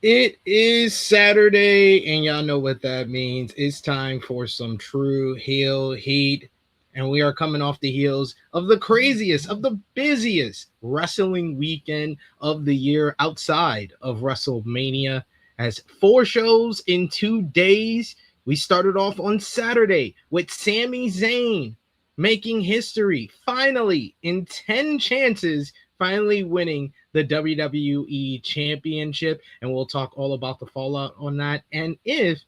It is Saturday, and y'all know what that means. It's time for some Tru Heel Heat, and we are coming off the heels of the craziest, of the busiest wrestling weekend of the year outside of WrestleMania, as 4 shows in 2 days. We started off on Saturday with Sami Zayn making history, finally, in 10 chances, finally winning the WWE Championship, and we'll talk all about the fallout on that. And if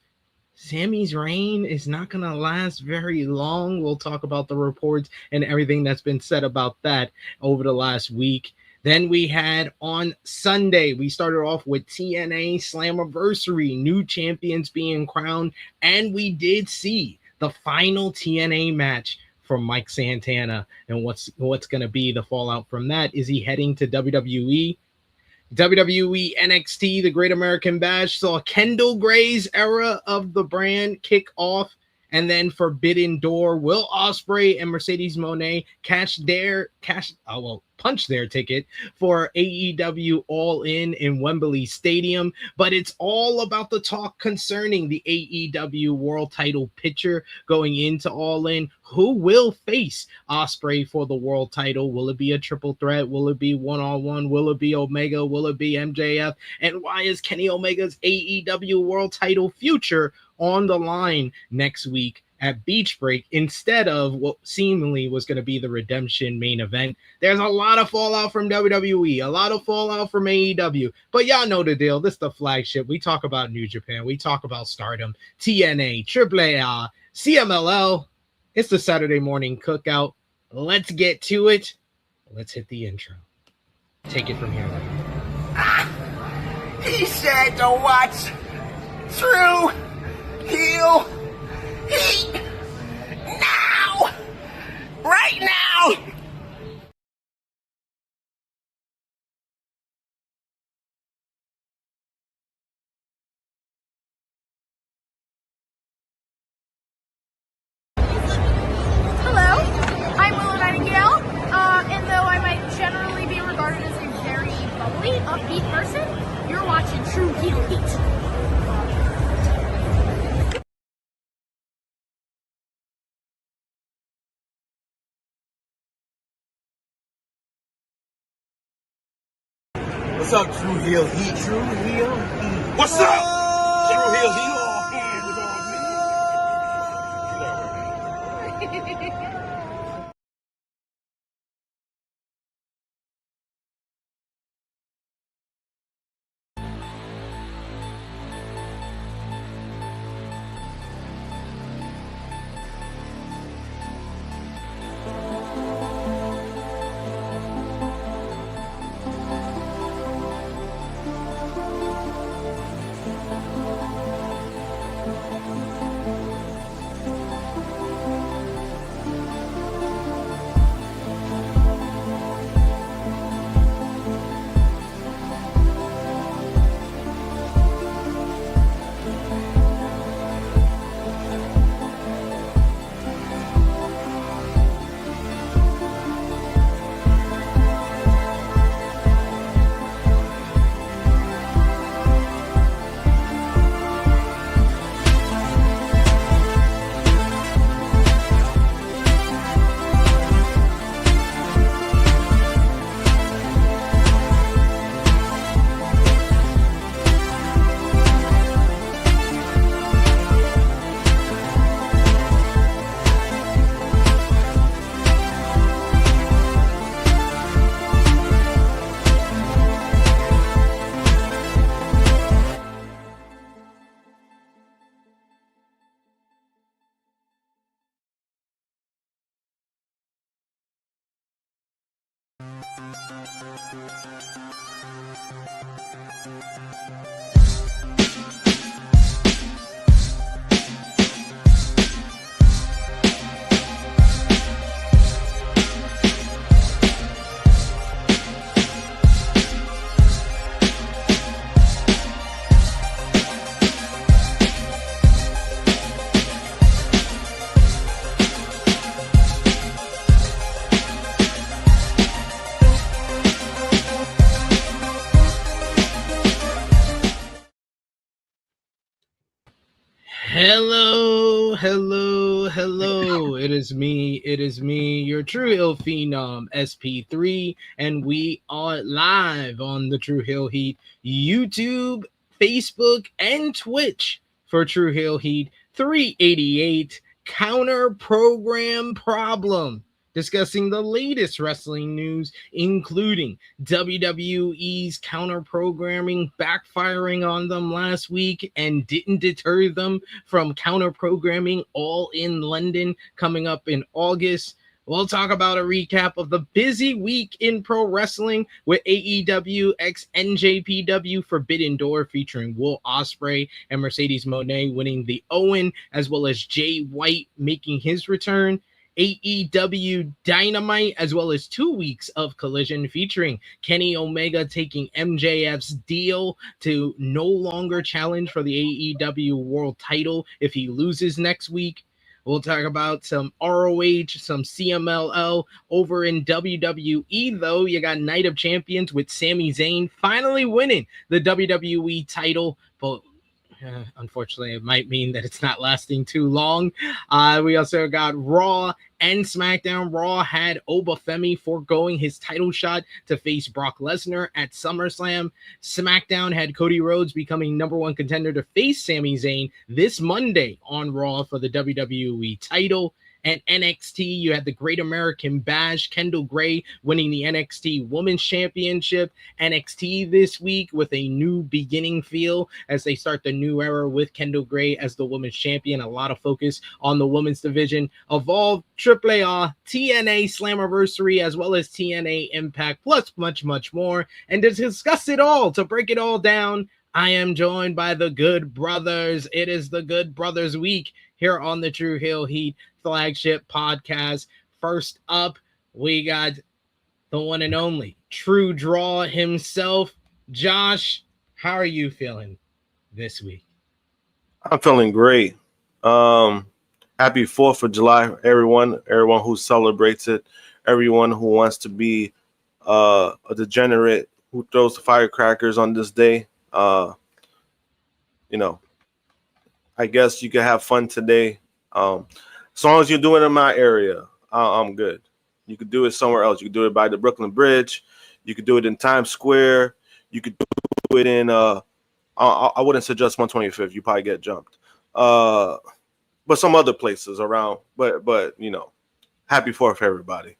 Sami's reign is not going to last very long, we'll talk about the reports and everything that's been said about that over the last week. Then we had on Sunday, we started off with TNA Slammiversary, new champions being crowned, and we did see the final TNA match from Mike Santana, and what's going to be the fallout from that. Is he heading to WWE? WWE NXT, the Great American Bash, saw Kendal Grey's era of the brand kick off, and then Forbidden Door, Will Ospreay and Mercedes Monè punch their ticket for AEW All In Wembley Stadium. But it's all about the talk concerning the AEW World Title picture going into All In. Who will face Ospreay for the World Title? Will it be a triple threat? Will it be one-on-one? Will it be Omega? Will it be MJF? And why is Kenny Omega's AEW World Title future on the line next week at Beach Break instead of what seemingly was going to be the Redemption main event? There's a lot of fallout from WWE, a lot of fallout from AEW, but y'all know the deal. This is the flagship. We talk about New Japan, we talk about Stardom, TNA, AAA, CMLL. It's the Saturday morning cookout. Let's get to it. Let's hit the intro. Take it from here. He said to watch Tru Heel Heat now, right now. Hello, I'm Willow Nightingale, and though I might generally be regarded as a very bubbly, upbeat person, you're watching Tru Heel Heat. What's up, Tru Heel Heat? Tru Heel Heat. What's up? Tru Heel Heat. Hello. It is me, your Tru Heel Phenom, SP3, and we are live on the Tru Heel Heat YouTube, Facebook, and Twitch for Tru Heel Heat 388 Counter Program Problem, discussing the latest wrestling news, including WWE's counter-programming backfiring on them last week and didn't deter them from counter-programming All in London coming up in August. We'll talk about a recap of the busy week in pro wrestling with AEW x NJPW Forbidden Door featuring Ospreay and Mercedes Monè winning the Owen, as well as Jay White making his return. AEW Dynamite, as well as 2 weeks of Collision featuring Kenny Omega taking MJF's deal to no longer challenge for the AEW World Title if he loses next week. We'll talk about some ROH, some CMLL over in WWE, though. You got Night of Champions with Sami Zayn finally winning the WWE title, but unfortunately, it might mean that it's not lasting too long. We also got Raw and SmackDown. Raw had Oba Femi foregoing his title shot to face Brock Lesnar at SummerSlam. SmackDown had Cody Rhodes becoming #1 contender to face Sami Zayn this Monday on Raw for the WWE title. And NXT, you had the Great American Bash, Kendal Grey winning the NXT Women's Championship. NXT this week with a new beginning feel as they start the new era with Kendal Grey as the Women's Champion. A lot of focus on the women's division. Evolve, AAA, TNA Slammiversary, as well as TNA Impact, plus much, much more. And to discuss it all, to break it all down, I am joined by the Good Brothers. It is the Good Brothers week here on the Tru Heel Heat flagship podcast. First up, we got the one and only True Draw himself. Josh, how are you feeling this week? I'm feeling great. Happy 4th of July, everyone who celebrates it, everyone who wants to be a degenerate who throws the firecrackers on this day. I guess you can have fun today. As long as you're doing it in my area, I'm good. You could do it somewhere else. You could do it by the Brooklyn Bridge. You could do it in Times Square. You could do it in I wouldn't suggest 125th. You probably get jumped. But some other places around. But happy 4th, everybody.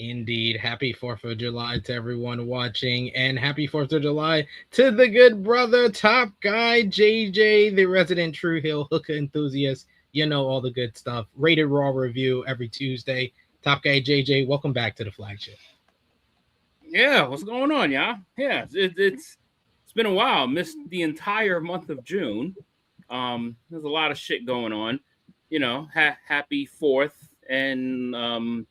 Indeed. Happy 4th of July to everyone watching, and happy 4th of July to the good brother, top guy, JJ, the resident Tru Heel hooker enthusiast. You know all the good stuff. Rated Raw review every Tuesday. Top guy, JJ, welcome back to the flagship. Yeah, what's going on, y'all? Yeah, it's been a while. Missed the entire month of June. There's a lot of shit going on. Happy 4th and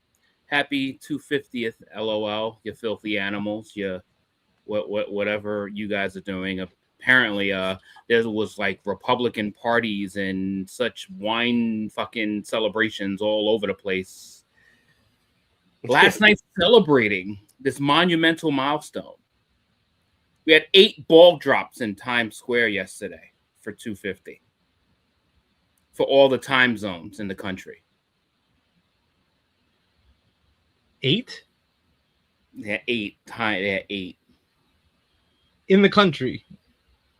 happy 250th, LOL, you filthy animals, whatever you guys are doing. Apparently, there was like Republican parties and such wine fucking celebrations all over the place. Last night, celebrating this monumental milestone. We had 8 ball drops in Times Square yesterday for 250 for all the time zones in the country. 8? Yeah, 8. Yeah, 8 in the country.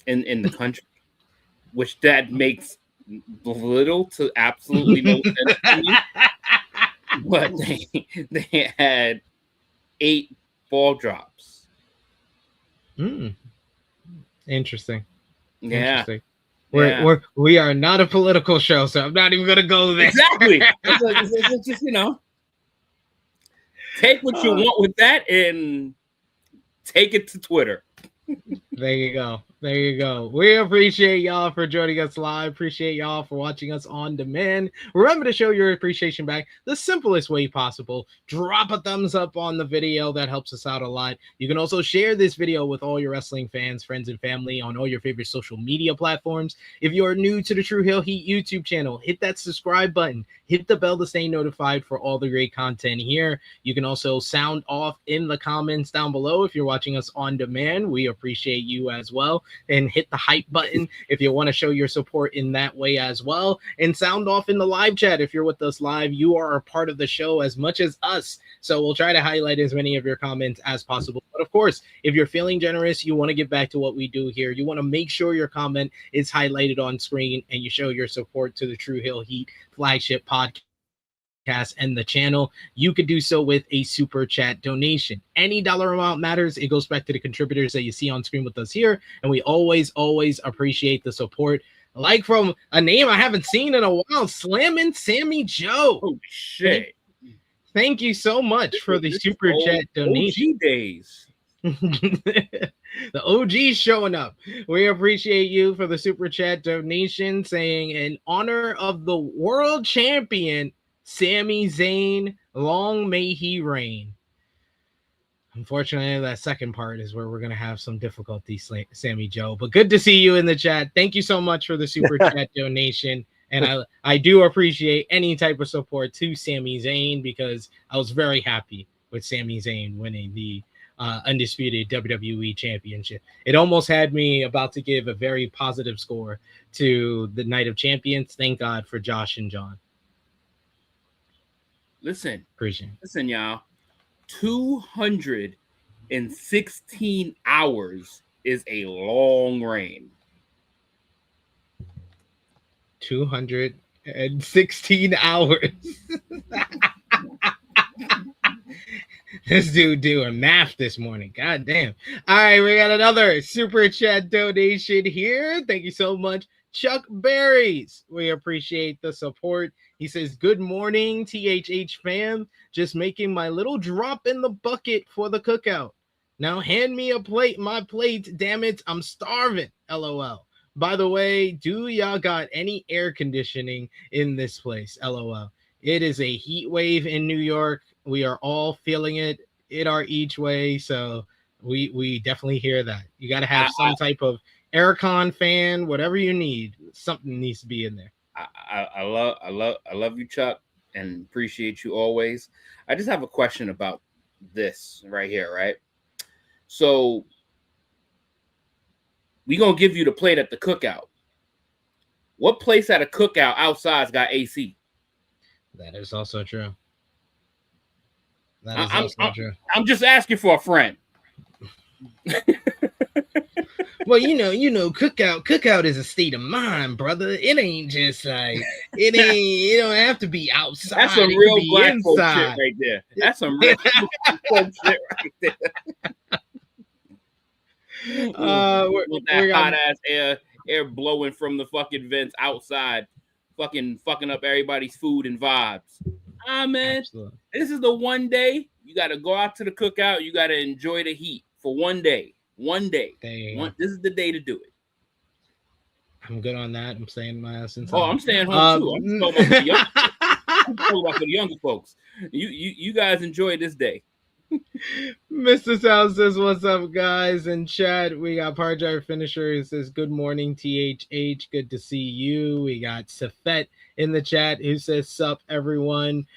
In the country, which that makes little to absolutely no sense to me. But they had 8 ball drops. Interesting. Yeah. Interesting. We are not a political show, so I'm not even gonna go there. Exactly. It's just take what you want with that and take it to Twitter. There you go. We appreciate y'all for joining us live. Appreciate y'all for watching us on demand. Remember to show your appreciation back the simplest way possible. Drop a thumbs up on the video. That helps us out a lot. You can also share this video with all your wrestling fans, friends, and family on all your favorite social media platforms. If you are new to the Tru Heel Heat YouTube channel, hit that subscribe button. Hit the bell to stay notified for all the great content here. You can also sound off in the comments down below if you're watching us on demand. We appreciate you as well. and hit the hype button if you want to show your support in that way as well. And sound off in the live chat. If you're with us live, you are a part of the show as much as us. So we'll try to highlight as many of your comments as possible. But of course, if you're feeling generous, you want to get back to what we do here. You want to make sure your comment is highlighted on screen and you show your support to the Tru Heel Heat flagship podcast and the channel. You could do so with a super chat donation. Any dollar amount matters. It goes back to the contributors that you see on screen with us here, and we always appreciate the support. Like from a name I haven't seen in a while, Slammin' Sammy Joe. Oh shit! Thank you so much for the super chat donation. OG days. The OG showing up. We appreciate you for the super chat donation, saying in honor of the world champion Sami Zayn, long may he reign. Unfortunately, that second part is where we're going to have some difficulty, Sammy Joe. But good to see you in the chat. Thank you so much for the super chat donation. And I do appreciate any type of support to Sami Zayn, because I was very happy with Sami Zayn winning the Undisputed WWE Championship. It almost had me about to give a very positive score to the Night of Champions. Thank God for Josh and John. Listen, Appreciate y'all. 216 hours is a long reign. 216 hours. This dude doing math this morning. God damn. All right, we got another super chat donation here. Thank you so much, Chuck Berries. We appreciate the support. He says, good morning, THH fam. Just making my little drop in the bucket for the cookout. Now hand me a plate, my plate. Damn it, I'm starving. LOL. By the way, do y'all got any air conditioning in this place? LOL. It is a heat wave in New York. We are all feeling it in our each way. So we definitely hear that. You got to have some type of aircon fan, whatever you need. Something needs to be in there. I love you, Chuck, and appreciate you always. I just have a question about this right here, right? So we gonna give you the plate at the cookout. What place at a cookout outside's got AC? That is also true. That is also true. I'm just asking for a friend. Well, you know, cookout is a state of mind, brother. It ain't just like it don't have to be outside. That's some real black folk shit right there. That's some real folk shit right there. With that hot ass air blowing from the fucking vents outside, fucking up everybody's food and vibes. Man, absolutely. This is the one day you got to go out to the cookout. You got to enjoy the heat for one day. This is the day to do it. I'm good on that. I'm staying my ass inside. Oh, I'm staying home too. I'm talking about for the younger folks. You guys enjoy this day. Mr. South says, what's up, guys? In chat, we got Power Drive Finisher. He says, good morning, THH. Good to see you. We got Safet in the chat who says, sup, everyone.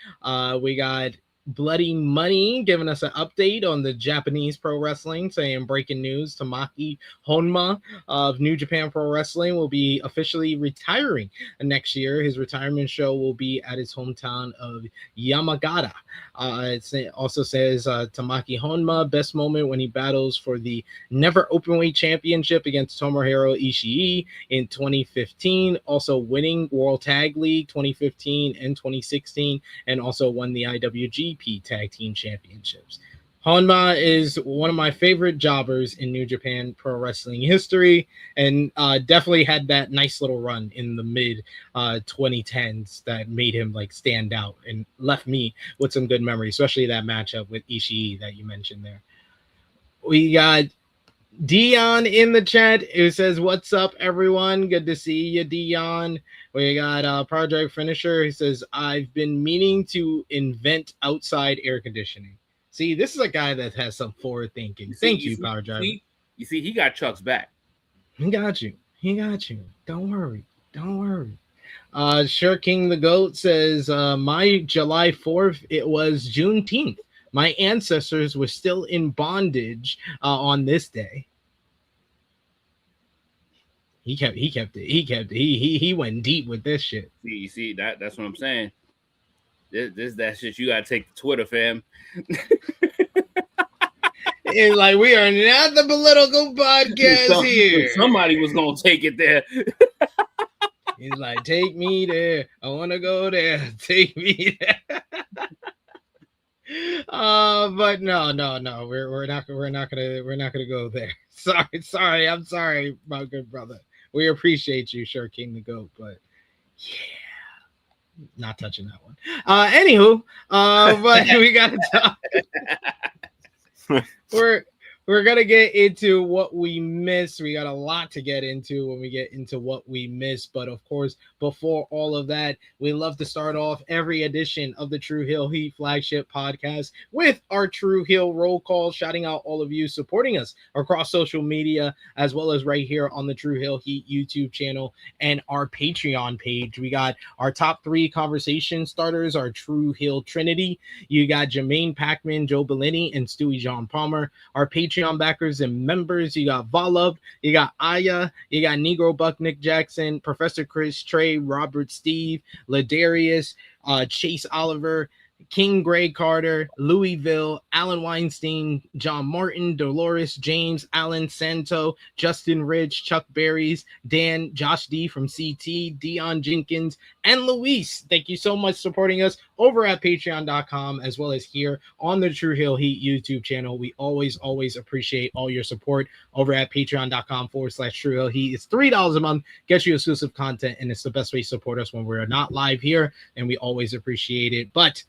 We got Bloody Money giving us an update on the Japanese pro wrestling, saying breaking news, Tamaki Honma of New Japan Pro Wrestling will be officially retiring next year. His retirement show will be at his hometown of Yamagata. It also says Tamaki Honma, best moment when he battles for the Never Openweight Championship against Tomohiro Ishii in 2015, also winning World Tag League 2015 and 2016, and also won the IWGP Tag Team Championships. Honma is one of my favorite jobbers in New Japan Pro Wrestling history, and definitely had that nice little run in the mid 2010s that made him like stand out and left me with some good memories, especially that matchup with Ishii that you mentioned there. We got Dion in the chat who says, what's up, everyone? Good to see you, Dion. We got Project Finisher who says, I've been meaning to invent outside air conditioning. See, this is a guy that has some forward thinking. Thank you, Power Driver. You see, he got Chuck's back. He got you. Don't worry. Sure King the Goat says, my July 4th, it was Juneteenth. My ancestors were still in bondage on this day. He went deep with this shit. See that's what I'm saying. This that shit you gotta take to Twitter, fam. It's like, we are not the political podcast here. Somebody was gonna take it there. He's like, take me there. I want to go there. Take me there. But no. We're not gonna go there. Sorry. I'm sorry, my good brother. We appreciate you, Sure King the Goat, but yeah, not touching that one. Anywho, but we gotta talk. We're gonna get into what we missed. We got a lot to get into when we get into what we missed. But of course, before all of that, we love to start off every edition of the Tru Heel Heat flagship podcast with our Tru Heel roll call, shouting out all of you supporting us across social media, as well as right here on the Tru Heel Heat YouTube channel and our Patreon page. We got our top 3 conversation starters, our Tru Heel Trinity. You got Jermaine Packman, Joe Bellini, and Stewie John Palmer. Our Patreon backers and members, you got Volov, you got Aya, you got Negro Buck Nick Jackson, Professor Chris, Trey, Robert Steve, Ladarius, Chase Oliver, King Gray Carter, Louisville, Alan Weinstein, John Martin, Dolores James, Alan Santo, Justin Rich, Chuck Berries, Dan, Josh D from CT, Dion Jenkins, and Luis. Thank you so much for supporting us over at patreon.com, as well as here on the Tru Heel Heat YouTube channel. We always appreciate all your support over at patreon.com/Tru Heel Heat. It's $3 a month, gets you exclusive content, and it's the best way to support us when we're not live here, and we always appreciate it. But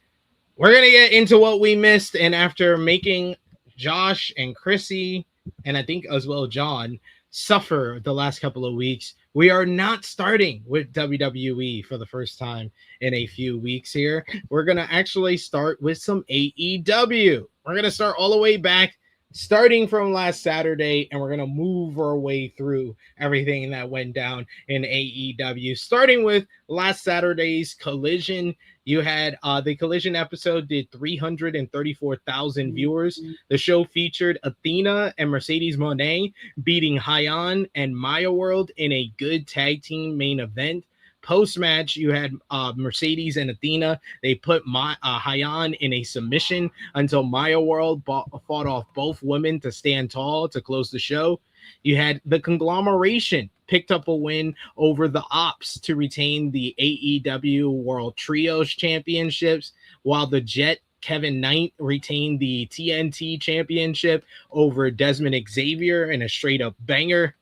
we're going to get into what we missed, and after making Josh and Chrissy, and I think as well John, suffer the last couple of weeks, we are not starting with WWE for the first time in a few weeks here. We're going to actually start with some AEW. We're going to start all the way back, starting from last Saturday, and we're going to move our way through everything that went down in AEW, starting with last Saturday's Collision. You had the Collision episode did 334,000 viewers. The show featured Athena and Mercedes Monè beating Hyan and Maya World in a good tag team main event. Post-match, you had Mercedes and Athena. They put Hyan in a submission until Maya World fought off both women to stand tall to close the show. You had the Conglomeration picked up a win over the Ops to retain the AEW World Trios Championships, while the Jet Kevin Knight retained the TNT Championship over Desmond Xavier in a straight-up banger.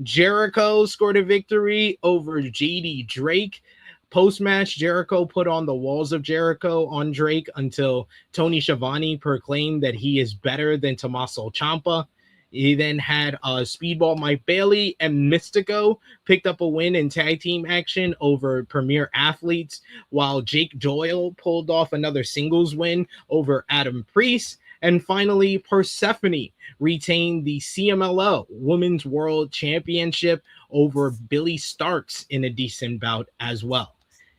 Jericho scored a victory over JD Drake. Post-match, Jericho put on the Walls of Jericho on Drake until Tony Schiavone proclaimed that he is better than Tommaso Ciampa. He then had Speedball Mike Bailey and Mystico picked up a win in tag team action over Premier Athletes, while Jake Doyle pulled off another singles win over Adam Priest. And finally, Persephone retained the CMLL Women's World Championship over Billy Starks in a decent bout as well.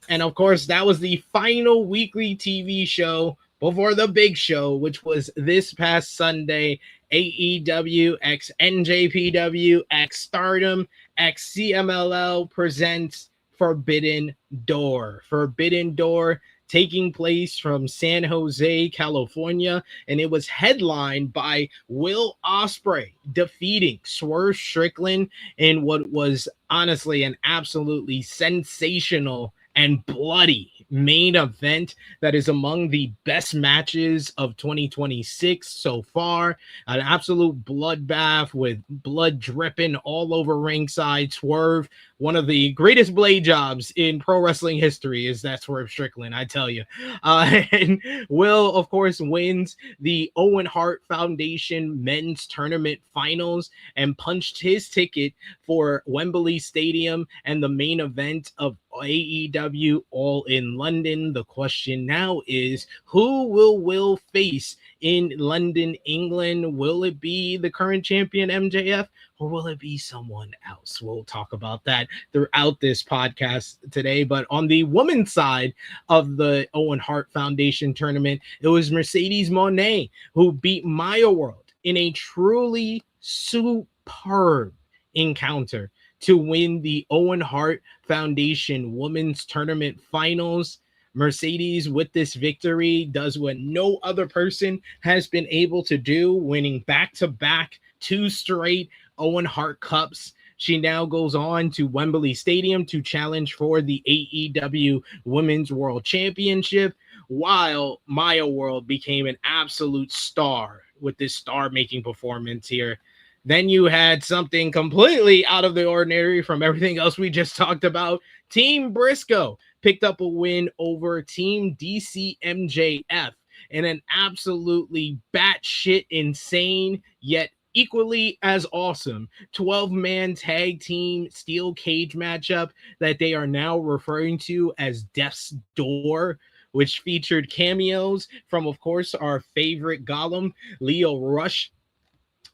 And of course, that was the final weekly TV show before the big show, which was this past Sunday. AEW x NJPW x Stardom x CMLL presents Forbidden Door. Forbidden Door taking place from San Jose, California, and it was headlined by Will Ospreay defeating Swerve Strickland in what was honestly an absolutely sensational and bloody main event that is among the best matches of 2026 so far. An absolute bloodbath with blood dripping all over ringside. Swerve, one of the greatest blade jobs in pro wrestling history is that Swerve Strickland, I tell you. And Will, of course, wins the Owen Hart Foundation Men's Tournament Finals and punched his ticket for Wembley Stadium and the main event of AEW All in London. The question now is, who will Will face in London, England? Will it be the current champion MJF, or will it be someone else? We'll talk about that throughout this podcast today. But on the women's side of the Owen Hart Foundation tournament, it was Mercedes Monè who beat Maya World in a truly superb encounter to win the Owen Hart Foundation Women's Tournament Finals. Mercedes, with this victory, does what no other person has been able to do, winning back-to-back 2 straight Owen Hart Cups. She now goes on to Wembley Stadium to challenge for the AEW Women's World Championship, while Maya World became an absolute star with this star-making performance here. Then you had something completely out of the ordinary from everything else we just talked about. Team Briscoe picked up a win over Team DCMJF in an absolutely batshit insane, yet equally as awesome 12-man tag team steel cage matchup that they are now referring to as Death's Door, which featured cameos from, of course, our favorite Gollum, Leo Rush,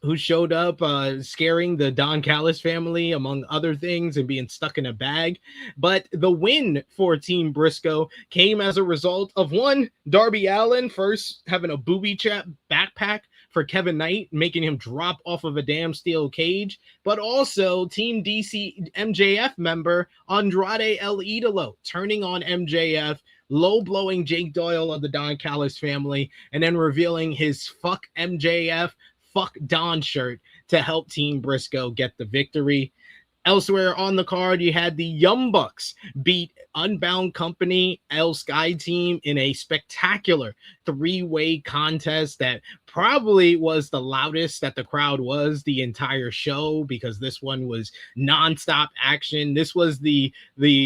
who showed up scaring the Don Callis family, among other things, and being stuck in a bag. But the win for Team Briscoe came as a result of, one, Darby Allin first having a booby trap backpack for Kevin Knight, making him drop off of a damn steel cage, but also Team DC MJF member Andrade El Idolo turning on MJF, low-blowing Jake Doyle of the Don Callis family, and then revealing his fuck MJF, fuck Don shirt to help Team Briscoe get the victory. Elsewhere on the card, you had the Young Bucks beat Unbound Company, El Sky Team in a spectacular 3-way contest that probably was the loudest that the crowd was the entire show, because this one was nonstop action. This was the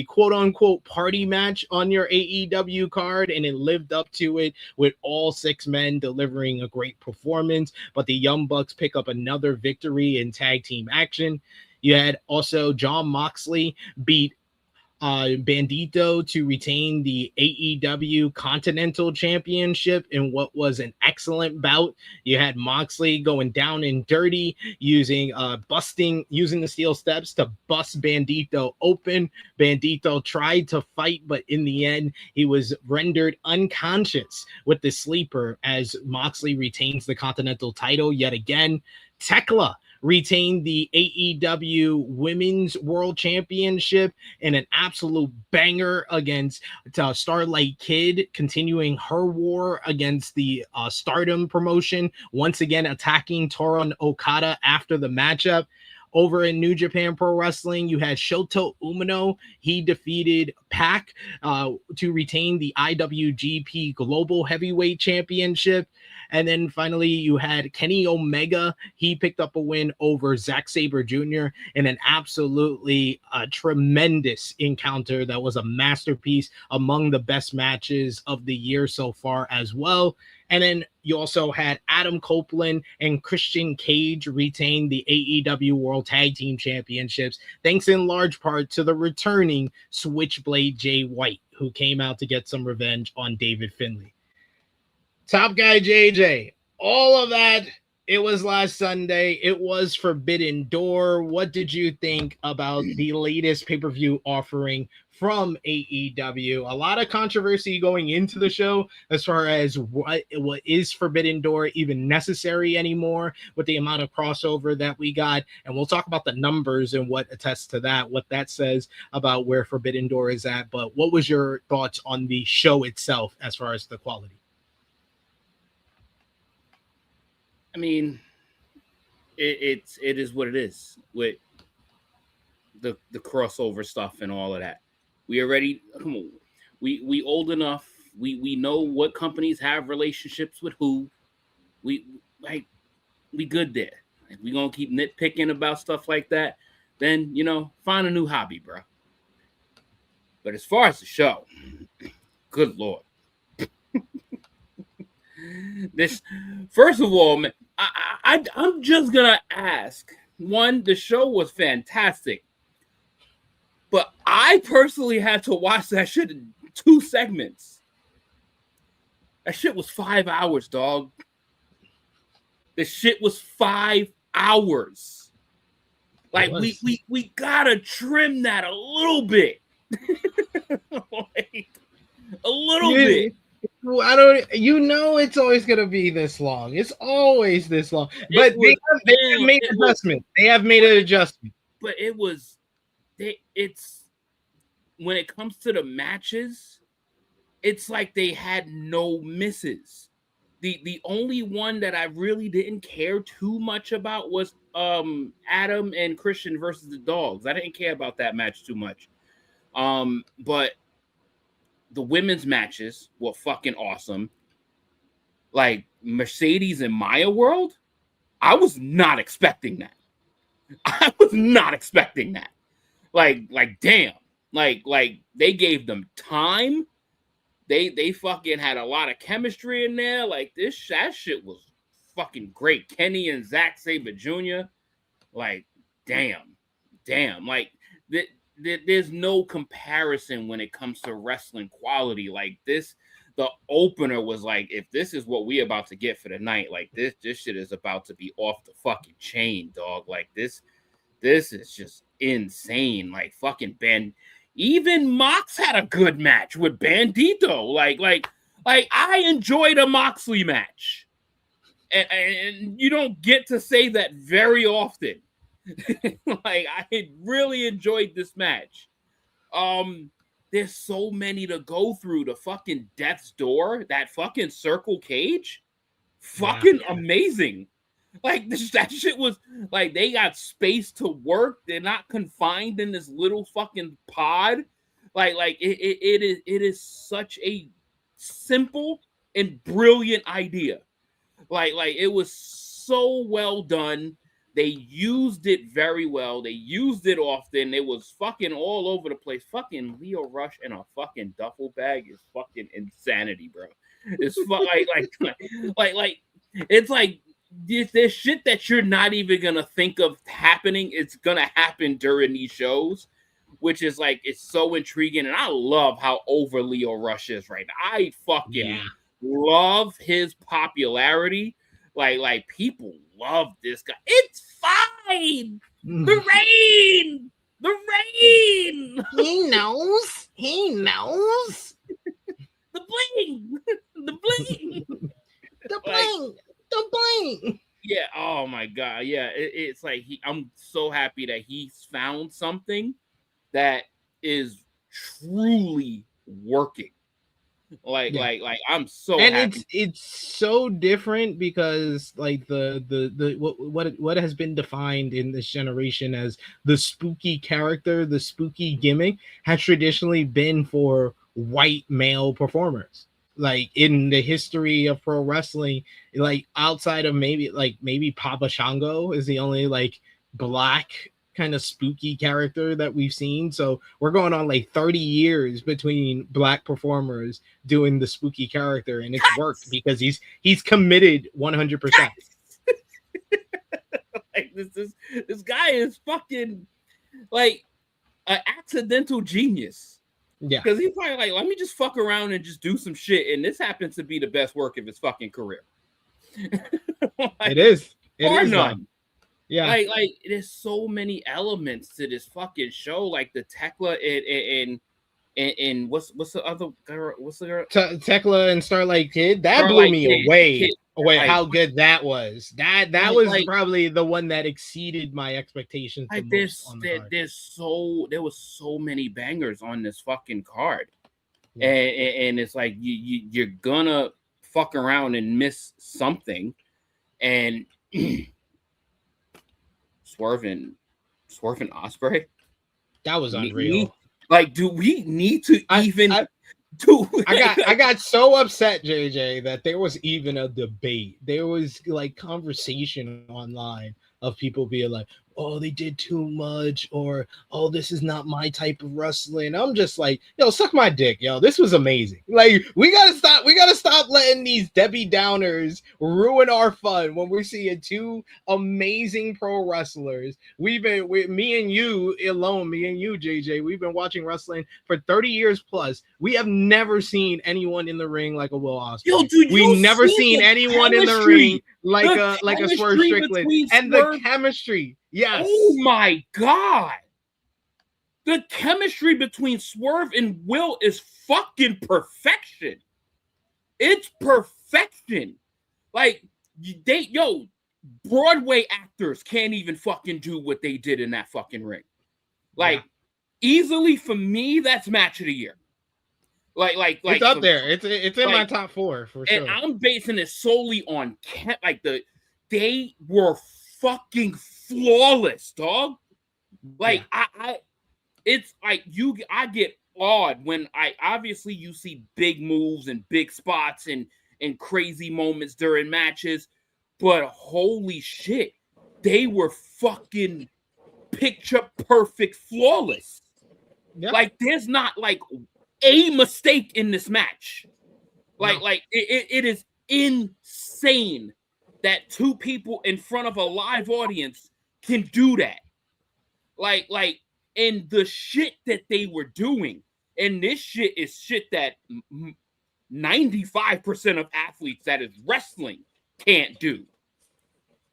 quote-unquote party match on your AEW card, and it lived up to it with all 6 men delivering a great performance. But the Young Bucks pick up another victory in tag team action. You had also Jon Moxley beat Bandito to retain the AEW Continental Championship in what was an excellent bout. You had Moxley going down and dirty, using the steel steps to bust Bandito open. Bandito tried to fight, but in the end, he was rendered unconscious with the sleeper as Moxley retains the Continental title yet again. Tekla retained the AEW Women's World Championship in an absolute banger against Starlight Kid, continuing her war against the Stardom promotion, once again attacking Toru Okada after the matchup. Over in New Japan Pro Wrestling, you had Shota Umino. He defeated Pac to retain the IWGP Global Heavyweight Championship. And then finally, you had Kenny Omega. He picked up a win over Zack Sabre Jr. in an absolutely tremendous encounter that was a masterpiece, among the best matches of the year so far as well. And then you also had Adam Copeland and Christian Cage retain the AEW World Tag Team Championships, thanks in large part to the returning Switchblade Jay White, who came out to get some revenge on David Finlay. Top Guy JJ, all of that, it was last Sunday. It was Forbidden Door. What did you think about the latest pay-per-view offering from AEW? A lot of controversy going into the show as far as what is Forbidden Door even necessary anymore with the amount of crossover that we got. And we'll talk about the numbers and what attests to that, what that says about where Forbidden Door is at. But what was your thoughts on the show itself as far as the quality? I mean, it is what it is with the crossover stuff and all of that. We already, come on, we old enough. We know what companies have relationships with who. We good there. If we gonna keep nitpicking about stuff like that, then find a new hobby, bro. But as far as the show, good Lord. This, first of all, man, I'm just gonna ask. One, the show was fantastic, but I personally had to watch that shit in 2 segments. That shit was 5 hours, dog. The shit was 5 hours. Like we gotta trim that a little bit, like, a little bit. It's always going to be this long. It's always this long. But they have made an adjustment. They have made an adjustment. But it was it's when it comes to the matches, it's like they had no misses. The only one that I really didn't care too much about was Adam and Christian versus the Dogs. I didn't care about that match too much. But the women's matches were fucking awesome. Like Mercedes and Maya World, I was not expecting that. I was not expecting that. Like damn. Like they gave them time. They fucking had a lot of chemistry in there. Like that shit was fucking great. Kenny and Zack Sabre Jr. Like, damn. Like there's no comparison when it comes to wrestling quality. Like this, the opener was like, if this is what we about to get for the night, like this shit is about to be off the fucking chain, dog. Like this is just insane. Like fucking Ben. Even Mox had a good match with Bandito. Like I enjoyed a Moxley match. And you don't get to say that very often. Like I really enjoyed this match. There's so many to go through. The fucking Death's Door, that fucking circle cage, fucking amazing. Like that shit was like they got space to work. They're not confined in this little fucking pod. Like it is such a simple and brilliant idea. Like it was so well done. They used it very well. They used it often. It was fucking all over the place. Fucking Leo Rush in a fucking duffel bag is fucking insanity, bro. It's like it's like there's shit that you're not even gonna think of happening. It's gonna happen during these shows, which is like it's so intriguing. And I love how over Leo Rush is right now. I fucking love his popularity. Like people love this guy. It's fine. The rain. He knows. The bling. The bling. Yeah. Oh my god. Yeah. It's like I'm so happy that he's found something that is truly working. Like I'm so and happy. it's so different because like the what has been defined in this generation as the spooky character, the spooky gimmick has traditionally been for white male performers. Like in the history of pro wrestling, like outside of maybe Papa Shango is the only like black kind of spooky character that we've seen. So we're going on like 30 years between black performers doing the spooky character, and it's worked because he's committed 100%. Like this guy is fucking like an accidental genius. Yeah, because he's probably like, let me just fuck around and just do some shit, and this happens to be the best work of his fucking career. Like, it is none. Yeah, like there's so many elements to this fucking show, like the Tekla and what's the other girl? What's the girl? Tekla and Starlight Kid. That blew me away. Like, how good that was. That was like, probably the one that exceeded my expectations. Like there was so many bangers on this fucking card, and it's like you're gonna fuck around and miss something, and Swerve and Ospreay. That was unreal. Do we need to I got so upset, JJ, that there was even a debate. There was like conversation online of people being like, oh, they did too much, or oh, this is not my type of wrestling. I'm just like, yo, suck my dick, yo. This was amazing. Like, we gotta stop letting these Debbie Downers ruin our fun when we're seeing two amazing pro wrestlers. Me and you, JJ, we've been watching wrestling for 30 years plus. We have never seen anyone in the ring like a Will Ospreay. Yo, dude, we've never seen anyone in the ring like a Swerve Strickland. And the chemistry. Yes. Oh my god. The chemistry between Swerve and Will is fucking perfection. It's perfection. Like Broadway actors can't even fucking do what they did in that fucking ring. Like easily for me, that's match of the year. Like it's up there. It's in my top 4 for sure. And I'm basing it solely on they were fucking flawless, dog. Like it's like I get awed when obviously you see big moves and big spots and crazy moments during matches, but holy shit, they were fucking picture perfect flawless. Yeah. Like there's not like a mistake in this match. It is insane that 2 people in front of a live audience can do that. And the shit that they were doing, and this shit is shit that 95% of athletes that is wrestling can't do.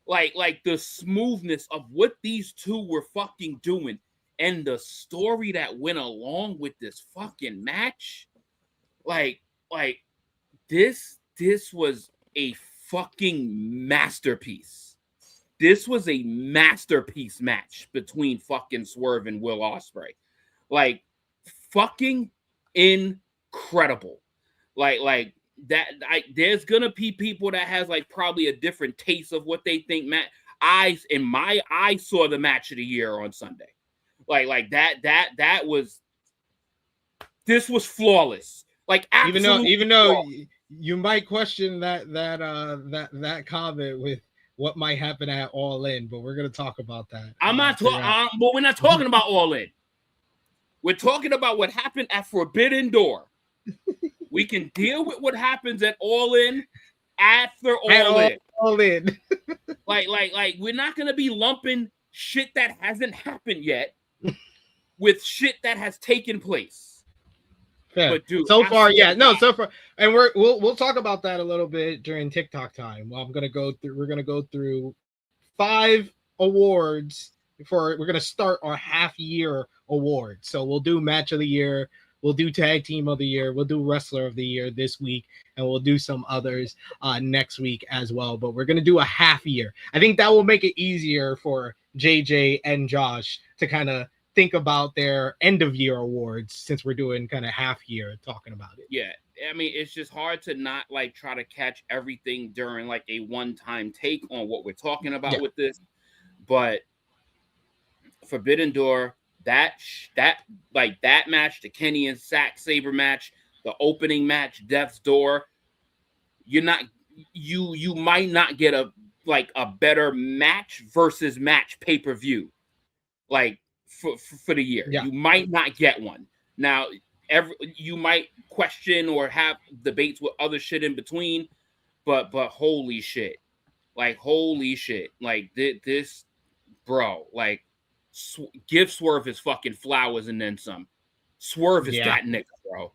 Like the smoothness of what these 2 were fucking doing and the story that went along with this fucking match. This was a fucking masterpiece. This was a masterpiece match between fucking Swerve and Will Ospreay. Like fucking incredible. Like that. There's gonna be people that has like probably a different taste of what they think. I saw the match of the year on Sunday. This was flawless. Like even though you might question that comment with what might happen at All In, but we're gonna talk about that. But we're not talking about All In. We're talking about what happened at Forbidden Door. We can deal with what happens at All In after All In. Like we're not gonna be lumping shit that hasn't happened yet with shit that has taken place. Fair. But dude, so far, and we'll talk about that a little bit during TikTok time. Well, we're gonna go through 5 awards we're gonna start our half year awards. So we'll do match of the year, we'll do tag team of the year, we'll do wrestler of the year this week, and we'll do some others next week as well. But we're gonna do a half year. I think that will make it easier for JJ and Josh to kind of think about their end of year awards, since we're doing kind of half year talking about it. Yeah, I mean, it's just hard to not like try to catch everything during like a one-time take on what we're talking about with this. But Forbidden Door, that match, the Kenny and Zack Sabre match, the opening match, Death's Door, you might not get a better match versus match pay-per-view for the year. Yeah. You might not get one. Now, you might question or have debates with other shit in between, but holy shit. Like this, bro, like give Swerve his fucking flowers and then some. Swerve is that nigga, bro.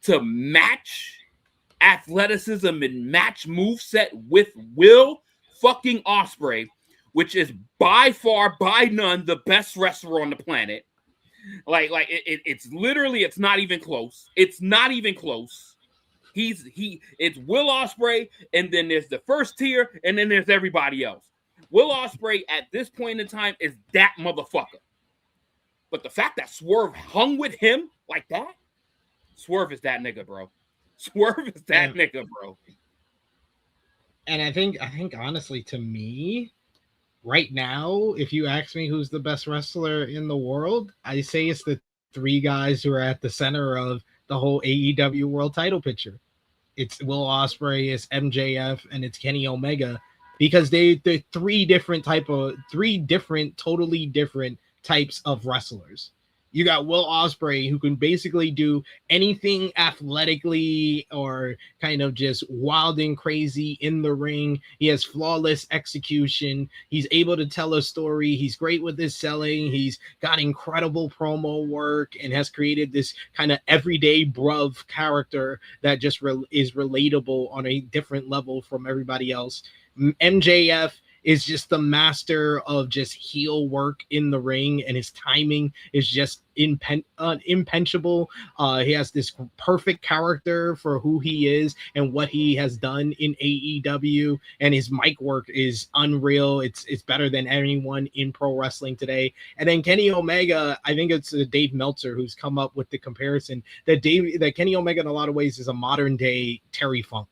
To match athleticism and match moveset with Will fucking Ospreay, which is by far, by none, the best wrestler on the planet. It's literally, it's not even close. It's not even close. It's Will Ospreay, and then there's the first tier, and then there's everybody else. Will Ospreay at this point in time is that motherfucker. But the fact that Swerve hung with him like that, Swerve is that nigga, bro. Swerve is that nigga, bro. And I think honestly, to me, right now, if you ask me who's the best wrestler in the world, I say it's the 3 guys who are at the center of the whole AEW World Title picture. It's Will Ospreay, it's MJF, and it's Kenny Omega, because they're 3 different totally different types of wrestlers. You got Will Ospreay, who can basically do anything athletically or kind of just wild and crazy in the ring. He has flawless execution. He's able to tell a story. He's great with his selling. He's got incredible promo work and has created this kind of everyday bruv character that just is relatable on a different level from everybody else. MJF is just the master of just heel work in the ring, and his timing is just impenetrable. He has this perfect character for who he is and what he has done in AEW, and his mic work is unreal. It's better than anyone in pro wrestling today. And then Kenny Omega, I think it's Dave Meltzer who's come up with the comparison that Kenny Omega in a lot of ways is a modern day Terry Funk.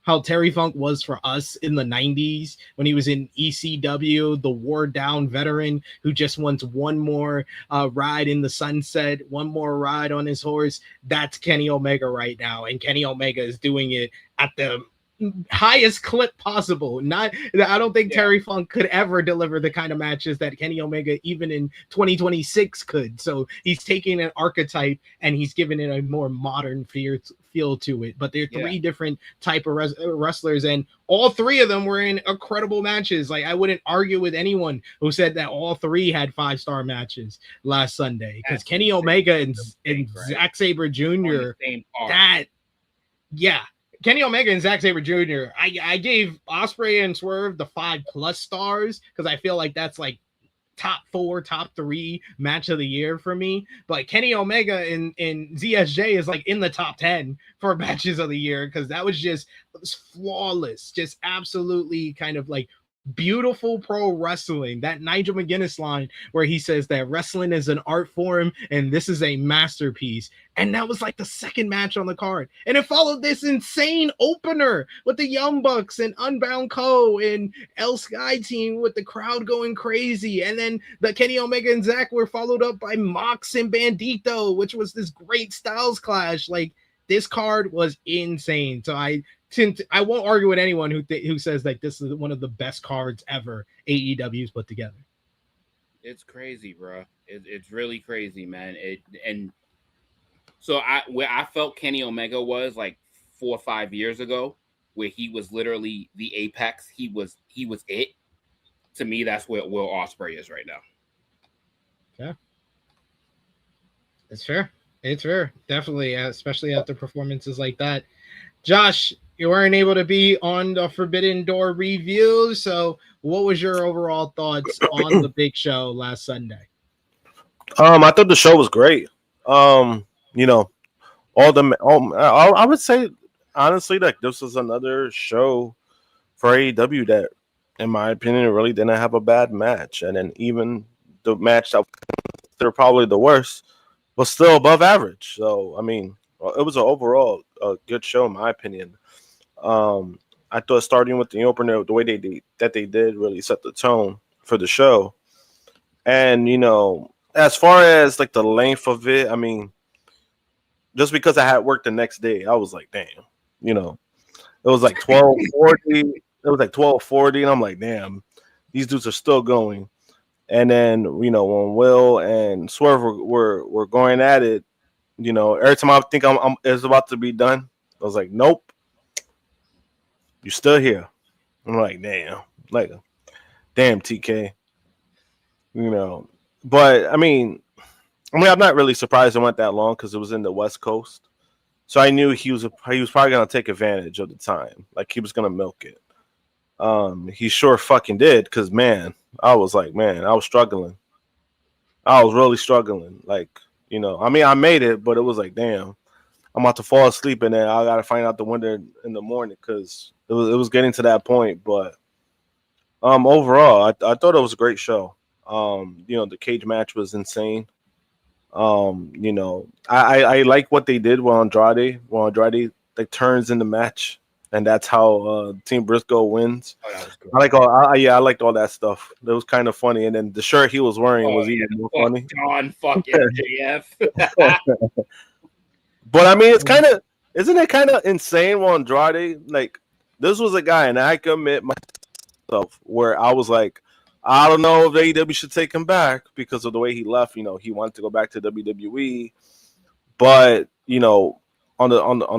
How Terry Funk was for us in the 90s when he was in ECW, the wore down veteran who just wants one more ride in the sunset, one more ride on his horse. That's Kenny Omega right now. And Kenny Omega is doing it at the highest clip possible. I don't think Terry Funk could ever deliver the kind of matches that Kenny Omega even in 2026 could. So he's taking an archetype and he's giving it a more modern feel to it. But there are three different type of wrestlers, and all three of them were in incredible matches. Like, I wouldn't argue with anyone who said that all three had 5-star matches last Sunday, because Kenny Omega and Zack Sabre Jr. Kenny Omega and Zack Sabre Jr. I gave Ospreay and Swerve the 5+ stars because I feel like that's like top 4, top 3 match of the year for me. But Kenny Omega and ZSJ is like in the top 10 for matches of the year, because that was just flawless, just absolutely kind of like beautiful pro wrestling. That Nigel McGuinness line where he says that wrestling is an art form and this is a masterpiece. And that was like the second match on the card, and it followed this insane opener with the Young Bucks and Unbound Co and El Sky Team with the crowd going crazy, and then the Kenny Omega and Zack were followed up by Mox and Bandito, which was this great styles clash. Like, this card was insane. So I won't argue with anyone who says that this is one of the best cards ever AEW's put together. It's crazy, bro. It's really crazy, man. So where I felt Kenny Omega was like 4 or 5 years ago, where he was literally the apex. He was it. To me, that's where Will Ospreay is right now. Yeah, it's fair. It's fair, definitely, especially after performances like that. Josh, you weren't able to be on the Forbidden Door review, so what was your overall thoughts on the big show last Sunday? I thought the show was great. You know, I would say honestly that this was another show for AEW that, in my opinion, really didn't have a bad match, and then even the match that they're probably the worst was still above average. So I mean, it was an overall good show in my opinion. I thought starting with the opener, the way they did really set the tone for the show. And, you know, as far as like the length of it, I mean, just because I had work the next day, I was like, damn, you know, it was like 12:40. It was like 12:40, and I'm like, damn, these dudes are still going. And then, you know, when Will and Swerve were going at it, you know, every time I think it's about to be done, I was like, nope, you're still here. I'm like, damn, TK, you know. But I mean, I'm not really surprised it went that long because it was in the West Coast, so I knew he was probably gonna take advantage of the time, like he was gonna milk it. He sure fucking did, because man, I was struggling. I was really struggling. Like, you know, I mean, I made it, but it was like, damn, I'm about to fall asleep, and then I gotta find out the winner in the morning, because it was getting to that point. But overall, I thought it was a great show. You know, the cage match was insane. You know, I like what they did with Andrade. When Andrade like turns in the match, and that's how Team Briscoe wins. I liked all that stuff. It was kind of funny, and then the shirt he was wearing was even more funny. Fuck MJF. But I mean, isn't it kind of insane when Andrade, like, this was a guy, and I commit myself, where I was like, I don't know if AEW should take him back because of the way he left. You know, he wanted to go back to WWE, but you know, on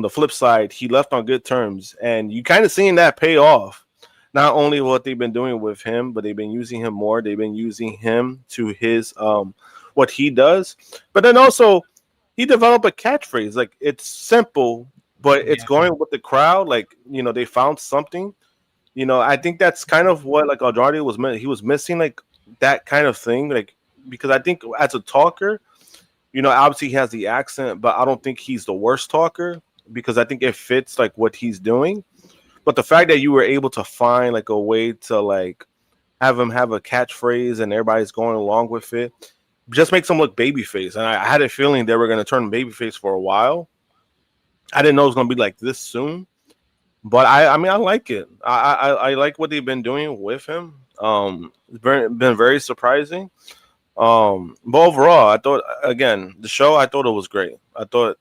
the flip side, he left on good terms, and you kind of seeing that pay off. Not only what they've been doing with him, but they've been using him more. They've been using him to his what he does, but then also he developed a catchphrase. Like, it's simple, but it's going with the crowd. Like, you know, they found something I think that's kind of what like Andrade was he was missing, like that kind of thing, like because I think as a talker, obviously he has the accent, but I don't think he's the worst talker because I think it fits like what he's doing. But the fact that you were able to find like a way to like have him have a catchphrase and everybody's going along with it just makes him look babyface. And I had a feeling they were going to turn babyface for a while. I didn't know it was going to be like this soon, but I mean, I like it. I like what they've been doing with him. It's been very surprising. But overall, I thought, again, the show, I thought it was great. I thought,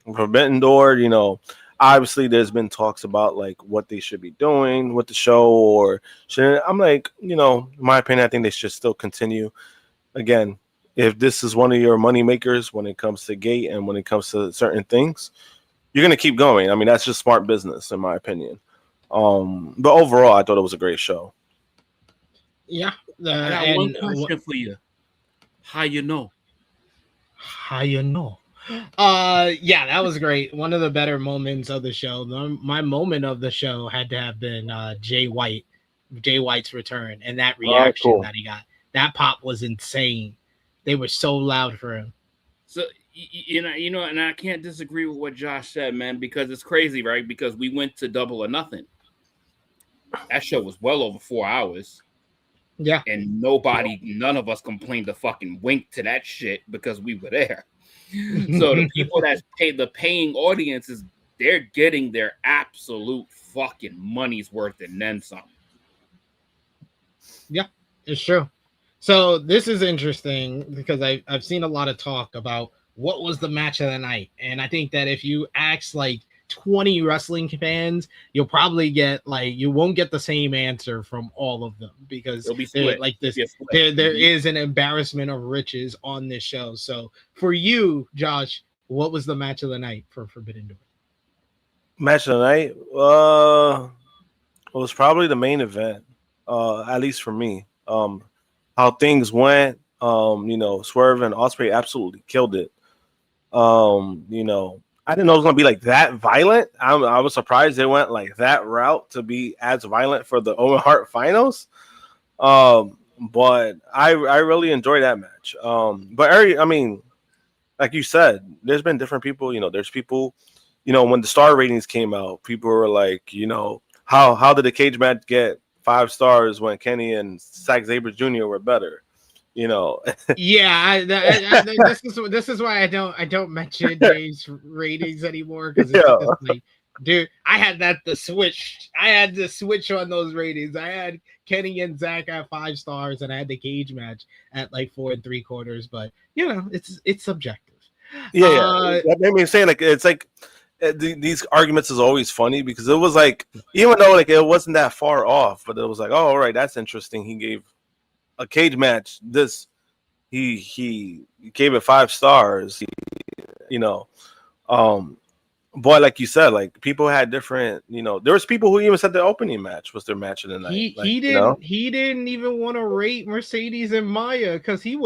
Forbidden Door, obviously there's been talks about like what they should be doing with the show or should. I'm like, in my opinion, I think they should still continue. Again, if this is one of your money makers when it comes to gate and when it comes to certain things, you're gonna keep going. I mean, that's just smart business, in my opinion. But overall, I thought it was a great show. Yeah. I got one question for you. How you know? How you know? Yeah, that was great. One of the better moments of the show. My moment of the show had to have been Jay White's return and that reaction that he got. That pop was insane. They were so loud for him. So and I can't disagree with what Josh said, man, because it's crazy, right? Because we went to Double or Nothing. That show was well over 4 hours. Yeah. And none of us complained to fucking wink to that shit because we were there. So the people that the paying audiences, they're getting their absolute fucking money's worth and then some. Yeah, it's true. So this is interesting because I've seen a lot of talk about what was the match of the night. And I think that if you ask like 20 wrestling fans, you'll probably get you won't get the same answer from all of them because it'll be split. Like this. There is an embarrassment of riches on this show. So for you, Josh, what was the match of the night for Forbidden Door? Match of the night? It was probably the main event, at least for me. How things went, Swerve and Ospreay absolutely killed it. I didn't know it was gonna be like that violent. I was surprised they went like that route to be as violent for the Owen Hart finals. But I really enjoyed that match. But I mean, like you said, there's been different people. There's people. When the star ratings came out, people were like, how did the cage match get 5 stars when Kenny and Zack Sabre Jr. were better? Yeah, this is why I don't mention Jay's ratings anymore because dude, I had to switch on those ratings. I had Kenny and Zach at 5 stars, and I had the cage match at like 4 3/4. But it's subjective. Yeah. That made me say it's like these arguments is always funny because it was like even though like it wasn't that far off, but it was like, oh, all right, that's interesting. He gave a cage match he gave it 5 stars. But like you said, like people had different, there was people who even said the opening match was their match of the night. He didn't even want to rate Mercedes and Maya because he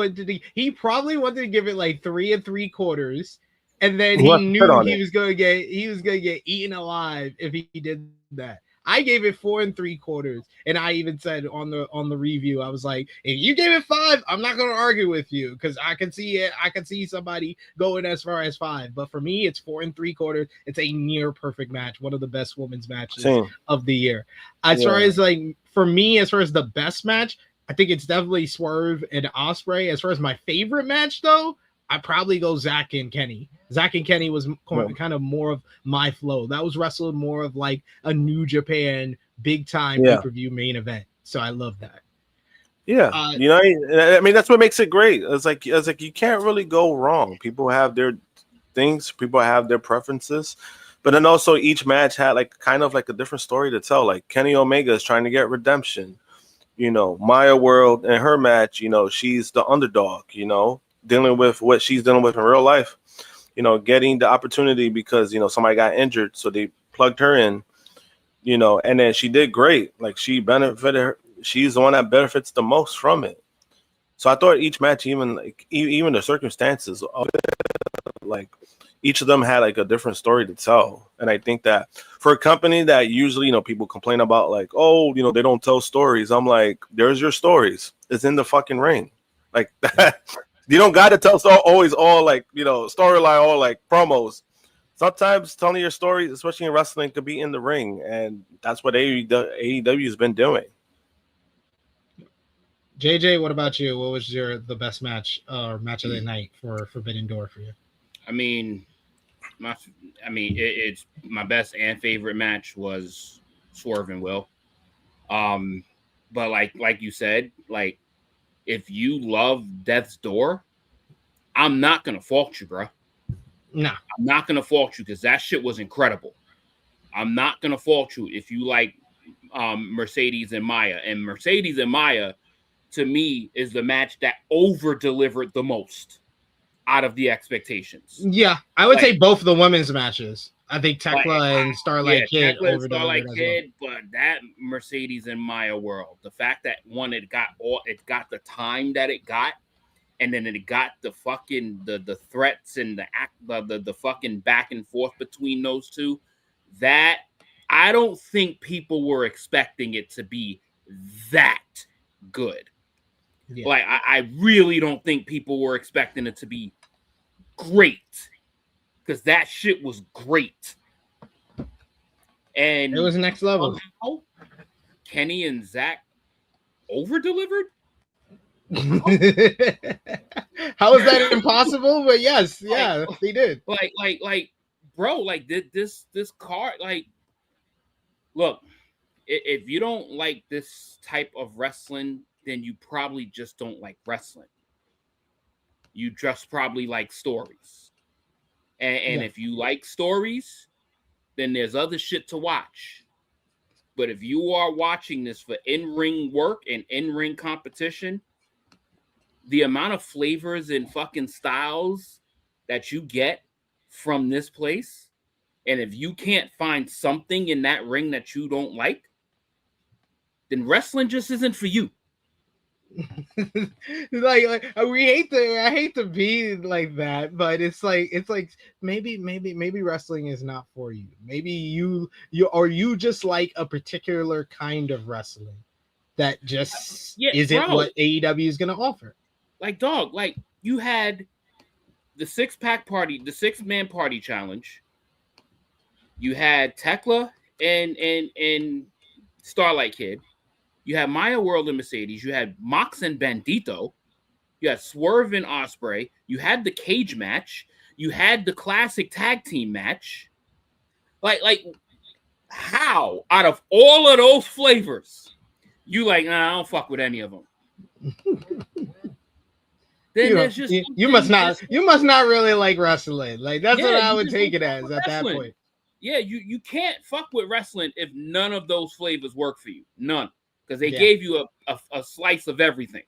probably wanted to give it like 3 3/4, and then he knew he was gonna get eaten alive if he did that. I gave it 4 3/4, and I even said on the review, I was like, if you gave it 5, I'm not gonna argue with you because I can see it. I can see somebody going as far as 5, but for me, it's 4 3/4. It's a near perfect match, one of the best women's matches of the year. As far as for me, as far as the best match, I think it's definitely Swerve and Ospreay. As far as my favorite match, though, I probably go Zach and Kenny. Zach and Kenny was kind of more of my flow. That was wrestled more of like a New Japan big time pay-per-view main event. So I love that. Yeah, I mean that's what makes it great. It's like you can't really go wrong. People have their things. People have their preferences. But then also each match had like kind of like a different story to tell. Like Kenny Omega is trying to get redemption. Maya World and her match. She's the underdog. Dealing with what she's dealing with in real life, getting the opportunity because, somebody got injured. So they plugged her in, and then she did great. Like she benefited her. She's the one that benefits the most from it. So I thought each match, even the circumstances of it, like, each of them had like a different story to tell. And I think that for a company that usually, people complain about like, oh, they don't tell stories. I'm like, there's your stories. It's in the fucking ring. Like that. You don't got to tell always all like, storyline, all like promos. Sometimes telling your stories, especially in wrestling, could be in the ring. And that's what AEW has been doing. JJ, what about you? What was the best match or match of the night for Forbidden Door for you? I mean, it's my best and favorite match was Swerve and Will. But like you said, like if you love Death's Door, I'm not gonna fault you, bro. No, I'm not gonna fault you because that shit was incredible. I'm not gonna fault you if you like Mercedes and Maya. And Mercedes and Maya, to me, is the match that over-delivered the most out of the expectations. Yeah, I would say both of the women's matches. I think Tekla and Starlight Kid Tekla and Starlight Kid, well. But that Mercedes and Maya World, the fact that one, it got the time that it got, and then it got the fucking the threats and the fucking back and forth between those two, that I don't think people were expecting it to be that good. Yeah. Like I really don't think people were expecting it to be great, because that shit was great. And it was next level. Kenny and Zach over-delivered? How is that impossible? But yes, they did. Like, bro, like this card, like, look, if you don't like this type of wrestling, then you probably just don't like wrestling. You just probably like stories. And if you like stories, then there's other shit to watch. But if you are watching this for in-ring work and in-ring competition, the amount of flavors and fucking styles that you get from this place, and if you can't find something in that ring that you don't like, then wrestling just isn't for you. like I hate to be like that, but it's like maybe wrestling is not for you. Maybe you just like a particular kind of wrestling that just isn't what AEW is gonna offer. Like, dog, like you had the 6-man party challenge. You had Tekla and Starlight Kid. You had Maya World and Mercedes. You had Mox and Bandito. You had Swerve and Ospreay. You had the cage match. You had the classic tag team match. Like how out of all of those flavors, you like, nah, I don't fuck with any of them. Then you must not really like wrestling. Like that's what I would take it as at that point. Yeah, you can't fuck with wrestling if none of those flavors work for you. None. Because they gave you a slice of everything.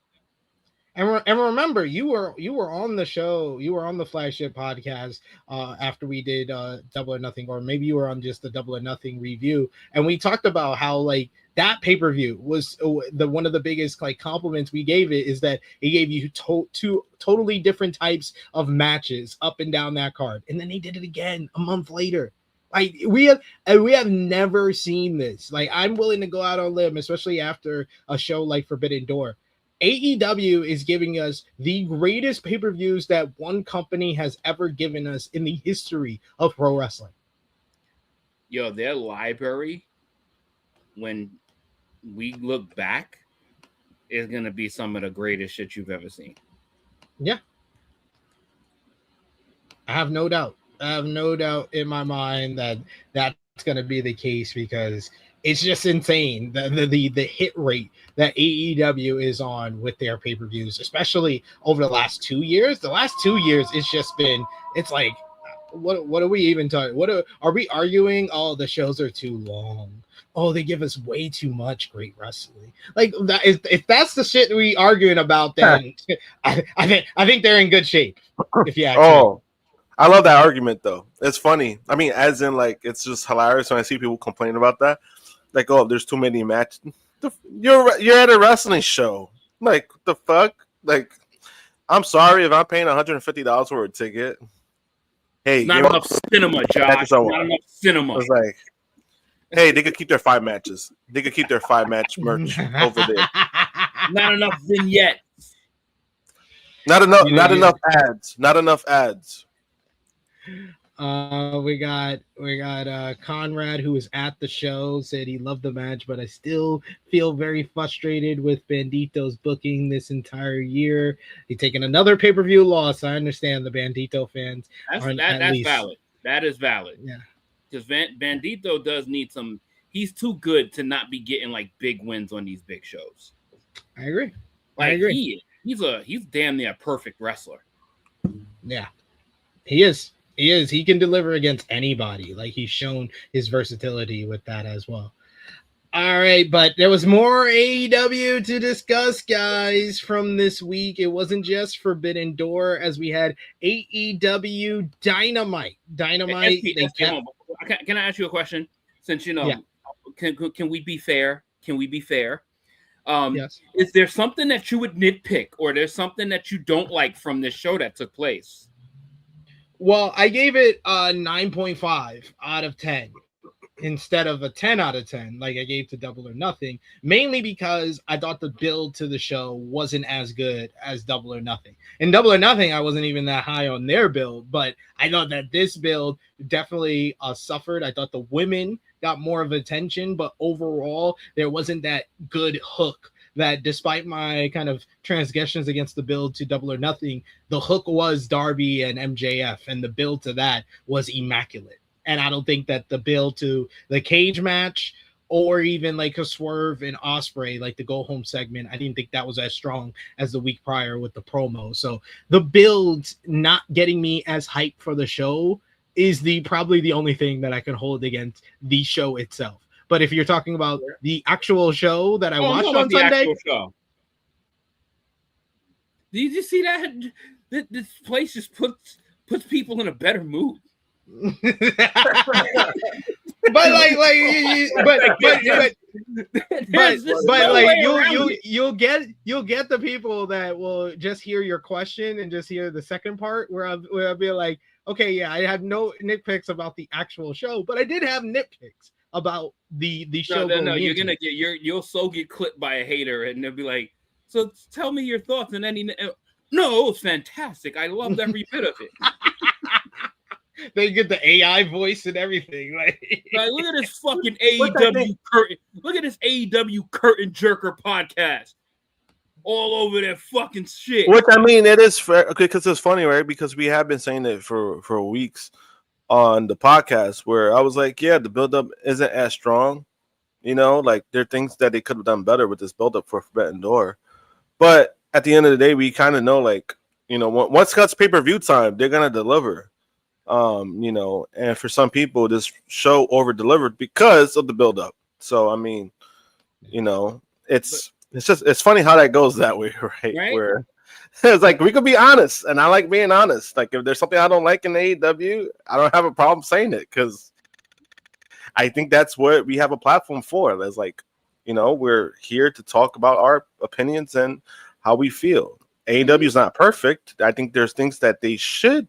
And remember, you were on the show, you were on the flagship podcast after we did Double or Nothing, or maybe you were on just the Double or Nothing review, and we talked about how like that pay-per-view was one of the biggest like compliments we gave it is that it gave you two totally different types of matches up and down that card, and then they did it again a month later. Like we have never seen this. Like I'm willing to go out on a limb, especially after a show like Forbidden Door. AEW is giving us the greatest pay-per-views that one company has ever given us in the history of pro wrestling. Yo, their library, when we look back, is gonna be some of the greatest shit you've ever seen. Yeah, I have no doubt. I have no doubt in my mind that that's going to be the case, because it's just insane the hit rate that AEW is on with their pay-per-views, especially over the last 2 years. The last 2 years, it's just been, it's like, what are we even talking? Are we arguing? Oh, the shows are too long. Oh, they give us way too much great wrestling. Like that, if that's the shit we arguing about, then I think they're in good shape. If you actually. I love that argument though. It's funny. I mean, as in like, it's just hilarious when I see people complain about that. Like, oh, there's too many matches. You're at a wrestling show. Like, what the fuck? Like, I'm sorry if I'm paying $150 for a ticket. hey, Not enough cinema, Josh. Not enough cinema. It's like, hey, they could keep their 5 matches. They could keep their 5-match merch over there. Not enough vignettes. Not enough ads. Not enough ads. We got Conrad, who was at the show, said he loved the match, but I still feel very frustrated with Bandito's booking this entire year. He's taking another pay-per-view loss. I understand the Bandito fans. That's valid. That is valid. Yeah, because Bandito does need some. He's too good to not be getting like big wins on these big shows. I agree. Like, I agree. He's damn near a perfect wrestler. Yeah, he is. He can deliver against anybody. Like, he's shown his versatility with that as well. All right, but there was more AEW to discuss, guys, from this week. It wasn't just Forbidden Door, as we had AEW Dynamite. Can I ask you a question? Since can we be fair? Yes. Is there something that you would nitpick, or there's something that you don't like from this show that took place? Well, I gave it a 9.5 out of 10 instead of a 10 out of 10 like I gave to Double or Nothing, mainly because I thought the build to the show wasn't as good as Double or Nothing. In Double or Nothing, I wasn't even that high on their build, but I thought that this build definitely suffered. I thought the women got more of attention, but overall, there wasn't that good hook. That despite my kind of transgressions against the build to Double or Nothing, the hook was Darby and MJF, and the build to that was immaculate. And I don't think that the build to the cage match or even like a Swerve and Ospreay, like the go home segment, I didn't think that was as strong as the week prior with the promo. So the builds not getting me as hyped for the show is probably the only thing that I can hold against the show itself. But if you're talking about the actual show that I watched on Sunday, did you see that? This place just puts people in a better mood. You'll get the people that will just hear your question and just hear the second part where I'll be like, okay, yeah, I have no nitpicks about the actual show, but I did have nitpicks about the show. No, you'll so get clipped by a hater, and they'll be like, so tell me your thoughts. And then no, it was fantastic. I loved every bit of it. They get the AI voice and everything. Like look at this fucking AEW curtain. Look at this AEW curtain jerker podcast. All over that fucking shit. Which, I mean, it is fair. Okay, because it's funny, right? Because we have been saying it for weeks on the podcast, where I was like, yeah, the buildup isn't as strong. Like, there are things that they could have done better with this buildup for Forbidden Door. But at the end of the day, we kind of know, like, once Scott's pay-per-view time, they're going to deliver. And for some people, this show over-delivered because of the buildup. So, I mean, it's funny how that goes that way, right? Where it's like, we could be honest, and I like being honest. Like, if there's something I don't like in AEW, I don't have a problem saying it, because I think that's what we have a platform for. That's like, we're here to talk about our opinions and how we feel. AEW is not perfect. I think there's things that they should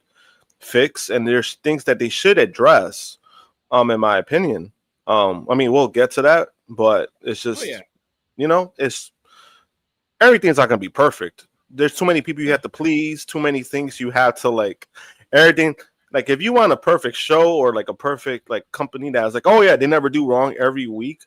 fix, and there's things that they should address, in my opinion. I mean, we'll get to that, but it's just, it's everything's not going to be perfect. There's too many people you have to please, too many things you have to, like, everything. Like, if you want a perfect show or like a perfect like company that's like, oh yeah, they never do wrong every week,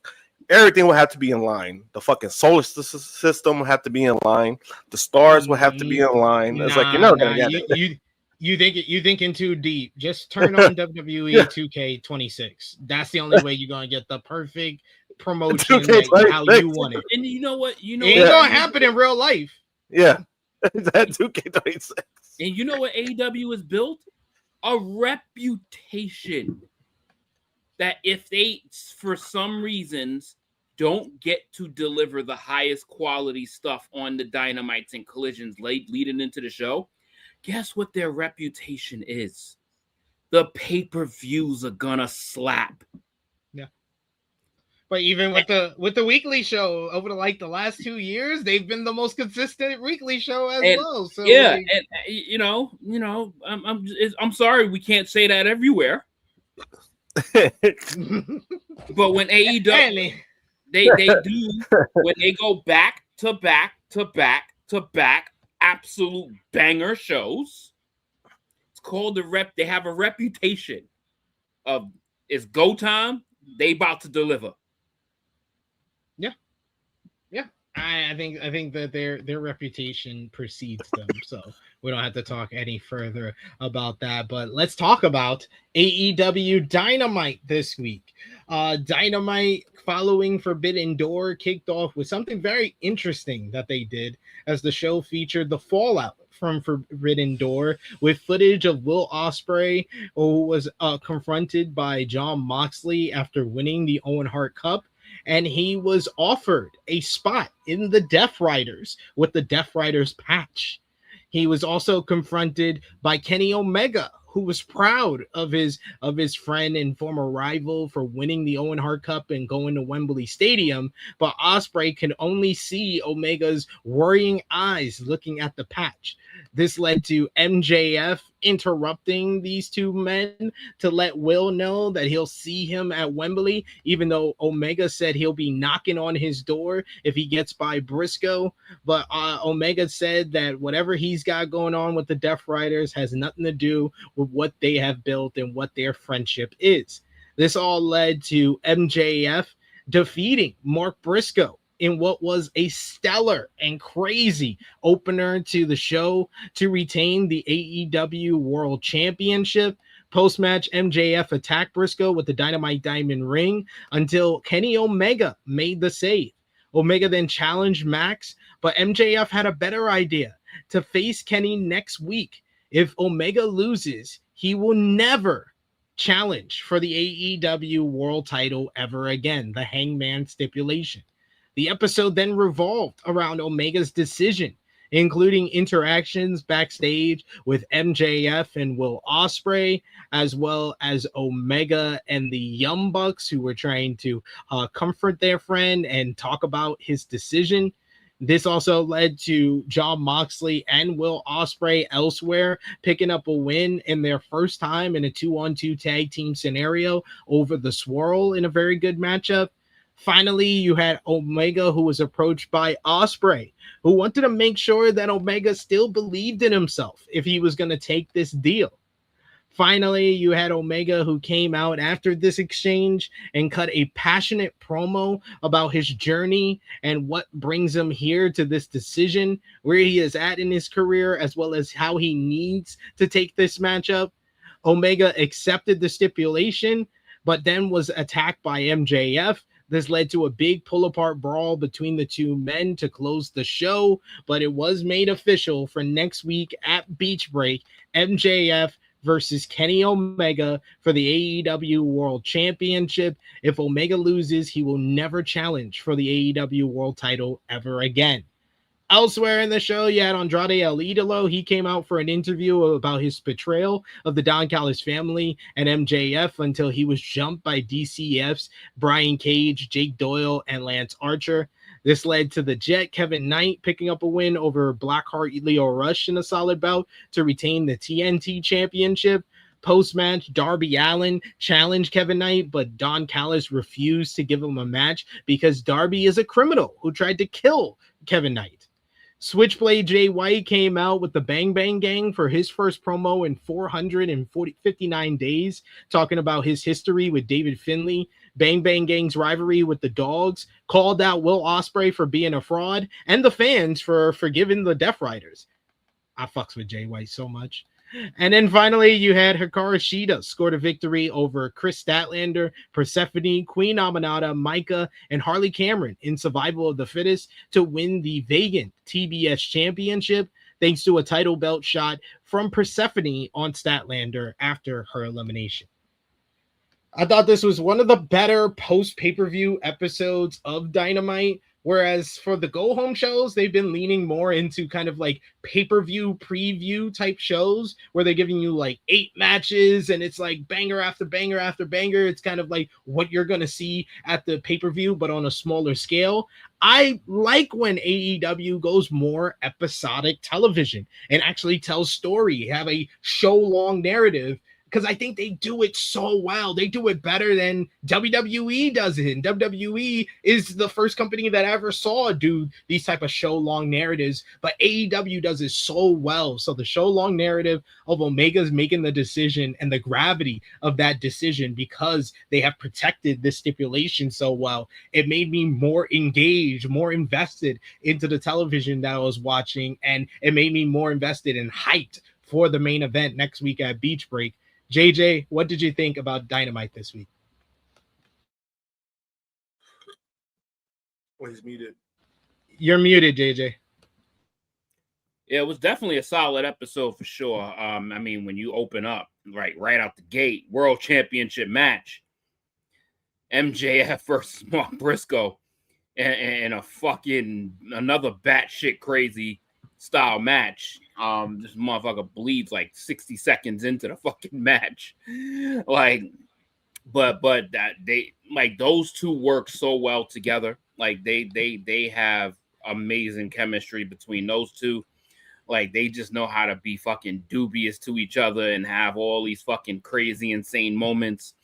everything will have to be in line. The fucking solar system will have to be in line. The stars will have to be in line. It's like, you're never gonna get it. You thinking too deep. Just turn on WWE 2K26. That's the only way you're gonna get the perfect promotion how you want it. And you know what? It ain't gonna happen in real life. Yeah. That 2K26. And you know what AEW is built? A reputation that if they, for some reasons, don't get to deliver the highest quality stuff on the Dynamites and Collisions leading into the show, guess what their reputation is? The pay-per-views are gonna slap. But even with the weekly show over the last 2 years, they've been the most consistent weekly show as well. So yeah, and I'm sorry we can't say that everywhere. But when AEW they do when they go back to back to back to back absolute banger shows, it's called they have a reputation of it's go time, they about to deliver. I think that their reputation precedes them, so we don't have to talk any further about that. But let's talk about AEW Dynamite this week. Dynamite, following Forbidden Door, kicked off with something very interesting that they did, as the show featured the fallout from Forbidden Door with footage of Will Ospreay, who was confronted by Jon Moxley after winning the Owen Hart Cup. And he was offered a spot in the Death Riders with the Death Riders patch. He was also confronted by Kenny Omega, who was proud of his friend and former rival for winning the Owen Hart Cup and going to Wembley Stadium. But Ospreay could only see Omega's worrying eyes looking at the patch. This led to MJF interrupting these two men to let Will know that he'll see him at Wembley, even though Omega said he'll be knocking on his door if he gets by Briscoe. But Omega said that whatever he's got going on with the Death Riders has nothing to do with what they have built and what their friendship is. This all led to MJF defeating Mark Briscoe in what was a stellar and crazy opener to the show to retain the AEW World Championship. Post-match, MJF attacked Briscoe with the Dynamite Diamond Ring until Kenny Omega made the save. Omega then challenged Max, but MJF had a better idea: to face Kenny next week. If Omega loses, he will never challenge for the AEW World Title ever again, the Hangman stipulation. The episode then revolved around Omega's decision, including interactions backstage with MJF and Will Ospreay, as well as Omega and the Young Bucks, who were trying to comfort their friend and talk about his decision. This also led to Jon Moxley and Will Ospreay elsewhere picking up a win in their first time in a 2-on-2 tag team scenario over the Swirl in a very good matchup. Finally, you had Omega, who was approached by Ospreay, who wanted to make sure that Omega still believed in himself if he was going to take this deal. Finally, you had Omega, who came out after this exchange and cut a passionate promo about his journey and what brings him here to this decision, where he is at in his career, as well as how he needs to take this matchup. Omega accepted the stipulation, but then was attacked by MJF. This led to a big pull-apart brawl between the two men to close the show, but it was made official for next week at Beach Break: MJF versus Kenny Omega for the AEW World Championship. If Omega loses, he will never challenge for the AEW World Title ever again. Elsewhere in the show, you had Andrade El Idolo. He came out for an interview about his betrayal of the Don Callis family and MJF until he was jumped by DCF's Brian Cage, Jake Doyle, and Lance Archer. This led to the Jet, Kevin Knight, picking up a win over Blackheart, Leo Rush in a solid bout to retain the TNT Championship. Post-match, Darby Allin challenged Kevin Knight, but Don Callis refused to give him a match because Darby is a criminal who tried to kill Kevin Knight. Switchblade Jay White came out with the Bang Bang Gang for his first promo in 459 days, talking about his history with David Finlay, Bang Bang Gang's rivalry with the Dogs, called out Will Ospreay for being a fraud, and the fans for forgiving the Death Riders. I fucks with Jay White so much. And then finally, you had Hikaru Shida scored a victory over Chris Statlander, Persephone, Queen Aminata, Micah, and Harley Cameron in Survival of the Fittest to win the vacant TBS Championship, thanks to a title belt shot from Persephone on Statlander after her elimination. I thought this was one of the better post-pay-per-view episodes of Dynamite. Whereas for the go home shows, they've been leaning more into kind of like pay-per-view preview type shows where they're giving you like 8 matches and it's like banger after banger after banger. It's kind of like what you're going to see at the pay-per-view, but on a smaller scale. I like when AEW goes more episodic television and actually tells story, have a show long narrative, because I think they do it so well. They do it better than WWE does it. And WWE is the first company that I ever saw do these type of show long narratives, but AEW does it so well. So the show long narrative of Omega's making the decision and the gravity of that decision, because they have protected this stipulation so well, it made me more engaged, more invested into the television that I was watching, and it made me more invested and hyped for the main event next week at Beach Break. JJ, what did you think about Dynamite this week? Well, he's muted. You're muted, JJ. Yeah, it was definitely a solid episode for sure. I mean, when you open up right out the gate, World Championship match, MJF versus Mark Briscoe, and a fucking another batshit crazy style match. This motherfucker bleeds like 60 seconds into the fucking match. Like, but that they like those two work so well together. Like they have amazing chemistry between those two. Like they just know how to be fucking dubious to each other and have all these fucking crazy, insane moments.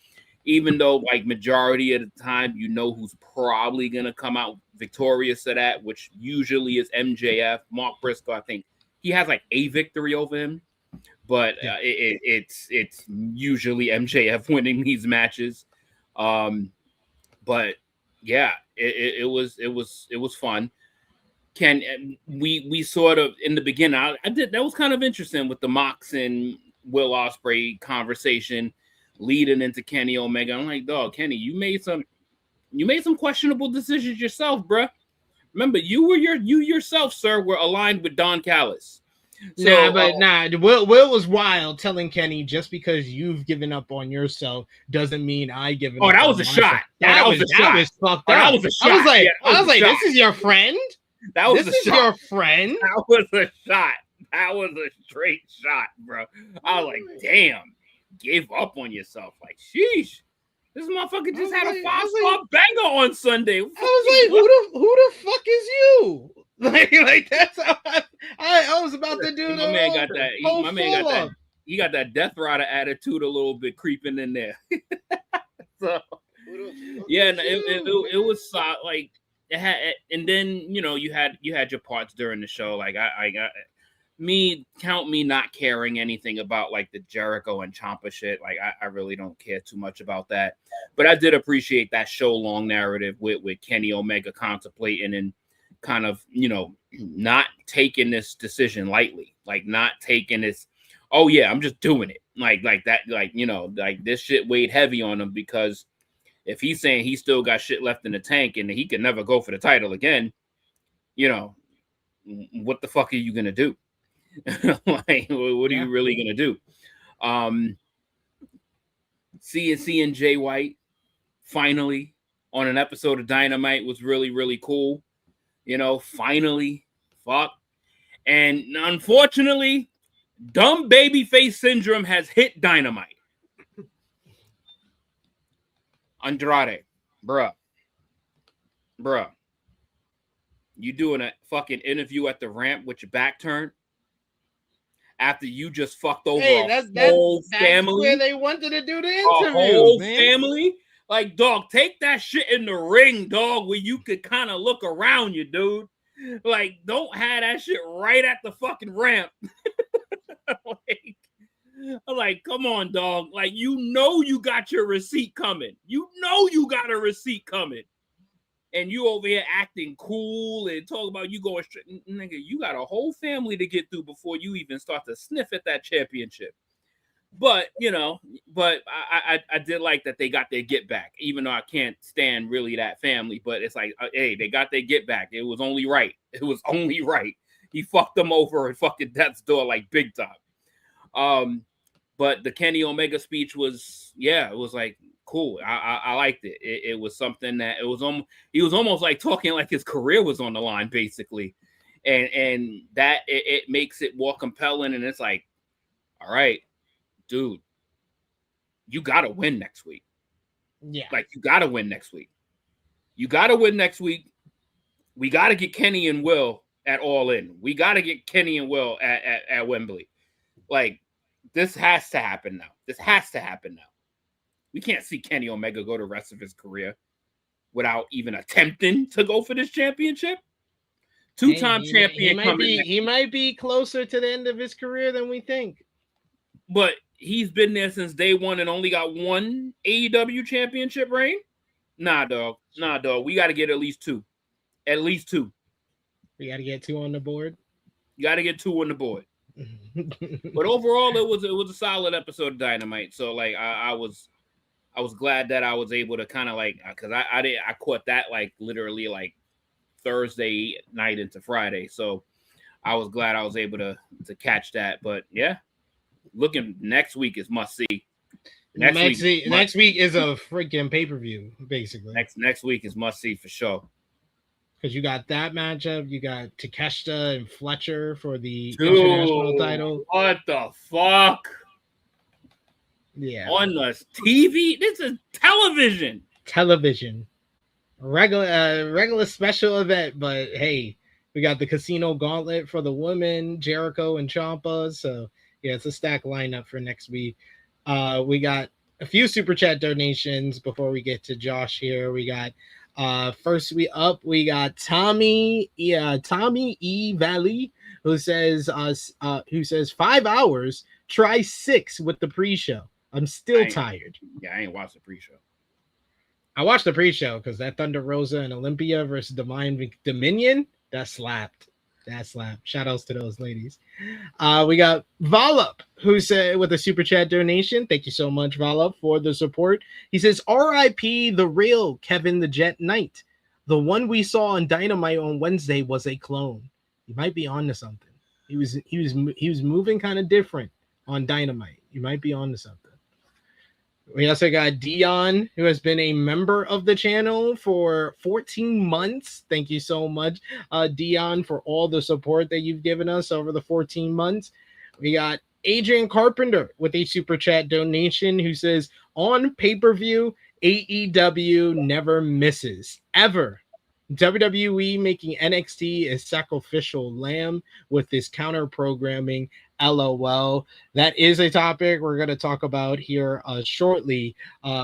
Even though like majority of the time, you know who's probably gonna come out victorious of that, which usually is MJF. Mark Briscoe, I think he has like a victory over him, but it's usually MJF winning these matches. But yeah, it was fun. We sort of in the beginning, I did that was kind of interesting with the Mox and Will Ospreay conversation leading into Kenny Omega. I'm like, dog, Kenny, you made some questionable decisions yourself, bruh. Remember, you yourself, sir, were aligned with Don Callis. So, Will was wild, telling Kenny just because you've given up on yourself doesn't mean I given up. That was a shot. That was fucked up. That was a shot. I was like, this is your friend? That was this is your friend? That was a shot. That was a straight shot, bro. I was like, damn, gave up on yourself. Like, sheesh. This motherfucker just had a 5-star banger on Sunday. I was like, who the fuck is you? Like that's how I was about to do. My man got that. My man got that. He got that Death Rider attitude a little bit creeping in there. So yeah, it was like it had, and then you had your parts during the show. Like I got count me not caring anything about like the Jericho and Ciampa shit. Like I really don't care too much about that. But I did appreciate that show long narrative with Kenny Omega contemplating and kind of not taking this decision lightly, like not taking this, oh yeah, I'm just doing it like that, like like this shit weighed heavy on him, because if he's saying he still got shit left in the tank and he can never go for the title again, what the fuck are you gonna do? Like, what are you really gonna do? Seeing Jay White finally on an episode of Dynamite was really, really cool. Finally, fuck. And unfortunately, dumb babyface syndrome has hit Dynamite. Andrade, bruh. You doing a fucking interview at the ramp with your back turned after you just fucked over whole family? Where they wanted to do the interview, a whole family. Like, dog, take that shit in the ring, dog, where you could kind of look around you, dude. Like, don't have that shit right at the fucking ramp. like, come on, dog. Like, you got your receipt coming. You got a receipt coming. And you over here acting cool and talk about you going straight. Nigga, you got a whole family to get through before you even start to sniff at that championship. But, I did like that they got their get back, even though I can't stand really that family. But it's like, hey, they got their get back. It was only right. He fucked them over at fucking death's door like big time. But the Kenny Omega speech was, it was like cool. I liked it. It was something that he was almost like talking like his career was on the line, basically, and that it makes it more compelling. And it's like, all right, dude, you gotta win next week. Yeah, like you gotta win next week. You gotta win next week. We gotta get Kenny and Will at All In. We gotta get Kenny and Will at Wembley. Like, this has to happen now. This has to happen now. We can't see Kenny Omega go the rest of his career without even attempting to go for this championship. Two-time champion he might be closer to the end of his career than we think. But he's been there since day one and only got one AEW championship reign? Nah, dog. We got to get at least two. At least two. We got to get two on the board. You got to get two on the board. But overall, it was a solid episode of Dynamite. So like I was glad that I was able to kind of like, because I caught that like literally like Thursday night into Friday. So I was glad I was able to catch that. But yeah, looking next week is must see. Next week is a freaking pay-per-view, basically. Next week is must see for sure. Because you got that matchup, you got Takeshita and Fletcher for the international title. What the fuck? Yeah. On the TV? This is television. Regular special event, but hey, we got the Casino Gauntlet for the women, Jericho and Ciampa. So yeah, it's a stacked lineup for next week. We got a few super chat donations before we get to Josh here. We got first we got Tommy E Valley who says 5 hours, try 6 with the pre-show. I'm still tired. Yeah, I ain't watched the pre-show. I watched the pre-show because that Thunder Rosa and Olympia versus Dominion, that slapped. Shout outs to those ladies. We got Volup, who said with a super chat donation. Thank you so much, Volup, for the support. He says, R.I.P. the real Kevin the Jet Knight. The one we saw on Dynamite on Wednesday was a clone. He might be on to something. He was moving kind of different on Dynamite. You might be on to something. We also got Dion, who has been a member of the channel for 14 months. Thank you so much, Dion, for all the support that you've given us over the 14 months. We got Adrian Carpenter with a super chat donation who says, on pay-per-view, AEW never misses, ever. WWE making NXT a sacrificial lamb with this counter programming. LOL. That is a topic we're going to talk about here shortly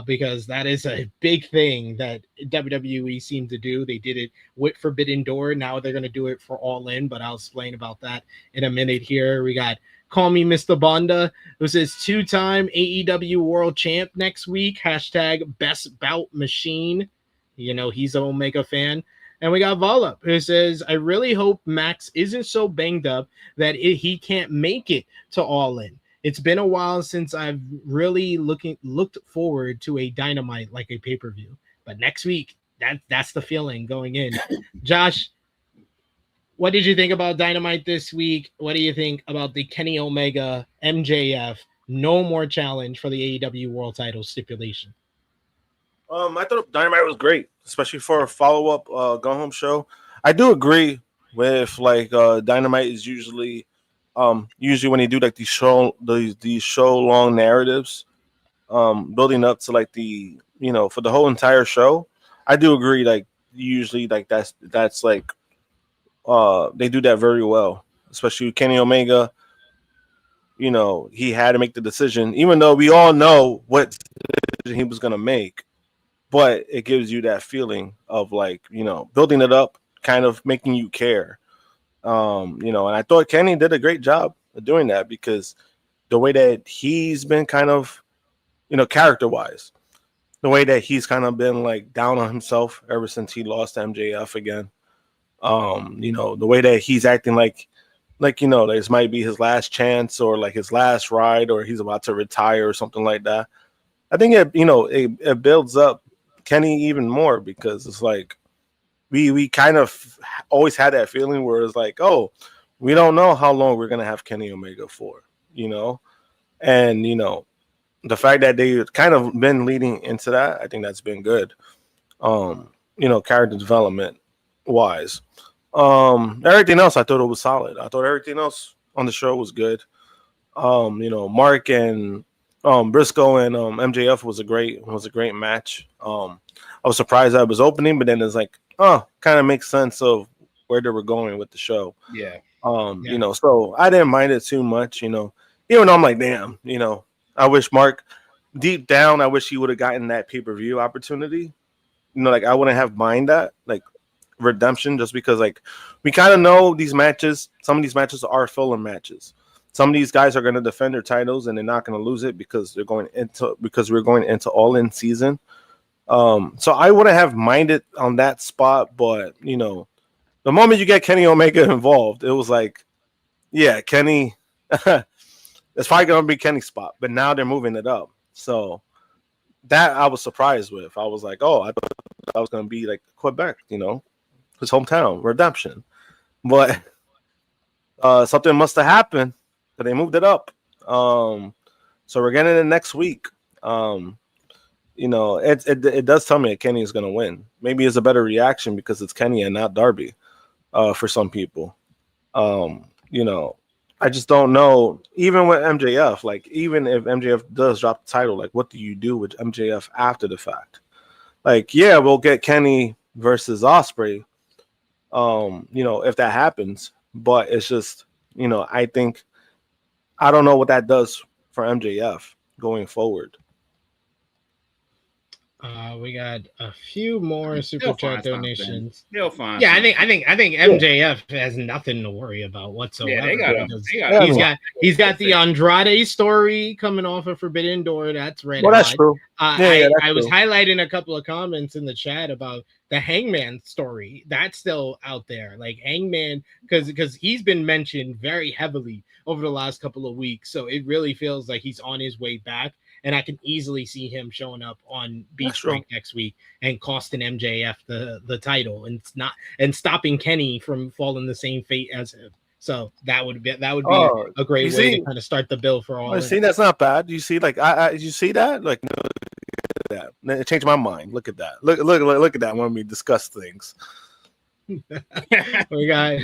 because that is a big thing that WWE seemed to do. They did it with Forbidden Door. Now they're going to do it for All In, but I'll explain about that in a minute here. We got Call Me Mr. Bonda, who says 2-time AEW World Champ next week. # Best Bout Machine. You know, he's an Omega fan. And we got Volup, who says, I really hope Max isn't so banged up that he can't make it to All In. It's been a while since I've really looked forward to a Dynamite like a pay-per-view. But next week, that's the feeling going in. Josh, what did you think about Dynamite this week? What do you think about the Kenny Omega MJF no more challenge for the AEW World Title stipulation? I thought Dynamite was great, especially for a follow-up Go Home show. I do agree with like Dynamite is usually when you do like these show long narratives, building up to like the for the whole entire show. I do agree, like usually like that's like they do that very well, especially with Kenny Omega. You know, he had to make the decision, even though we all know what decision he was gonna make. But it gives you that feeling of like, building it up, kind of making you care. And I thought Kenny did a great job of doing that because the way that he's been kind of, character-wise, the way that he's kind of been like down on himself ever since he lost to MJF again. The way that he's acting like this might be his last chance or like his last ride or he's about to retire or something like that. I think it builds up Kenny even more because it's like we kind of always had that feeling where it's like, oh, we don't know how long we're gonna have Kenny Omega for, and the fact that they kind of been leading into that, I think that's been good. Character development wise. Everything else I thought it was solid. I thought everything else on the show was good. Mark and Briscoe and MJF was a great match. I was surprised that it was opening, but then it's like, kind of makes sense of where they were going with the show. Yeah. So I didn't mind it too much, even though I'm like, damn, I wish Mark, deep down, I wish he would have gotten that pay-per-view opportunity. I wouldn't have mind that, like, Redemption, just because, like, we kind of know these matches, some of these matches are filler matches. Some of these guys are going to defend their titles and they're not going to lose it because we're going into all in season. So I wouldn't have minded on that spot, but the moment you get Kenny Omega involved, it was like, yeah, Kenny, it's probably going to be Kenny's spot, but now they're moving it up. So that I was surprised with. I was like, oh, I thought I was going to be like Quebec, his hometown, Redemption. But something must have happened, but they moved it up. So we're getting it next week. It does tell me that Kenny is going to win. Maybe it's a better reaction because it's Kenny and not Darby for some people. I just don't know. Even with MJF, like, even if MJF does drop the title, like, what do you do with MJF after the fact? Like, yeah, we'll get Kenny versus Ospreay, if that happens. But it's just, I don't know what that does for MJF going forward. We got a few more super chat donations. They'll find. Yeah, I think MJF has nothing to worry about whatsoever. Yeah, he's got the Andrade story coming off of Forbidden Door. That's red. Well, that's true. I was highlighting a couple of comments in the chat about the Hangman story. That's still out there. Like Hangman, because he's been mentioned very heavily over the last couple of weeks. So it really feels like he's on his way back. And I can easily see him showing up on Beach Break next week and costing MJF the title and stopping Kenny from falling the same fate as him. So that would be a great way to kind of start the bill for all. See, that's not bad. You see, like you see that, like, look at that. It changed my mind. Look at that. Look at that when we discuss things. we got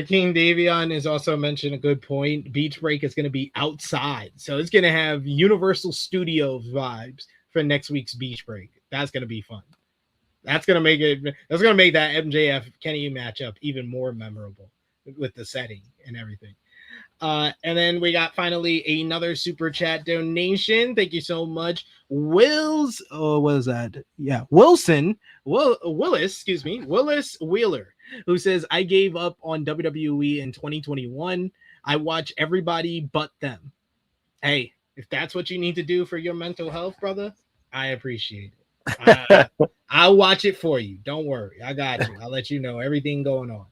King Davion is also mentioned a good point. Beach Break is going to be outside, so it's going to have Universal Studios vibes for next week's Beach Break. That's going to be fun. That's going to make that MJF Kenny matchup even more memorable with the setting and everything. And then we got finally another super chat donation. Thank you so much. Willis Wheeler, who says, I gave up on WWE in 2021. I watch everybody but them. Hey, if that's what you need to do for your mental health, brother, I appreciate it. I'll watch it for you. Don't worry. I got you. I'll let you know everything going on.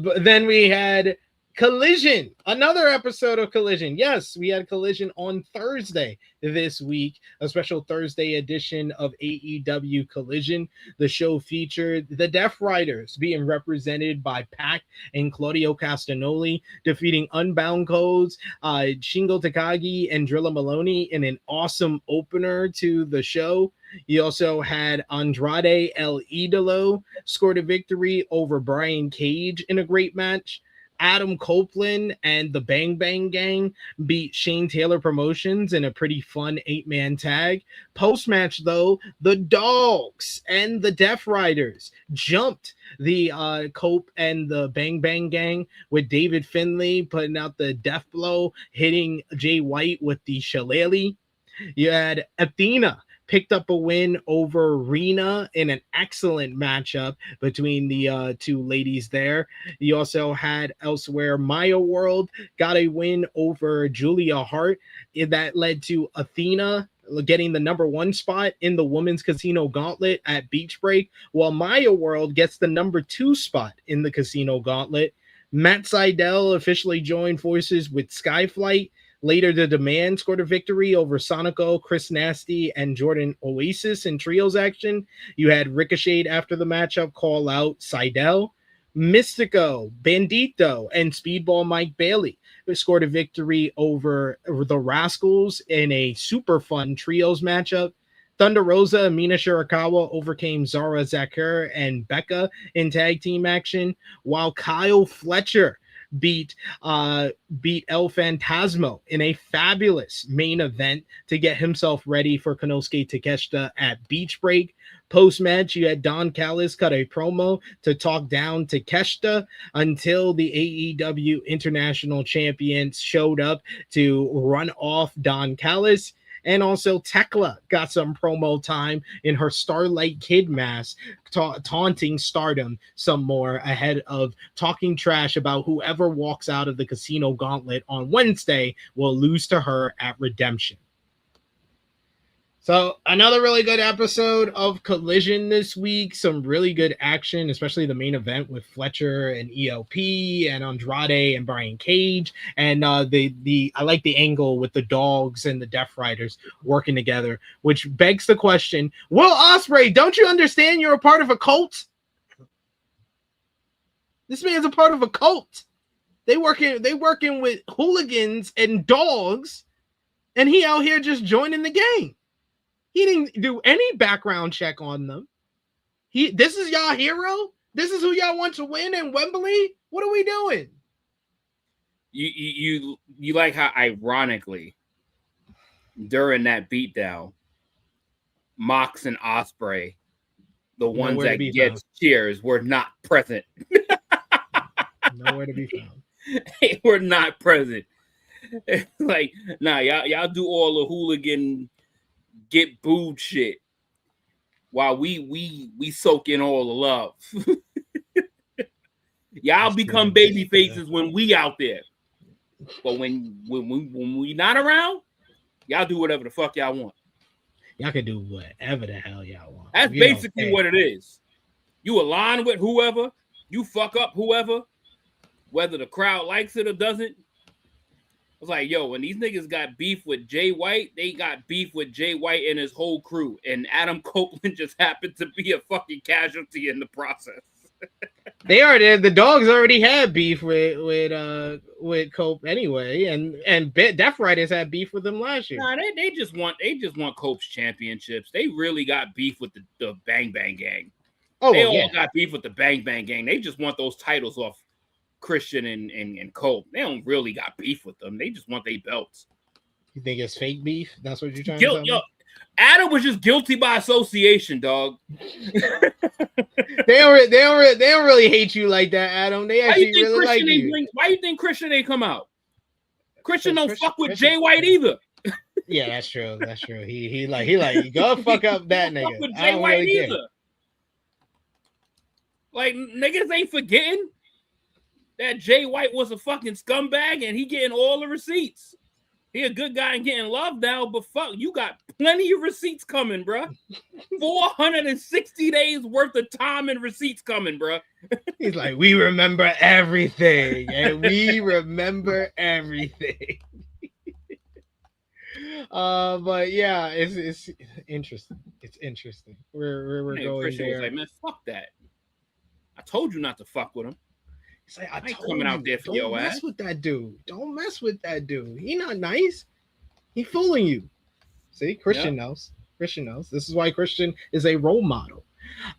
But then we had Collision, another episode of Collision. Yes, we had Collision on Thursday this week, a special Thursday edition of AEW Collision. The show featured the Death Riders being represented by Pac and Claudio Castagnoli, defeating Unbound Codes, Shingo Takagi, and Drilla Maloney in an awesome opener to the show. You also had Andrade El Idolo scored a victory over Brian Cage in a great match. Adam Copeland and the Bang Bang Gang beat Shane Taylor Promotions in a pretty fun 8-man tag. Post-match, though, the Dogs and the Death Riders jumped the Cope and the Bang Bang Gang, with David Finlay putting out the death blow, hitting Jay White with the shillelagh. You had Athena picked up a win over Rena in an excellent matchup between the two ladies there. You also had elsewhere Maya World got a win over Julia Hart. That led to Athena getting the number 1 spot in the Women's Casino Gauntlet at Beach Break, while Maya World gets the number 2 spot in the Casino Gauntlet. Matt Sydal officially joined forces with Skyflight. Later, the Demand scored a victory over Sonico, Chris Nasty, and Jordan Oasis in trios action. You had Ricochet after the matchup call out Sydal. Mystico, Bandito, and Speedball Mike Bailey scored a victory over the Rascals in a super fun trios matchup. Thunder Rosa and Mina Shirakawa overcame Zara Zakir and Becca in tag team action, while Kyle Fletcher beat El Fantasmo in a fabulous main event to get himself ready for Konosuke Takeshita at Beach Break. Post-match, you had Don Callis cut a promo to talk down to Takeshita until the AEW International Champions showed up to run off Don Callis. And also Tekla got some promo time in her Starlight Kid mask, taunting Stardom some more ahead of talking trash about whoever walks out of the Casino Gauntlet on Wednesday will lose to her at Redemption. So another really good episode of Collision this week. Some really good action, especially the main event with Fletcher and ELP and Andrade and Brian Cage. And I like the angle with the dogs and the Death Riders working together, which begs the question, Will Ospreay, don't you understand you're a part of a cult? This man's a part of a cult. They working with hooligans and dogs, and he out here just joining the game. He didn't do any background check on them. This is y'all hero? This is who y'all want to win in Wembley? What are we doing? You like how ironically during that beatdown, Mox and Ospreay, the ones that get cheers, were not present. Nowhere to be found. They were not present. Like, nah, y'all do all the hooligan get booed shit while we soak in all the love. Y'all become baby faces when we out there, but when we not around, y'all do whatever the fuck y'all want. Y'all can do whatever the hell y'all want. That's basically what it is. You align with whoever, you fuck up whoever, whether the crowd likes it or doesn't. It's like, yo, when these niggas got beef with Jay White, they got beef with Jay White and his whole crew. And Adam Copeland just happened to be a fucking casualty in the process. The dogs already had beef with Cope anyway, and Death Riders had beef with them last year. Nah, they just want Cope's championships. They really got beef with the Bang Bang Gang. They all got beef with the Bang Bang Gang. They just want those titles off Christian and Cope. They don't really got beef with them. They just want their belts. You think it's fake beef? That's what you're trying to tell me? Adam was just guilty by association, dog. They don't really hate you like that, Adam. They actually really like you. Why you think Christian ain't come out? Christian don't fuck with Jay White either. Yeah, that's true. That's true. He go fuck up that nigga. Fuck with Jay White really either. Like, niggas ain't forgetting that Jay White was a fucking scumbag and he getting all the receipts. He a good guy and getting love now, but fuck, you got plenty of receipts coming, bro. 460 days worth of time and receipts coming, bro. He's like, we remember everything, and we remember everything. But yeah, it's interesting. It's interesting. We're going Christian there. Was like, man, fuck that. I told you not to fuck with him. He's like, I ain't told coming you, out there for don't your mess ass. with that dude. Don't mess with that dude. He not nice. He fooling you. See, Christian knows. Christian knows. This is why Christian is a role model.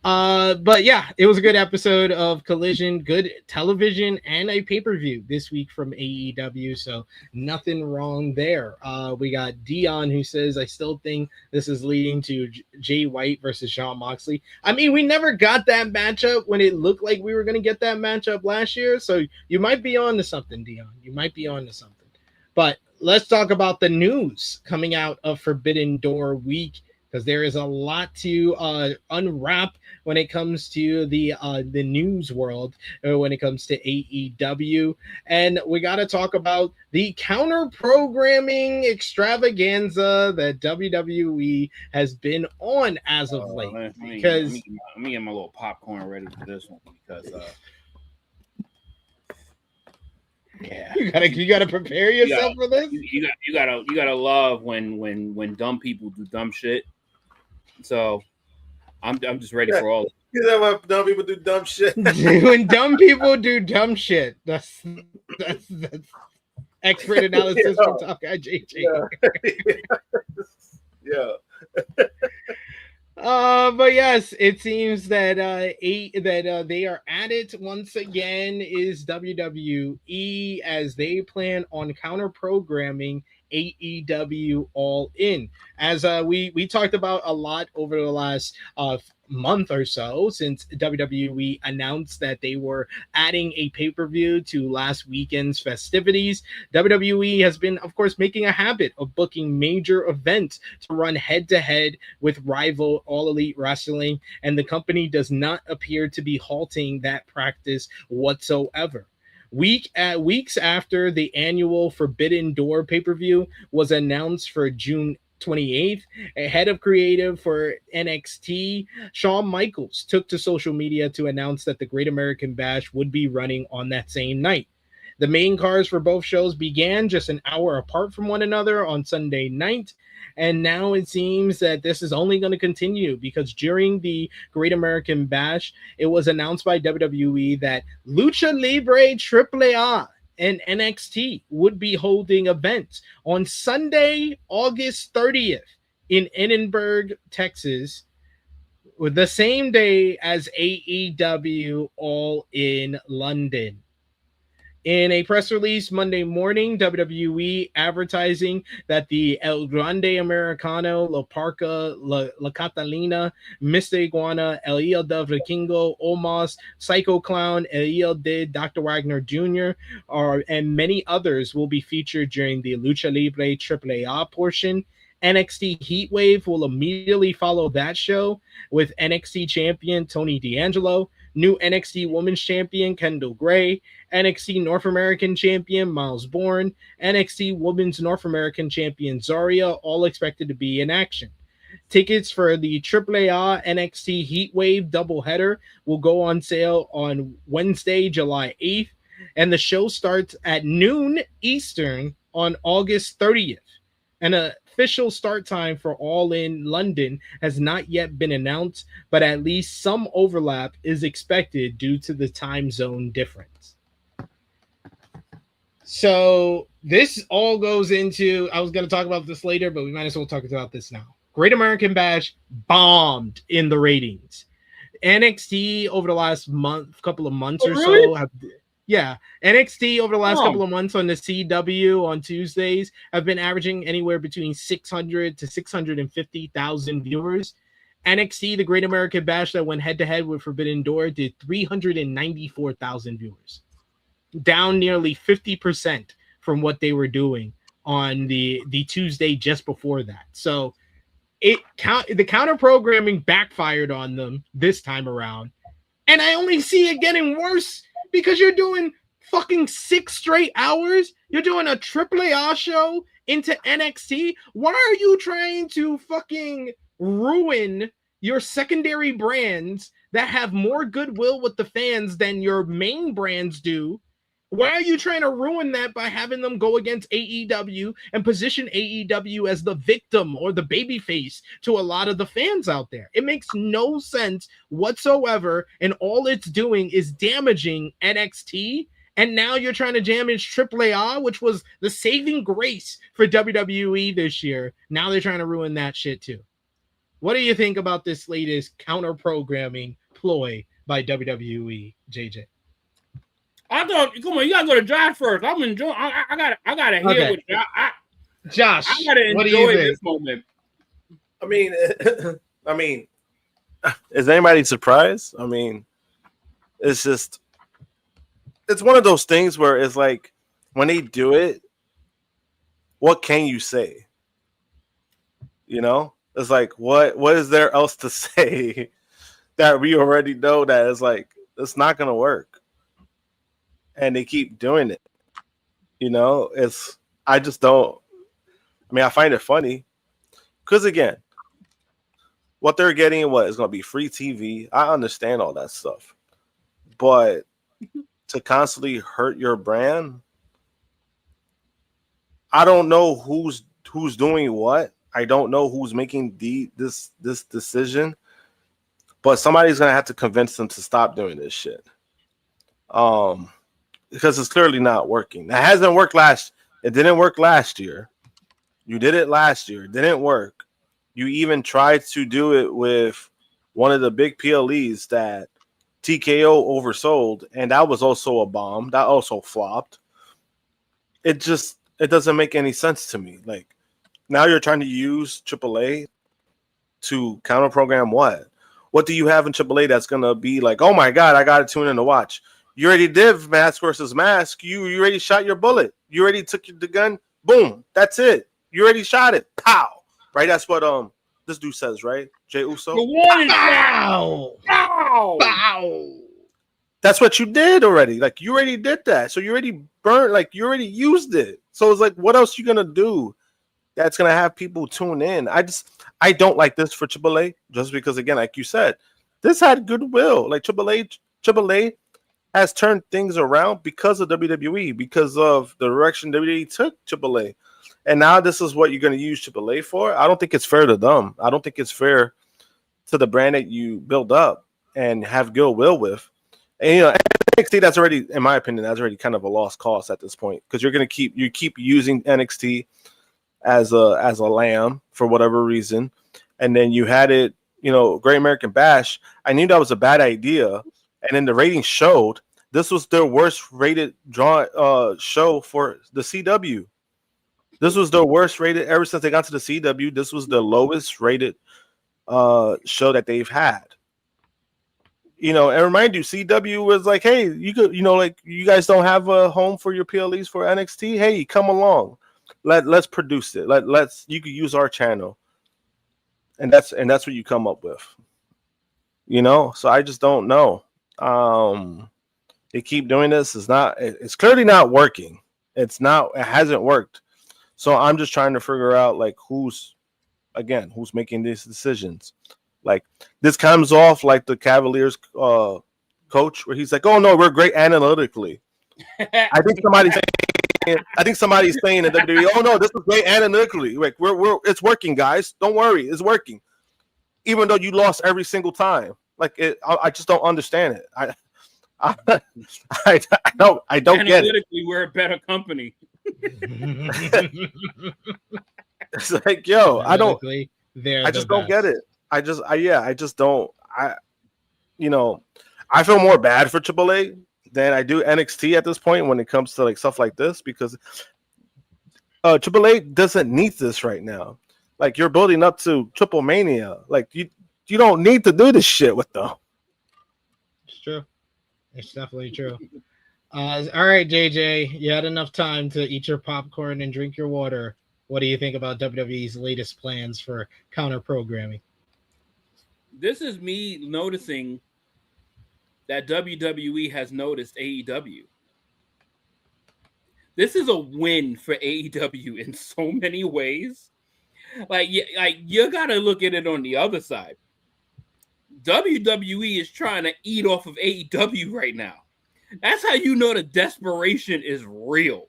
But yeah, it was a good episode of Collision, good television and a pay-per-view this week from AEW, so nothing wrong there. We got Dion who says, I still think this is leading to Jay White versus Jon Moxley. I mean, we never got that matchup when it looked like we were going to get that matchup last year, so you might be on to something, Dion. You might be on to something. But let's talk about the news coming out of Forbidden Door week, because there is a lot to unwrap when it comes to the news world, when it comes to AEW. And we got to talk about the counter-programming extravaganza that WWE has been on as of late. Let me get my little popcorn ready for this one, because yeah, you gotta prepare yourself for this. You gotta love when dumb people do dumb shit. So I'm just ready for all. that why dumb people do dumb shit? When dumb people do dumb shit, that's expert analysis from Talk Guy JJ. Yeah. But yes, it seems that they are at it once again is WWE as they plan on counter programming AEW All In. As we talked about a lot over the last month or so since WWE announced that they were adding a pay-per-view to last weekend's festivities. WWE has been, of course, making a habit of booking major events to run head-to-head with rival All Elite Wrestling, and the company does not appear to be halting that practice whatsoever. Weeks after the annual Forbidden Door pay-per-view was announced for June 28th, a head of creative for NXT, Shawn Michaels, took to social media to announce that the Great American Bash would be running on that same night. The main cards for both shows began just an hour apart from one another on Sunday night, and now it seems that this is only going to continue because during the Great American Bash, it was announced by WWE that Lucha Libre AAA and NXT would be holding events on Sunday, August 30th in Edinburgh, Texas, with the same day as AEW All in London. In a press release Monday morning, WWE advertising that the El Grande Americano, La Parca, La Catalina, Mr. Iguana, El Hijo del Vikingo, Omos, Psycho Clown, El Hijo de Dr. Wagner Jr., and many others will be featured during the Lucha Libre AAA portion. NXT Heatwave will immediately follow that show with NXT champion Tony D'Angelo, new NXT Women's Champion Kendal Grey, NXT North American Champion Miles Bourne, NXT Women's North American Champion Zarya, all expected to be in action. Tickets for the AAA NXT Heatwave doubleheader will go on sale on Wednesday, July 8th, and the show starts at noon Eastern on August 30th. An official start time for All In London has not yet been announced, but at least some overlap is expected due to the time zone difference. So this all goes into, I was going to talk about this later, but we might as well talk about this now. Great American Bash bombed in the ratings. NXT over the last couple of months really? so NXT over the last couple of months on the CW on Tuesdays have been averaging anywhere between 600 to 650,000 viewers. NXT, the Great American Bash that went head-to-head with Forbidden Door, did 394,000 viewers, down nearly 50% from what they were doing on the Tuesday just before that. So the counter-programming backfired on them this time around, and I only see it getting worse because you're doing fucking 6 straight hours. You're doing a AAA show into NXT. Why are you trying to fucking ruin your secondary brands that have more goodwill with the fans than your main brands do? Why are you trying to ruin that by having them go against AEW and position AEW as the victim or the babyface to a lot of the fans out there? It makes no sense whatsoever, and all it's doing is damaging NXT, and now you're trying to damage AAA, which was the saving grace for WWE this year. Now they're trying to ruin that shit too. What do you think about this latest counter-programming ploy by WWE, JJ? I thought, come on, you gotta go to Josh first. I'm enjoying. I gotta hear Okay. what Josh. I gotta enjoy this moment. I mean, is anybody surprised? I mean, it's one of those things where it's like when they do it, what can you say? You know, it's like what is there else to say that we already know that it's like it's not gonna work. And they keep doing it. You know, I find it funny. Because again, what they're getting is going to be free TV. I understand all that stuff. But to constantly hurt your brand, I don't know who's doing what. I don't know who's making this decision. but somebody's gonna have to convince them to stop doing this shit. Because it's clearly not working. That hasn't worked it didn't work last year. You did it last year. It didn't work. You even tried to do it with one of the big PLEs that TKO oversold, and that was also a bomb. That also flopped. It doesn't make any sense to me. Like, now you're trying to use AAA to counter program what? What do you have in AAA that's gonna be like, oh my god, I gotta tune in to watch? You already did mask versus mask. You already shot your bullet. You already took the gun. Boom. That's it. You already shot it. Pow. Right? That's what this dude says, right? Jay Uso. The warning Bow! Bow! Bow! That's what you did already. Like, you already did that. So you already burned, like, you already used it. So it's like, what else you gonna do that's gonna have people tune in? I don't like this for AAA, just because, again, like you said, this had goodwill. Like, AAA has turned things around because of WWE, because of the direction WWE took AAA. And now this is what you're going to use AAA for. I don't think it's fair to them. I don't think it's fair to the brand that you build up and have goodwill with. And, NXT, that's already, in my opinion, that's already kind of a lost cause at this point, because you're going to keep using NXT as a lamb for whatever reason. And then you had it, Great American Bash. I knew that was a bad idea. And then the ratings showed. This was their worst rated show for the CW. This was their worst rated ever since they got to the CW. This was the lowest rated show that they've had. And remind you, CW was like, hey, you could, like, you guys don't have a home for your PLEs for NXT. Hey, come along. Let's produce it. You could use our channel. And that's what you come up with. So I just don't know. They keep doing this. It's clearly not working. It hasn't worked. So I'm just trying to figure out, like, who's making these decisions. Like, this comes off like the Cavaliers coach, where he's like, oh no, we're great analytically. I think somebody's saying in WWE, oh no, this is great analytically. Like, it's working, guys. Don't worry, it's working. Even though you lost every single time. Like, I just don't understand it. I don't get it. Analytically, we're a better company. It's like, yo, I just don't get it. I feel more bad for AAA than I do NXT at this point when it comes to, like, stuff like this, because AAA doesn't need this right now. Like, you're building up to Triple Mania. Like, you don't need to do this shit with them. It's true. It's definitely true. All right, JJ, you had enough time to eat your popcorn and drink your water. What do you think about WWE's latest plans for counter programming? This is me noticing that WWE has noticed AEW. This is a win for AEW in so many ways. Like you gotta look at it on the other side. WWE is trying to eat off of AEW right now. That's how you know the desperation is real.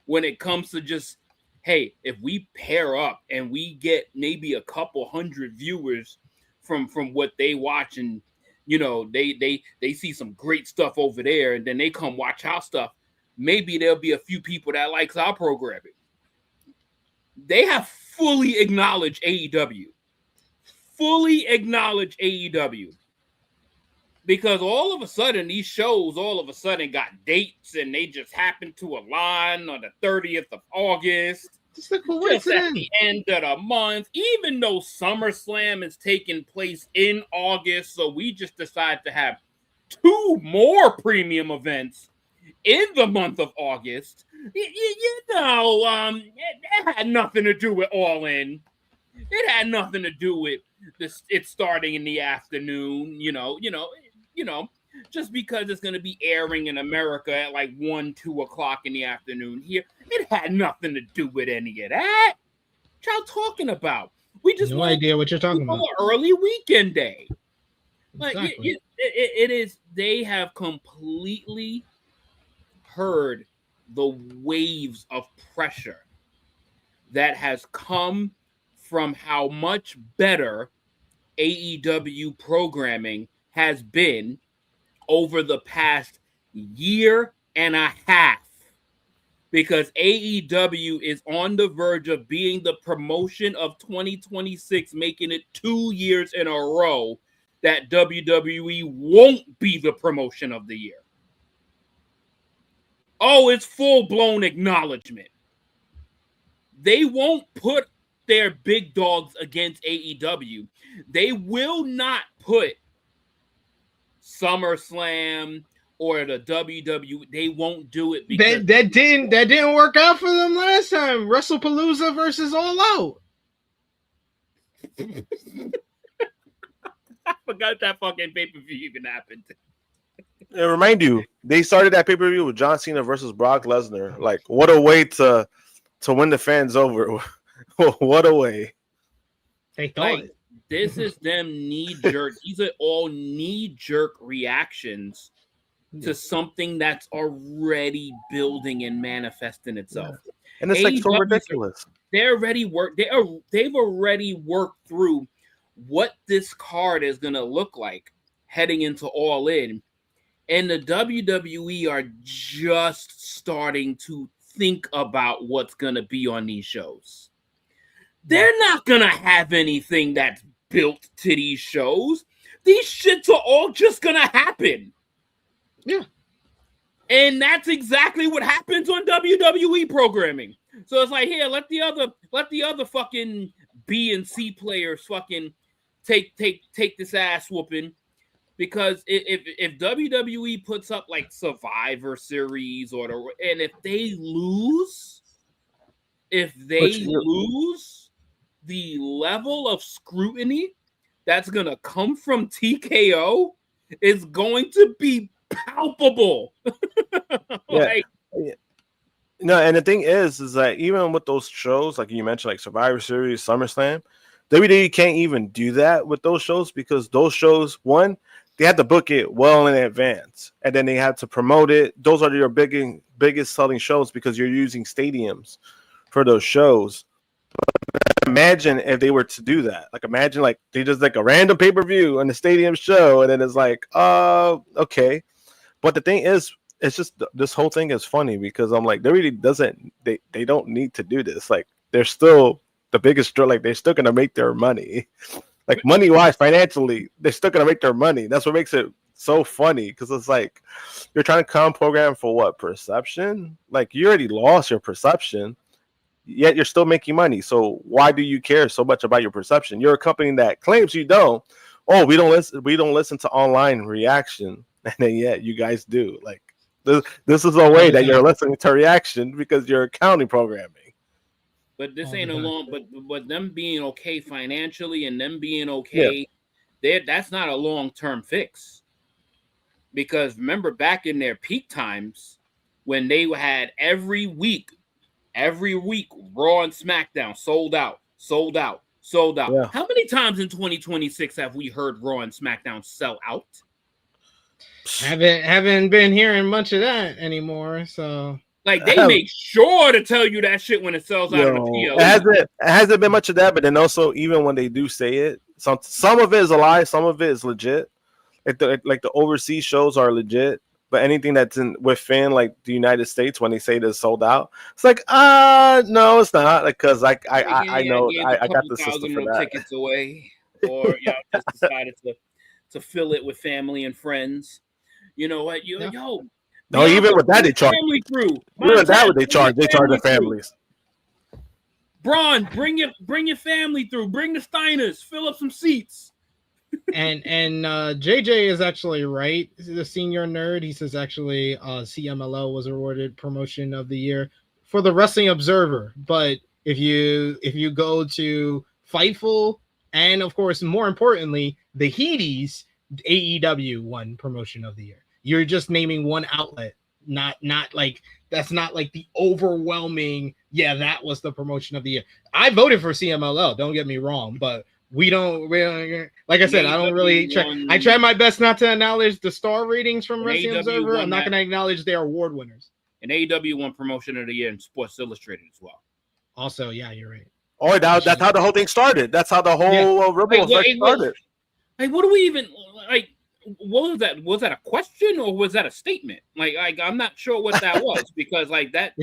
When it comes to just, hey, if we pair up and we get maybe a couple hundred viewers from what they watch, and they see some great stuff over there, and then they come watch our stuff, maybe there'll be a few people that likes our programming. They have fully acknowledged AEW. Fully acknowledge AEW, because all of a sudden these shows got dates, and they just happen to align on the 30th of August. Just a coincidence. Just at the end of the month, even though SummerSlam is taking place in August, so we just decided to have 2 more premium events in the month of August. It had nothing to do with All In. It had nothing to do with it's starting in the afternoon, just because it's going to be airing in America at like 1-2 o'clock in the afternoon here. It had nothing to do with any of that. What y'all talking about? We just no idea what you're talking about. Early weekend day. Exactly. Like it is. They have completely heard the waves of pressure that has come from how much better AEW programming has been over the past year and a half, because AEW is on the verge of being the promotion of 2026, making it 2 years in a row that WWE won't be the promotion of the year. Oh, it's full-blown acknowledgement. They won't put their big dogs against AEW. They will not put SummerSlam or the WWE. They won't do it because that didn't work out for them last time. WrestlePalooza versus All Out. I forgot that fucking pay-per-view even happened. And remind you, they started that pay-per-view with John Cena versus Brock Lesnar. Like, what a way to win the fans over. What a way. They thought like, this is them knee-jerk. These are all knee-jerk reactions to something that's already building and manifesting itself. Yeah. And it's like so ridiculous. They've already worked through what this card is going to look like heading into All In. And the WWE are just starting to think about what's going to be on these shows. They're not going to have anything that's built to these shows. These shits are all just going to happen. Yeah. And that's exactly what happens on WWE programming. So it's like, here, let the other fucking B and C players fucking take this ass whooping. Because if WWE puts up like Survivor Series and if they lose, the level of scrutiny that's gonna come from TKO is going to be palpable. Like, yeah. No, and the thing is that even with those shows, like you mentioned, like Survivor Series, SummerSlam, WWE can't even do that with those shows because those shows, one, they had to book it well in advance, and then they had to promote it. Those are your biggest selling shows because you're using stadiums for those shows. But imagine if they were to do that. Like, imagine like they just like a random pay-per-view on the stadium show, and then it's like, okay. But the thing is, it's just this whole thing is funny because I'm like, they really they don't need to do this. Like, they're still the biggest, like they're still gonna make their money. Like, money-wise, financially, they're still going to make their money. That's what makes it so funny, because it's like, you're trying to come program for what? Perception? Like, you already lost your perception, yet you're still making money. So why do you care so much about your perception? You're a company that claims you don't. Oh, we don't listen to online reaction. And then, yeah, you guys do. Like, this is a way that you're listening to reaction because you're accounting programming. But this ain't but them being okay financially and them being okay, that's not a long-term fix. Because remember back in their peak times when they had every week, Raw and SmackDown sold out. Yeah. How many times in 2026 have we heard Raw and SmackDown sell out? Haven't been hearing much of that anymore, so... Like, they make sure to tell you that shit when it sells out of the PLE. It hasn't been much of that, but then also, even when they do say it, some of it is a lie, some of it is legit. Like the overseas shows are legit, but anything that's within like the United States, when they say it's sold out, it's like, no, it's not. Because I know I got the system for that. Tickets away, or just decided to fill it with family and friends. You know what, yo. No, even with that they charge. Even with that, what they charge the families. Braun, bring your family through. Bring the Steiners. Fill up some seats. And JJ is actually right. The senior nerd. He says actually CMLL was awarded promotion of the year for the Wrestling Observer. But if you go to Fightful and of course more importantly the Heaties, AEW won promotion of the year. You're just naming one outlet, not like that's not like the overwhelming. Yeah, that was the promotion of the year. I voted for CMLL. Don't get me wrong, but we don't really, like I said, I don't really try. I try my best not to acknowledge the star ratings from Wrestling Observer. I'm not going to acknowledge their award winners. And AEW won promotion of the year in Sports Illustrated as well. Also, yeah, you're right. Oh, that's how the whole thing started. That's how the whole Ripple effect started. Like, what do we even like? What was that? Was that a question or was that a statement? Like I'm not sure what that was because like that.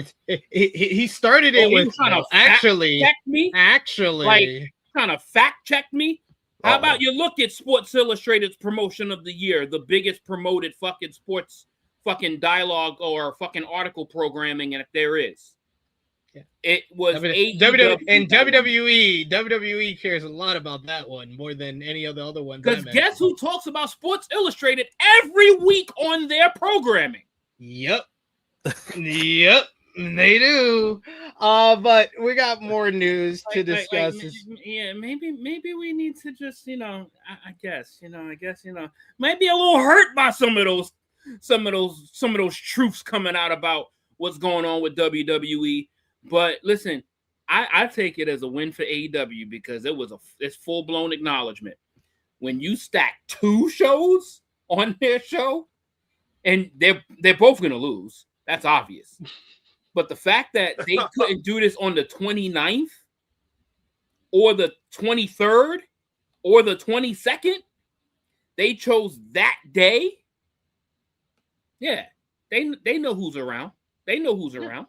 He started it with trying to actually check me. Actually, trying to fact check me. How about you look at Sports Illustrated's promotion of the year, the biggest promoted fucking sports fucking dialogue or fucking article programming, and if there is. Yeah. It was AEW and WWE. WWE cares a lot about that one more than any of the other ones. Because guess who talks about Sports Illustrated every week on their programming? Yep. Yep, they do. But we got more news to discuss. Yeah, maybe we need to just, I guess, might be a little hurt by some of those truths coming out about what's going on with WWE. But listen, I take it as a win for AEW because it's full-blown acknowledgement. When you stack two shows on their show, and they're both going to lose, that's obvious. But the fact that they couldn't do this on the 29th or the 23rd or the 22nd, they chose that day. Yeah, they know who's around. They know who's around.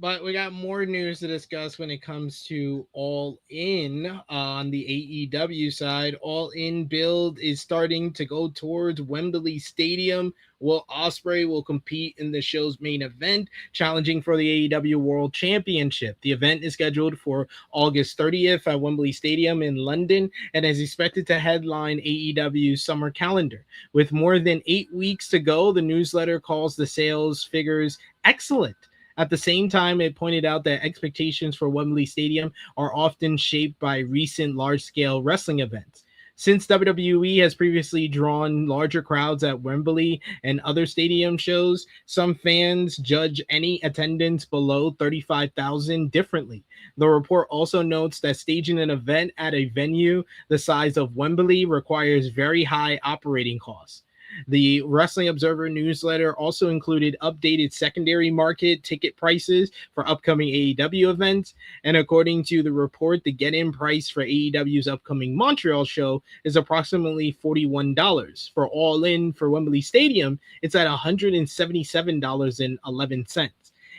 But we got more news to discuss when it comes to All In on the AEW side. All In build is starting to go towards Wembley Stadium. Will Ospreay will compete in the show's main event, challenging for the AEW World Championship. The event is scheduled for August 30th at Wembley Stadium in London and is expected to headline AEW's summer calendar. With more than 8 weeks to go, the newsletter calls the sales figures excellent. At the same time, it pointed out that expectations for Wembley Stadium are often shaped by recent large-scale wrestling events. Since WWE has previously drawn larger crowds at Wembley and other stadium shows, some fans judge any attendance below 35,000 differently. The report also notes that staging an event at a venue the size of Wembley requires very high operating costs. The Wrestling Observer newsletter also included updated secondary market ticket prices for upcoming AEW events. And according to the report, the get-in price for AEW's upcoming Montreal show is approximately $41. For All In for Wembley Stadium, it's at $177.11.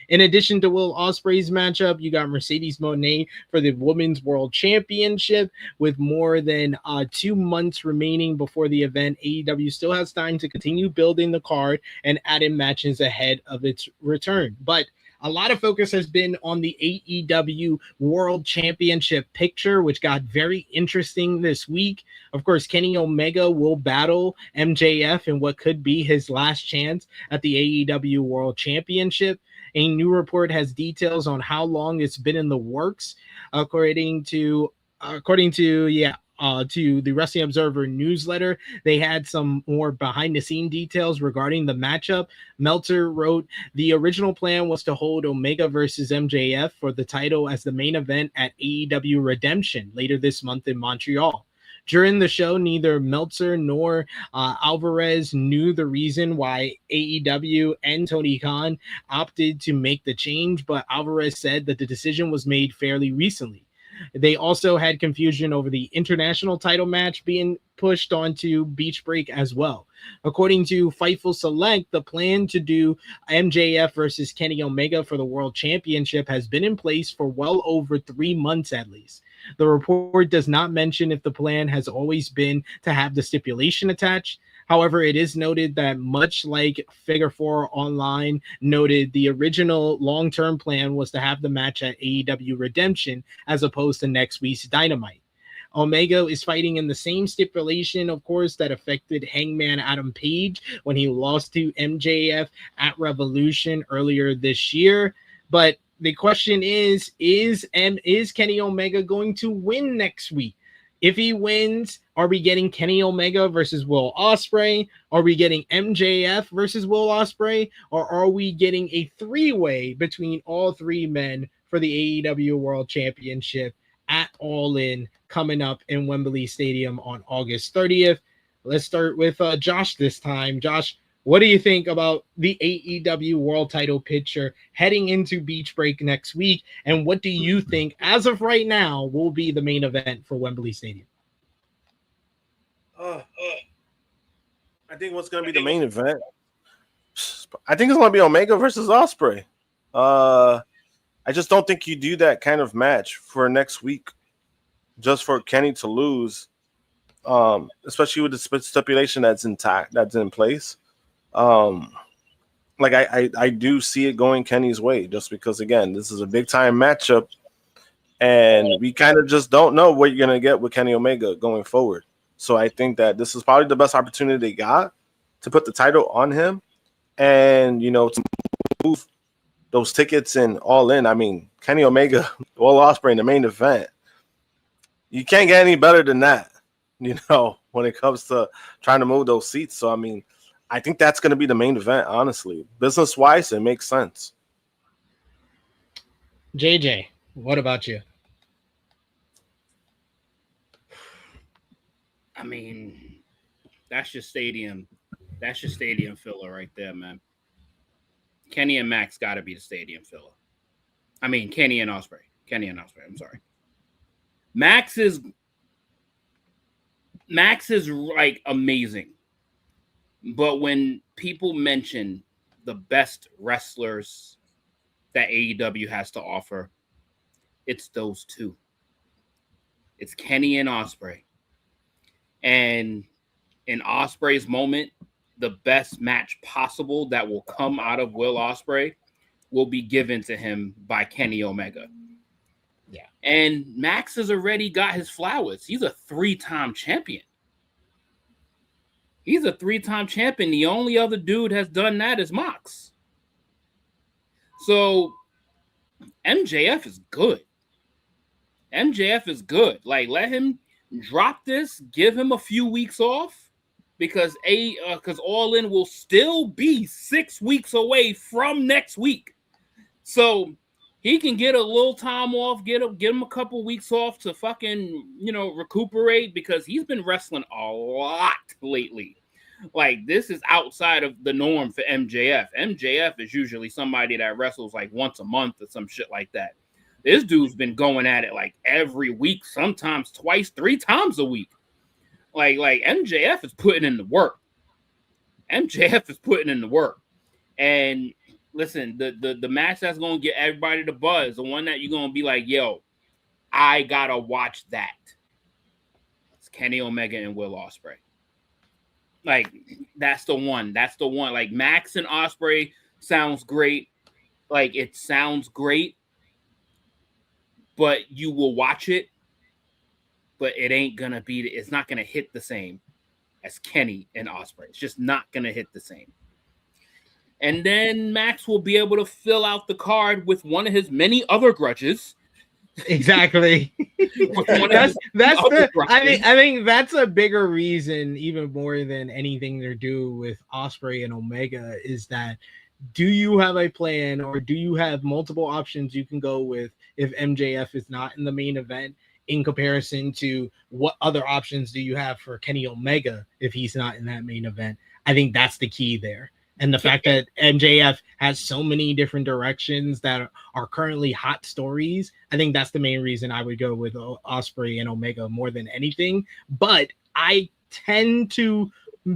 In addition to Will Ospreay's matchup, you got Mercedes Monè for the Women's World Championship. With more than 2 months remaining before the event, AEW still has time to continue building the card and add in matches ahead of its return. But a lot of focus has been on the AEW World Championship picture, which got very interesting this week. Of course, Kenny Omega will battle MJF in what could be his last chance at the AEW World Championship. A new report has details on how long it's been in the works. According to the Wrestling Observer newsletter, they had some more behind-the-scene details regarding the matchup. Meltzer wrote, the original plan was to hold Omega versus MJF for the title as the main event at AEW Redemption later this month in Montreal. During the show, neither Meltzer nor Alvarez knew the reason why AEW and Tony Khan opted to make the change, but Alvarez said that the decision was made fairly recently. They also had confusion over the international title match being pushed onto Beach Break as well. According to Fightful Select, the plan to do MJF versus Kenny Omega for the World Championship has been in place for well over 3 months at least. The report does not mention if the plan has always been to have the stipulation attached. However, it is noted that much like Figure 4 Online noted, the original long-term plan was to have the match at AEW Redemption as opposed to next week's Dynamite. Omega is fighting in the same stipulation, of course, that affected Hangman Adam Page when he lost to MJF at Revolution earlier this year. But the question is Kenny Omega going to win next week? If he wins, are we getting Kenny Omega versus Will Ospreay? Are we getting MJF versus Will Ospreay? Or are we getting a three-way between all three men for the AEW World Championship at All In coming up in Wembley Stadium on August 30th? Let's start with Josh this time. Josh, what do you think about the AEW World Title picture heading into Beach Break next week? And what do you think, as of right now, will be the main event for Wembley Stadium? I think what's going to be the main event. I think it's going to be Omega versus Ospreay. I just don't think you do that kind of match for next week just for Kenny to lose, especially with the stipulation that's intact, that's in place. Like I do see it going Kenny's way just because, again, this is a big time matchup and we kind of just don't know what you're going to get with Kenny Omega going forward. So I think that this is probably the best opportunity they got to put the title on him and, you know, to move those tickets and all in. I mean, Kenny Omega, Will Ospreay in the main event. You can't get any better than that, you know, when it comes to trying to move those seats. So, I mean, I think that's going to be the main event, honestly. Business-wise, it makes sense. JJ, what about you? I mean, that's your stadium. That's your stadium filler right there, man. Kenny and Max got to be the stadium filler. I mean, Kenny and Ospreay. I'm sorry. Max is like amazing. But when people mention the best wrestlers that AEW has to offer, it's those two. It's Kenny and Ospreay. And in Ospreay's moment, the best match possible that will come out of Will Ospreay will be given to him by Kenny Omega. Yeah. And Max has already got his flowers. He's a 3-time champion. The only other dude has done that is Mox. So MJF is good. Like, let him drop this, give him a few weeks off, because All In will still be 6 weeks away from next week. So he can get a little time off, get him a couple weeks off to fucking, you know, recuperate, because he's been wrestling a lot lately. Like, this is outside of the norm for MJF. MJF is usually somebody that wrestles like once a month or some shit like that. This dude's been going at it like every week, sometimes twice, 3 times a week. Like MJF is putting in the work. And listen, the match that's going to get everybody to buzz, the one that you're going to be like, yo, I got to watch that. It's Kenny Omega and Will Ospreay. Like, that's the one. Like, Max and Ospreay sounds great. Like, it sounds great. But you will watch it, but it ain't going to be, it's not going to hit the same as Kenny and Ospreay. It's just not going to hit the same. And then Max will be able to fill out the card with one of his many other grudges. Exactly. I think that's a bigger reason, even more than anything to do with Ospreay and Omega, is that do you have a plan, or do you have multiple options you can go with if MJF is not in the main event, in comparison to what other options do you have for Kenny Omega if he's not in that main event? I think that's the key there. And the fact that MJF has so many different directions that are currently hot stories, I think that's the main reason I would go with Ospreay and Omega more than anything. But I tend to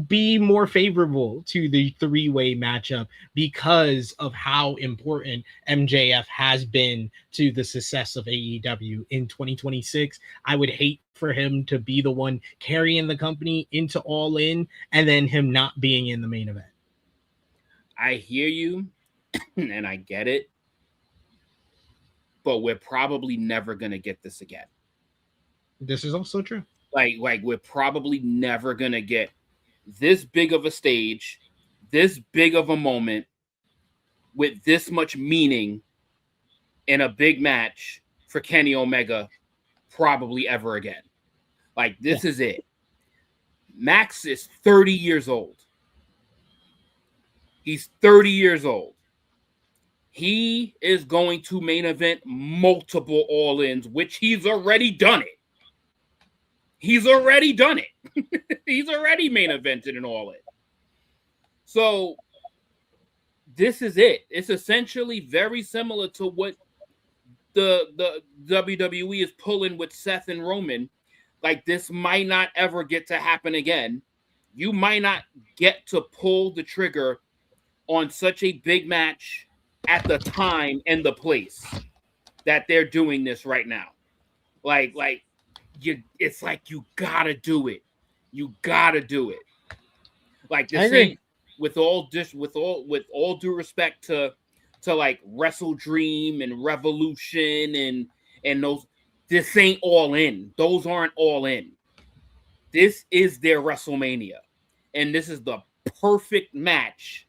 be more favorable to the 3-way matchup because of how important MJF has been to the success of AEW in 2026. I would hate for him to be the one carrying the company into All In and then him not being in the main event. I hear you and I get it, but we're probably never going to get this again. This is also true. Like we're probably never going to get this big of a stage, this big of a moment with this much meaning in a big match for Kenny Omega probably ever again. Like, this is it. Max is 30 years old. He's 30 years old. He is going to main event multiple All-Ins, which he's already done it. He's already main evented an All-In. So this is it. It's essentially very similar to what the WWE is pulling with Seth and Roman, Like, this might not ever get to happen again. You might not get to pull the trigger on such a big match at the time and the place that they're doing this right now. It's like you gotta do it. You gotta do it. Like, this thing, with all due respect to like Wrestle Dream and Revolution and those, this ain't All In. Those aren't All In. This is their WrestleMania, and this is the perfect match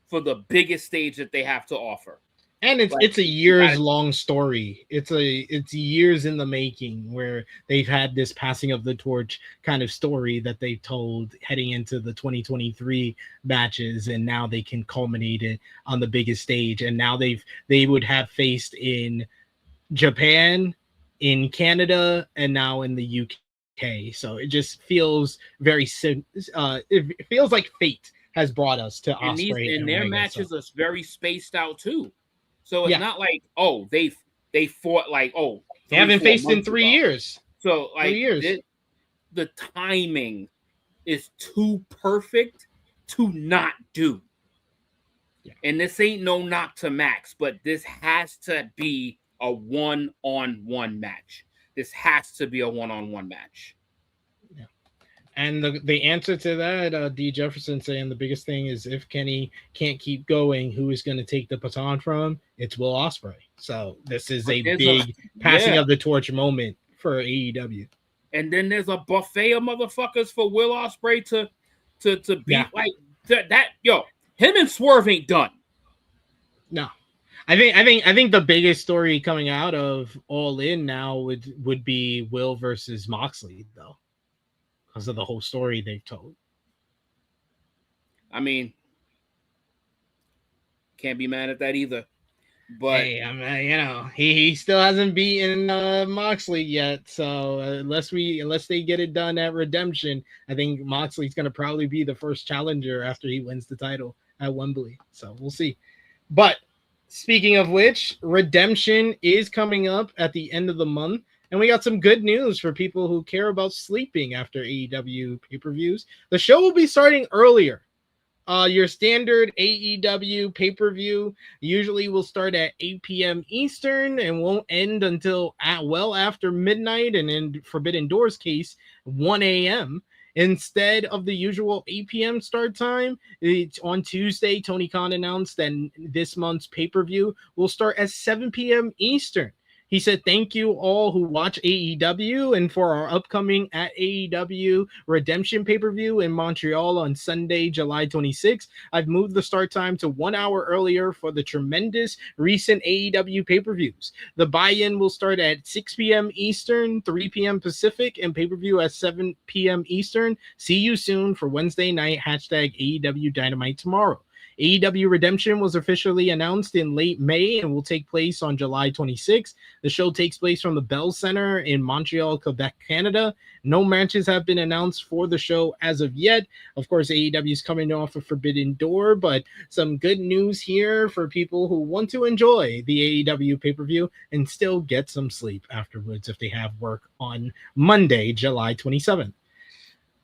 for the biggest stage that they have to offer. And it's a years long story. It's years in the making, where they've had this passing of the torch kind of story that they've told heading into the 2023 matches, and now they can culminate it on the biggest stage. And now they would have faced in Japan, in Canada, and now in the UK. So it just feels it feels like fate has brought us to Ospreay, and their matches are very spaced out too. So it's not like, oh, they fought like, oh, they haven't faced in 3 years. So like 3 years. The timing is too perfect to not do. Yeah. And this ain't no knock to Max, but this has to be a one-on-one match. This has to be a one-on-one match. Yeah. And the answer to that, D. Jefferson saying the biggest thing is if Kenny can't keep going, who is going to take the baton from him? It's Will Ospreay. So this is a big passing of the torch moment for AEW. And then there's a buffet of motherfuckers for Will Ospreay to beat like that. Yo, him and Swerve ain't done. No. I think the biggest story coming out of All In now would be Will versus Moxley, though, because of the whole story they've told. I mean, can't be mad at that either. But hey, I mean, he still hasn't beaten Moxley yet. So unless they get it done at Redemption, I think Moxley's going to probably be the first challenger after he wins the title at Wembley. So we'll see. But speaking of which, Redemption is coming up at the end of the month. And we got some good news for people who care about sleeping after AEW pay-per-views. The show will be starting earlier. Your standard AEW pay-per-view usually will start at 8 p.m. Eastern and won't end until well after midnight, and in Forbidden Doors case, 1 a.m. Instead of the usual 8 p.m. start time, on Tuesday, Tony Khan announced that this month's pay-per-view will start at 7 p.m. Eastern. He said, thank you all who watch AEW, and for our upcoming at AEW Redemption pay-per-view in Montreal on Sunday, July 26th, I've moved the start time to 1 hour earlier for the tremendous recent AEW pay-per-views. The buy-in will start at 6 p.m. Eastern, 3 p.m. Pacific, and pay-per-view at 7 p.m. Eastern. See you soon for Wednesday night, #AEW Dynamite tomorrow. AEW Redemption was officially announced in late May and will take place on July 26th. The show takes place from the Bell Center in Montreal, Quebec, Canada. No matches have been announced for the show as of yet. Of course, AEW is coming off a Forbidden Door, but some good news here for people who want to enjoy the AEW pay-per-view and still get some sleep afterwards if they have work on Monday, July 27th.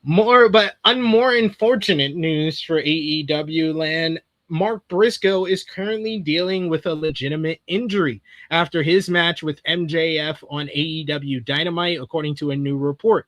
More unfortunate news for AEW land. Mark Briscoe is currently dealing with a legitimate injury after his match with MJF on AEW Dynamite, according to a new report.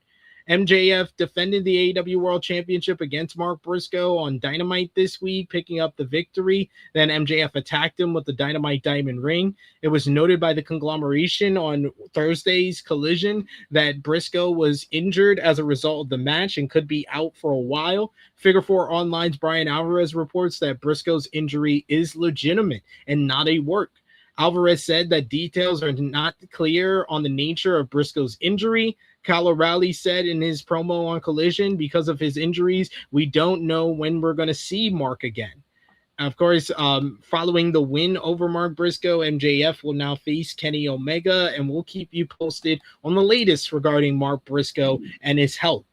MJF defended the AEW World Championship against Mark Briscoe on Dynamite this week, picking up the victory. Then MJF attacked him with the Dynamite Diamond Ring. It was noted by the conglomeration on Thursday's Collision that Briscoe was injured as a result of the match and could be out for a while. Figure 4 Online's Brian Alvarez reports that Briscoe's injury is legitimate and not a work. Alvarez said that details are not clear on the nature of Briscoe's injury. Kyle O'Reilly said in his promo on Collision, because of his injuries, we don't know when we're going to see Mark again. Of course, following the win over Mark Briscoe, MJF will now face Kenny Omega, and we'll keep you posted on the latest regarding Mark Briscoe and his health.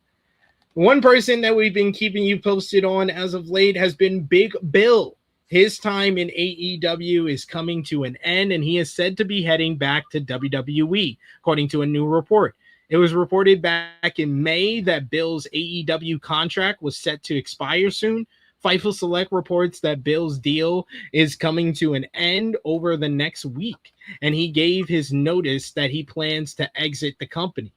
One person that we've been keeping you posted on as of late has been Big Bill. His time in AEW is coming to an end, and he is said to be heading back to WWE, according to a new report. It was reported back in May that Bill's AEW contract was set to expire soon. Fightful Select reports that Bill's deal is coming to an end over the next week, and he gave his notice that he plans to exit the company.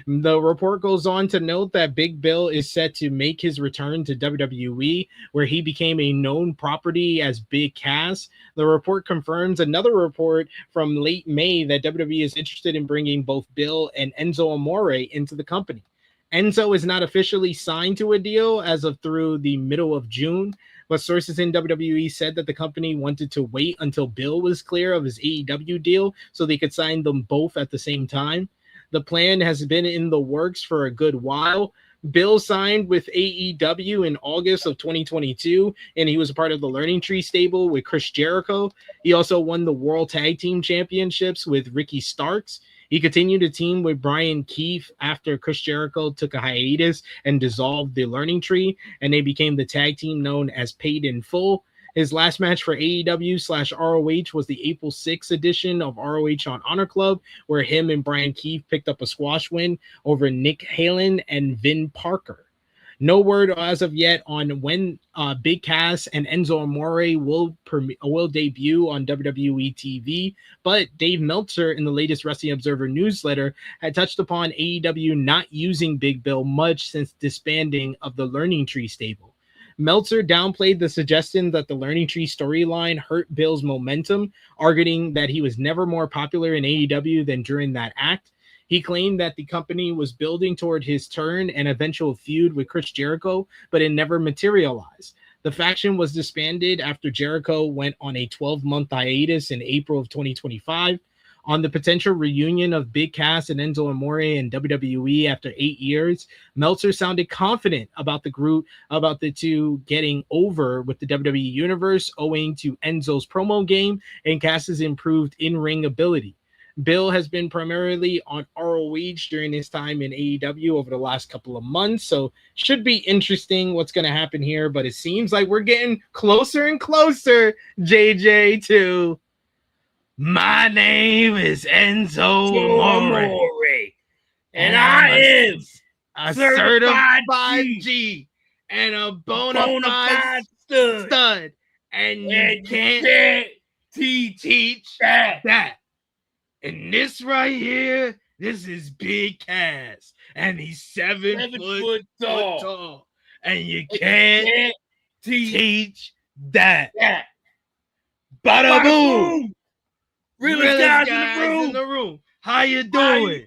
The report goes on to note that Big Bill is set to make his return to WWE, where he became a known property as Big Cass. The report confirms another report from late May that WWE is interested in bringing both Bill and Enzo Amore into the company. Enzo is not officially signed to a deal as of through the middle of June, but sources in WWE said that the company wanted to wait until Bill was clear of his AEW deal so they could sign them both at the same time. The plan has been in the works for a good while. Bill signed with AEW in August of 2022, and he was a part of the Learning Tree stable with Chris Jericho. He also won the World Tag Team Championships with Ricky Starks. He continued to team with Brian Keefe after Chris Jericho took a hiatus and dissolved the Learning Tree, and they became the tag team known as Paid in Full. His last match for AEW/ROH was the April 6th edition of ROH on Honor Club, where him and Brian Keefe picked up a squash win over Nick Halen and Vin Parker. No word as of yet on when Big Cass and Enzo Amore will debut on WWE TV, but Dave Meltzer in the latest Wrestling Observer newsletter had touched upon AEW not using Big Bill much since disbanding of the Learning Tree stable. Meltzer downplayed the suggestion that the Learning Tree storyline hurt Bill's momentum, arguing that he was never more popular in AEW than during that act. He claimed that the company was building toward his turn and eventual feud with Chris Jericho, but it never materialized. The faction was disbanded after Jericho went on a 12-month hiatus in April of 2025. On the potential reunion of Big Cass and Enzo Amore in WWE after 8 years, Meltzer sounded confident about the two getting over with the WWE Universe owing to Enzo's promo game and Cass's improved in-ring ability. Bill has been primarily on ROH during his time in AEW over the last couple of months, so should be interesting what's going to happen here, but it seems like we're getting closer and closer, JJ, to my name is Enzo Amore, and I am a certified G and a bona fide stud, and you can't teach that. And this right here, this is Big Cass, and he's 7 foot tall, and you can't teach that. Bada boom! Realest guys in the room. How you doing?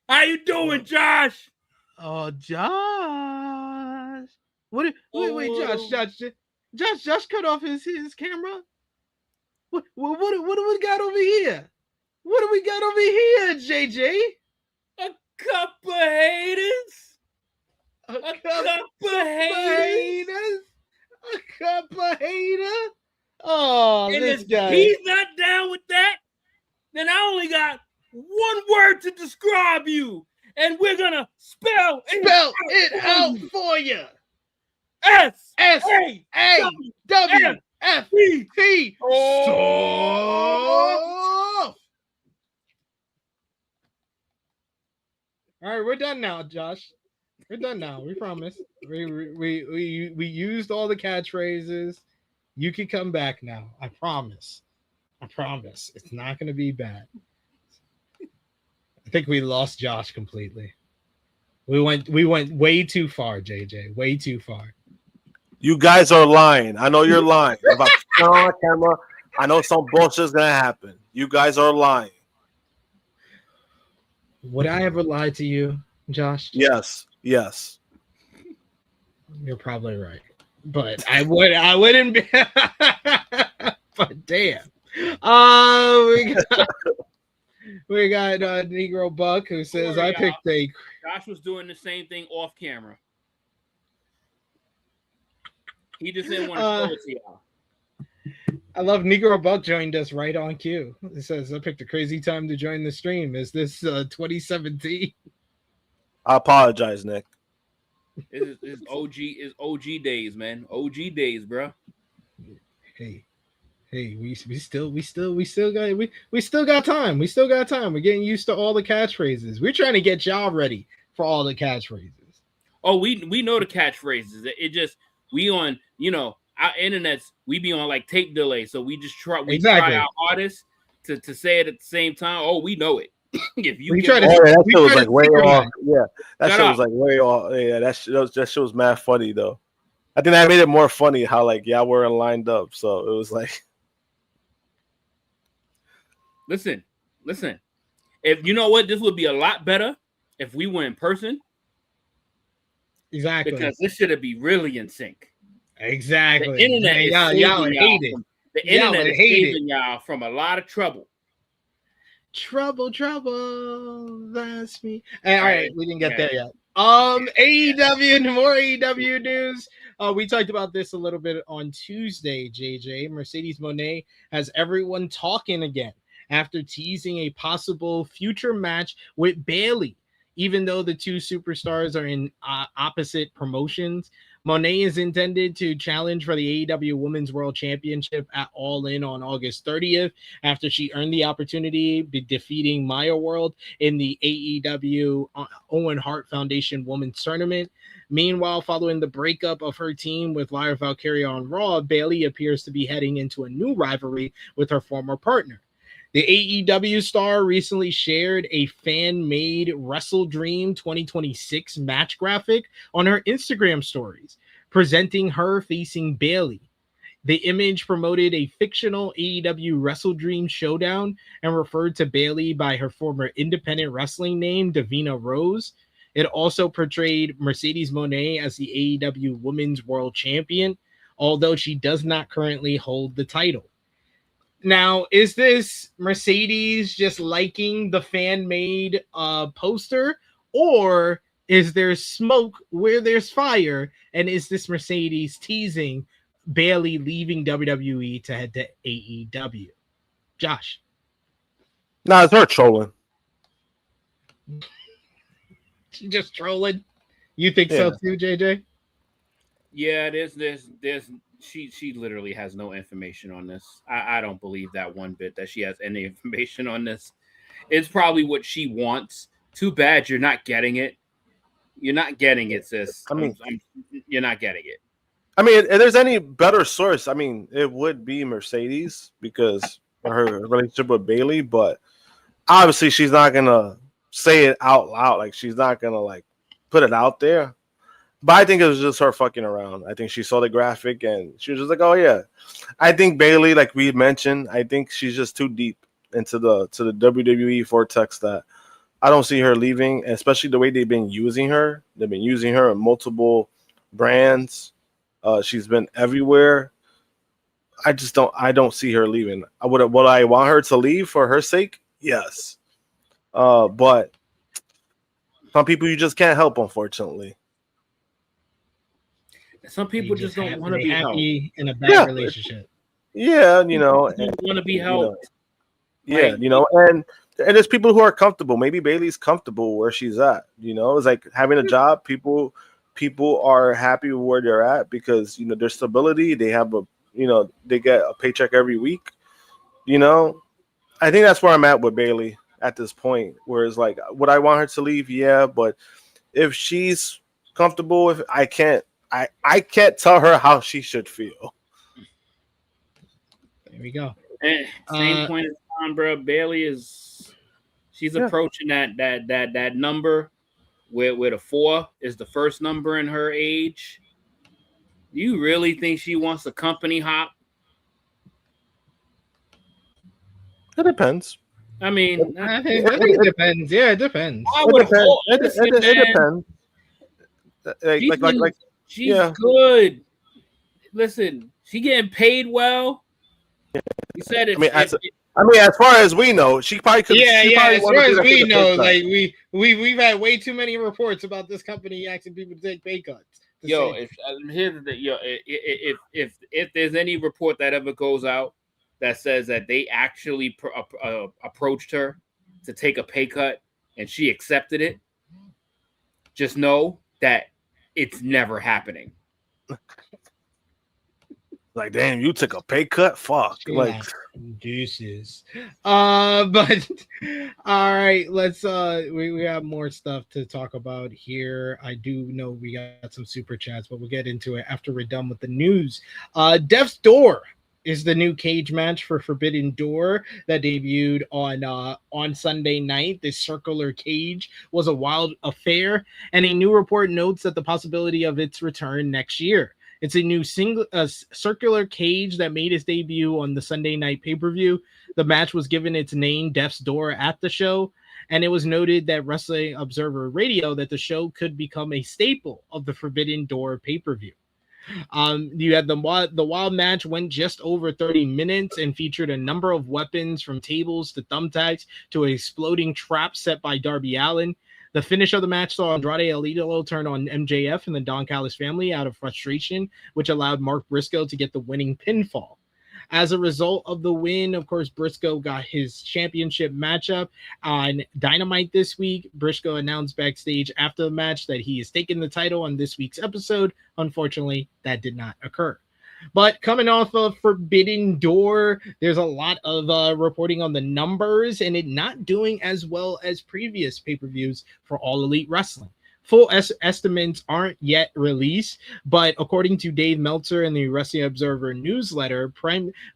How you doing, Josh? Oh, Josh. Wait, Josh cut off his camera. What do we got over here? What do we got over here, JJ? A couple haters. A couple haters. Oh, and this if guy. He's not down with that, then I only got one word to describe you, and we're gonna spell it out for you. S-A-W-F-E-T. All right, we're done now, Josh. We're done now. We promise. We used all the catchphrases. You can come back now. I promise. It's not going to be bad. I think we lost Josh completely. We went way too far, JJ. Way too far. You guys are lying. I know you're lying. About to turn on camera, I know some bullshit's gonna happen. You guys are lying. Would I ever lie to you, Josh? Yes. You're probably right. But I wouldn't be. But damn. We got Negro Buck who says, I picked a. Josh was doing the same thing off camera. He just didn't want to show it to y'all. I love Negro Buck joined us right on cue. It says, I picked a crazy time to join the stream. Is this 2017? I apologize, Nick. It's OG days, man. OG days, bro. Hey, Hey, we still got time. We still got time. We're getting used to all the catchphrases. We're trying to get y'all ready for all the catchphrases. Oh, we know the catchphrases. It just we on our internets. We be on like tape delay, so we just try our hardest to say it at the same time. Oh, we know it. If you that shit was like way off. Yeah, that shit was like way off. Yeah, that shit was mad funny though. I think that made it more funny how like y'all weren't lined up, so it was like. Listen. If you know what, this would be a lot better if we were in person. Exactly. Because this should be really in sync. Exactly. The internet is y'all hate it. The internet is saving y'all from a lot of trouble. Trouble, that's me. All right, we didn't get there yet. AEW and more AEW news. We talked about this a little bit on Tuesday, JJ. Mercedes Monè has everyone talking again after teasing a possible future match with Bayley. Even though the two superstars are in opposite promotions, Monè is intended to challenge for the AEW Women's World Championship at All In on August 30th after she earned the opportunity defeating Maya World in the AEW Owen Hart Foundation Women's Tournament. Meanwhile, following the breakup of her team with Lyra Valkyria on Raw, Bayley appears to be heading into a new rivalry with her former partner. The AEW star recently shared a fan-made Wrestle Dream 2026 match graphic on her Instagram stories, presenting her facing Bayley. The image promoted a fictional AEW Wrestle Dream showdown and referred to Bayley by her former independent wrestling name, Davina Rose. It also portrayed Mercedes Monè as the AEW Women's World Champion, although she does not currently hold the title. Now, is this Mercedes just liking the fan-made poster, or is there smoke where there's fire? And is this Mercedes teasing Bayley leaving WWE to head to AEW? Josh? Nah, it's her trolling. She just trolling? You think so too, JJ? Yeah, there's she literally has no information on this. I don't believe that one bit that she has any information on this. It's probably what she wants. Too bad you're not getting it. You're not getting it, sis. You're not getting it. I mean, if there's any better source, I mean, it would be Mercedes because of her relationship with Bayley, but obviously she's not gonna say it out loud. Like she's not gonna like put it out there. But I think it was just her fucking around. I think she saw the graphic and she was just like, "Oh yeah." I think Bayley, like we mentioned, I think she's just too deep into the WWE vortex that I don't see her leaving, especially the way they've been using her. They've been using her in multiple brands. She's been everywhere. I don't see her leaving. Would I want her to leave for her sake? Yes. But some people you just can't help, unfortunately. Some people just don't want to be happy in a bad relationship. Yeah, you know, want to be helped. And there's people who are comfortable. Maybe Bayley's comfortable where she's at. You know, it's like having a job. People are happy with where they're at because there's stability. They have they get a paycheck every week. I think that's where I'm at with Bayley at this point. Where it's like, would I want her to leave? Yeah, but if she's comfortable, if I can't tell her how she should feel. There we go. Same point in time, bro. Bayley she's approaching that number where the 4 is the first number in her age. Do you really think she wants a company hop? It depends. I mean, I think it depends. Yeah, it depends. It depends. She's good. Listen, she getting paid well. You said it. I mean, as far as we know, she probably could. As far as we know, like we've had way too many reports about this company asking people to take pay cuts. If there's any report that ever goes out that says that they actually approached her to take a pay cut and she accepted it, just know that it's never happening. Like, damn, you took a pay cut? Fuck. Like, deuces. But all right, let's we have more stuff to talk about here. I do know we got some super chats, but we'll get into it after we're done with the news. Death's Door is the new cage match for Forbidden Door that debuted on Sunday night. This circular cage was a wild affair, and a new report notes that the possibility of its return next year. It's a new circular cage that made its debut on the Sunday night pay-per-view. The match was given its name, Death's Door, at the show, and it was noted that Wrestling Observer Radio that the show could become a staple of the Forbidden Door pay-per-view. You had the wild match went just over 30 minutes and featured a number of weapons from tables to thumbtacks to an exploding trap set by Darby Allin. The finish of the match saw Andrade El Idolo turn on MJF and the Don Callis family out of frustration, which allowed Mark Briscoe to get the winning pinfall. As a result of the win, of course, Briscoe got his championship matchup on Dynamite this week. Briscoe announced backstage after the match that he is taking the title on this week's episode. Unfortunately, that did not occur. But coming off of Forbidden Door, there's a lot of reporting on the numbers and it not doing as well as previous pay-per-views for All Elite Wrestling. Full estimates aren't yet released, but according to Dave Meltzer in the Wrestling Observer newsletter,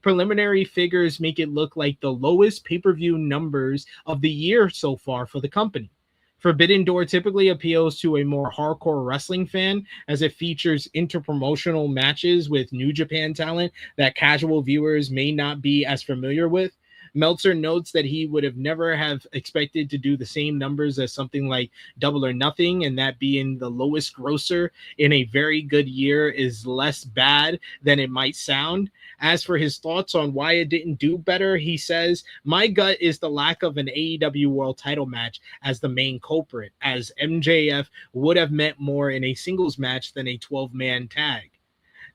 preliminary figures make it look like the lowest pay-per-view numbers of the year so far for the company. Forbidden Door typically appeals to a more hardcore wrestling fan as it features interpromotional matches with New Japan talent that casual viewers may not be as familiar with. Meltzer notes that he would have never have expected to do the same numbers as something like Double or Nothing, and that being the lowest grosser in a very good year is less bad than it might sound. As for his thoughts on why it didn't do better, he says, "My gut is the lack of an AEW World Title match as the main culprit, as MJF would have meant more in a singles match than a 12-man tag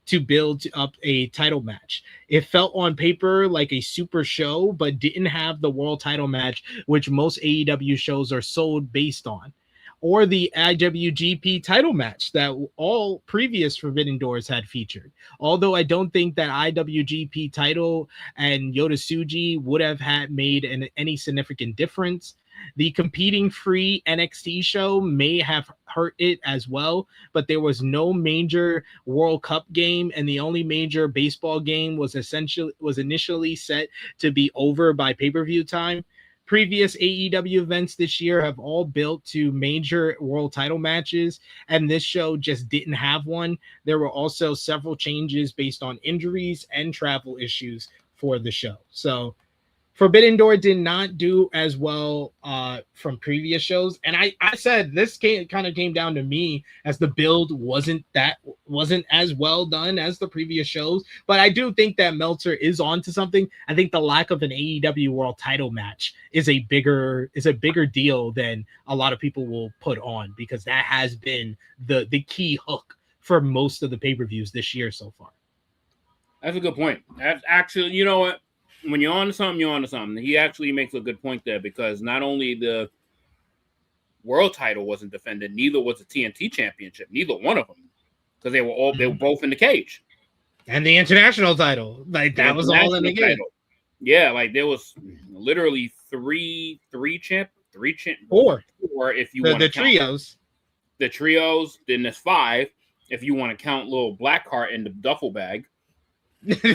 to build up a title match. It felt on paper like a super show, but didn't have the world title match, which most AEW shows are sold based on, or the IWGP title match that all previous Forbidden Doors had featured. Although I don't think that IWGP title and Yota Tsuji would have had made any significant difference. The competing free NXT show may have hurt it as well, but there was no major World Cup game, and the only major baseball game was initially set to be over by pay-per-view time. Previous AEW events this year have all built to major world title matches, and this show just didn't have one. There were also several changes based on injuries and travel issues for the show. So Forbidden Door did not do as well from previous shows. And I said this kind of came down to me as the build wasn't as well done as the previous shows. But I do think that Meltzer is onto something. I think the lack of an AEW World Title match is a bigger deal than a lot of people will put on, because that has been the key hook for most of the pay-per-views this year so far. That's a good point. That's actually, you know what? When you're on to something, you're on to something. He actually makes a good point there, because not only the world title wasn't defended, neither was the TNT championship. Neither one of them, because they were both in the cage. And the international title, like that was all in the game. Yeah, like there was literally three champ, four if you want the trios. The trios. Then there's 5 if you want to count little Blackheart in the duffel bag.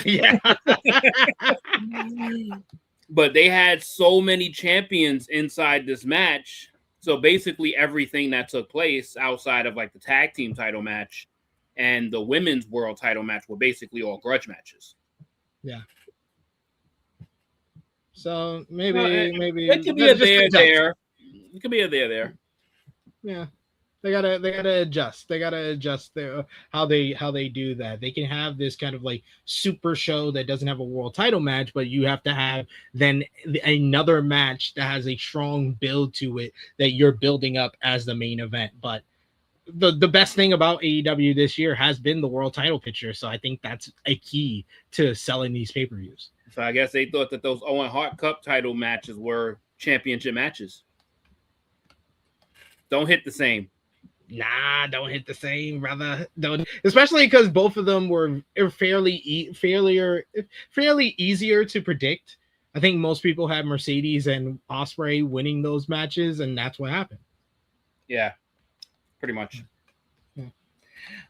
Yeah. But they had so many champions inside this match, so basically everything that took place outside of like the tag team title match and the women's world title match were basically all grudge matches. Yeah. So maybe it could be a there. It could be a there. Yeah. They gotta adjust. They gotta adjust their how they do that. They can have this kind of like super show that doesn't have a world title match, but you have to have then another match that has a strong build to it that you're building up as the main event. But the best thing about AEW this year has been the world title picture. So I think that's a key to selling these pay-per-views. So I guess they thought that those Owen Hart Cup title matches were championship matches. Don't hit the same. Nah, don't hit the same, brother. Don't, especially because both of them were fairly easier to predict. I think most people had Mercedes and Ospreay winning those matches, and that's what happened. Yeah, pretty much.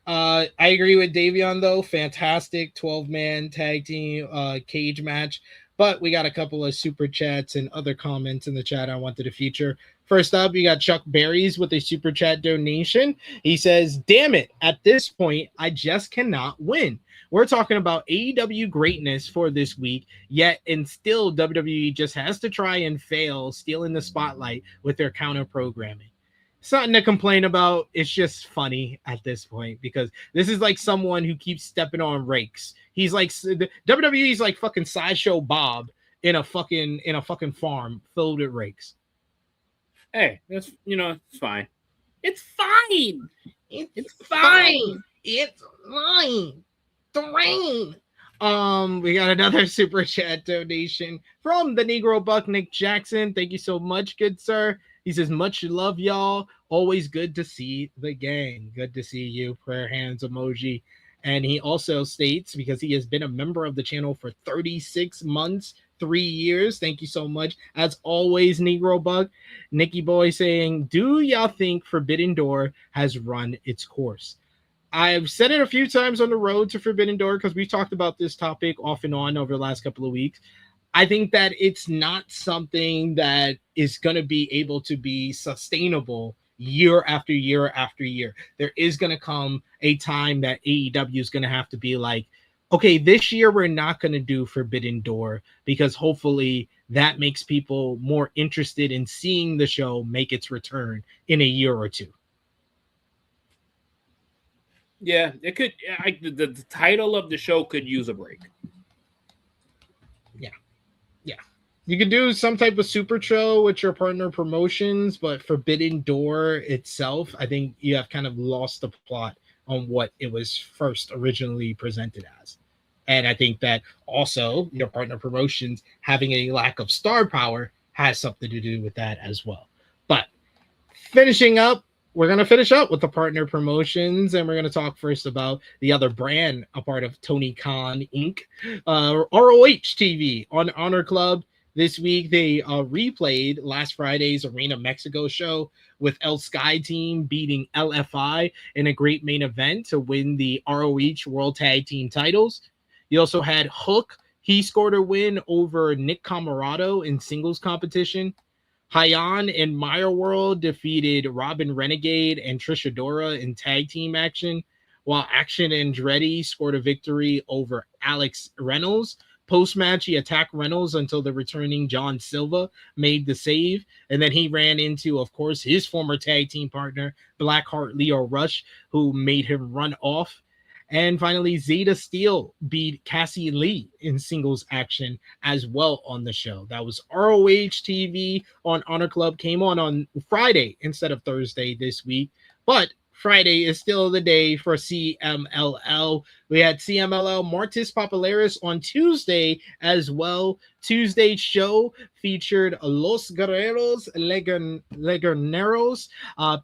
I agree with Davion though. Fantastic 12-man tag team cage match. But we got a couple of super chats and other comments in the chat I wanted to feature. First up, you got Chuck Berries with a super chat donation. He says, "Damn it, at this point, I just cannot win. We're talking about AEW greatness for this week, yet and still WWE just has to try and fail stealing the spotlight with their counter programming. Something to complain about. It's just funny at this point because this is like someone who keeps stepping on rakes. He's like WWE's like fucking Sideshow Bob in a fucking farm filled with rakes. Hey, that's it's fine. It's fine. It's fine. It's fine. The rain. We got another super chat donation from the Negro Buck Nick Jackson. Thank you so much, good sir. He says, "Much love, y'all. Always good to see the gang. Good to see you." Prayer hands emoji. And he also states, because he has been a member of the channel for 36 months, 3 years. Thank you so much. As always, Negro Bug. Nikki Boy saying, "Do y'all think Forbidden Door has run its course?" I've said it a few times on the road to Forbidden Door because we've talked about this topic off and on over the last couple of weeks. I think that it's not something that is going to be able to be sustainable year after year after year. There is going to come a time that AEW is going to have to be like, okay, this year we're not going to do Forbidden Door because hopefully that makes people more interested in seeing the show make its return in a year or two. Yeah, it could. The title of the show could use a break. Yeah. You could do some type of super show with your partner promotions, but Forbidden Door itself, I think you have kind of lost the plot on what it was first originally presented as. And I think that also your partner promotions having a lack of star power has something to do with that as well. But finishing up, we're going to finish up with the partner promotions, and we're going to talk first about the other brand, a part of Tony Khan Inc., ROH TV on Honor Club. This week, they replayed last Friday's Arena Mexico show with El Sky Team beating LFI in a great main event to win the ROH World Tag Team titles. You also had Hook. He scored a win over Nick Camarado in singles competition. Hyan and Maya World defeated Robin Renegade and Trish Adora in tag team action, while Action Andretti scored a victory over Alex Reynolds. Post-match, he attacked Reynolds until the returning John Silva made the save, and then he ran into, of course, his former tag team partner, Blackheart Leo Rush, who made him run off. And finally, Zeta Steel beat Cassie Lee in singles action as well on the show. That was ROH TV on Honor Club. Came on Friday instead of Thursday this week. But Friday is still the day for CMLL. We had CMLL Martis Popularis on Tuesday as well. Tuesday's show featured Los Guerreros Legioneros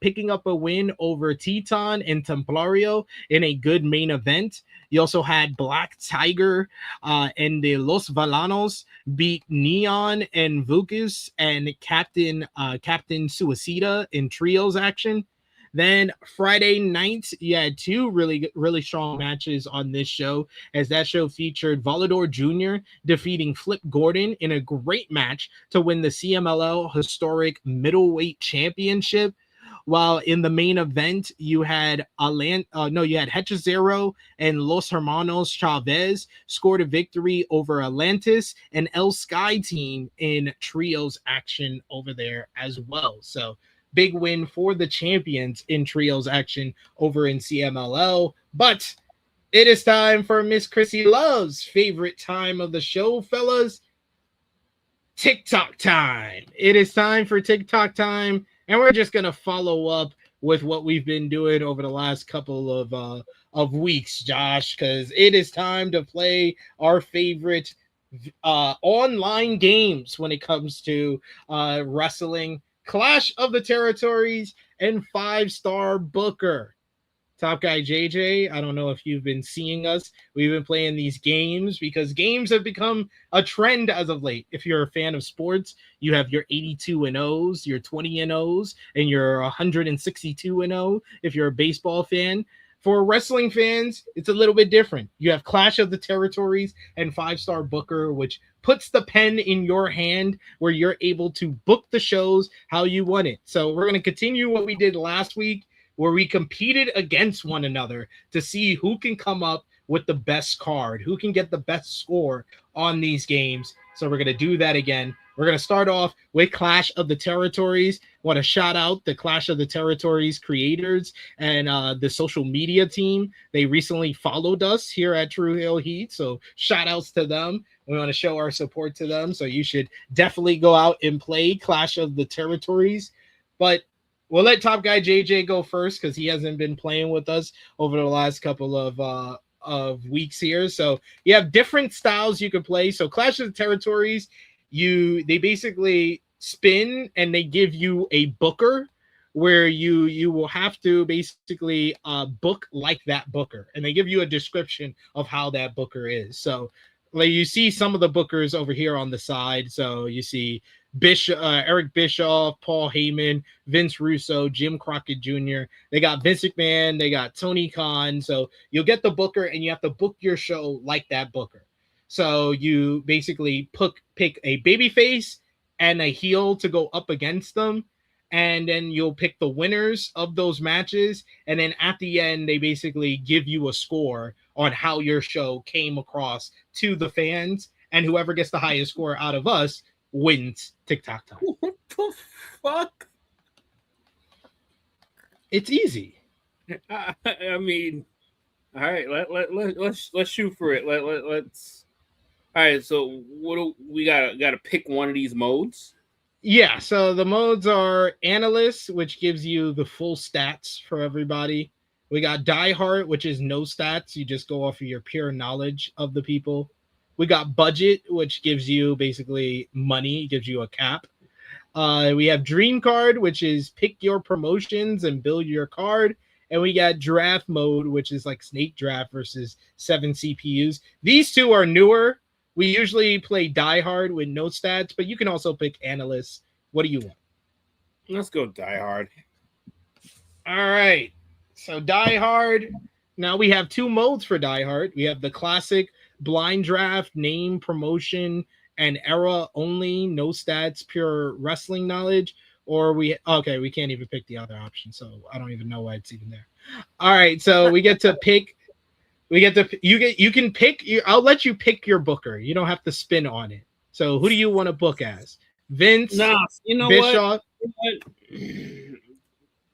picking up a win over Teton and Templario in a good main event. You also had Black Tiger and the Los Valanos beat Neon and Vukas and Captain Suicida in trios action. Then Friday night, you had two really strong matches on this show, as that show featured Volador Jr. defeating Flip Gordon in a great match to win the CMLL Historic Middleweight Championship. While in the main event, you had Hechizero and Los Hermanos Chavez scored a victory over Atlantis and El Sky Team in trios action over there as well. So big win for the champions in trios action over in CMLL. But it is time for Miss Chrissy Love's favorite time of the show, fellas. TikTok time. It is time for TikTok time, and we're just going to follow up with what we've been doing over the last couple of weeks, Josh, because it is time to play our favorite online games when it comes to wrestling. Clash of the Territories, and 5-star Booker. Top Guy JJ, I don't know if you've been seeing us. We've been playing these games because games have become a trend as of late. If you're a fan of sports, you have your 82-0s, your 20-0s, and your 162-0 if you're a baseball fan. For wrestling fans, it's a little bit different. You have Clash of the Territories and 5-star Booker, which puts the pen in your hand where you're able to book the shows how you want it. So we're going to continue what we did last week, where we competed against one another to see who can come up with the best card, who can get the best score on these games. So we're going to do that again. We're going to start off with Clash of the Territories. Want to shout out the Clash of the Territories creators and the social media team. They recently followed us here at Tru Heel Heat, so shout outs to them. We want to show our support to them, so you should definitely go out and play Clash of the Territories. But we'll let Top Guy JJ go first because he hasn't been playing with us over the last couple of weeks here. So you have different styles you can play. So Clash of the Territories, they basically spin and they give you a booker where you will have to basically book like that booker, and they give you a description of how that booker is. So like you see some of the bookers over here on the side. So you see Eric Bischoff, Paul Heyman, Vince Russo, Jim Crockett Jr. They got Vince McMahon, they got Tony Khan. So you'll get the booker and you have to book your show like that booker. So you basically pick a babyface and a heel to go up against them. And then you'll pick the winners of those matches. And then at the end, they basically give you a score on how your show came across to the fans. And whoever gets the highest score out of us wins TikTok time. What the fuck? It's easy. I mean, all right, let's shoot for it. Let's. All right, so what do we got to pick one of these modes? Yeah, so the modes are Analyst, which gives you the full stats for everybody. We got Die Hard, which is no stats. You just go off of your pure knowledge of the people. We got Budget, which gives you basically money, gives you a cap. We have Dream Card, which is pick your promotions and build your card. And we got Draft Mode, which is like Snake Draft versus 7 CPUs. These two are newer. We usually play Die Hard with no stats, but you can also pick Analyst. What do you want? Let's go Die Hard. All right. So Die Hard. Now we have two modes for Die Hard. We have the classic blind draft, name, promotion, and era only, no stats, pure wrestling knowledge. Or we can't even pick the other option. So I don't even know why it's even there. All right. So we get to pick. You can pick. I'll let you pick your booker. You don't have to spin on it. So who do you want to book as? Vince? Nah, you know Bischoff? what?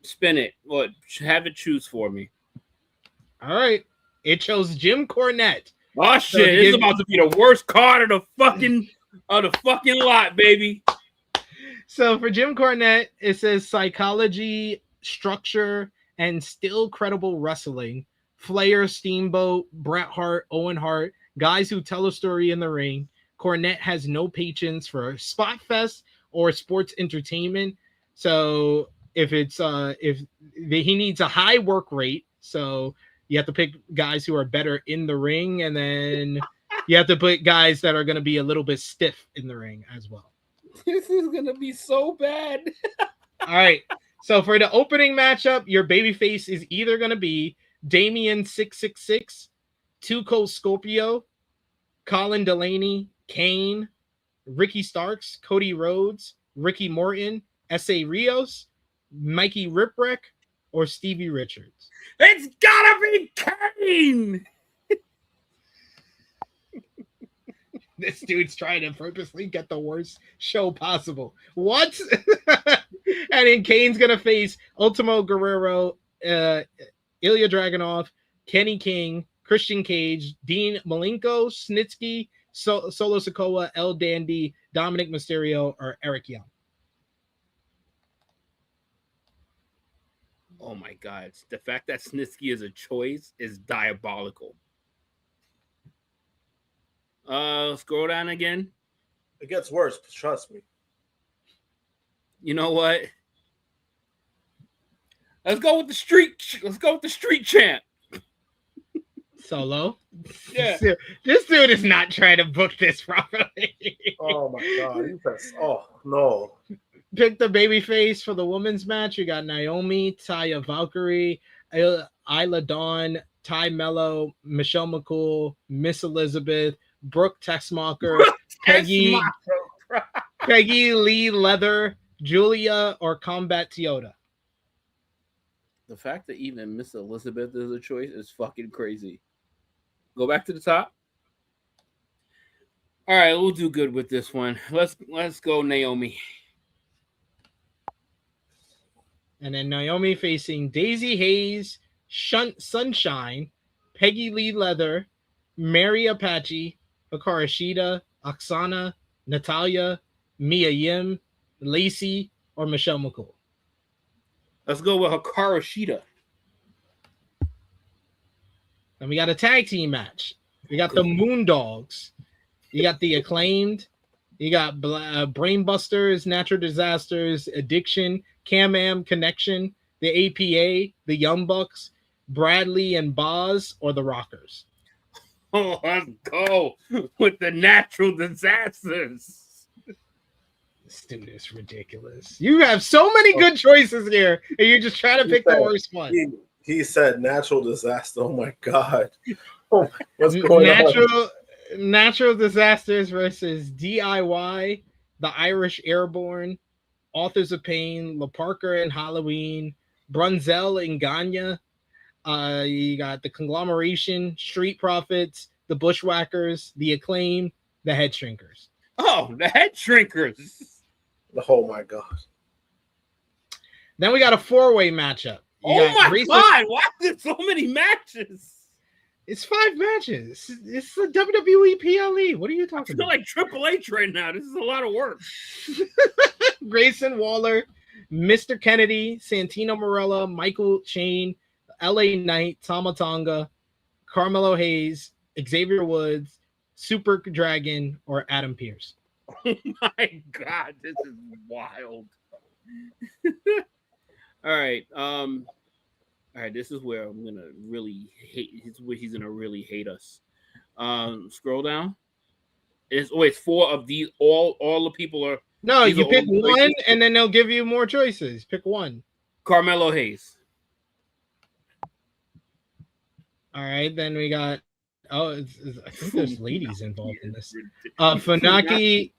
Spin it. What? Have it choose for me. All right. It chose Jim Cornette. Oh shit! This is about to be the worst card of the fucking lot, baby. So for Jim Cornette, it says psychology, structure, and still credible wrestling. Flair, Steamboat, Bret Hart, Owen Hart, guys who tell a story in the ring. Cornette has no patience for spot fest or sports entertainment. So if he needs a high work rate, so you have to pick guys who are better in the ring, and then you have to put guys that are going to be a little bit stiff in the ring as well. This is going to be so bad. All right. So for the opening matchup, your babyface is either going to be Damian 666, Tuco Scorpio, Colin Delaney, Kane, Ricky Starks, Cody Rhodes, Ricky Morton, S.A. Rios, Mikey Ripwreck, or Stevie Richards. It's gotta be Kane. This dude's trying to purposely get the worst show possible. What? And then Kane's gonna face Ultimo Guerrero, Ilja Dragunov, Kenny King, Christian Cage, Dean Malenko, Snitsky, Solo Sikoa, El Dandy, Dominic Mysterio, or Eric Young. Oh my God. The fact that Snitsky is a choice is diabolical. Scroll down again. It gets worse, trust me. You know what? Let's go with the street. Let's go with the street champ. Solo. Yeah. This dude is not trying to book this properly. Oh my god. Oh no. Pick the babyface for the women's match. You got Naomi, Taya Valkyrie, Isla Dawn, Ty Mello, Michelle McCool, Miss Elizabeth, Brooke Tessmacher, Peggy Lee Leather, Julia, or Combat Toyota. The fact that even Miss Elizabeth is a choice is fucking crazy. Go back to the top. All right, we'll do good with this one. Let's go Naomi. And then Naomi facing Daisy Hayes, Sunshine, Peggy Lee Leather, Mary Apache, Hikaru Shida, Oksana, Natalia, Mia Yim, Lacey, or Michelle McCool. Let's go with Hikaru Shida. And we got a tag team match. We got the Moondogs. You got the Acclaimed. You got Brainbusters, Natural Disasters, Addiction, Can-Am Connection, the APA, the Young Bucks, Bradley and Boz, or the Rockers. Oh, let's go with the Natural Disasters. This dude is ridiculous. You have so many good choices here, and you're just trying to pick the worst one. He said natural disaster. Oh my god. Oh, what's going on? Natural Disasters versus DIY, the Irish Airborne, Authors of Pain, La Parker and Halloween, Brunzel and Gagne. You got the Conglomeration, Street Profits, the Bushwhackers, the Acclaim, the Head Shrinkers. Oh, the Head Shrinkers. Oh my god. Then we got a four-way matchup. Oh my god, why are there so many matches? It's 5 matches. It's the WWE PLE. What are you talking about? I feel like Triple H right now. This is a lot of work. Grayson Waller, Mr. Kennedy, Santino Marella, Michael Shane, LA Knight, Tama Tonga, Carmelo Hayes, Xavier Woods, Super Dragon, or Adam Pearce. Oh my god, this is wild. All right. All right, this is where I'm gonna really hate. It's where he's gonna really hate us. Scroll down. It's 4 of these. All the people are. No, you pick one, and then they'll give you more choices. Pick one. Carmelo Hayes. All right, then we got. I think there's ladies involved in this. Funaki,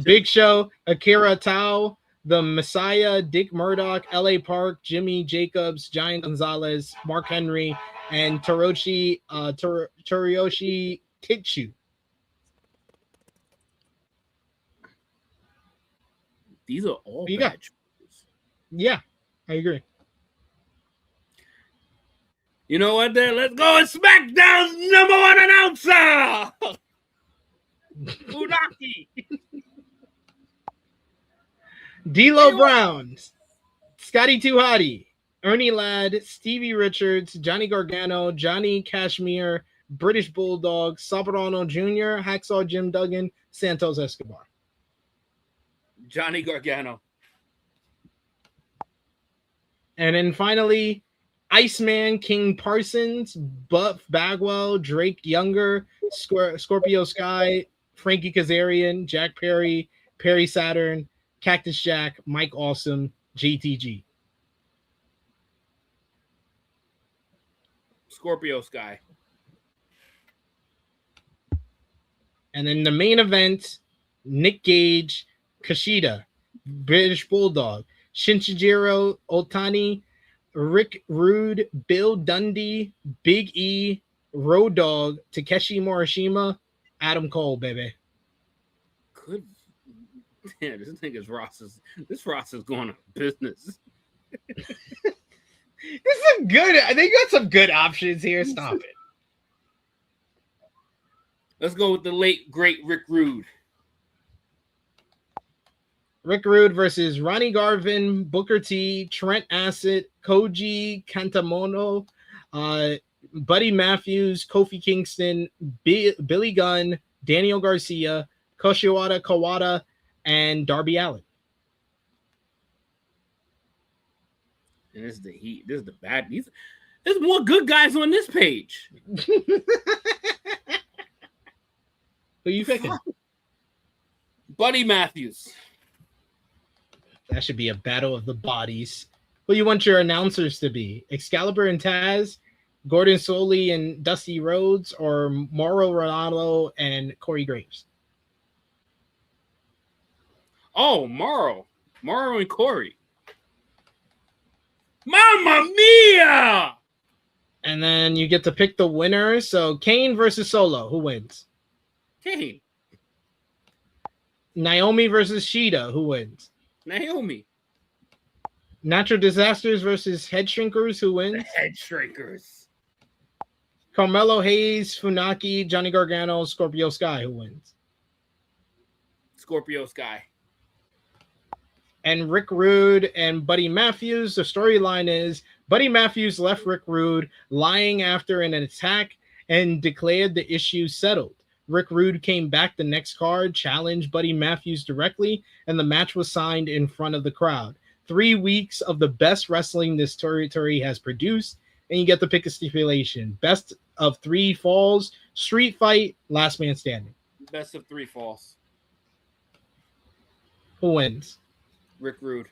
Big Show, Akira Tao, The Messiah, Dick Murdoch, L.A. Park, Jimmy Jacobs, Giant Gonzalez, Mark Henry, and Toroshi Kitchu. These are all bad choices. Yeah, I agree. You know what? Then let's go with SmackDown's #1 announcer, Funaki. D'Lo Brown, Scotty 2 Hotty, Ernie Ladd, Stevie Richards, Johnny Gargano, Johnny Cashmere, British Bulldog, Soprano Jr., Hacksaw Jim Duggan, Santos Escobar. Johnny Gargano. And then finally, Iceman, King Parsons, Buff Bagwell, Drake Younger, Scorpio Sky, Frankie Kazarian, Jack Perry, Perry Saturn, Cactus Jack, Mike Awesome, JTG. Scorpio Sky. And then the main event, Nick Gage, Kushida, British Bulldog, Shinjiro Otani, Rick Rude, Bill Dundee, Big E, Road Dogg, Takeshi Morishima, Adam Cole, baby. Good. Yeah, this nigga's Ross is going on business. This is a good. I think you got some good options here. Stop it. Let's go with the late great Rick Rude. Rick Rude versus Ronnie Garvin, Booker T, Trent Acid, Koji Kantamono, Buddy Matthews, Kofi Kingston, Billy Gunn, Daniel Garcia, Koshiwada Kawada, and Darby Allin. And this is the Heat. This is the bad. There's more good guys on this page. Who you picking? Buddy Matthews. That should be a battle of the bodies. Who you want your announcers to be? Excalibur and Taz, Gordon Soley and Dusty Rhodes, or Mauro Ronaldo and Corey Graves? Oh, Mauro and Corey. Mamma mia! And then you get to pick the winner. So Kane versus Solo. Who wins? Kane. Naomi versus Shida. Who wins? Naomi. Natural Disasters versus Head Shrinkers. Who wins? The Head Shrinkers. Carmelo Hayes, Funaki, Johnny Gargano, Scorpio Sky. Who wins? Scorpio Sky. And Rick Rude and Buddy Matthews. The storyline is Buddy Matthews left Rick Rude lying after an attack and declared the issue settled. Rick Rude came back the next card, challenged Buddy Matthews directly, and the match was signed in front of the crowd. 3 weeks of the best wrestling this territory has produced, and you get to pick a stipulation. Best of 3 falls, street fight, last man standing. Best of 3 falls. Who wins? Rick Rude.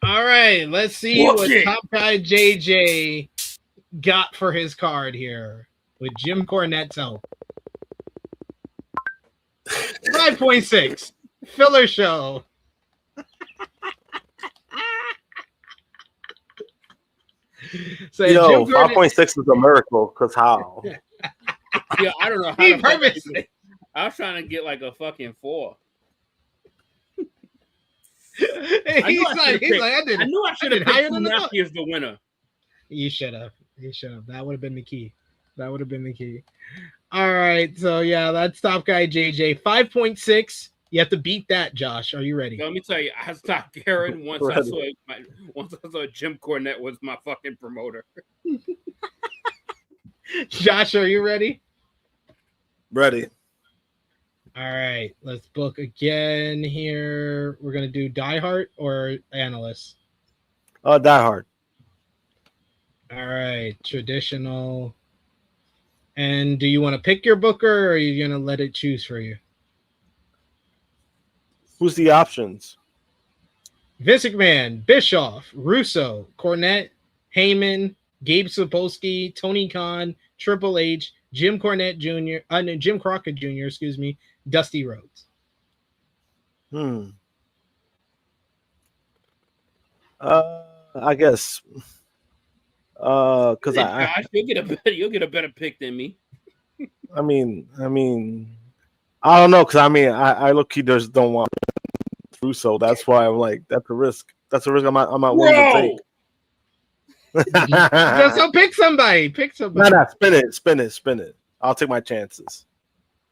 All right, let's see Watch what it. Top Guy JJ got for his card here with Jim Cornette's help. 5.6 filler show. So Yo, Jim Cornette- 5.6 is a miracle. Cause how? Yeah, I don't know how He to fucking- purposely. I was trying to get like a fucking 4. he's like, I did. I knew I should have higher picked than the Matthews the winner. You should have. You should have. That would have been the key. That would have been the key. All right. So yeah, that's Top Guy JJ. 5.6. You have to beat that, Josh. Are you ready? Let me tell you, I stopped caring once I saw Jim Cornette was my fucking promoter. Josh, are you ready? Ready. All right. Let's book again here. We're gonna do Die Hard or Analyst. Die Hard. All right. Traditional. And do you want to pick your booker, or are you gonna let it choose for you? Who's the options? Vince McMahon, Bischoff, Russo, Cornette, Heyman, Gabe Sapolsky, Tony Khan, Triple H, Jim Cornette Jr., Jim Crockett Jr., excuse me, Dusty Rhodes. I guess. Because Gosh, you'll get a better pick than me. I mean, I don't know. Because I look, he just don't want through, so that's why I'm like, that's a risk. That's a risk I'm not willing to take. So pick somebody. Pick somebody. No, spin it. I'll take my chances.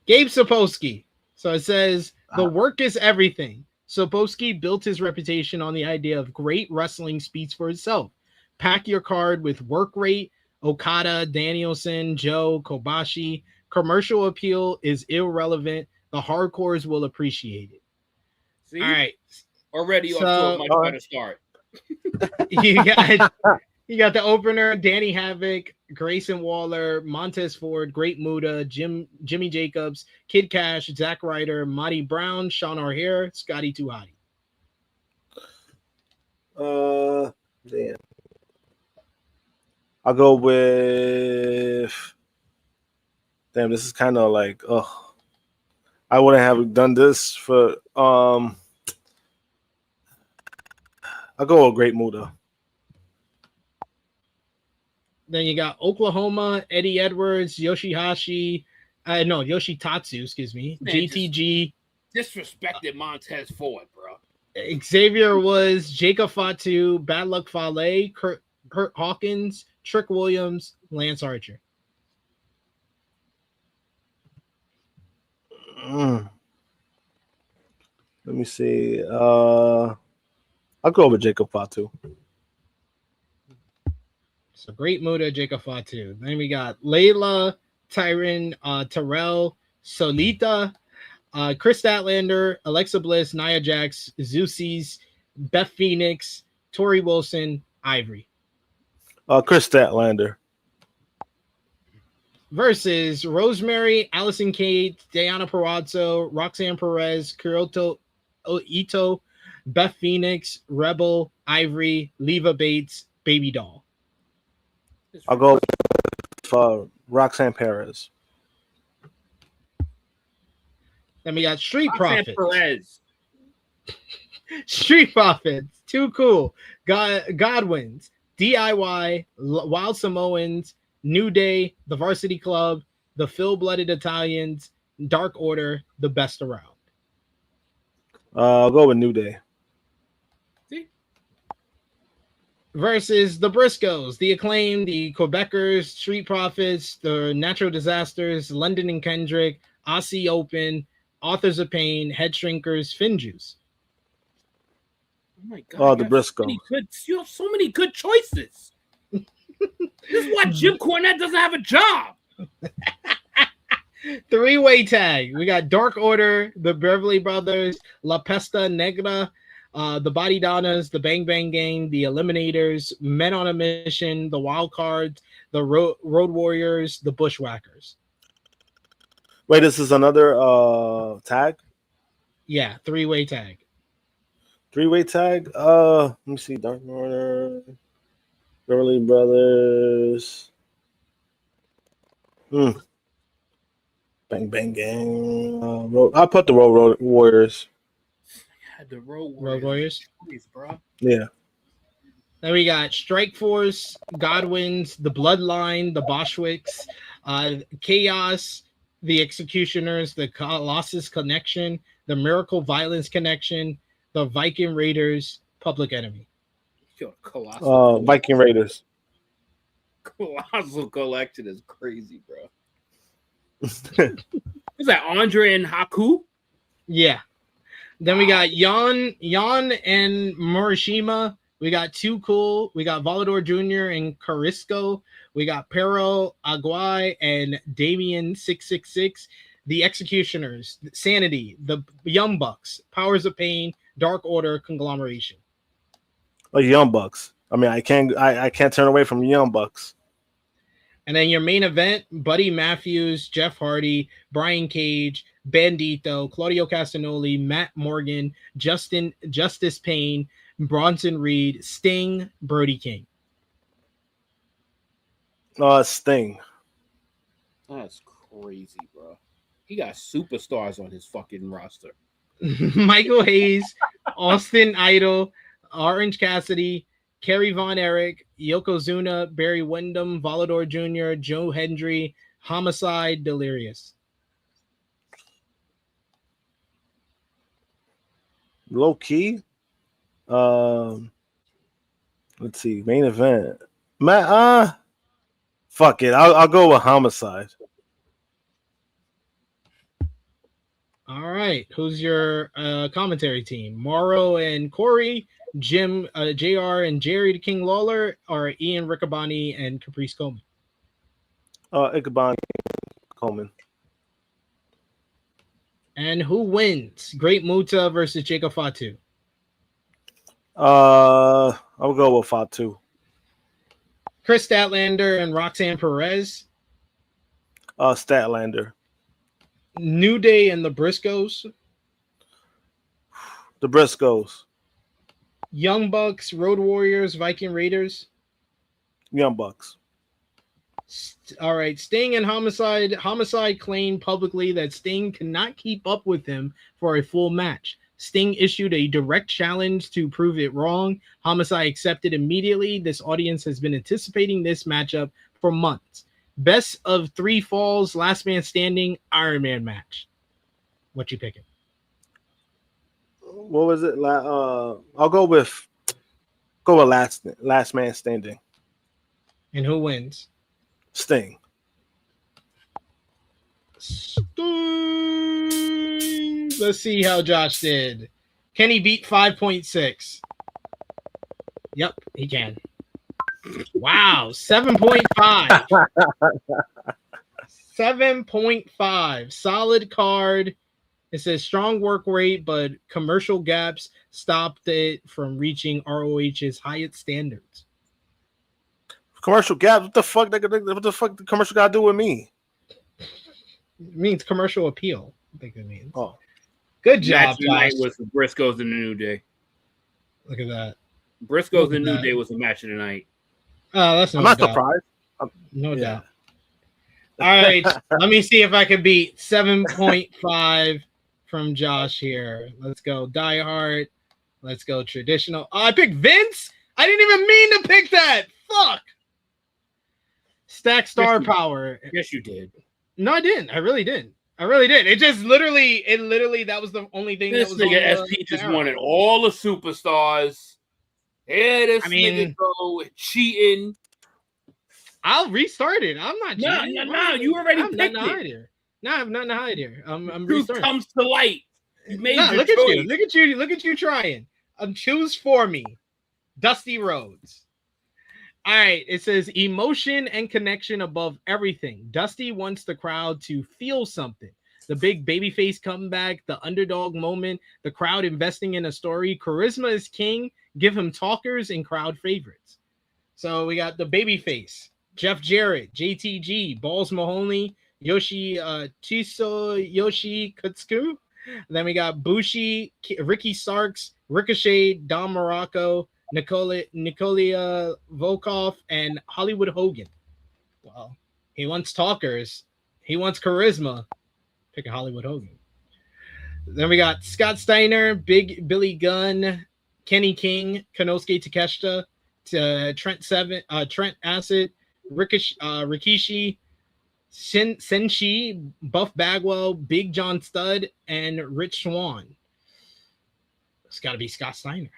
Gabe Sapolsky. So it says, the work is everything. Sapolsky built his reputation on the idea of great wrestling speaks for itself. Pack your card with work rate, Okada, Danielson, Joe, Kobashi. Commercial appeal is irrelevant. The hardcores will appreciate it. See? All right. Already off to a much better start. You got the opener, Danny Havoc, Grayson Waller, Montez Ford, Great Muta, Jimmy Jacobs, Kid Cash, Zack Ryder, Marty Brown, Sean O'Hare, Scotty 2 Hotty. Damn. I'll go with. Damn, this is kind of like, I wouldn't have done this for. I'll go with Great Muta. Then you got Oklahoma, Eddie Edwards, Yoshitatsu, excuse me, Man, JTG. Disrespected Montez Ford, bro. Xavier was Jacob Fatu, Bad Luck Fale, Kurt Hawkins, Trick Williams, Lance Archer. Let me see. I'll go with Jacob Fatu. So Great Muta, Jacob Fatu. Then we got Layla, Tyron, Terrell, Solita, Chris Statlander, Alexa Bliss, Nia Jax, Zeusys, Beth Phoenix, Tori Wilson, Ivory. Chris Statlander. Versus Rosemary, Allison Kate, Diana Perazzo, Roxanne Perez, Kyoto Ito, Beth Phoenix, Rebel, Ivory, Leva Bates, Baby Doll. I'll go with Roxanne Perez. Then we got Street Roxanne Profits. Perez. Street Profits, Too Cool, Godwins, DIY, Wild Samoans, New Day, the Varsity Club, the Full-Blooded Italians, Dark Order, the Best Around. I'll go with New Day. Versus the Briscoes, the Acclaim, the Quebecers, Street Profits, the Natural Disasters, London and Kendrick, Aussie Open, Authors of Pain, Head Shrinkers, Finjuice. Oh my god! Oh, the Briscoes. You have so many good choices. This is why Jim Cornette doesn't have a job. Three-way tag. We got Dark Order, the Beverly Brothers, La Pesta Negra, the Body Donnas, the Bang Bang Gang, the Eliminators, Men on a Mission, the Wild Cards, the Road Warriors, the Bushwhackers. Wait, this is another tag? Yeah, three-way tag. Three-way tag? Let me see. Dark Order, Beverly Brothers. Bang Bang Gang. I'll put the Road Warriors. The Road Warriors. Please, bro. Yeah. Then we got Strike Force, Godwins, the Bloodline, the Boschwicks, Chaos, the Executioners, the Colossus Connection, the Miracle Violence Connection, the Viking Raiders, Public Enemy. Yo, Colossal. Viking Raiders. Colossal Collection is crazy, bro. Is that Andre and Haku? Yeah. Then we got Jan and Morishima. We got Too Cool. We got Volador Jr. and Carisco. We got Pero Aguay and Damien 666. The Executioners, Sanity, the Young Bucks, Powers of Pain, Dark Order, Conglomeration. Oh, Young Bucks. I mean, I can't turn away from Young Bucks. And then your main event, Buddy Matthews, Jeff Hardy, Brian Cage, Bandito, Claudio Castagnoli, Matt Morgan, Justice Payne, Bronson Reed, Sting, Brody King. Sting. That's crazy, bro. He got superstars on his fucking roster. Michael Hayes, Austin Idol, Orange Cassidy, Kerry Von Erich, Yokozuna, Barry Windham, Volador Jr., Joe Hendry, Homicide, Delirious. Low key. Let's see. Main event. Fuck it. I'll go with Homicide. All right. Who's your commentary team? Morrow and Corey, Jim, JR and Jerry the King Lawler, or Ian Riccaboni and Caprice Coleman? Ichabod Coleman. And who wins? Great Muta versus Jacob Fatu. I'll go with Fatu. Chris Statlander and Roxanne Perez. Statlander. New Day and the Briscoes. The Briscoes. Young Bucks, Road Warriors, Viking Raiders. Young Bucks. All right. Sting and Homicide. Homicide claimed publicly that Sting cannot keep up with him for a full match. Sting issued a direct challenge to prove it wrong. Homicide accepted immediately. This audience has been anticipating this matchup for months. Best of 3 falls, last man standing, Iron Man match. What you picking? What was it? I'll go with last man standing. And who wins? Sting. Sting. Let's see how Josh did. Can he beat 5.6? Yep, he can. Wow, 7.5. 7.5. Solid card. It says strong work rate, but commercial gaps stopped it from reaching ROH's highest standards. Commercial gaps? What the fuck? What the fuck the commercial got to do with me? It means commercial appeal. I think it means. Oh, good job, Match tonight Josh. was the Briscoes in the New Day. Look at that. Briscoes in the New Day was the match of the night. Oh, that's I'm not surprised. No doubt. All right, let me see if I can beat 7.5 from Josh here. Let's go Die Hard. Let's go traditional. Oh, I picked Vince. I didn't even mean to pick that. Fuck. Stack star power. Yes, you did. No, I didn't. I really didn't. It just literally, that was the only thing. This that was nigga on SP just arrow. wanted all the superstars. Yeah, this mean, nigga go cheating. I'll restart it. I'm not cheating. No. You already I'm picked nothing to it. hide here. No, I have nothing to hide here. I'm Truth restarting. comes to light. You made your Look choice. at you. Look at you trying. Choose for me. Dusty Rhodes. All right. It says emotion and connection above everything. Dusty wants the crowd to feel something. The big babyface comeback, the underdog moment, the crowd investing in a story. Charisma is king. Give him talkers and crowd favorites. So we got the babyface. Jeff Jarrett, JTG, Balls Mahoney, Yoshi Yoshi Kutsuku. Then we got Bushi, Ricky Starks, Ricochet, Don Morocco, Nikola Volkov, and Hollywood Hogan. Well, he wants talkers. He wants charisma. Pick a Hollywood Hogan. Then we got Scott Steiner, Big Billy Gunn, Kenny King, Konosuke Takeshita, Trent Acid, Rikishi, Senshi, Buff Bagwell, Big John Studd, and Rich Swann. It's got to be Scott Steiner.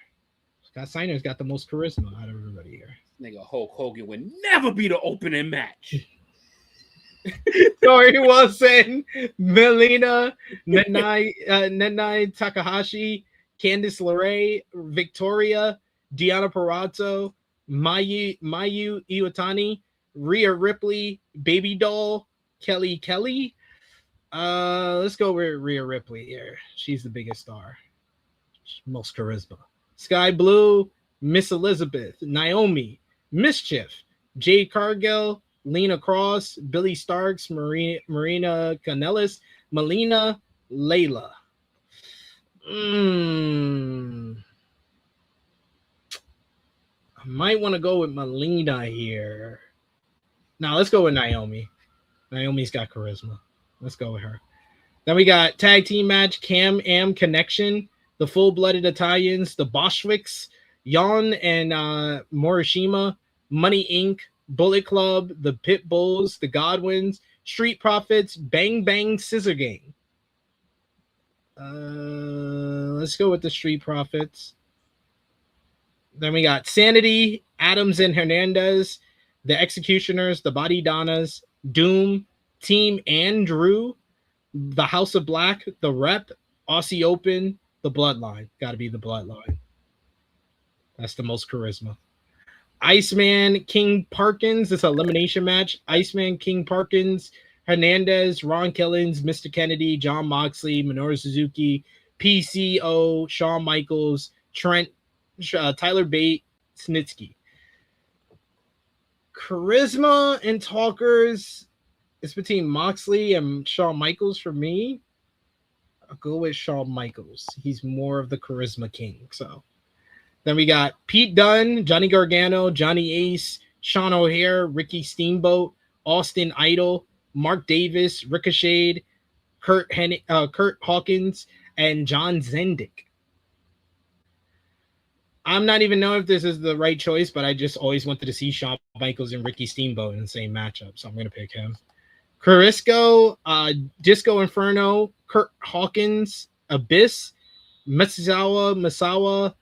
Scott Steiner's got the most charisma out of everybody here. Nigga Hulk Hogan would never be the opening match. Tori Wilson, Melina, Nenai Takahashi, Candice LeRae, Victoria, Deonna Purrazzo, Mayu Iwatani, Rhea Ripley, Baby Doll, Kelly. Let's go with Rhea Ripley here. She's the biggest star. Most charisma. Sky Blue, Miss Elizabeth, Naomi, Mischief, Jade Cargill, Lena Cross, Billy Starks, Marina Kanellis, Melina, Layla. I might want to go with Melina here. Now let's go with Naomi. Naomi's got charisma. Let's go with her. Then we got tag team match, Cam Am Connection, the Full-Blooded Italians, the Boschwicks, Yon and Morishima, Money Inc., Bullet Club, the Pit Bulls, the Godwins, Street Profits, Bang Bang Scissor Gang. Let's go with the Street Profits. Then we got Sanity, Adams and Hernandez, the Executioners, the Body Donnas, Doom, Team Andrew, the House of Black, the Rep, Aussie Open, the Bloodline. Got to be the Bloodline. That's the most charisma. Iceman, King Parkins. This elimination match. Iceman, King Parkins, Hernandez, Ron Killings, Mr. Kennedy, John Moxley, Minoru Suzuki, PCO, Shawn Michaels, Trent, Tyler Bate, Snitsky. Charisma and talkers is between Moxley and Shawn Michaels for me. I'll go with Shawn Michaels. He's more of the charisma king. So then we got Pete Dunne, Johnny Gargano, Johnny Ace, Sean O'Hare, Ricky Steamboat, Austin Idol, Mark Davis, Ricochet, Kurt Hawkins, and John Zendik. I'm not even knowing if this is the right choice, but I just always wanted to see Shawn Michaels and Ricky Steamboat in the same matchup, so I'm going to pick him. Carisco, Disco Inferno, Kurt Hawkins, Abyss, Masawa.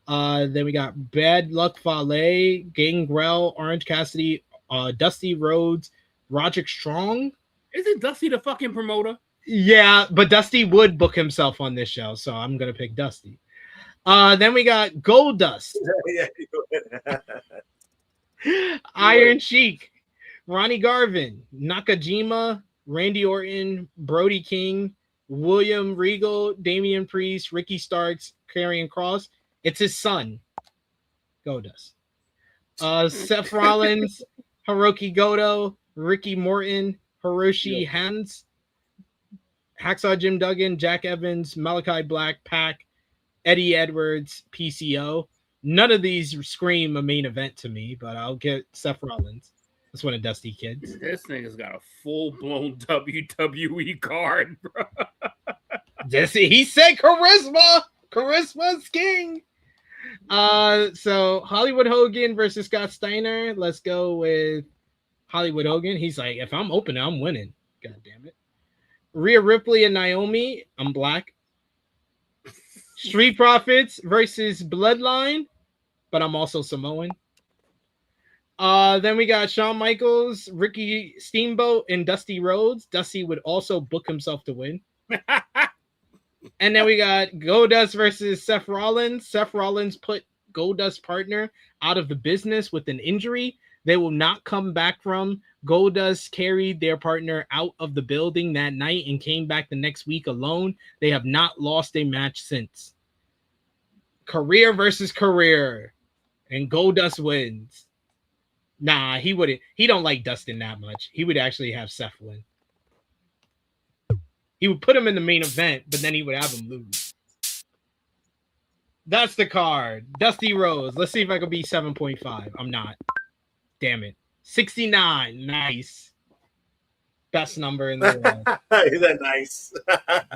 Then we got Bad Luck Fale, Gangrel, Orange Cassidy, Dusty Rhodes, Roderick Strong. Isn't Dusty the fucking promoter? Yeah, but Dusty would book himself on this show, so I'm going to pick Dusty. Then we got Goldust, Iron Sheik, Ronnie Garvin, Nakajima, Randy Orton, Brody King, William Regal, Damian Priest, Ricky Starks, Karrion Kross. It's his son. Goldust. Seth Rollins, Hiroki Goto, Ricky Morton, Hiroshi Hans, Hacksaw Jim Duggan, Jack Evans, Malachi Black, Pac, Eddie Edwards, PCO. None of these scream a main event to me, but I'll get Seth Rollins. That's one of Dusty Kids. This nigga's got a full-blown WWE card, bro. He said charisma. Charisma's king. So Hollywood Hogan versus Scott Steiner. Let's go with Hollywood Hogan. He's like, if I'm open, I'm winning. God damn it. Rhea Ripley and Naomi. I'm black. Street Profits versus Bloodline, but I'm also Samoan. Then we got Shawn Michaels, Ricky Steamboat, and Dusty Rhodes. Dusty would also book himself to win. And then we got Goldust versus Seth Rollins. Seth Rollins put Goldust's partner out of the business with an injury they will not come back from. Goldust carried their partner out of the building that night and came back the next week alone. They have not lost a match since. Career versus career. And Goldust wins. Nah, he wouldn't. He don't like Dustin that much. He would actually have Seth win. He would put him in the main event, but then he would have him lose. That's the card. Dusty Rhodes. Let's see if I can be 7.5. I'm not. Damn it. 69. Nice. Best number in the world. Is that nice?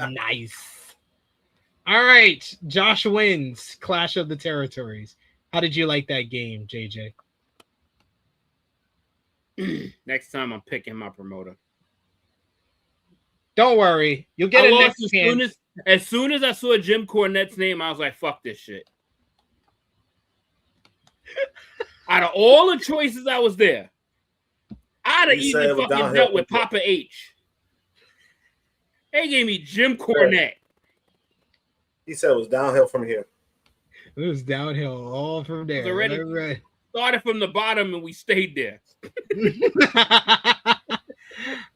Nice. All right. Josh wins. Clash of the Territories. How did you like that game, JJ? Next time I'm picking my promoter. Don't worry. You'll get it next chance. As soon as I saw Jim Cornette's name, I was like, fuck this shit. Out of all the choices that was there, I'd have even fucking dealt with Papa H. They gave me Jim Cornette. He said it was downhill from here. It was downhill all from there. Already started from the bottom and we stayed there.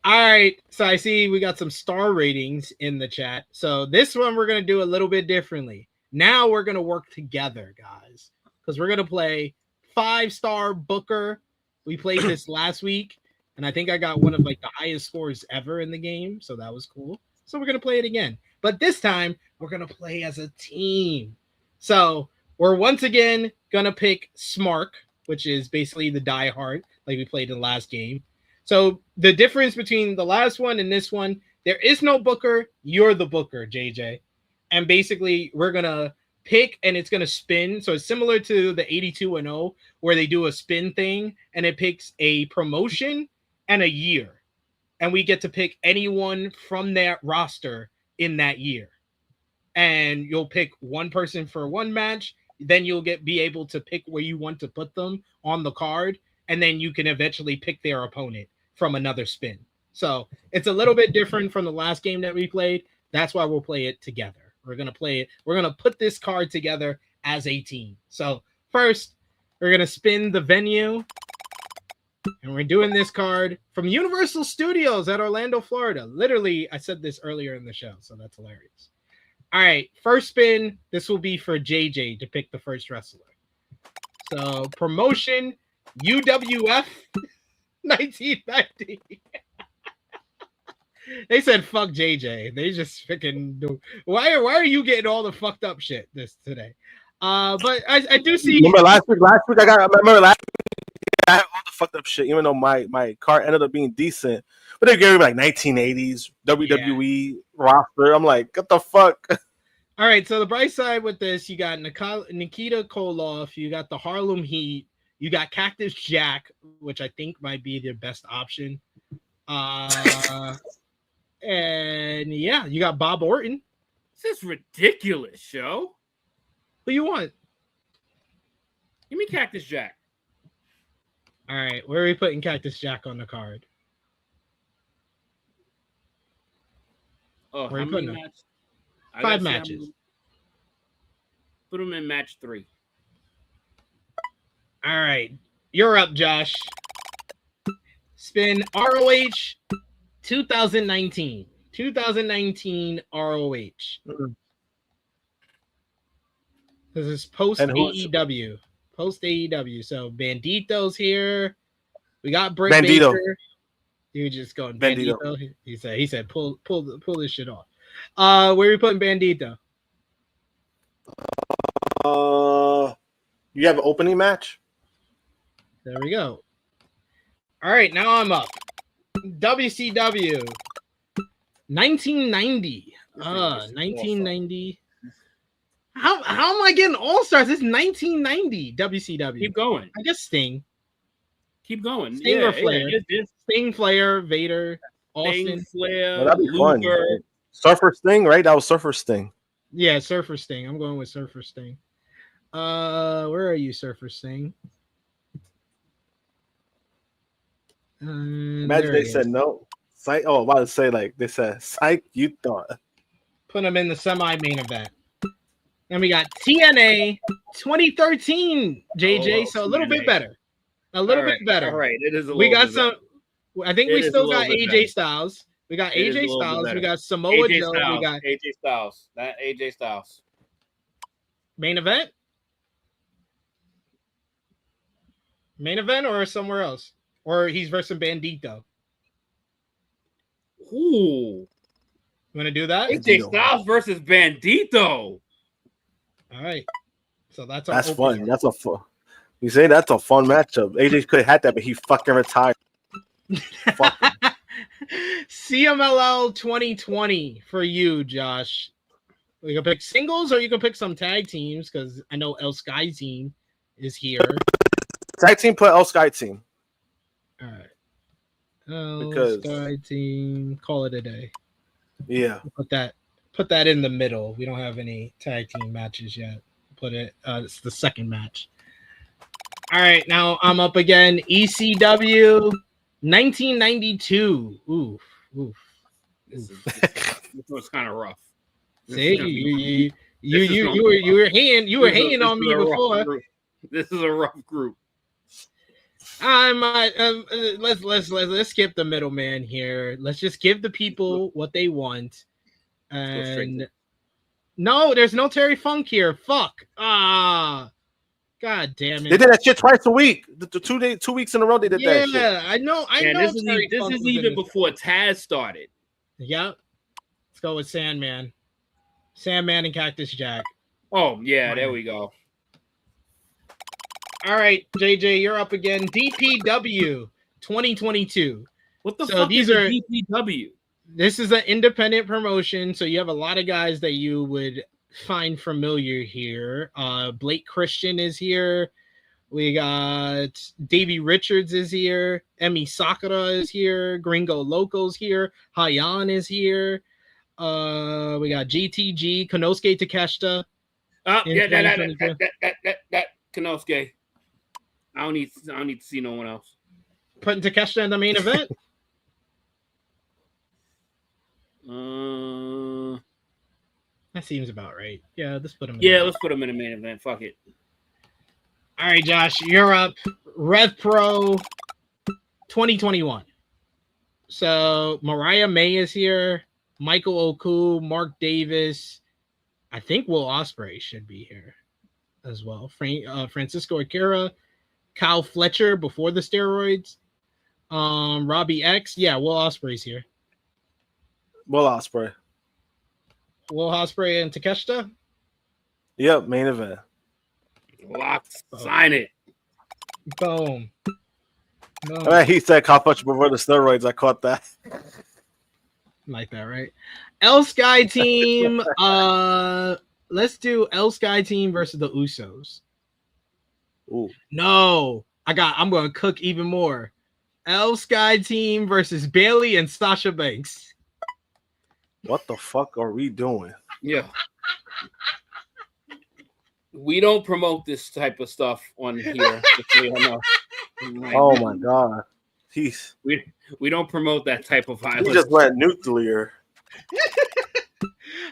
All right. So I see we got some star ratings in the chat. So this one we're going to do a little bit differently. Now we're going to work together, guys, because we're going to play 5-star Booker. We played this last week, and I think I got one of like the highest scores ever in the game. So that was cool. So we're going to play it again. But this time we're going to play as a team. So we're once again going to pick Smark, which is basically the Die Hard, like we played in the last game. So the difference between the last one and this one, there is no Booker. You're the Booker, JJ. And basically, we're going to pick and it's going to spin. So it's similar to the 82-0 where they do a spin thing and it picks a promotion and a year. And we get to pick anyone from that roster in that year. And you'll pick one person for one match. Then you'll be able to pick where you want to put them on the card. And then you can eventually pick their opponent from another spin. So it's a little bit different from the last game that we played. That's why we'll play it together. We're going to play it. We're going to put this card together as a team. So first, we're going to spin the venue. And we're doing this card from Universal Studios at Orlando, Florida. Literally, I said this earlier in the show, so that's hilarious. All right, first spin. This will be for JJ to pick the first wrestler. So promotion, UWF 1990. They said fuck JJ. They just freaking do. Why are you getting all the fucked up shit today? But I do see. Remember last week I got all the fucked up shit. Even though my card ended up being decent, but they gave me like 1980s WWE roster. I'm like, what the fuck? All right. So the bright side with this, you got Nikita Koloff, you got the Harlem Heat. You got Cactus Jack, which I think might be their best option. And yeah, you got Bob Orton. This is ridiculous, show. Who you want? Give me Cactus Jack. All right, where are we putting Cactus Jack on the card? Oh, where how many matches? 5 matches. Put him in match 3. All right, you're up, Josh. Spin ROH 2019. 2019 ROH. Mhm. This is post And who's- AEW. Post AEW. So Bandito's here. We got Britt Bandito. Baker. You were just going Bandito. Bandito. He said pull this shit off. Where are we putting Bandito? You have an opening match? There we go. All right, now I'm up. WCW 1990. 1990. How am I getting all stars? It's 1990 WCW. Keep going. I guess Sting. Keep going. Sting or Flair? It's Sting, Flair, Vader, Sting, Austin. Flair, Well, that'd be fun. Luger. Surfer Sting, right? That was Surfer Sting. Yeah, Surfer Sting. I'm going with Surfer Sting. Where are you, Surfer Sting? Imagine they said no. Psych. Oh, I'm about to say like they said, psych. You thought. Put him in the semi-main event. And we got TNA 2013, JJ. So a little bit better. A little bit better. All right, it is. We got some. I think we still got AJ AJ Styles. We got AJ Styles. We got Samoa Joe. We got AJ Styles. That AJ Styles. main event. Main event or somewhere else, or he's versus Bandito. Ooh, You want to do that? AJ Styles versus Bandito. All right. So that's our That's opener. fun. That's a fun. You say that's a fun matchup. AJ could have had that, but he fucking retired. Fuck him. CMLL 2020 for you, Josh. You can pick singles or you can pick some tag teams because I know El Sky Team is here. Tag team, put El Sky team. All right. El Because- Sky Team, call it a day. Yeah. Put that in the middle. We don't have any tag team matches yet. Put it. It's the second match. All right, now I'm up again. ECW 1992. Oof. This was kind of rough. See, you were hating on me before. This is a rough group. I might let's skip the middleman here. Let's just give the people what they want. And no, there's no Terry Funk here. Fuck. God damn it. They did that shit twice a week. The 2 weeks in a row they did that shit. Yeah, I know. This is Terry Funk was in even this. before Taz started. Yep. Let's go with Sandman. Sandman and Cactus Jack. Oh yeah, there we go. All right, JJ, you're up again. DPW 2022. What the So fuck these is are- a DPW? This is an independent promotion, so you have a lot of guys that you would find familiar here. Blake Christian is here. We got Davey Richards is here. Emi Sakura is here. Gringo Loco's here. Hayan is here. We got GTG, Konosuke Takeshita. Oh, In yeah, 2022. that Konosuke. I don't need to see no one else. Putting Takeshita in the main event. That seems about right. Yeah, let's put him in. Yeah, let's put him in the main event. Fuck it. All right, Josh, you're up. Rev Pro 2021. So Mariah May is here. Michael Oku, Mark Davis. I think Will Ospreay should be here as well. Francisco Akira, Kyle Fletcher before the steroids. Robbie X. Yeah, Will Ospreay's here. Will Ospreay. Will Ospreay and Takeshita. Yep, main event. Locked. Sign it. Boom. Boom. All right, he said Kyle Fletcher before the steroids. I caught that. Like that, right? El Sky Team. Let's do El Sky Team versus the Usos. Ooh. No, I'm gonna cook even more. El Sky Team versus Bailey and Sasha Banks. What the fuck are we doing? Yeah. We don't promote this type of stuff on here. Just so you know. Like, Oh my god. we don't promote that type of He violence. just went nuclear.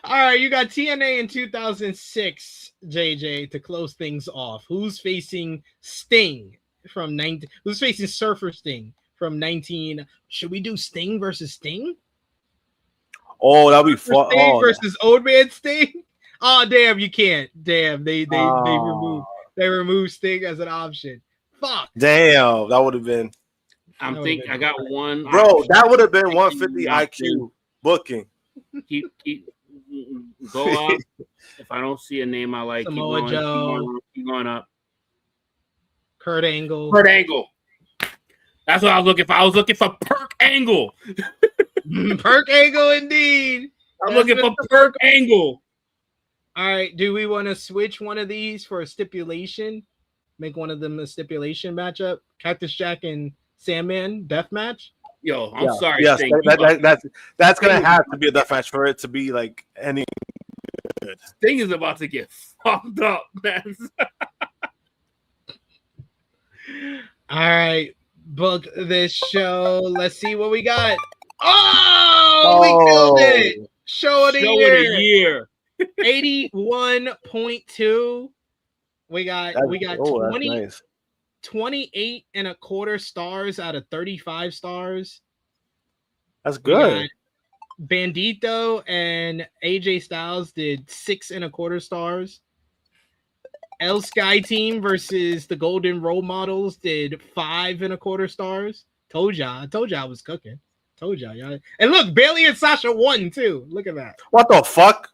All right, you got TNA in 2006, JJ, to close things off. Who's facing Sting from 19? Who's facing Surfer Sting from 19? Should we do Sting versus Sting? Oh, that'd be fun. Sting Oh, versus Old Man Sting. Oh, damn, you can't. Damn, they removed Sting as an option. Fuck. damn, that would have been, I got one. bro. option. That would have been 150 Not IQ booking. Keep go up. If I don't see a name I like, Samoa Joe. keep going up. Kurt Angle. Kurt Angle. That's what I was looking for. I was looking for Perk Angle. Perk Angle, indeed. I'm looking for Perk Angle. All right. Do we want to switch one of these for a stipulation? Make one of them a stipulation matchup? Cactus Jack and Sandman death match? Yo, I'm sorry. Yes, Sting. that's gonna have to be a death match for it to be like any good. Sting is about to get fucked up, man. All right. Book this show. Let's see what we got. Oh, we killed it. Show of the year. 81.2. We got 28 and a quarter stars out of 35 stars. That's good. Bandito and AJ Styles did 6 and a quarter stars. El Sky Team versus the Golden Role Models did 5 and a quarter stars. Told y'all I was cooking. Told y'all. And look, Bailey and Sasha won too. Look at that. What the fuck?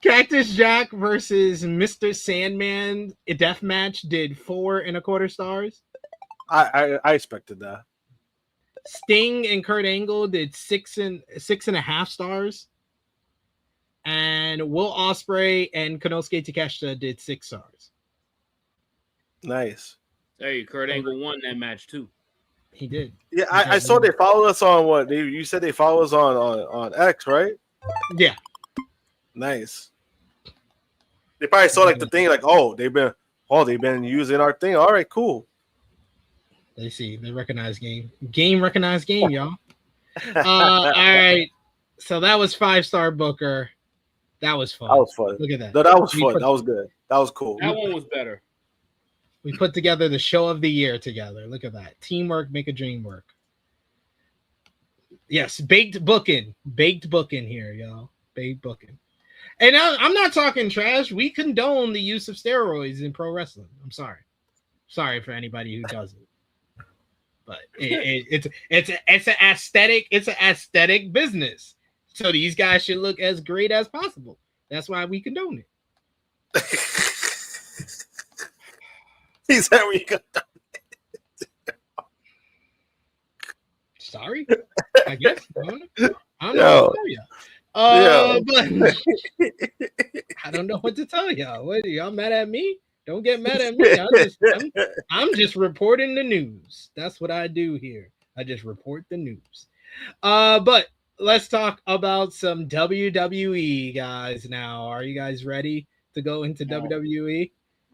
Cactus Jack versus Mr. Sandman, a death match, did 4 and a quarter stars. I expected that. Sting and Kurt Angle did 6 and a half stars. And Will Ospreay and Konosuke Takeshita did 6 stars. Nice. Hey, Kurt Angle won that match too. He did. Yeah, I saw they followed us on what? You said they follow us on X, right? Yeah. Nice. They probably saw like the thing, like, they've been using our thing. All right, cool. They recognize game. Game recognized game, y'all. All right. So that was 5-star Booker. That was fun. That was fun. Look at that. No, that was fun. That was good. That was cool. That one was better. We put together the show of the year together. Look at that. Teamwork, make a dream work. Yes, baked booking here, y'all. Baked booking. And I'm not talking trash. We condone the use of steroids in pro wrestling. I'm sorry. Sorry for anybody who doesn't. But it's an aesthetic. It's an aesthetic business. So these guys should look as great as possible. That's why we condone it. He said we condone it. Sorry, I guess. I don't know what to tell you. But I don't know what to tell y'all. What, y'all mad at me? Don't get mad at me. I'm just reporting the news. That's what I do here. I just report the news. But let's talk about some WWE, guys. Now, are you guys ready to go into WWE?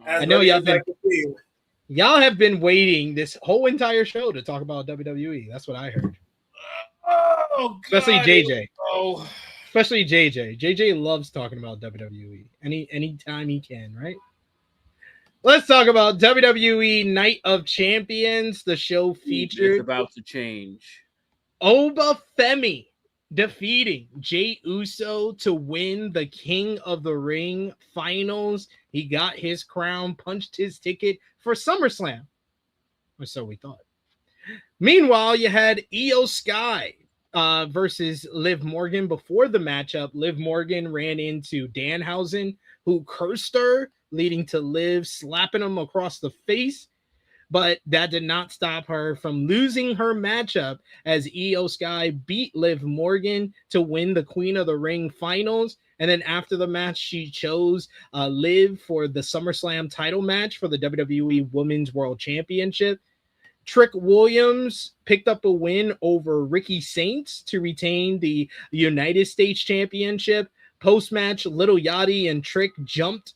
I know y'all have been waiting this whole entire show to talk about WWE. That's what I heard. Oh, especially God. JJ. Oh. Especially JJ. JJ loves talking about WWE anytime he can, right? Let's talk about WWE Night of Champions. The show featured It's about to change. Oba Femi defeating Jey Uso to win the King of the Ring finals. He got his crown, punched his ticket for SummerSlam. Or so we thought. Meanwhile, you had Io Sky versus Liv Morgan. Before the matchup, Liv Morgan ran into Danhausen, who cursed her, leading to Liv slapping him across the face. But that did not stop her from losing her matchup as Io Sky beat Liv Morgan to win the Queen of the Ring finals. And then after the match, she chose Liv for the SummerSlam title match for the WWE Women's World Championship. Trick Williams picked up a win over Ricky Saints to retain the United States Championship. Post-match, Little Yachty and Trick jumped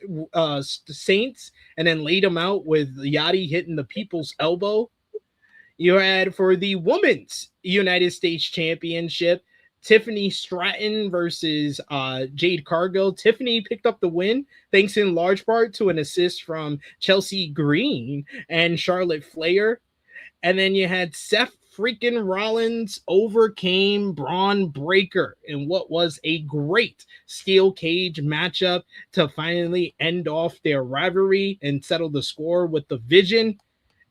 Saints and then laid him out with Yachty hitting the people's elbow. You had for the Women's United States Championship, Tiffany Stratton versus Jade Cargill. Tiffany picked up the win thanks in large part to an assist from Chelsea Green and Charlotte Flair. And then you had Seth freaking Rollins overcame Braun Breaker in what was a great steel cage matchup to finally end off their rivalry and settle the score with the Vision.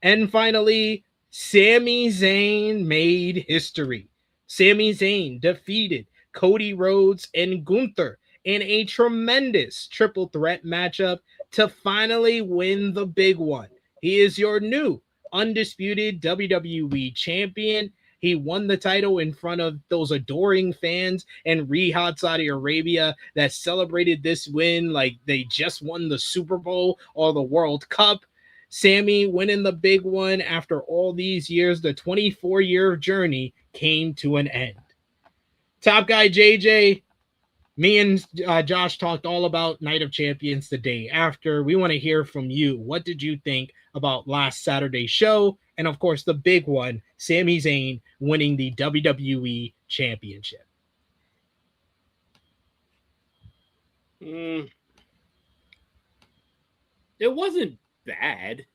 And finally, Sami Zayn made history. Sami Zayn defeated Cody Rhodes and Gunther in a tremendous triple threat matchup to finally win the big one. He is your new undisputed WWE champion. He won the title in front of those adoring fans in Riyadh, Saudi Arabia, that celebrated this win like they just won the Super Bowl or the World Cup. Sami winning the big one after all these years. The 24-year journey came to an end. Top Guy JJ, me and Josh talked all about Night of Champions the day after. We want to hear from you. What did you think about last Saturday's show? And of course, the big one, Sami Zayn winning the WWE Championship. It wasn't bad.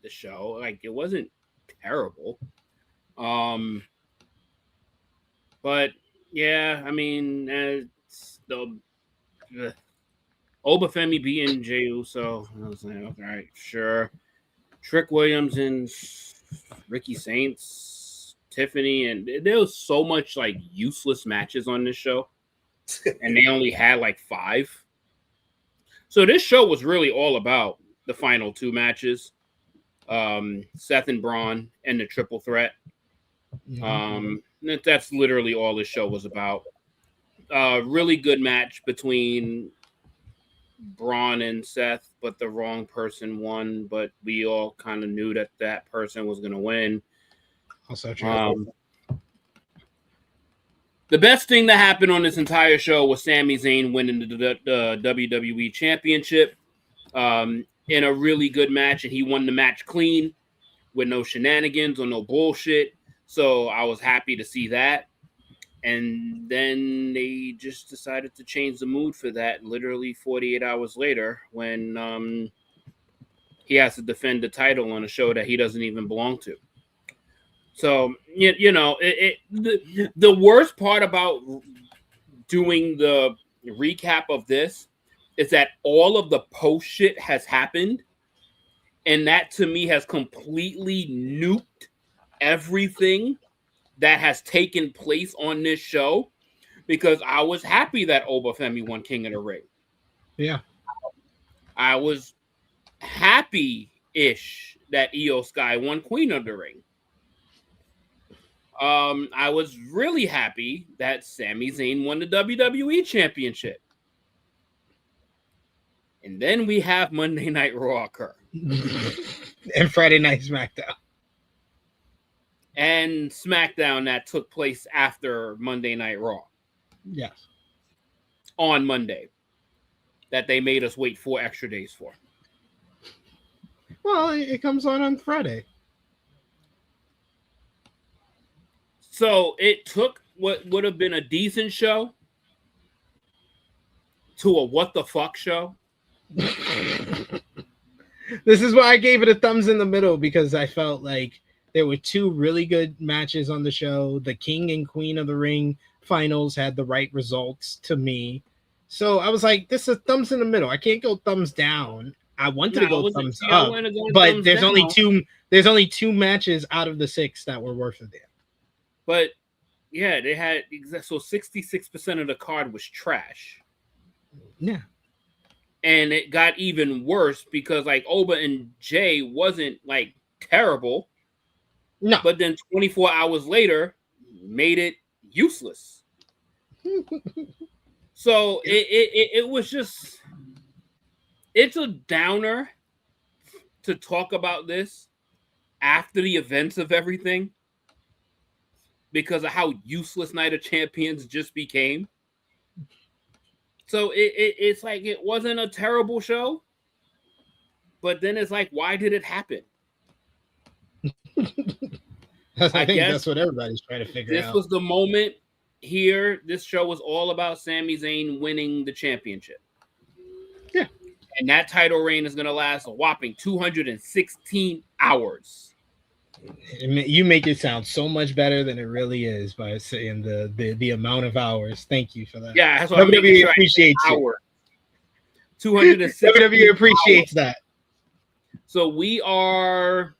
The show, like, it wasn't terrible. But yeah, I mean, it's the Oba Femi beating Jey Uso. I was like, okay, all right, sure. Trick Williams and Ricky Saints, Tiffany, and there was so much like useless matches on this show, and they only had like 5. So this show was really all about the final 2 matches, Seth and Braun, and the triple threat. That's literally all this show was about. Really good match between Braun and Seth, but the wrong person won. But we all kind of knew that that person was going to win. Also true. The best thing that happened on this entire show was Sami Zayn winning the WWE Championship in a really good match, and he won the match clean with no shenanigans or no bullshit. So I was happy to see that. And then they just decided to change the mood for that literally 48 hours later when he has to defend the title on a show that he doesn't even belong to. So, you know, the worst part about doing the recap of this is that all of the post shit has happened. And that to me has completely nuked everything that has taken place on this show, because I was happy that Oba Femi won King of the Ring. Yeah. I was happy-ish that Io Sky won Queen of the Ring. I was really happy that Sami Zayn won the WWE Championship. And then we have Monday Night Raw occur. And Friday Night SmackDown. And SmackDown that took place after Monday Night Raw. Yes. On Monday. That they made us wait 4 extra days for. Well, it comes on Friday. So it took what would have been a decent show to a what the fuck show. This is why I gave it a thumbs in the middle, because I felt like there were 2 really good matches on the show. The King and Queen of the Ring finals had the right results to me. So I was like, this is thumbs in the middle. I can't go thumbs down. I wanted to go thumbs up, but there's only 2 matches out of the 6 that were worth it there. But yeah, they had so 66% of the card was trash. Yeah. And it got even worse because like Oba and Jay wasn't like terrible. No. But then 24 hours later made it useless. So it was just, it's a downer to talk about this after the events of everything because of how useless Night of Champions just became. So it's like it wasn't a terrible show, but then it's like, why did it happen? I think that's what everybody's trying to figure out. This was the moment here. This show was all about Sami Zayn winning the championship. Yeah. And that title reign is going to last a whopping 216 hours. You make it sound so much better than it really is by saying the amount of hours. Thank you for that. Yeah, that's what I'm making WWE sure appreciates you. 260 WWE appreciates that. So we are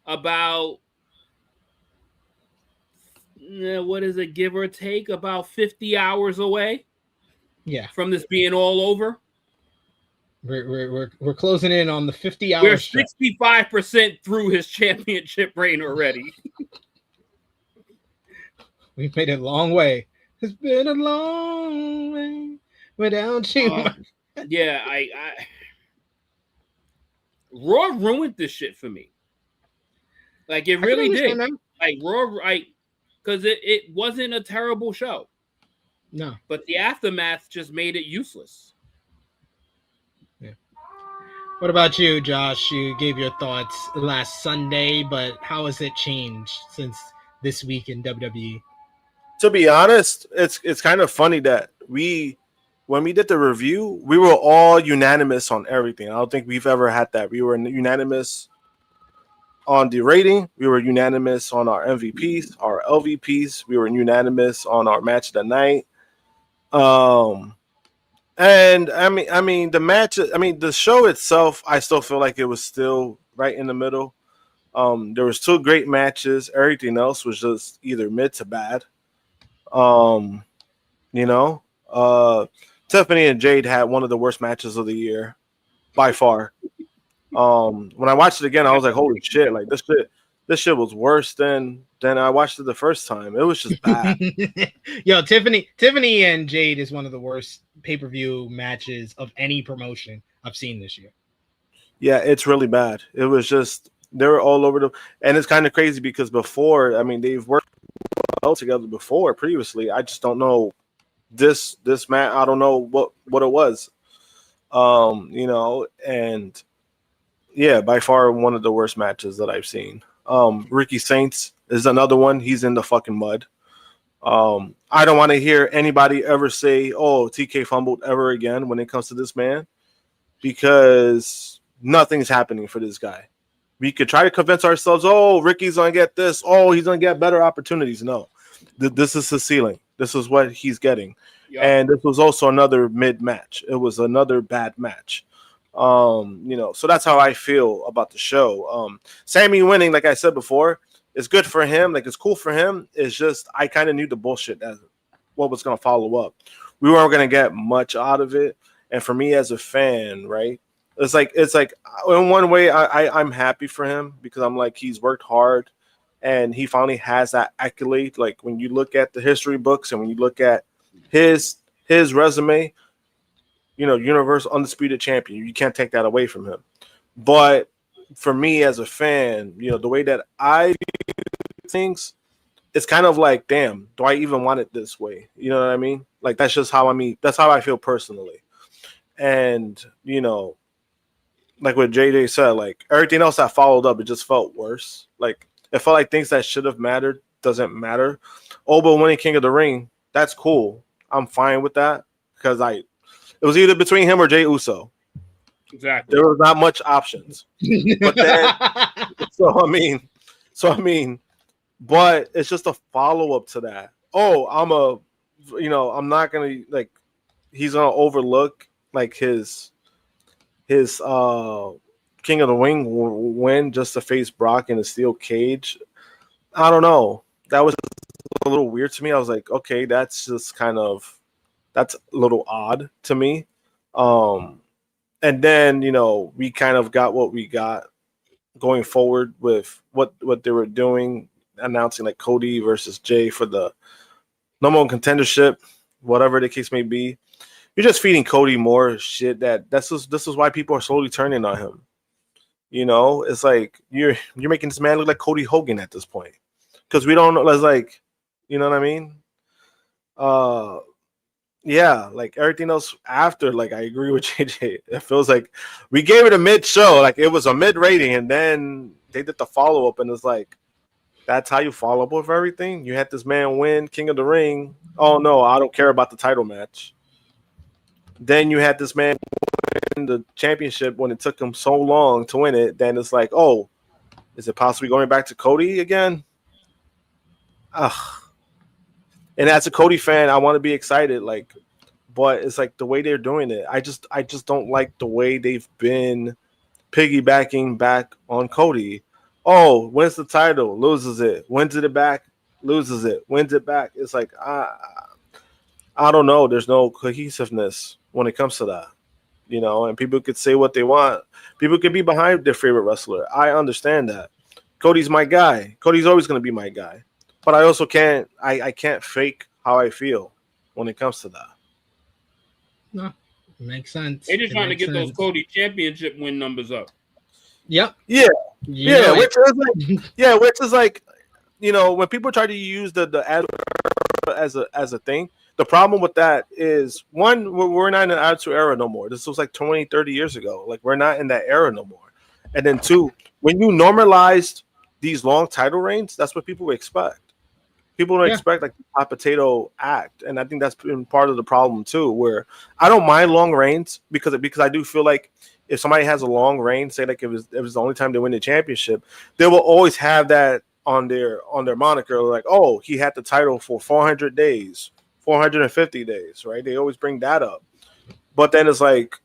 about what is it, give or take, about 50 hours away. Yeah, from this being all over. We're closing in on the 50 hours. We're 65% through his championship reign already. We've made it a long way. It's been a long way without you. Yeah, I Raw ruined this shit for me. Like it really did. That. Like Raw, because it wasn't a terrible show. No, but the aftermath just made it useless. Yeah. What about you, Josh? You gave your thoughts last Sunday, but how has it changed since this week in WWE? To be honest, it's kind of funny that when we did the review, we were all unanimous on everything. I don't think we've ever had that. We were unanimous on the rating. We were unanimous on our MVPs, our LVPs. We were unanimous on our match of the night. And I mean the match. I mean the show itself. I still feel like it was still right in the middle. There was 2 great matches. Everything else was just either mid to bad. Tiffany and Jade had one of the worst matches of the year by far. When I watched it again, I was like, holy shit, like this shit was worse than I watched it the first time. It was just bad. Yo, Tiffany and Jade is one of the worst pay-per-view matches of any promotion I've seen this year. Yeah, it's really bad. It was just they were all over and it's kind of crazy because before, I mean, they've worked well together before previously. I just don't know this match. I don't know what it was. And yeah, by far one of the worst matches that I've seen. Ricky Saints is another one. He's in the fucking mud. I don't want to hear anybody ever say, "Oh, TK fumbled" ever again when it comes to this man, because nothing's happening for this guy. We could try to convince ourselves, "Oh, Ricky's gonna get this. Oh, he's gonna get better opportunities." No, this is his ceiling. This is what he's getting. Yep. And this was also another mid match. It was another bad match. So that's how I feel about the show. Sami winning, like I said before, is good for him. Like, it's cool for him. It's just I kind of knew the bullshit that what was going to follow up. We weren't going to get much out of it. And for me as a fan, right, it's like in one way I'm happy for him because I'm like, he's worked hard and he finally has that accolade. Like when you look at the history books and when you look at his resume, Universal Undisputed Champion, you can't take that away from him. But for me as a fan, the way that I do things, it's kind of like, damn, do I even want it this way? You know what I mean? Like, that's just how that's how I feel personally. And, like what JJ said, like everything else that followed up, it just felt worse. Like it felt like things that should have mattered doesn't matter. Oba winning King of the Ring, that's cool. I'm fine with that because it was either between him or Jey Uso. Exactly. There was not much options. But then, but it's just a follow-up to that. Oh, I'm not gonna he's gonna overlook like his King of the Ring win just to face Brock in a steel cage. I don't know. That was a little weird to me. I was like, okay, that's just that's a little odd to me. And then, we kind of got what we got going forward with what they were doing, announcing like Cody versus Jay for the number one contendership, whatever the case may be. You're just feeding Cody more shit this is why people are slowly turning on him. It's like you're making this man look like Cody Hogan at this point. Because we don't know, it's like, you know what I mean? Yeah, like everything else after, like I agree with JJ. It feels like we gave it a mid show, like it was a mid rating, and then they did the follow up, and it's like that's how you follow up with everything. You had this man win King of the Ring. Oh no, I don't care about the title match. Then you had this man win the championship when it took him so long to win it. Then it's like, oh, Is it possibly going back to Cody again? Ugh. And as a Cody fan, I want to be excited, like, but it's like the way they're doing it. I just don't like the way they've been piggybacking back on Cody. Oh, wins the title, loses it, wins it back, loses it, wins it back. It's like I don't know. There's no cohesiveness when it comes to that, you know. And people could say what they want. People could be behind their favorite wrestler. I understand that. Cody's my guy. Cody's always going to be my guy. But I also can't. I can't fake how I feel when it comes to that. No, makes sense. They're just trying to get those Cody championship win numbers up. Yep. Yeah. Yeah. Which is like, you know, when people try to use the ad as a thing, the problem with that is, one, we're not in an attitude era no more. This was like 20, 30 years ago. Like, we're not in that era no more. And then two, when you normalized these long title reigns, that's what people expect. People don't expect like a hot potato act, and I think that's been part of the problem too. Where I don't mind long reigns because I do feel like if somebody has a long reign, say like it was the only time they win the championship, they will always have that on their moniker, like, oh, he had the title for 400 days, 450 days, right? They always bring that up, but then it's like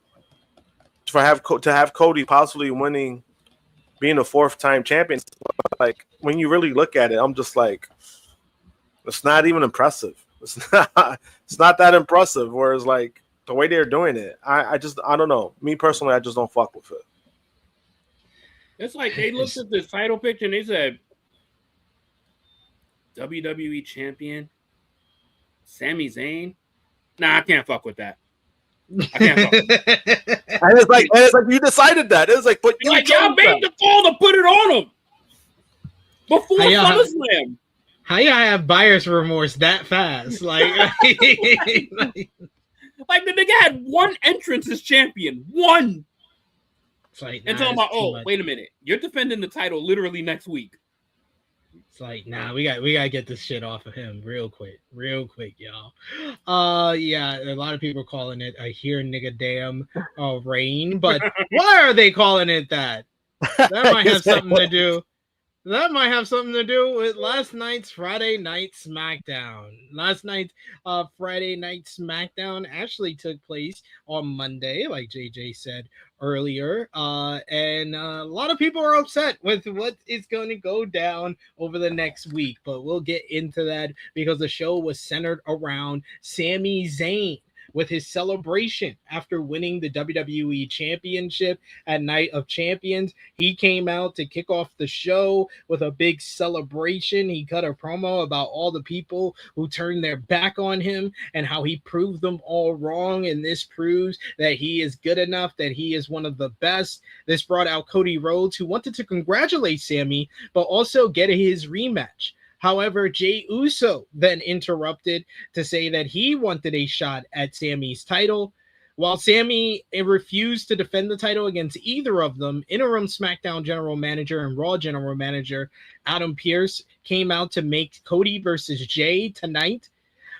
to have Cody possibly winning, being a fourth time champion, like when you really look at it, I'm just like, it's not even impressive. It's not that impressive. Whereas like the way they're doing it, I don't know. Me personally, I just don't fuck with it. It's like they looked at this title picture and they said, WWE champion, Sami Zayn. Nah, I can't fuck with that. I can't fuck with that. And it's like you decided that. It's like, but you y'all made the call to put it on him before SummerSlam. How y'all have buyer's remorse that fast? Like, like the nigga had one entrance as champion. One. It's like, and talking about, oh, wait a minute. You're defending the title literally next week. It's like, nah, we gotta get this shit off of him real quick, y'all. Yeah, a lot of people are calling it a here nigga damn reign, but why are they calling it that? That might have something to do. That might have something to do with last night's Friday Night SmackDown. Last night's Friday Night SmackDown actually took place on Monday, like JJ said earlier. And a lot of people are upset with what is going to go down over the next week. But we'll get into that because the show was centered around Sami Zayn with his celebration after winning the WWE Championship at Night of Champions. He came out to kick off the show with a big celebration. He cut a promo about all the people who turned their back on him and how he proved them all wrong, and this proves that he is good enough, that he is one of the best. This brought out Cody Rhodes, who wanted to congratulate Sami, but also get his rematch. However, Jey Uso then interrupted to say that he wanted a shot at Sami's title. While Sami refused to defend the title against either of them, interim SmackDown General Manager and Raw General Manager Adam Pearce came out to make Cody versus Jey tonight.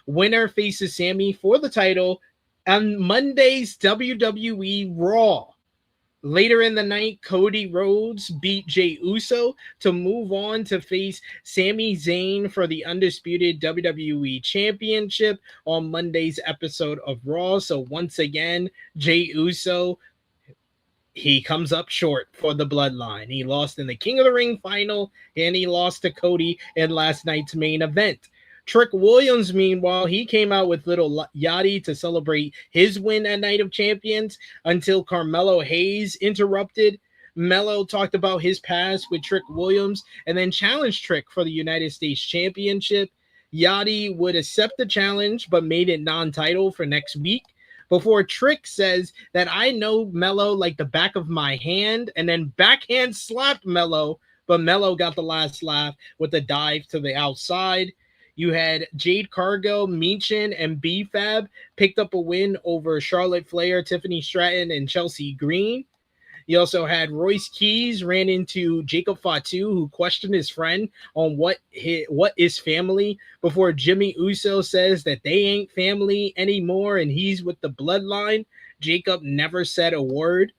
Winner faces Sami for the title on Monday's WWE Raw. Later in the night, Cody Rhodes beat Jey Uso to move on to face Sami Zayn for the undisputed WWE Championship on Monday's episode of Raw. So once again, Jey Uso, he comes up short for the bloodline. He lost in the King of the Ring final, and he lost to Cody in last night's main event. Trick Williams, meanwhile, he came out with Little Yachty to celebrate his win at Night of Champions until Carmelo Hayes interrupted. Melo talked about his past with Trick Williams and then challenged Trick for the United States Championship. Yachty would accept the challenge but made it non-title for next week before Trick says that I know Melo like the back of my hand, and then backhand slapped Melo, but Melo got the last laugh with a dive to the outside. You had Jade Cargill, Meechin, and B-Fab picked up a win over Charlotte Flair, Tiffany Stratton, and Chelsea Green. You also had Royce Keys ran into Jacob Fatu, who questioned his friend on what is family, before Jimmy Uso says that they ain't family anymore and he's with the bloodline. Jacob never said a word.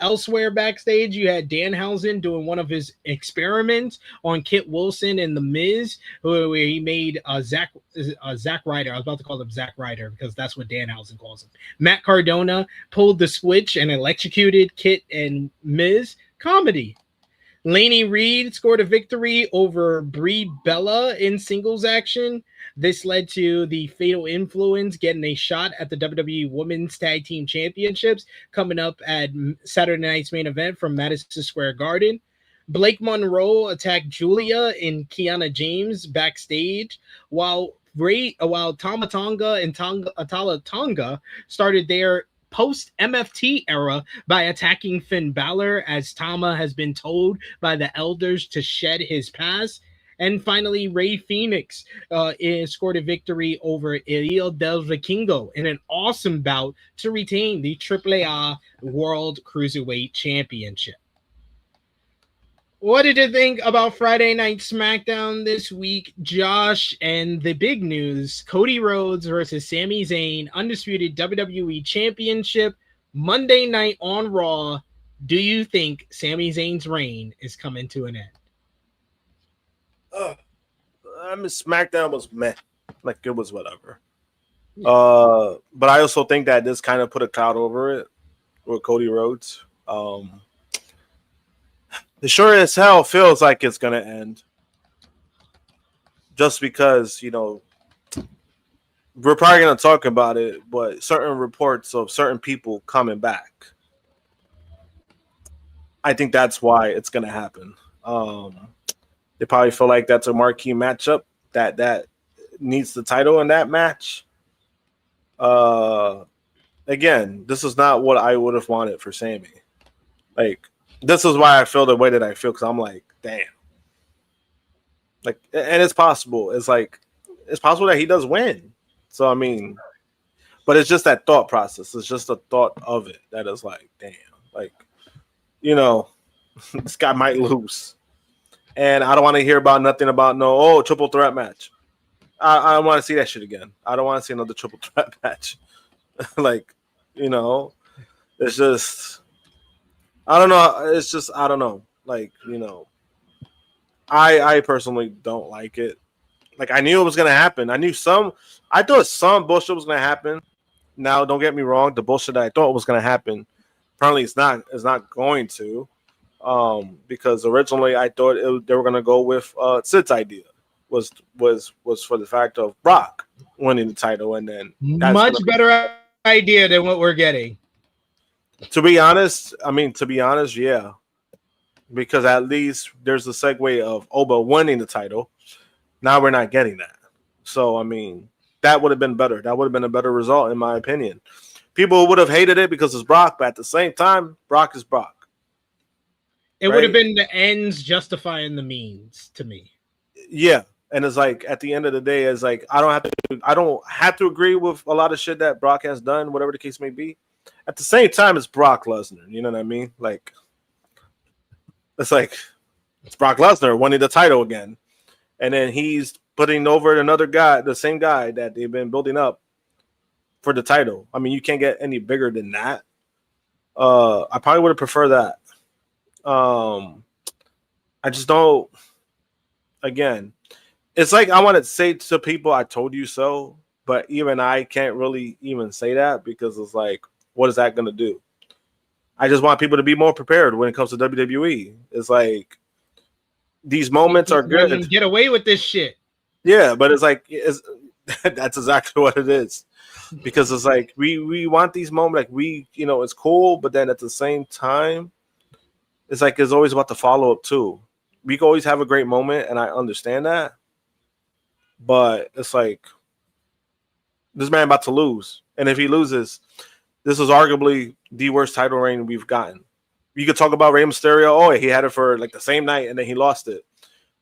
Elsewhere backstage, you had Danhausen doing one of his experiments on Kit Wilson and The Miz, where he made Zack Ryder. I was about to call him Zack Ryder because that's what Danhausen calls him. Matt Cardona pulled the switch and electrocuted Kit and Miz. Comedy. Laney Reed scored a victory over Brie Bella in singles action. This led to the Fatal Influence getting a shot at the WWE Women's Tag Team Championships coming up at Saturday night's main event from Madison Square Garden. Blake Monroe attacked Julia and Kiana James backstage, while Tama Tonga and Atala Tonga started their post-MFT era by attacking Finn Balor, as Tama has been told by the elders to shed his past. And finally, Rey Fenix scored a victory over Ilja del Vikingo in an awesome bout to retain the AAA World Cruiserweight Championship. What did you think about Friday Night SmackDown this week, Josh? And the big news, Cody Rhodes versus Sami Zayn, Undisputed WWE Championship, Monday night on Raw. Do you think Sami Zayn's reign is coming to an end? I mean, SmackDown was meh. Like, it was whatever. Yeah. But I also think that this kind of put a cloud over it with Cody Rhodes. It sure as hell feels like it's going to end. Just because, you know, we're probably going to talk about it, but certain reports of certain people coming back. I think that's why it's going to happen. They probably feel like that's a marquee matchup that needs the title in that match. Again, this is not what I would have wanted for Sami. Like, this is why I feel the way that I feel, because I'm like, damn. Like, and it's possible. It's like, it's possible that he does win. So, I mean, but it's just that thought process. It's just the thought of it that is like, damn. Like, you know, this guy might lose. And I don't want to hear about nothing about triple threat match. I don't want to see that shit again. I don't want to see another triple threat match. Like, you know, it's just, I don't know. It's just, I don't know. Like, you know, I personally don't like it. Like, I knew it was going to happen. I thought some bullshit was going to happen. Now, don't get me wrong. The bullshit that I thought was going to happen, apparently it's not going to. Because originally I thought they were going to go with Sid's idea was for the fact of Brock winning the title, and then much better idea than what we're getting. To be honest, yeah, because at least there's a segue of Oba winning the title. Now we're not getting that, so I mean that would have been better. That would have been a better result, in my opinion. People would have hated it because it's Brock, but at the same time, Brock is Brock. It would have been the ends justifying the means to me. Yeah. And it's like, at the end of the day, it's like, I don't have to agree with a lot of shit that Brock has done, whatever the case may be. At the same time, it's Brock Lesnar. You know what I mean? Like, it's like, it's Brock Lesnar winning the title again. And then he's putting over another guy, the same guy that they've been building up for the title. I mean, you can't get any bigger than that. I probably would have preferred that. I just don't, again, it's like I want to say to people, I told you so, but even I can't really even say that, because it's like, what is that going to do? I just want people to be more prepared when it comes to WWE. It's like, these moments are good. Get away with this shit. Yeah, but it's like, that's exactly what it is. Because it's like, we want these moments, like it's cool, but then at the same time, it's like it's always about the follow-up too. We can always have a great moment, and I understand that. But it's like, this man about to lose. And if he loses, this is arguably the worst title reign we've gotten. You could talk about Rey Mysterio. Oh, he had it for like the same night, and then he lost it.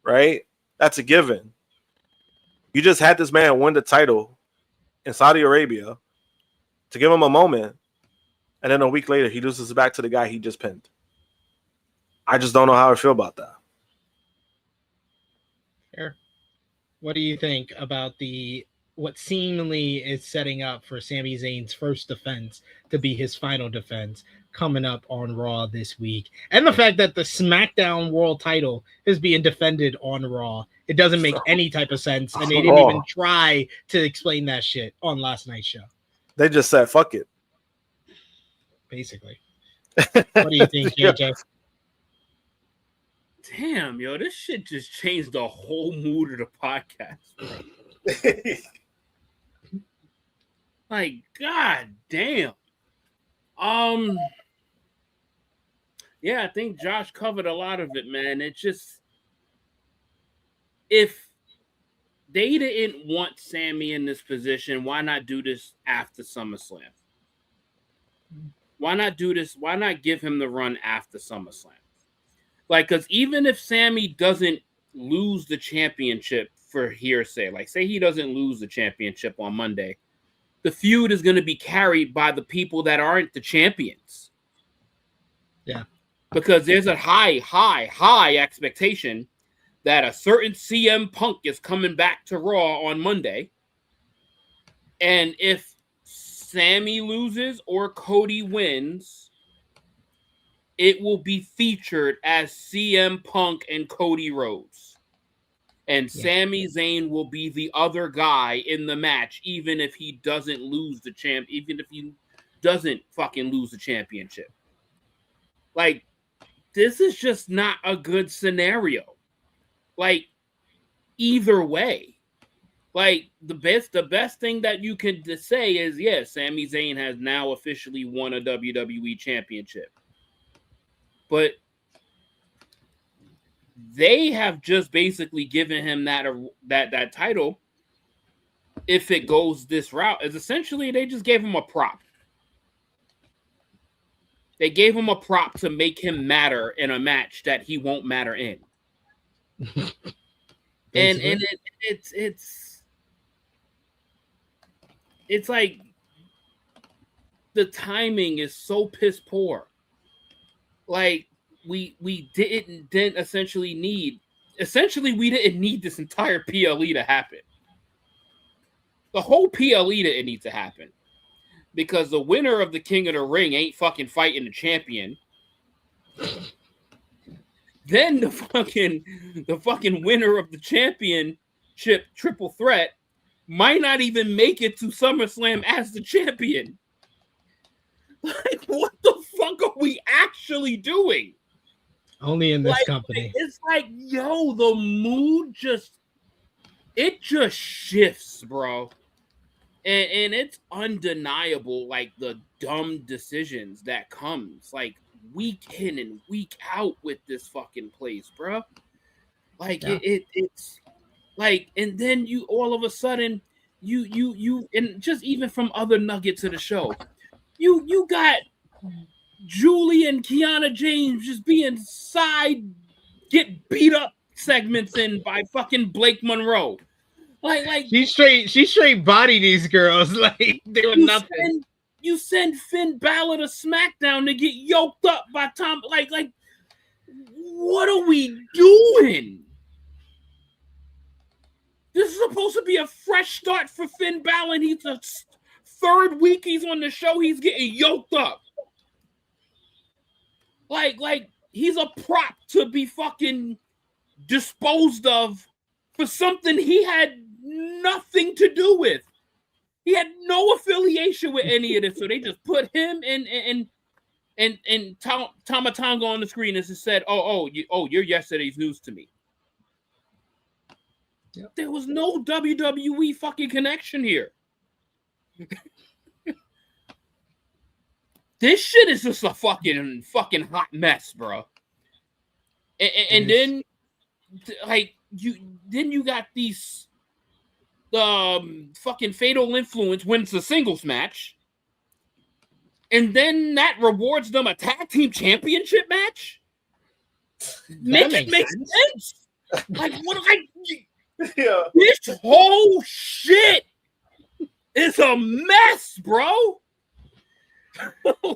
Right? That's a given. You just had this man win the title in Saudi Arabia to give him a moment, and then a week later, he loses back to the guy he just pinned. I just don't know how I feel about that. Fair. What do you think about the what seemingly is setting up for Sami Zayn's first defense to be his final defense coming up on Raw this week. And the fact that the SmackDown World Title is being defended on Raw. It doesn't make any type of sense. And they didn't even try to explain that shit on last night's show. They just said, fuck it. Basically. What do you think, JJ? Damn, yo, this shit just changed the whole mood of the podcast, bro. Like, god damn. Yeah, I think Josh covered a lot of it, man. It just, if they didn't want Sami in this position, why not do this after SummerSlam? Why not do this? Why not give him the run after SummerSlam? Like, because even if Sami doesn't lose the championship for hearsay, like say he doesn't lose the championship on Monday, the feud is going to be carried by the people that aren't the champions. Yeah. Because there's a high expectation that a certain CM Punk is coming back to Raw on Monday. And if Sami loses or Cody wins, it will be featured as CM Punk and Cody Rhodes. And Sami Zayn will be the other guy in the match, even if he doesn't lose the even if he doesn't fucking lose the championship. Like, this is just not a good scenario. Like, either way. Like, the best thing that you could say is, yes, Sami Zayn has now officially won a WWE championship. But they have just basically given him that title. If it goes this route, is essentially they just gave him a prop. They gave him a prop to make him matter in a match that he won't matter in. and it's like the timing is so piss poor. Like, we didn't essentially need we didn't need this entire PLE to happen. The whole PLE didn't need to happen because the winner of the King of the Ring ain't fucking fighting the champion. Then the fucking winner of the championship triple threat might not even make it to SummerSlam as the champion. Like, what the fuck are we actually doing? Only in this company. It's like, yo, the mood just shifts, bro. And it's undeniable, like, the dumb decisions that comes, like, week in and week out with this fucking place, bro. Like, it's like, and then you all of a sudden, you and just even from other nuggets of the show, you got Julie and Kiana James just being get beat up segments in by fucking Blake Monroe. Like she straight body these girls like they were nothing. You send Finn Balor to SmackDown to get yoked up by Tom. Like what are we doing? This is supposed to be a fresh start for Finn Balor. He's the third week he's on the show. He's getting yoked up. Like he's a prop to be fucking disposed of for something he had nothing to do with. He had no affiliation with any of this, so they just put him and Tama Tonga on the screen and just said, you're yesterday's news to me. Yep. There was no WWE fucking connection here. This shit is just a fucking hot mess, bro. And then, like, you got these fucking Fatal Influence wins the singles match, and then that rewards them a tag team championship match. Make it make sense. Like, what? This whole shit is a mess, bro.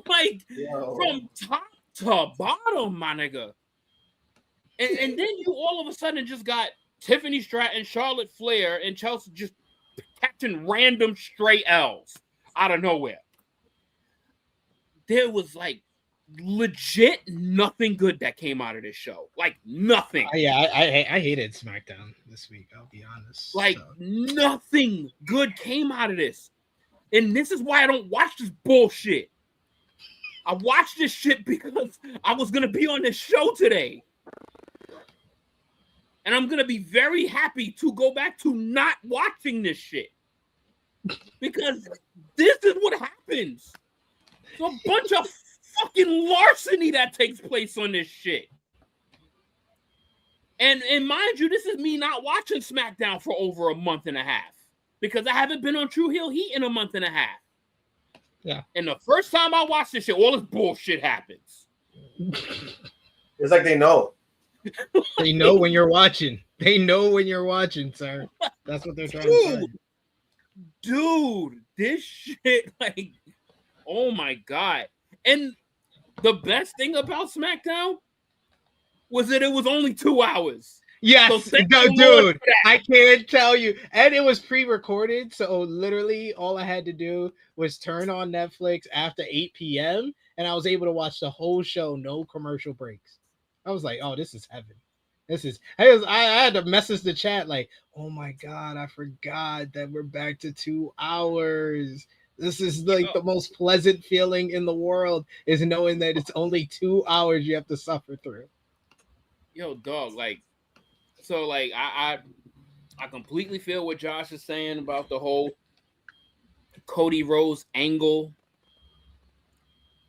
Like, from top to bottom, my nigga. And then you all of a sudden just got Tiffany Stratton, Charlotte Flair, and Chelsea just catching random stray L's out of nowhere. There was like legit nothing good that came out of this show. Like nothing. I hated SmackDown this week. I'll be honest. Like nothing good came out of this. And this is why I don't watch this bullshit. I watched this shit because I was going to be on this show today. And I'm going to be very happy to go back to not watching this shit. Because this is what happens. It's a bunch of fucking larceny that takes place on this shit. And mind you, this is me not watching SmackDown for over a month and a half. Because I haven't been on Tru Heel Heat in a month and a half. Yeah. And the first time I watched this shit, all this bullshit happens. It's like they know. They know when you're watching. They know when you're watching, sir. That's what they're trying to say. Dude, this shit, like, oh my God. And the best thing about SmackDown was that it was only 2 hours. Yes, So dude, I can't tell you. And it was pre-recorded, so literally all I had to do was turn on Netflix after 8 p.m. and I was able to watch the whole show, no commercial breaks. I was like, oh, this is heaven. I had to message the chat like, oh my God, I forgot that we're back to 2 hours. This is like the most pleasant feeling in the world, is knowing that it's only 2 hours you have to suffer through. Yo, dog, like, so like I completely feel what Josh is saying about the whole Cody Rhodes angle.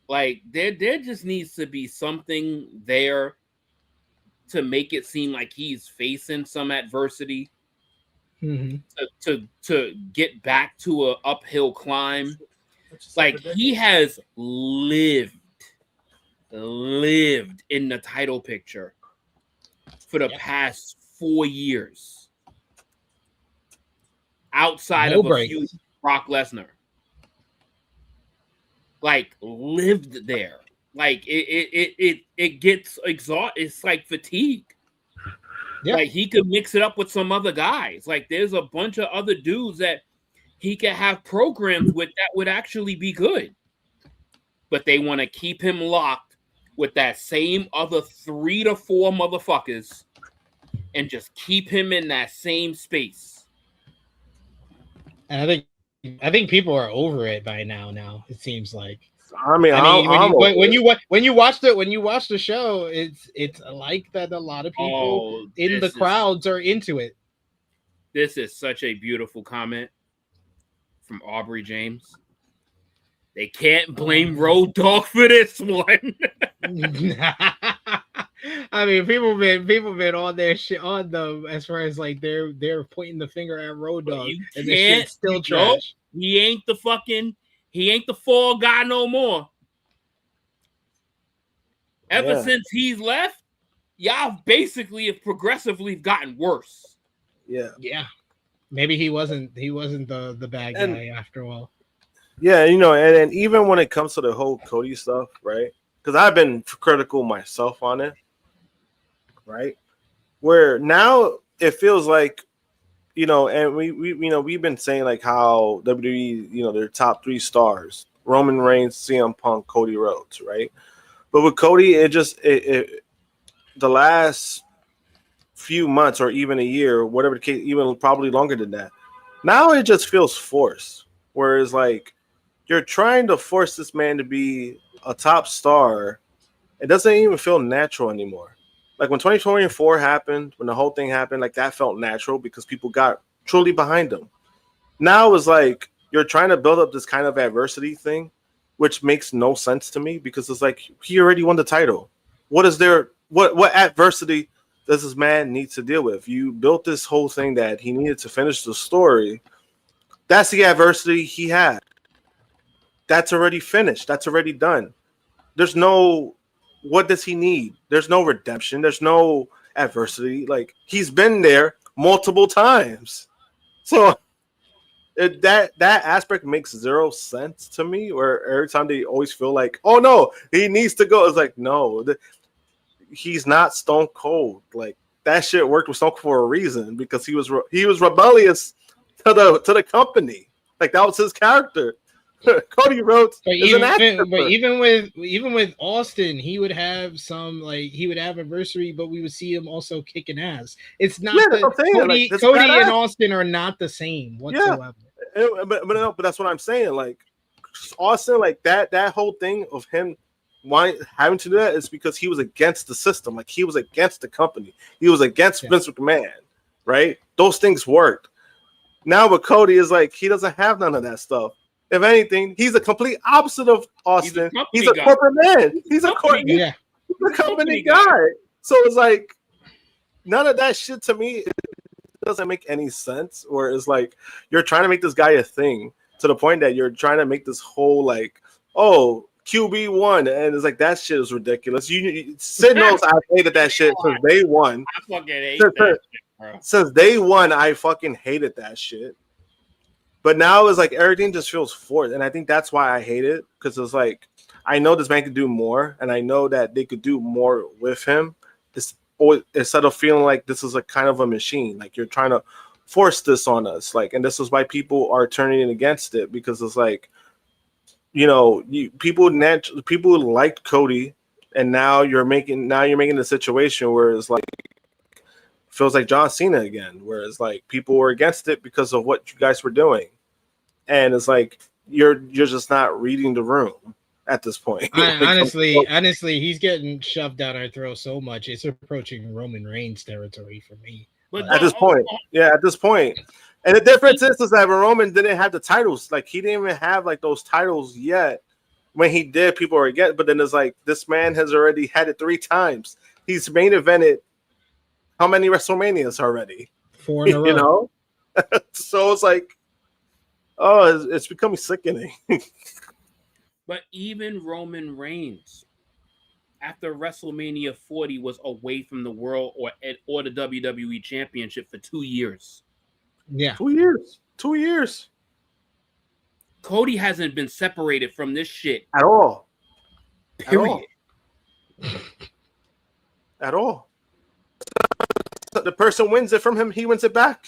Like there just needs to be something there to make it seem like he's facing some adversity to get back to an uphill climb. Like he has lived in the title picture for the past 4 years, outside of a few with Brock Lesnar. Like lived there. Like it gets exhausted. It's like fatigue. Yep. Like he could mix it up with some other guys. Like there's a bunch of other dudes that he could have programs with that would actually be good. But they want to keep him locked with that same other 3 to 4 motherfuckers and just keep him in that same space. And I think people are over it by now. It seems like. When you watch the show, it's like that. A lot of people in the crowds are into it. This is such a beautiful comment from Aubrey James. They can't blame Road Dogg for this one. I mean, people been on their shit on them as far as like they're pointing the finger at Road Dogg, and this shit's still trash. He ain't the fall guy no more. Ever since he's left, y'all basically have progressively gotten worse. Yeah. Maybe he wasn't the bad guy after all. Yeah, and even when it comes to the whole Cody stuff, right? Because I've been critical myself on it, right? Where now it feels like, and we've been saying like how WWE, their top 3 stars, Roman Reigns, CM Punk, Cody Rhodes, right? But with Cody, the last few months or even a year, whatever the case, even probably longer than that, now it just feels forced. Whereas like you're trying to force this man to be a top star, it doesn't even feel natural anymore. Like when 2024 happened, when the whole thing happened, like that felt natural because people got truly behind him. Now it's like you're trying to build up this kind of adversity thing, which makes no sense to me because it's like he already won the title. What adversity does this man need to deal with? You built this whole thing that he needed to finish the story. That's the adversity he had. That's already finished. That's already done. There's no, what does he need? There's no redemption. There's no adversity. Like he's been there multiple times. So that aspect makes zero sense to me, where every time they always feel like, oh no, he needs to go. It's like, no, he's not Stone Cold. Like that shit worked with Stone Cold for a reason, because he was rebellious to the company. Like that was his character. Cody Rhodes is an actor. But even with Austin, he would have adversity, but we would see him also kicking ass. It's not Cody and Austin are not the same whatsoever. Yeah. But that's what I'm saying. Like Austin, like that whole thing of him having to do that is because he was against the system. Like he was against the company. He was against Vince McMahon. Right? Those things worked. Now with Cody is like he doesn't have none of that stuff. If anything, he's a complete opposite of Austin. He's a corporate man. He's a company guy. So it's like none of that shit to me doesn't make any sense. Or it's like you're trying to make this guy a thing to the point that you're trying to make this whole like, oh, QB1, and it's like that shit is ridiculous. Sid knows I hated that shit since day one. I fucking hate that shit, bro. Since day one, I fucking hated that shit. But now it's like everything just feels forced, and I think that's why I hate it, because it's like I know this man could do more, and I know that they could do more with him. Instead of feeling like this is a kind of a machine, like you're trying to force this on us, like, and this is why people are turning against it, because it's like, you know, people liked Cody, and now you're making the situation where it's like feels like John Cena again, where it's like people were against it because of what you guys were doing, and it's like you're just not reading the room at this point. Honestly, he's getting shoved down our throat so much it's approaching Roman Reigns territory for me. But at this point, and the difference is that Roman didn't have the titles, like he didn't even have like those titles yet. When he did, people were against. But then it's like this man has already had it 3 times. He's main evented how many WrestleManias already? 4 in a row. You know, so it's like, oh, it's becoming sickening. But even Roman Reigns, after WrestleMania 40, was away from the world or the WWE Championship for 2 years. Yeah, 2 years. 2 years. Cody hasn't been separated from this shit at all. Period. At all. The person wins it from him, he wins it back.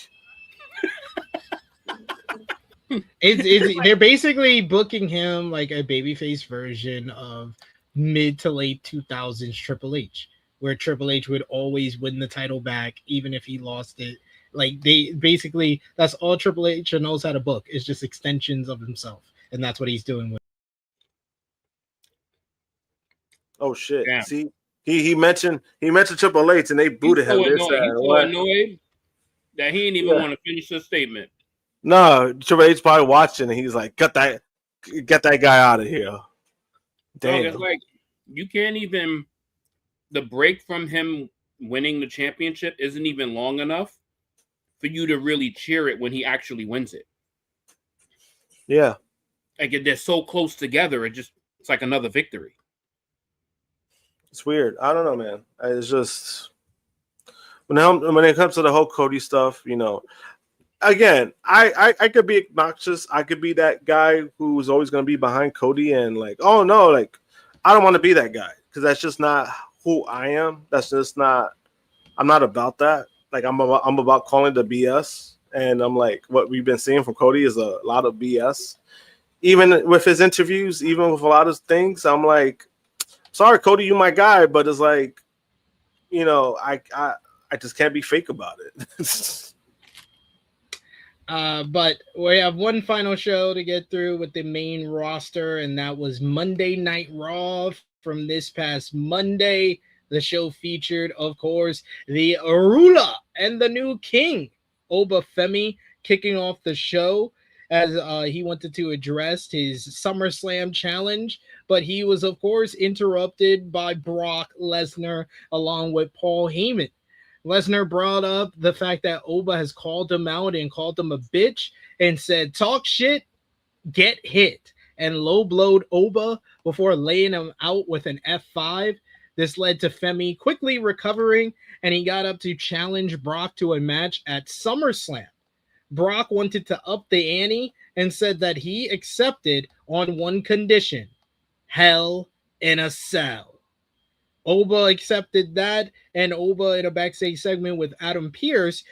They're basically booking him like a babyface version of mid to late 2000s Triple H, where Triple H would always win the title back even if he lost it. Like that's all Triple H knows how to book, is just extensions of himself, and that's what he's doing with. Oh shit! Damn. See, he mentioned Triple H, and they booted him. He's so annoyed that he didn't even want to finish the statement. No, Triple H probably watching, and he's like, "Get that guy out of here." Damn. No, it's like you can't even. The break from him winning the championship isn't even long enough for you to really cheer it when he actually wins it. Yeah. Like they're so close together, it's like another victory. It's weird. I don't know, man. It's just when it comes to the whole Cody stuff, you know, again, I could be obnoxious. I could be that guy who's always going to be behind Cody and like, oh no, like I don't want to be that guy, because that's just not who I am. That's just not. I'm not about that. Like I'm about calling the BS, and I'm like, what we've been seeing from Cody is a lot of BS. Even with his interviews, even with a lot of things, I'm like, sorry, Cody, you my guy, but it's like, you know, I just can't be fake about it. But we have one final show to get through with the main roster, and that was Monday Night Raw from this past Monday. The show featured, of course, the Arula and the new king, Oba Femi, kicking off the show as he wanted to address his SummerSlam challenge, but he was, of course, interrupted by Brock Lesnar along with Paul Heyman. Lesnar brought up the fact that Oba has called him out and called him a bitch and said, talk shit, get hit, and low-blowed Oba before laying him out with an F5. This led to Femi quickly recovering, and he got up to challenge Brock to a match at SummerSlam. Brock wanted to up the ante and said that he accepted on one condition: Hell in a Cell. Oba accepted that, and Oba, in a backstage segment with Adam Pearce,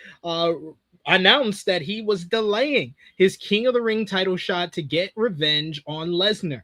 announced that he was delaying his King of the Ring title shot to get revenge on Lesnar.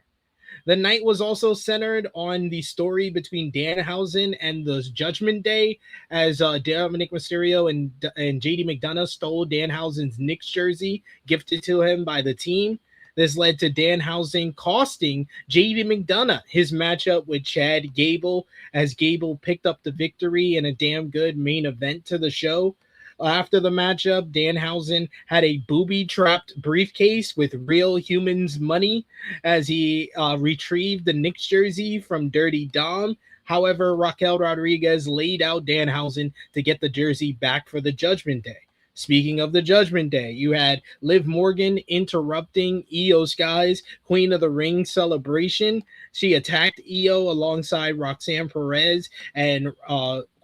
The night was also centered on the story between Danhausen and the Judgment Day, as Dominic Mysterio and JD McDonough stole Danhausen's Knicks jersey gifted to him by the team. This led to Danhausen costing JD McDonough his matchup with Chad Gable, as Gable picked up the victory in a damn good main event to the show. After the matchup, Danhausen had a booby-trapped briefcase with real humans' money as he retrieved the Knicks jersey from Dirty Dom. However, Raquel Rodriguez laid out Danhausen to get the jersey back for the Judgment Day. Speaking of the Judgment Day, you had Liv Morgan interrupting Io Sky's Queen of the Ring celebration. She attacked Io alongside Roxanne Perez and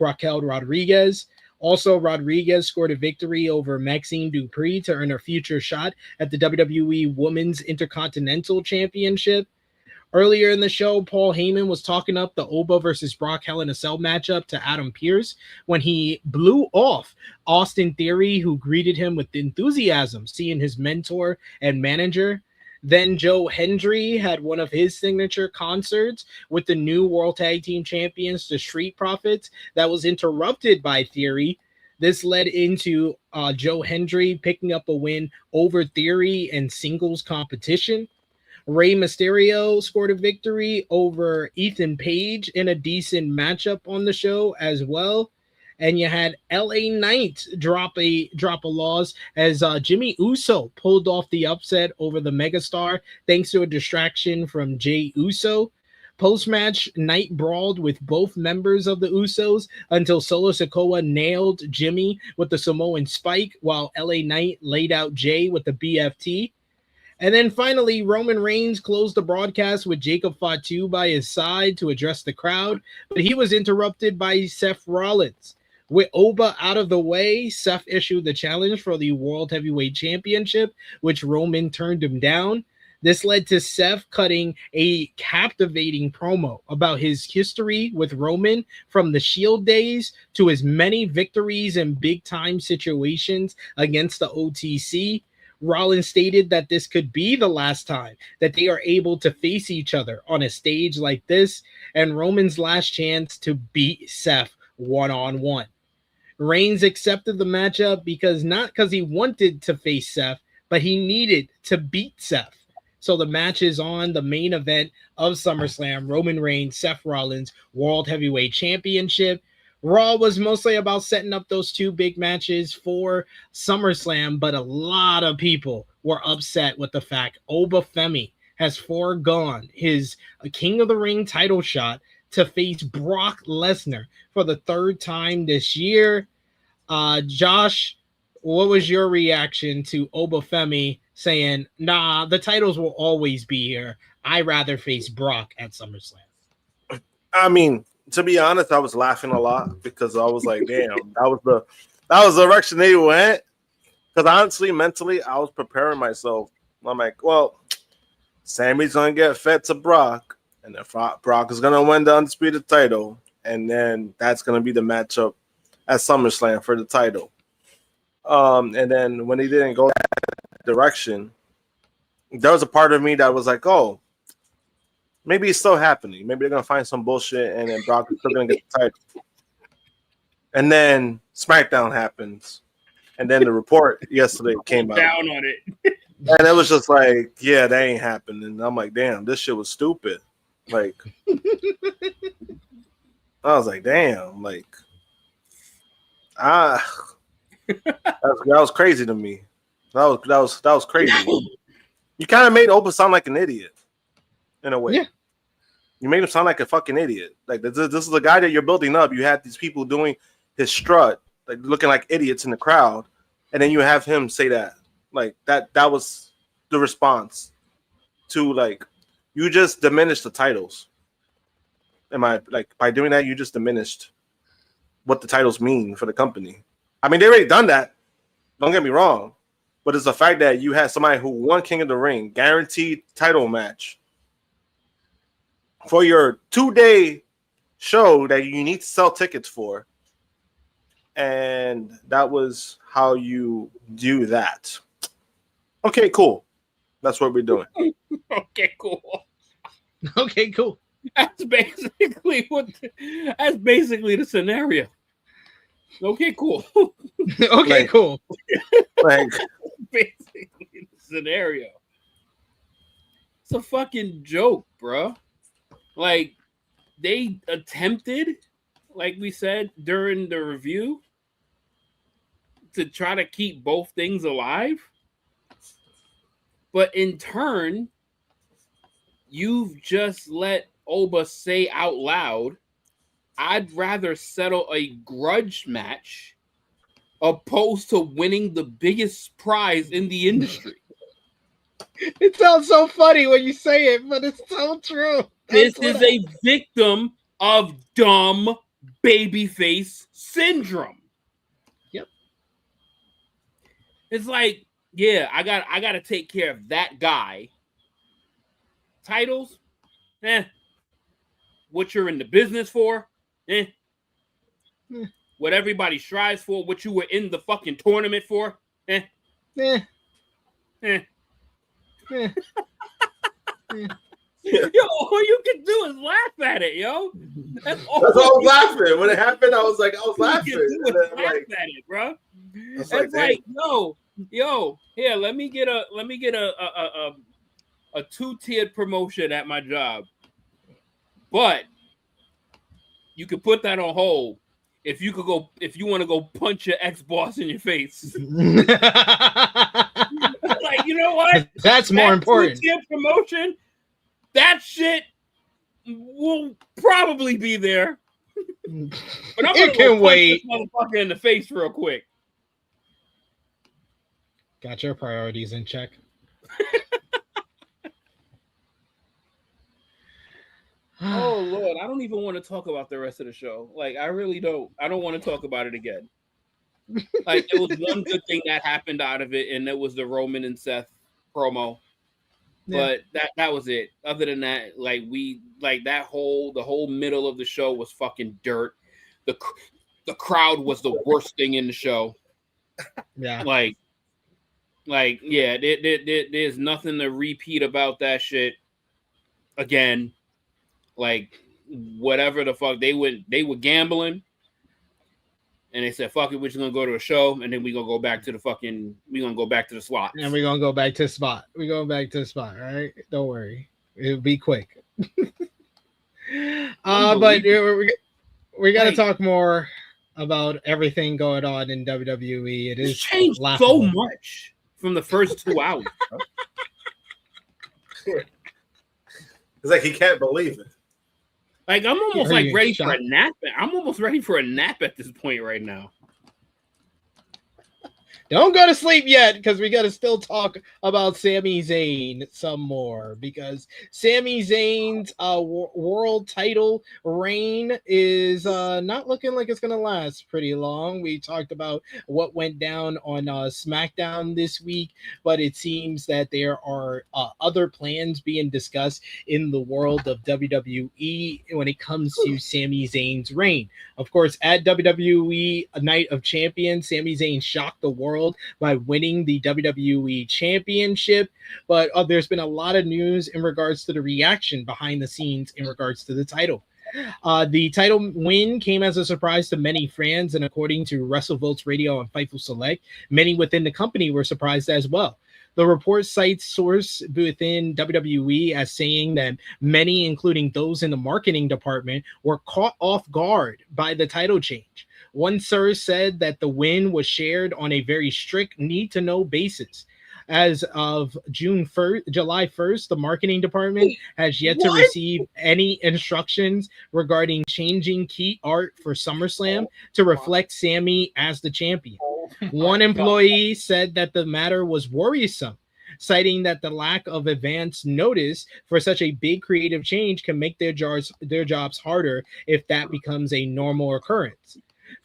Raquel Rodriguez. Also, Rodriguez scored a victory over Maxine Dupree to earn a future shot at the WWE Women's Intercontinental Championship. Earlier in the show, Paul Heyman was talking up the Oba versus Brock Hell in a Cell matchup to Adam Pearce when he blew off Austin Theory, who greeted him with enthusiasm, seeing his mentor and manager. Then Joe Hendry had one of his signature concerts with the new World Tag Team Champions, the Street Profits, that was interrupted by Theory. This led into Joe Hendry picking up a win over Theory in singles competition. Rey Mysterio scored a victory over Ethan Page in a decent matchup on the show as well. And you had LA Knight drop a loss as Jimmy Uso pulled off the upset over the Megastar thanks to a distraction from Jey Uso. Post-match, Knight brawled with both members of the Usos until Solo Sikoa nailed Jimmy with the Samoan Spike, while LA Knight laid out Jay with the BFT. And then finally, Roman Reigns closed the broadcast with Jacob Fatu by his side to address the crowd, but he was interrupted by Seth Rollins. With Oba out of the way, Seth issued the challenge for the World Heavyweight Championship, which Roman turned him down. This led to Seth cutting a captivating promo about his history with Roman from the Shield days to his many victories in big-time situations against the OTC. Rollins stated that this could be the last time that they are able to face each other on a stage like this, and Roman's last chance to beat Seth one-on-one. Reigns accepted the matchup not because he wanted to face Seth, but he needed to beat Seth. So the match is on the main event of SummerSlam, Roman Reigns, Seth Rollins, World Heavyweight Championship. Raw was mostly about setting up those two big matches for SummerSlam, but a lot of people were upset with the fact Oba Femi has foregone his King of the Ring title shot to face Brock Lesnar for the third time this year. Josh, what was your reaction to Oba Femi saying, nah, the titles will always be here. I'd rather face Brock at SummerSlam? I mean, to be honest, I was laughing a lot because I was like, damn, that was the direction they went. Because honestly, mentally, I was preparing myself. I'm like, well, Sammy's going to get fed to Brock, and then Brock is going to win the Undisputed title, and then that's going to be the matchup at SummerSlam for the title. And then when he didn't go that direction, there was a part of me that was like, oh, maybe it's still happening. Maybe they're going to find some bullshit, and then Brock is still going to get the title. And then SmackDown happens, and then the report yesterday came out. Down on it. And it was just like, yeah, that ain't happening. And I'm like, damn, this shit was stupid. Like, I was like, damn, like, that was crazy to me. That was crazy. You kind of made Oba sound like an idiot in a way. Yeah. You made him sound like a fucking idiot. Like, this is the guy that you're building up. You had these people doing his strut, like looking like idiots in the crowd, and then you have him say that. Like, that was the response to, like, you just diminished the titles. By doing that, you just diminished what the titles mean for the company. I mean, they already done that. Don't get me wrong. But it's the fact that you had somebody who won King of the Ring, guaranteed title match, for your 2-day show that you need to sell tickets for. and that was how you do that. Okay, cool. That's what we're doing. Okay, cool. Okay, cool. That's basically that's basically the scenario. Okay, cool. Okay, cool. Like, Basically the scenario. It's a fucking joke, bro. Like, they attempted, like we said during the review, to try to keep both things alive. But in turn, you've just let Oba say out loud, I'd rather settle a grudge match opposed to winning the biggest prize in the industry. It sounds so funny when you say it, but it's so true. This is a victim of dumb babyface syndrome. Yep. It's like, yeah, I got to take care of that guy. Titles, what you're in the business for, what everybody strives for, what you were in the fucking tournament for, Yo, all you can do is laugh at it, yo. That's all I was laughing. When it happened, I was laughing. Laugh at it, bro. It's like, yo, here, let me get a 2-tiered promotion at my job. But you could put that on hold if you want to go punch your ex-boss in your face. Like, you know what? That's more important. 2-tiered promotion, that shit will probably be there. But I'm It can wait. Punch this motherfucker in the face real quick. Got your priorities in check. Oh Lord, I don't even want to talk about the rest of the show. Like, I really don't. I don't want to talk about it again. Like, it was one good thing that happened out of it, and it was the Roman and Seth promo. Yeah. But that was it. Other than that, the whole middle of the show was fucking dirt. The crowd was the worst thing in the show. Yeah. Yeah, there's nothing to repeat about that shit again. Like, whatever the fuck, they were gambling, and they said, fuck it, we're just gonna go to a show, and then we're gonna go back to the slot. And we're gonna go back to the spot. We're going back to the spot, all right? Don't worry. It'll be quick. But we got to talk more about everything going on in WWE. It is changed laughable. so much from the first 2 hours. it's like he can't believe it. Like, I'm almost ready shocked? for a nap. I'm almost ready for a nap at this point right now. Don't go to sleep yet, because we got to still talk about Sami Zayn some more, because Sami Zayn's world title reign is not looking like it's going to last pretty long. We talked about what went down on SmackDown this week, but it seems that there are other plans being discussed in the world of WWE when it comes to Sami Zayn's reign. Of course, at WWE Night of Champions, Sami Zayn shocked the world by winning the WWE Championship, but there's been a lot of news in regards to the reaction behind the scenes in regards to the title. The title win came as a surprise to many fans, and according to WrestleVotes Radio and Fightful Select, many within the company were surprised as well. The report cites source within WWE as saying that many, including those in the marketing department, were caught off guard by the title change. One source said that the win was shared on a very strict need-to-know basis. As of July 1st, the marketing department has yet to receive any instructions regarding changing key art for SummerSlam to reflect Sami as the champion. One employee said that the matter was worrisome, citing that the lack of advance notice for such a big creative change can make their jobs harder if that becomes a normal occurrence.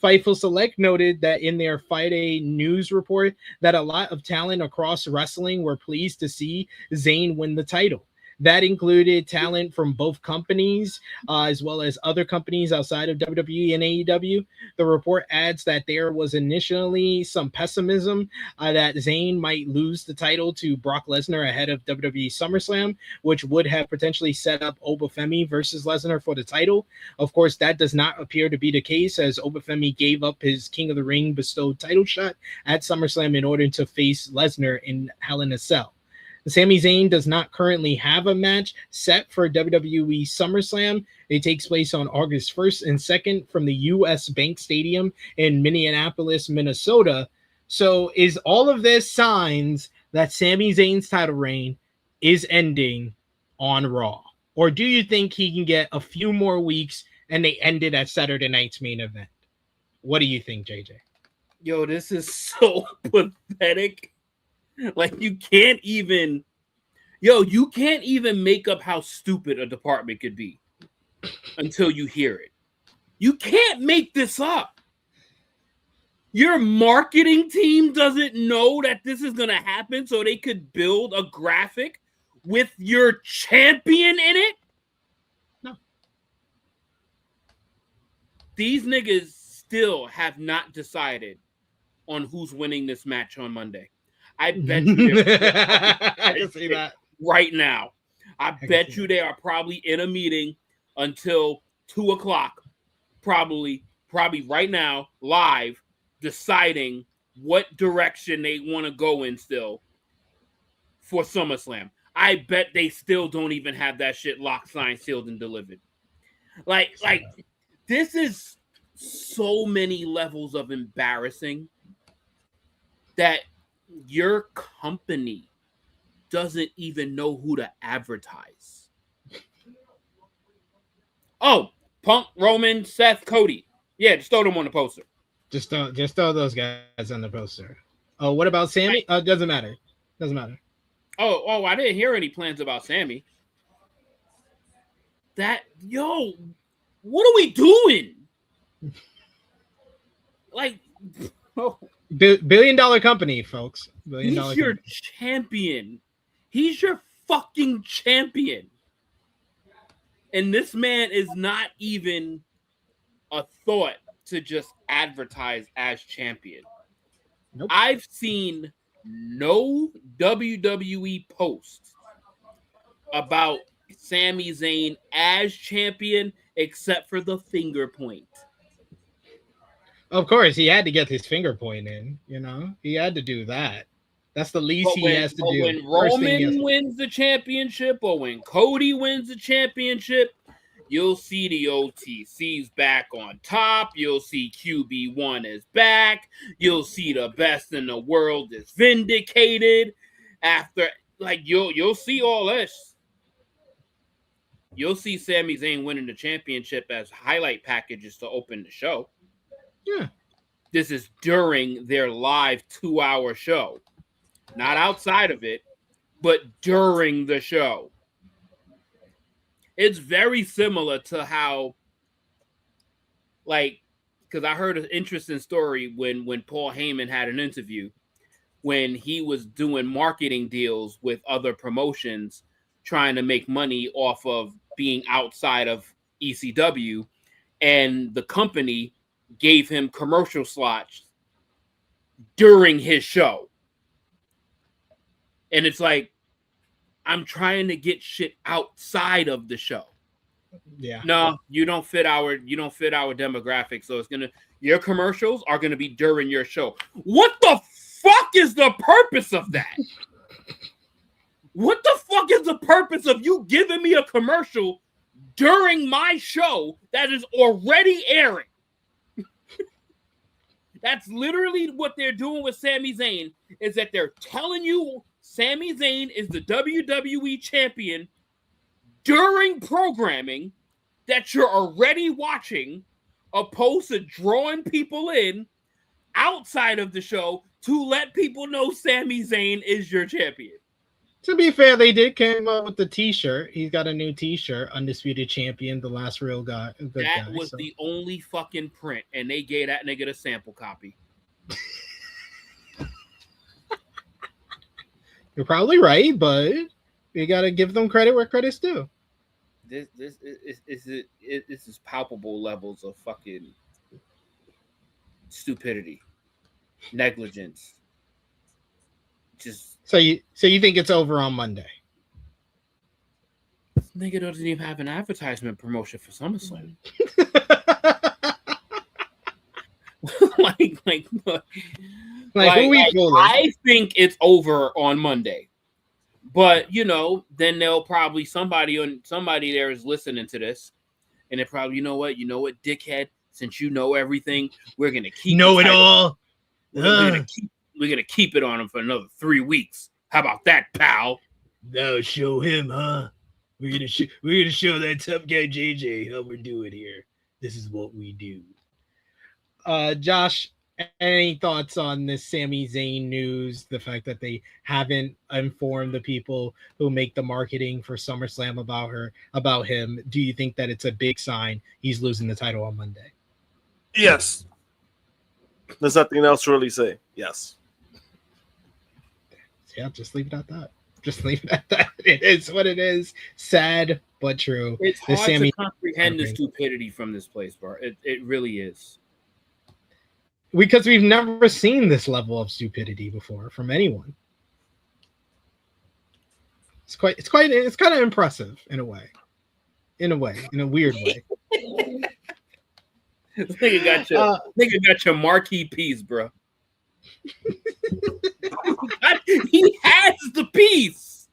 Fightful Select noted that in their Friday news report that a lot of talent across wrestling were pleased to see Zayn win the title. That included talent from both companies, as well as other companies outside of WWE and AEW. The report adds that there was initially some pessimism that Zayn might lose the title to Brock Lesnar ahead of WWE SummerSlam, which would have potentially set up Oba Femi versus Lesnar for the title. Of course, that does not appear to be the case, as Oba Femi gave up his King of the Ring bestowed title shot at SummerSlam in order to face Lesnar in Hell in a Cell. Sami Zayn does not currently have a match set for WWE SummerSlam. It takes place on August 1st and 2nd from the US Bank Stadium in Minneapolis, Minnesota. So is all of this signs that Sami Zayn's title reign is ending on Raw? Or do you think he can get a few more weeks and they end it at Saturday night's main event? What do you think, JJ? Yo, this is so pathetic. Like, you can't even make up how stupid a department could be until you hear it. You can't make this up. Your marketing team doesn't know that this is going to happen, so they could build a graphic with your champion in it? No. These niggas still have not decided on who's winning this match on Monday. I bet you I can see that right now. I bet you they are probably in a meeting until 2:00, probably right now, live, deciding what direction they want to go in still for SummerSlam. I bet they still don't even have that shit locked, signed, sealed, and delivered. Like this is so many levels of embarrassing that your company doesn't even know who to advertise. Oh, Punk, Roman, Seth, Cody. Yeah, just throw them on the poster. Just throw those guys on the poster. Oh, what about Sammy? Doesn't matter. Doesn't matter. Oh, I didn't hear any plans about Sammy. What are we doing? Like, $1 billion company, folks. He's your champion. He's your fucking champion. And this man is not even a thought to just advertise as champion. Nope. I've seen no WWE post about Sami Zayn as champion except for the finger point. Of course, he had to get his finger point in. You know, he had to do that. That's the least he has to do. When Roman wins the championship, or when Cody wins the championship, you'll see the OTC's back on top. You'll see QB1 is back. You'll see the best in the world is vindicated. After, like, you'll see all this. You'll see Sami Zayn winning the championship as highlight packages to open the show. Yeah. This is during their live 2-hour show. Not outside of it, but during the show. It's very similar to how, like, because I heard an interesting story when Paul Heyman had an interview when he was doing marketing deals with other promotions trying to make money off of being outside of ECW, and the company gave him commercial slots during his show. And it's like, I'm trying to get shit outside of the show. Yeah. No, you don't fit our demographic. So your commercials are gonna be during your show. What the fuck is the purpose of that? What the fuck is the purpose of you giving me a commercial during my show that is already airing? That's literally what they're doing with Sami Zayn, is that they're telling you Sami Zayn is the WWE champion during programming that you're already watching, opposed to drawing people in outside of the show to let people know Sami Zayn is your champion. To be fair, they did come up with the t-shirt. He's got a new t-shirt, Undisputed Champion, the last real guy. That was the only fucking print, and they gave that nigga a sample copy. You're probably right, but You gotta give them credit where credit's due. This is palpable levels of fucking stupidity, negligence. Just So you think it's over on Monday? nigga doesn't even have an advertisement promotion for SummerSlam. I think it's over on Monday, but then they'll probably somebody there is listening to this, and they probably you know what, dickhead, since you know everything, we're gonna keep know it all. We're gonna keep it on him for another 3 weeks. How about that, pal? Now show him, huh? We're gonna show that tough guy JJ how we're doing here. This is what we do. Josh, any thoughts on this Sami Zayn news? The fact that they haven't informed the people who make the marketing for SummerSlam about him. Do you think that it's a big sign he's losing the title on Monday? Yes. There's nothing else to really say. Yes. Yeah, just leave it at that. Just leave it at that. It is what it is. Sad but true. It's hard to comprehend the stupidity from this place, bro. It really is. Because we've never seen this level of stupidity before from anyone. It's kind of impressive in a way. In a weird way. Nigga got your marquee piece, bro. He has the piece.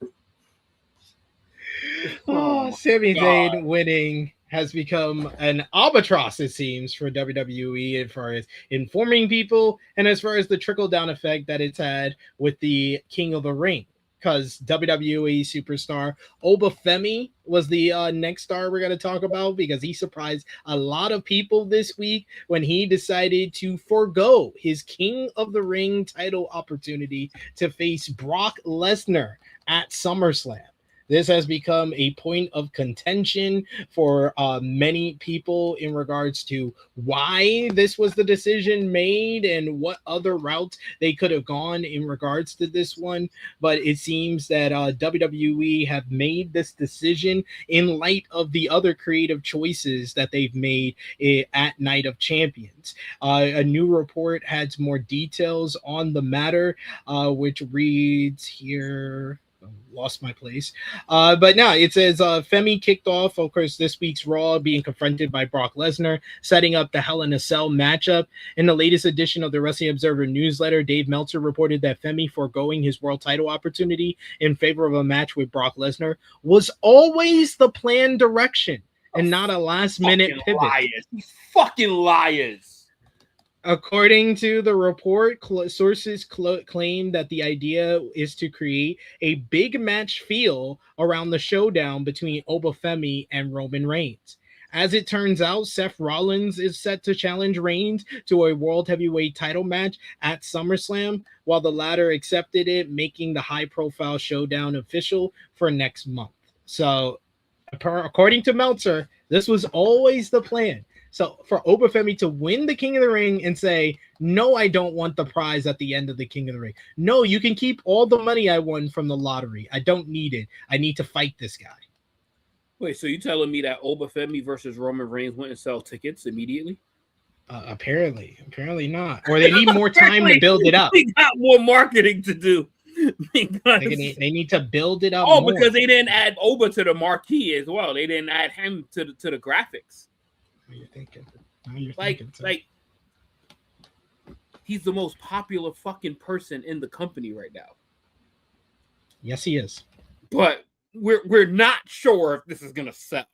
Sami Zayn winning has become an albatross, it seems, for WWE as far as informing people and as far as the trickle-down effect that it's had with the King of the Ring. Because WWE superstar Oba Femi was the next star we're going to talk about, because he surprised a lot of people this week when he decided to forego his King of the Ring title opportunity to face Brock Lesnar at SummerSlam. This has become a point of contention for many people in regards to why this was the decision made and what other routes they could have gone in regards to this one. But it seems that WWE have made this decision in light of the other creative choices that they've made at Night of Champions. A new report has more details on the matter, which reads here. Lost my place. But now it says Femi kicked off, of course, this week's Raw being confronted by Brock Lesnar, setting up the Hell in a Cell matchup. In the latest edition of the Wrestling Observer newsletter, Dave Meltzer reported that Femi foregoing his world title opportunity in favor of a match with Brock Lesnar was always the planned direction and not a last-minute pivot. Fucking liars. According to the report, sources claim that the idea is to create a big match feel around the showdown between Oba Femi and Roman Reigns. As it turns out, Seth Rollins is set to challenge Reigns to a World Heavyweight title match at SummerSlam, while the latter accepted it, making the high-profile showdown official for next month. So, according to Meltzer, this was always the plan. So for Oba Femi to win the King of the Ring and say, no, I don't want the prize at the end of the King of the Ring. No, you can keep all the money I won from the lottery. I don't need it. I need to fight this guy. Wait, so you telling me that Oba Femi versus Roman Reigns went and sell tickets immediately? Apparently not. Or they need more time to build it up. They got more marketing to do. They need to build it up. more. Because they didn't add Oba to the marquee as well. They didn't add him to the graphics. You're thinking. Like he's the most popular fucking person in the company right now. Yes, he is. But we're not sure if this is gonna sell.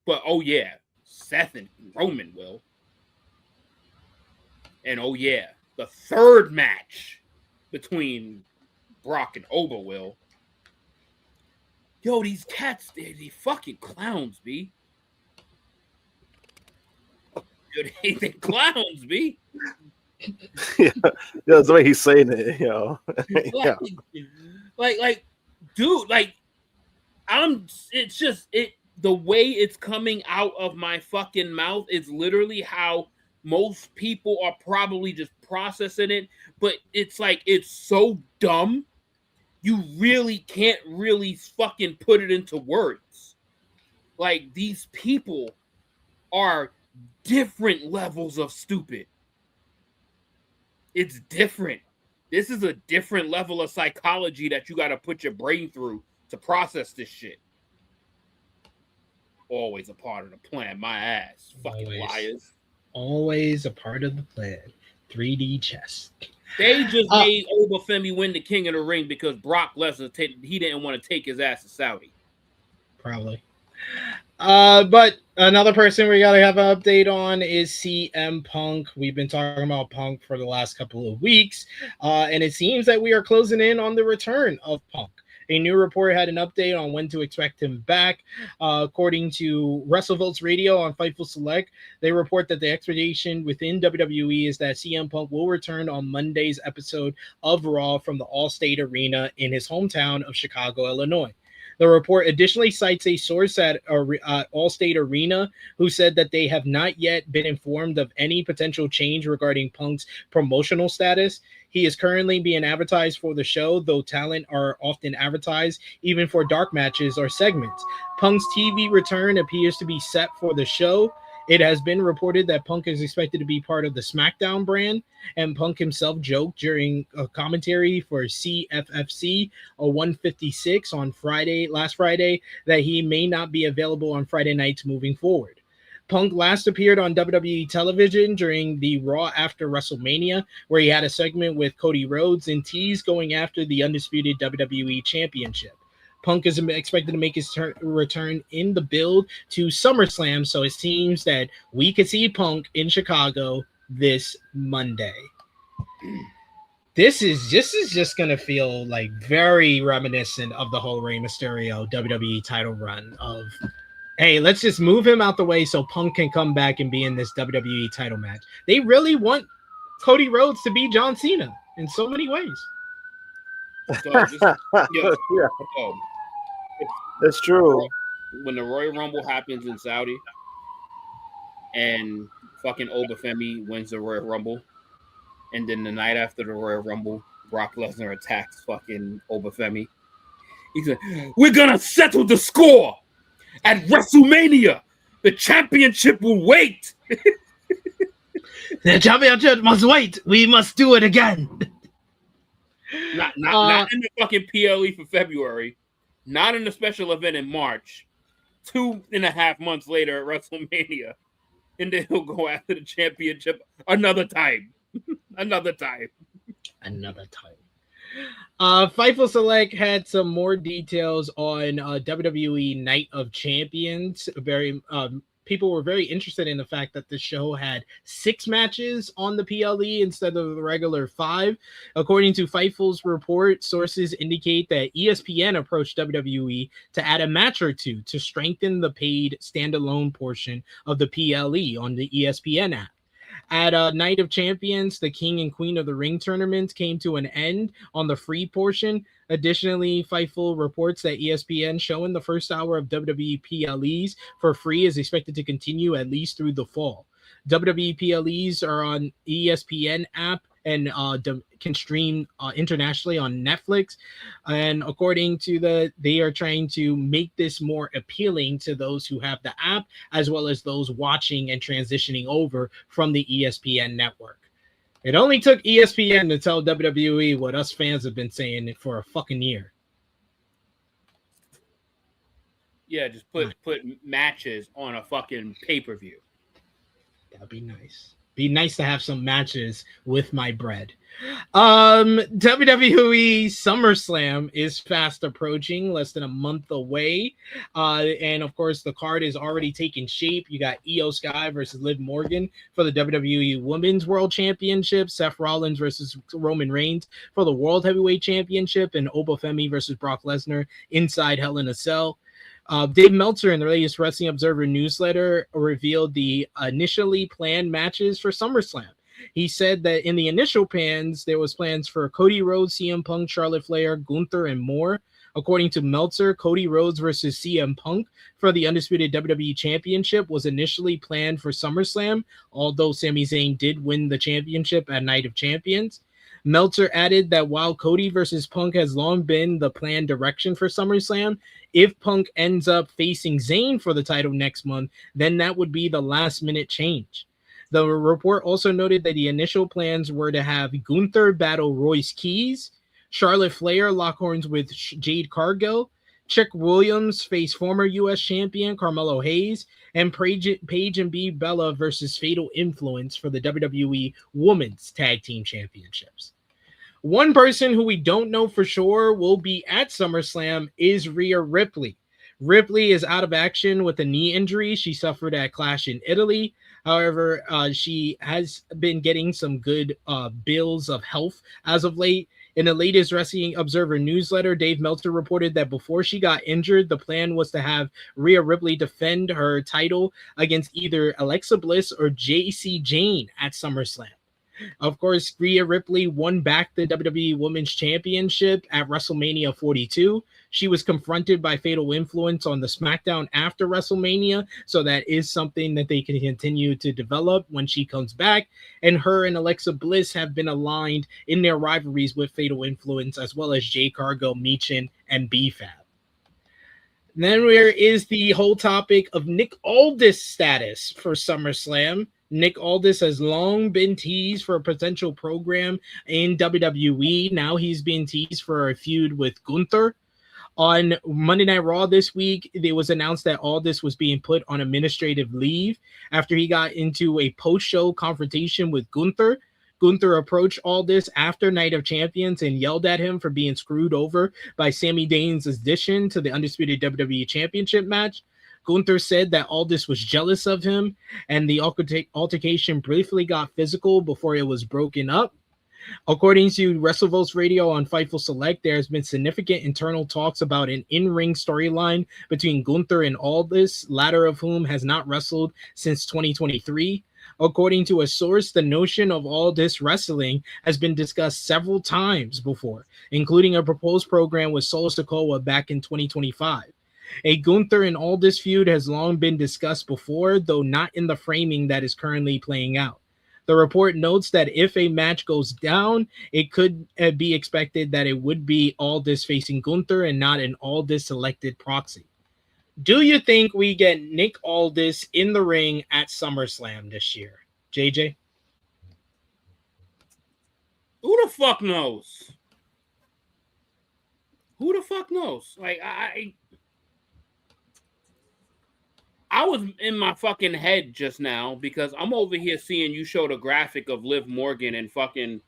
But oh yeah, Seth and Roman will. And oh yeah, the third match between Brock and Oba will. Yo, these cats, they fucking clowns, B. Yo, they clowns, B. Yeah, that's the way he's saying it, yo. Yeah. Like, dude, like, it's just, the way it's coming out of my fucking mouth is literally how most people are probably just processing it, but it's like, it's so dumb you really can't really fucking put it into words. Like, these people are different levels of stupid. It's different. This is a different level of psychology that you got to put your brain through to process this shit. Always a part of the plan, my ass. Fucking liars. Always a part of the plan. 3D chess. They just made Oba Femi win the King of the Ring because Brock Lesnar, he didn't want to take his ass to Saudi. Probably. But another person we got to have an update on is CM Punk. We've been talking about Punk for the last couple of weeks, and it seems that we are closing in on the return of Punk. A new report had an update on when to expect him back. According to WrestleVotes Radio on Fightful Select, they report that the expectation within WWE is that CM Punk will return on Monday's episode of Raw from the Allstate Arena in his hometown of Chicago, Illinois. The report additionally cites a source at Allstate Arena who said that they have not yet been informed of any potential change regarding Punk's promotional status. He is currently being advertised for the show, though talent are often advertised even for dark matches or segments. Punk's TV return appears to be set for the show. It has been reported that Punk is expected to be part of the SmackDown brand, and Punk himself joked during a commentary for CFFC 156 on last Friday, that he may not be available on Friday nights moving forward. Punk last appeared on WWE television during the Raw after WrestleMania, where he had a segment with Cody Rhodes and teased going after the undisputed WWE Championship. Punk is expected to make his return in the build to SummerSlam, so it seems that we could see Punk in Chicago this Monday. This is just gonna feel like very reminiscent of the whole Rey Mysterio WWE title run of, hey, let's just move him out the way so Punk can come back and be in this WWE title match. They really want Cody Rhodes to be John Cena in so many ways. That's true. When the Royal Rumble happens in Saudi and fucking Oba Femi wins the Royal Rumble, and then the night after the Royal Rumble, Brock Lesnar attacks fucking Oba Femi. He said, "We're gonna settle the score at WrestleMania. The championship will wait." The championship must wait. We must do it again. Not in the fucking PLE for February. Not in the special event in March. 2.5 months later at WrestleMania. And then he'll go after the championship another time. Another time. Fightful Select had some more details on WWE Night of Champions. People were very interested in the fact that the show had 6 matches on the PLE instead of the regular 5. According to Fightful's report, sources indicate that ESPN approached WWE to add a match or two to strengthen the paid standalone portion of the PLE on the ESPN app. At Night of Champions, the King and Queen of the Ring tournament came to an end on the free portion. Additionally, Fightful reports that ESPN showing the first hour of WWE PLEs for free is expected to continue at least through the fall. WWE PLEs are on ESPN app and can stream internationally on Netflix. And according to they are trying to make this more appealing to those who have the app, as well as those watching and transitioning over from the ESPN network. It only took ESPN to tell WWE what us fans have been saying for a fucking year. Yeah, just put matches on a fucking pay-per-view. That'd be nice. Be nice to have some matches with my bread. WWE SummerSlam is fast approaching, less than a month away. And of course, the card is already taking shape. You got Io Sky versus Liv Morgan for the WWE Women's World Championship, Seth Rollins versus Roman Reigns for the World Heavyweight Championship, and Oba Femi versus Brock Lesnar inside Hell in a Cell. Dave Meltzer in the latest Wrestling Observer newsletter revealed the initially planned matches for SummerSlam. He said that in the initial plans, there was plans for Cody Rhodes, CM Punk, Charlotte Flair, Gunther, and more. According to Meltzer, Cody Rhodes versus CM Punk for the Undisputed WWE Championship was initially planned for SummerSlam, although Sami Zayn did win the championship at Night of Champions. Meltzer added that while Cody versus Punk has long been the planned direction for SummerSlam, if Punk ends up facing Zayn for the title next month, then that would be the last-minute change. The report also noted that the initial plans were to have Gunther battle Royce Keys, Charlotte Flair lock horns with Jade Cargill, Chick Williams face former U.S. champion Carmelo Hayes, and Paige and Brie Bella versus Fatal Influence for the WWE Women's Tag Team Championships. One person who we don't know for sure will be at SummerSlam is Rhea Ripley. Ripley is out of action with a knee injury she suffered at Clash in Italy. However, she has been getting some good bills of health as of late. In the latest Wrestling Observer newsletter, Dave Meltzer reported that before she got injured, the plan was to have Rhea Ripley defend her title against either Alexa Bliss or JC Jane at SummerSlam. Of course, Rhea Ripley won back the WWE Women's Championship at WrestleMania 42. She was confronted by Fatal Influence on the SmackDown after WrestleMania, so that is something that they can continue to develop when she comes back. And her and Alexa Bliss have been aligned in their rivalries with Fatal Influence, as well as Jay Cargill, Michin, and B-Fab. Then there is the whole topic of Nick Aldis' status for SummerSlam. Nick Aldis has long been teased for a potential program in WWE. Now he's being teased for a feud with Gunther. On Monday Night Raw this week, it was announced that Aldis was being put on administrative leave after he got into a post-show confrontation with Gunther. Gunther approached Aldis after Night of Champions and yelled at him for being screwed over by Sami Zayn's addition to the Undisputed WWE Championship match. Gunther said that Aldis was jealous of him, and the altercation briefly got physical before it was broken up. According to WrestleVotes Radio on Fightful Select, there has been significant internal talks about an in-ring storyline between Gunther and Aldis, latter of whom has not wrestled since 2023. According to a source, the notion of Aldis wrestling has been discussed several times before, including a proposed program with Solo Sikoa back in 2025. A Gunther and Aldis feud has long been discussed before, though not in the framing that is currently playing out. The report notes that if a match goes down, it could be expected that it would be Aldis facing Gunther and not an Aldis-selected proxy. Do you think we get Nick Aldis in the ring at SummerSlam this year? JJ? Who the fuck knows? Who the fuck knows? Like, I was in my fucking head just now because I'm over here seeing you show the graphic of Liv Morgan and fucking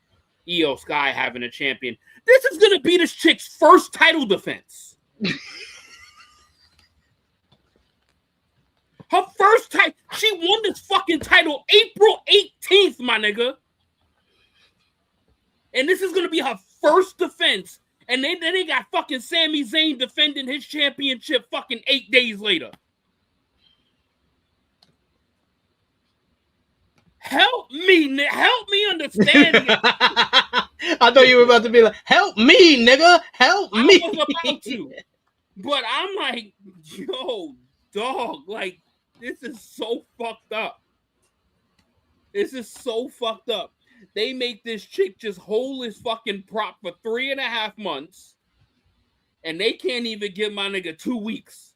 Io Sky having a champion. This is going to be this chick's first title defense. Her first title. She won this fucking title April 18th, my nigga. And this is going to be her first defense. And then they got fucking Sami Zayn defending his championship fucking 8 days later. Help me understand. I thought you were about to be like, help me, nigga, help me. I was about to. But I'm like, yo, dog, like, this is so fucked up. This is so fucked up. They make this chick just hold his fucking prop for 3.5 months, and they can't even give my nigga 2 weeks.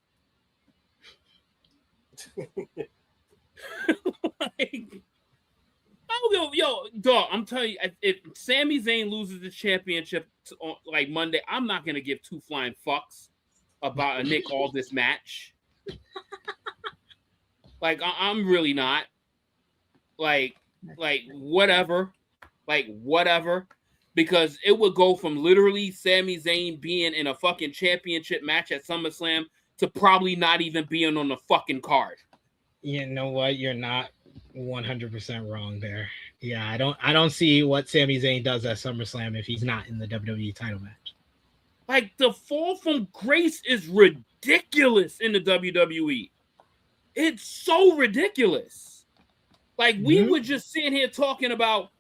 Like, yo, dog, I'm telling you, if Sami Zayn loses the championship on like Monday, I'm not gonna give two flying fucks about a Nick Aldis match. Like, I'm really not. Like whatever. Because it would go from literally Sami Zayn being in a fucking championship match at SummerSlam to probably not even being on the fucking card. You know what? You're not 100% wrong there. Yeah, I don't see what Sami Zayn does at SummerSlam if he's not in the WWE title match. Like, the fall from grace is ridiculous in the WWE. It's so ridiculous. Like, we were just sitting here talking about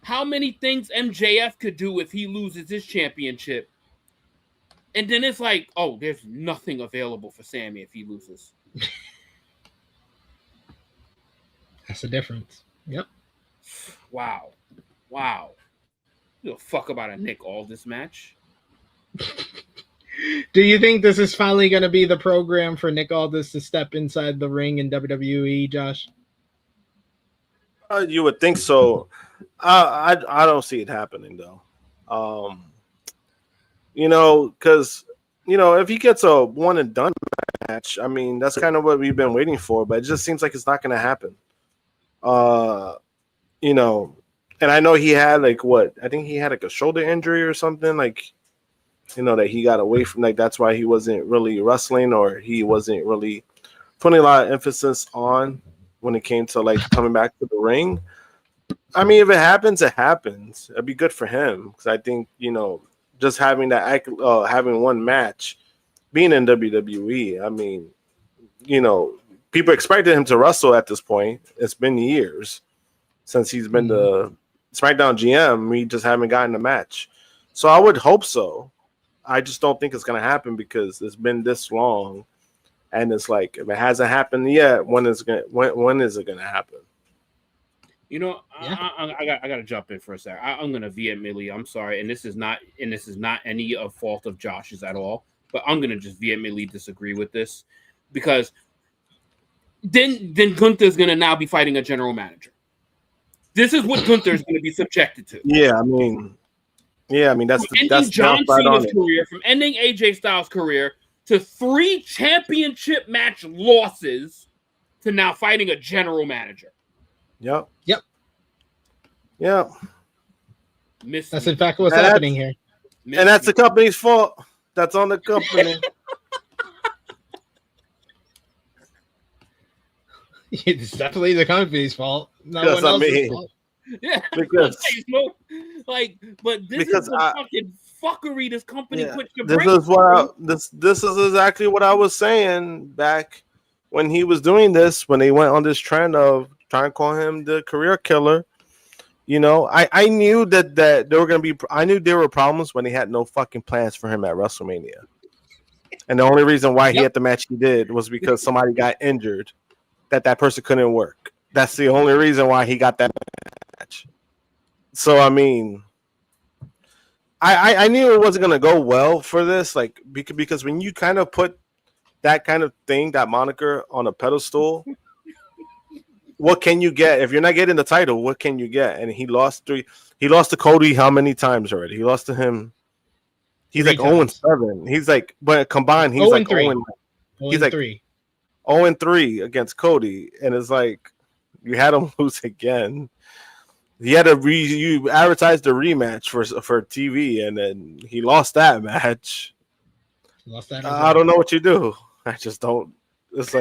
how many things MJF could do if he loses his championship. And then it's like, oh, there's nothing available for Sami if he loses. That's the difference. Yep. Wow. You don't fuck about a Nick Aldis match. Do you think this is finally going to be the program for Nick Aldis to step inside the ring in WWE, Josh? You would think so. I don't see it happening though. Because if he gets a one and done match, I mean that's kind of what we've been waiting for. But it just seems like it's not going to happen. And I know he had I think he had a shoulder injury or something that he got away from. That's why he wasn't really wrestling, or he wasn't really putting a lot of emphasis on when it came to coming back to the ring. I mean, if it happens, it happens. It'd be good for him because I think just having having one match, being in WWE. I mean, people expected him to wrestle at this point. It's been years since he's been the SmackDown GM. We just haven't gotten a match, so I would hope so. I just don't think it's going to happen because it's been this long, and it's if it hasn't happened yet, when is it going to happen? I got to jump in for a second. I'm going to vehemently. I'm sorry, and this is not any fault of Josh's at all. But I'm going to just vehemently disagree with this because then Gunther's going to now be fighting a general manager. This is what Gunther's going to be subjected to. Yeah, I mean that's John Cena's career, from ending AJ Styles' career to 3 championship match losses to now fighting a general manager. Yep. That's in fact what's happening here. And that's the company's fault. That's on the company. It's definitely the company's fault. No yes, one else's fault. Yeah, because but this is the fucking fuckery this company puts to bring. This is exactly what I was saying back when he was doing this, when they went on this trend of trying to call him the career killer. I knew that there were going to be. I knew there were problems when they had no fucking plans for him at WrestleMania, and the only reason why he had the match he did was because somebody got injured, that person couldn't work. That's the only reason why he got that match. So I mean, I knew it wasn't going to go well for this, because when you kind of put that kind of thing, that moniker, on a pedestal. What can you get if you're not getting the title? What can you get? And he lost 3. He lost to Cody how many times already? He lost to him. He's 0-7. He's but combined, he's 0-3. He's 0-3 against Cody, and it's you had him lose again. He had you advertised the rematch for TV, and then he lost that match. I don't know what you do. I just don't. It's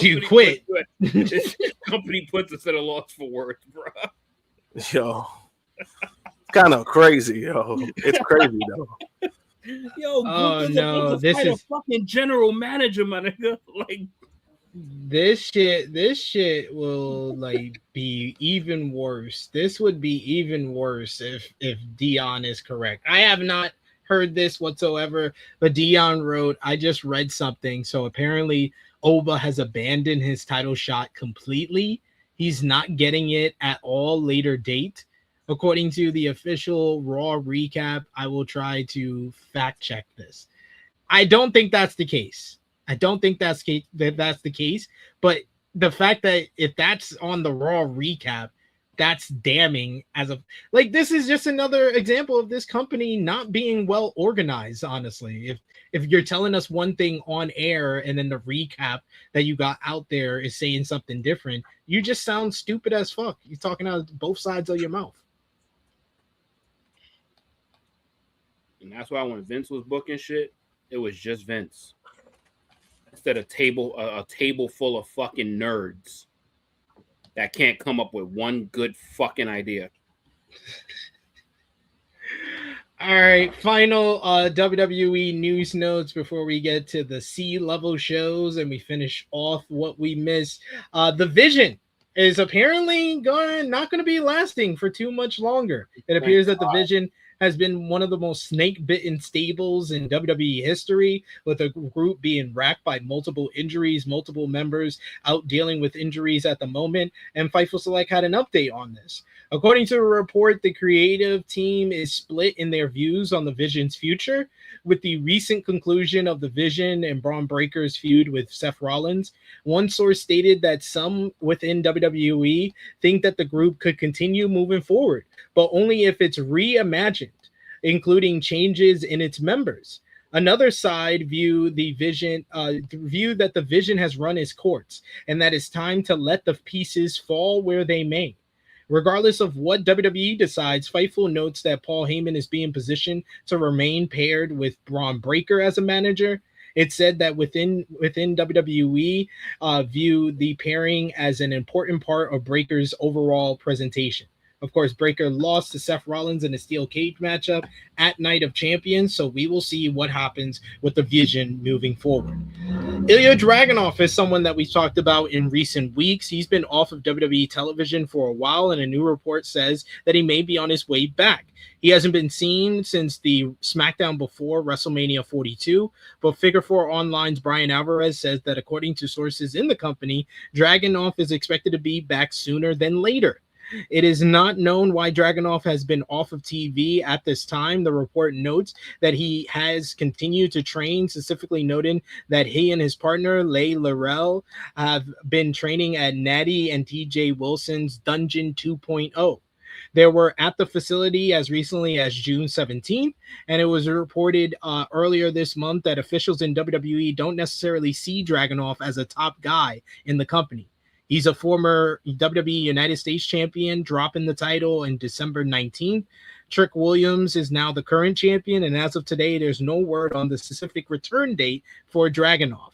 you quit. This company puts us at a loss for words, bro. Yo, it's kind of crazy, yo. It's crazy though. Yo, oh no, this is a fucking general manager, my nigga. This shit will be even worse. This would be even worse if Dion is correct. I have not heard this whatsoever, but Dion wrote, I just read something. So apparently Oba has abandoned his title shot completely. He's not getting it at all later date. According to the official Raw recap, I will try to fact check this. I don't think that's the case. That's the case. But the fact that if that's on the Raw recap, that's damning. This is just another example of this company not being well organized. Honestly, if you're telling us one thing on air and then the recap that you got out there is saying something different, you just sound stupid as fuck. You're talking out of both sides of your mouth. And that's why when Vince was booking shit, it was just Vince instead of a table full of fucking nerds that can't come up with one good fucking idea. All right, final WWE news notes before we get to the C-level shows and we finish off what we missed. The Vision is apparently not going to be lasting for too much longer. It appears that the Vision has been one of the most snake-bitten stables in WWE history, with a group being racked by multiple injuries, multiple members out dealing with injuries at the moment, and Fightful Select had an update on this. According to a report, the creative team is split in their views on the Vision's future, with the recent conclusion of the Vision and Braun Breaker's feud with Seth Rollins. One source stated that some within WWE think that the group could continue moving forward, but only if it's reimagined, including changes in its members. Another side view the Vision that the Vision has run its course, and that it's time to let the pieces fall where they may. Regardless of what WWE decides, Fightful notes that Paul Heyman is being positioned to remain paired with Braun Breaker as a manager. It said that within WWE, view the pairing as an important part of Breaker's overall presentation. Of course, Breaker lost to Seth Rollins in a steel cage matchup at Night of Champions, so we will see what happens with the Vision moving forward. Ilja Dragunov is someone that we've talked about in recent weeks. He's been off of WWE television for a while, and a new report says that he may be on his way back. He hasn't been seen since the SmackDown before WrestleMania 42, but Figure 4 Online's Brian Alvarez says that according to sources in the company, Dragunov is expected to be back sooner than later. It is not known why Dragunov has been off of TV at this time. The report notes that he has continued to train, specifically noting that he and his partner, Leigh Laurel, have been training at Natty and TJ Wilson's Dungeon 2.0. They were at the facility as recently as June 17th, and it was reported earlier this month that officials in WWE don't necessarily see Dragunov as a top guy in the company. He's a former WWE United States champion, dropping the title in December 19th. Trick Williams is now the current champion, and as of today, there's no word on the specific return date for Dragunov.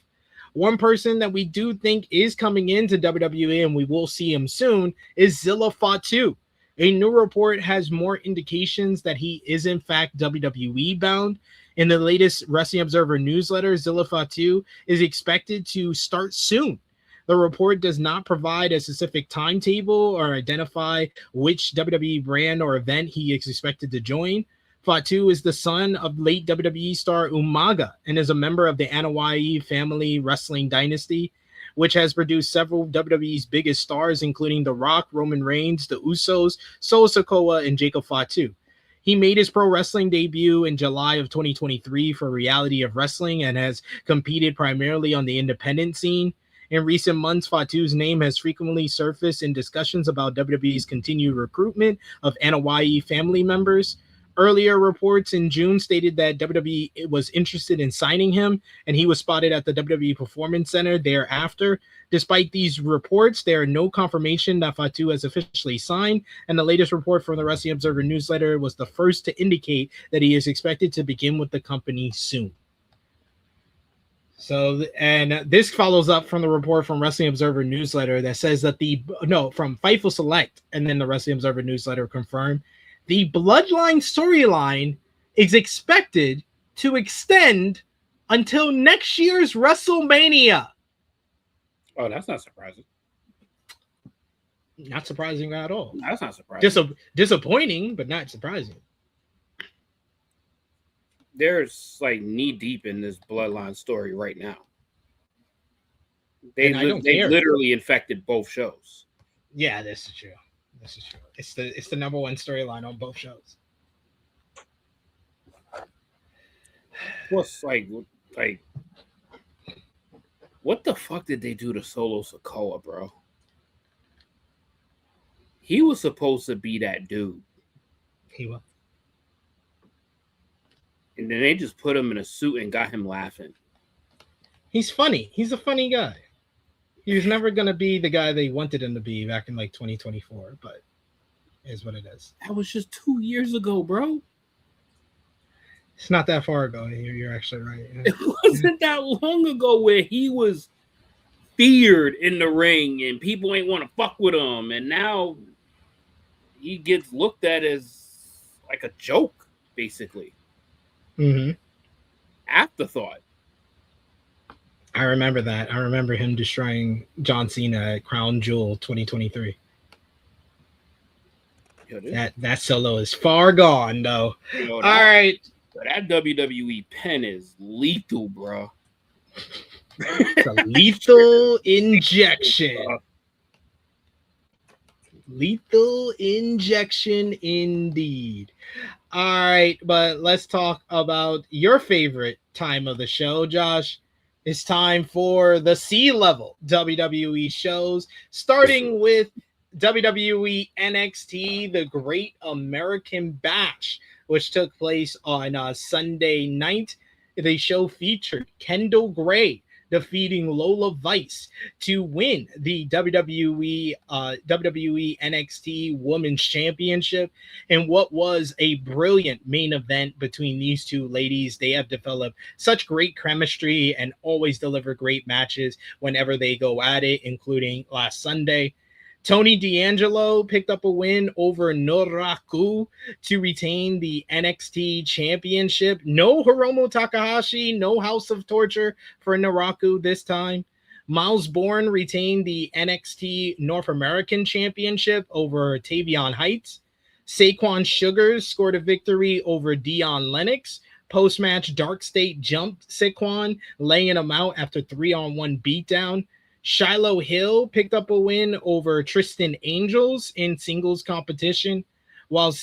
One person that we do think is coming into WWE, and we will see him soon, is Zilla Fatu. A new report has more indications that he is in fact WWE bound. In the latest Wrestling Observer newsletter, Zilla Fatu is expected to start soon. The report does not provide a specific timetable or identify which WWE brand or event he is expected to join. Fatu is the son of late WWE star Umaga and is a member of the Anoa'i family wrestling dynasty, which has produced several WWE's biggest stars, including The Rock, Roman Reigns, The Usos, Solo Sikoa, and Jacob Fatu. He made his pro wrestling debut in July of 2023 for Reality of Wrestling and has competed primarily on the independent scene. In recent months, Fatu's name has frequently surfaced in discussions about WWE's continued recruitment of Anoa'i family members. Earlier reports in June stated that WWE was interested in signing him, and he was spotted at the WWE Performance Center thereafter. Despite these reports, there are no confirmation that Fatu has officially signed, and the latest report from the Wrestling Observer newsletter was the first to indicate that he is expected to begin with the company soon. So, and this follows up from the report from Wrestling Observer newsletter that says that from Fightful Select, and then the Wrestling Observer newsletter confirmed the Bloodline storyline is expected to extend until next year's WrestleMania. Oh, that's not surprising. Not surprising at all. That's not surprising. Disappointing, but not surprising. There's like knee deep in this Bloodline story right now. They literally infected both shows. Yeah, this is true. It's the number one storyline on both shows. What's like what the fuck did they do to Solo Sikoa, bro? He was supposed to be that dude. He was. And then they just put him in a suit and got him laughing. He's funny. He's a funny guy. He was never going to be the guy they wanted him to be back in like 2024, but it is what it is. That was just 2 years ago, bro. It's not that far ago. You're actually right. Yeah. It wasn't that long ago where he was feared in the ring and people ain't want to fuck with him. And now he gets looked at as like a joke, basically. Mm-hmm. Afterthought. I remember that. I remember him destroying John Cena at Crown Jewel 2023. That solo is far gone, though. All right. That WWE pen is lethal, bro. It's a lethal injection. Lethal injection indeed. All right, but let's talk about your favorite time of the show, Josh. It's time for the C-level WWE shows, starting with WWE NXT, the Great American Bash, which took place on Sunday night. The show featured Kendal Grey defeating Lola Vice to win the WWE NXT Women's Championship in what was a brilliant main event between these two ladies. They have developed such great chemistry and always deliver great matches whenever they go at it, including last Sunday. Tony D'Angelo picked up a win over Noraku to retain the NXT Championship. No Hiromu Takahashi, no House of Torture for Noraku this time. Miles Bourne retained the NXT North American Championship over Tavion Heights. Saquon Sugars scored a victory over Dion Lennox. Post-match, Dark State jumped Saquon, laying him out after 3-on-1 beatdown. Shiloh Hill picked up a win over Tristan Angels in singles competition, while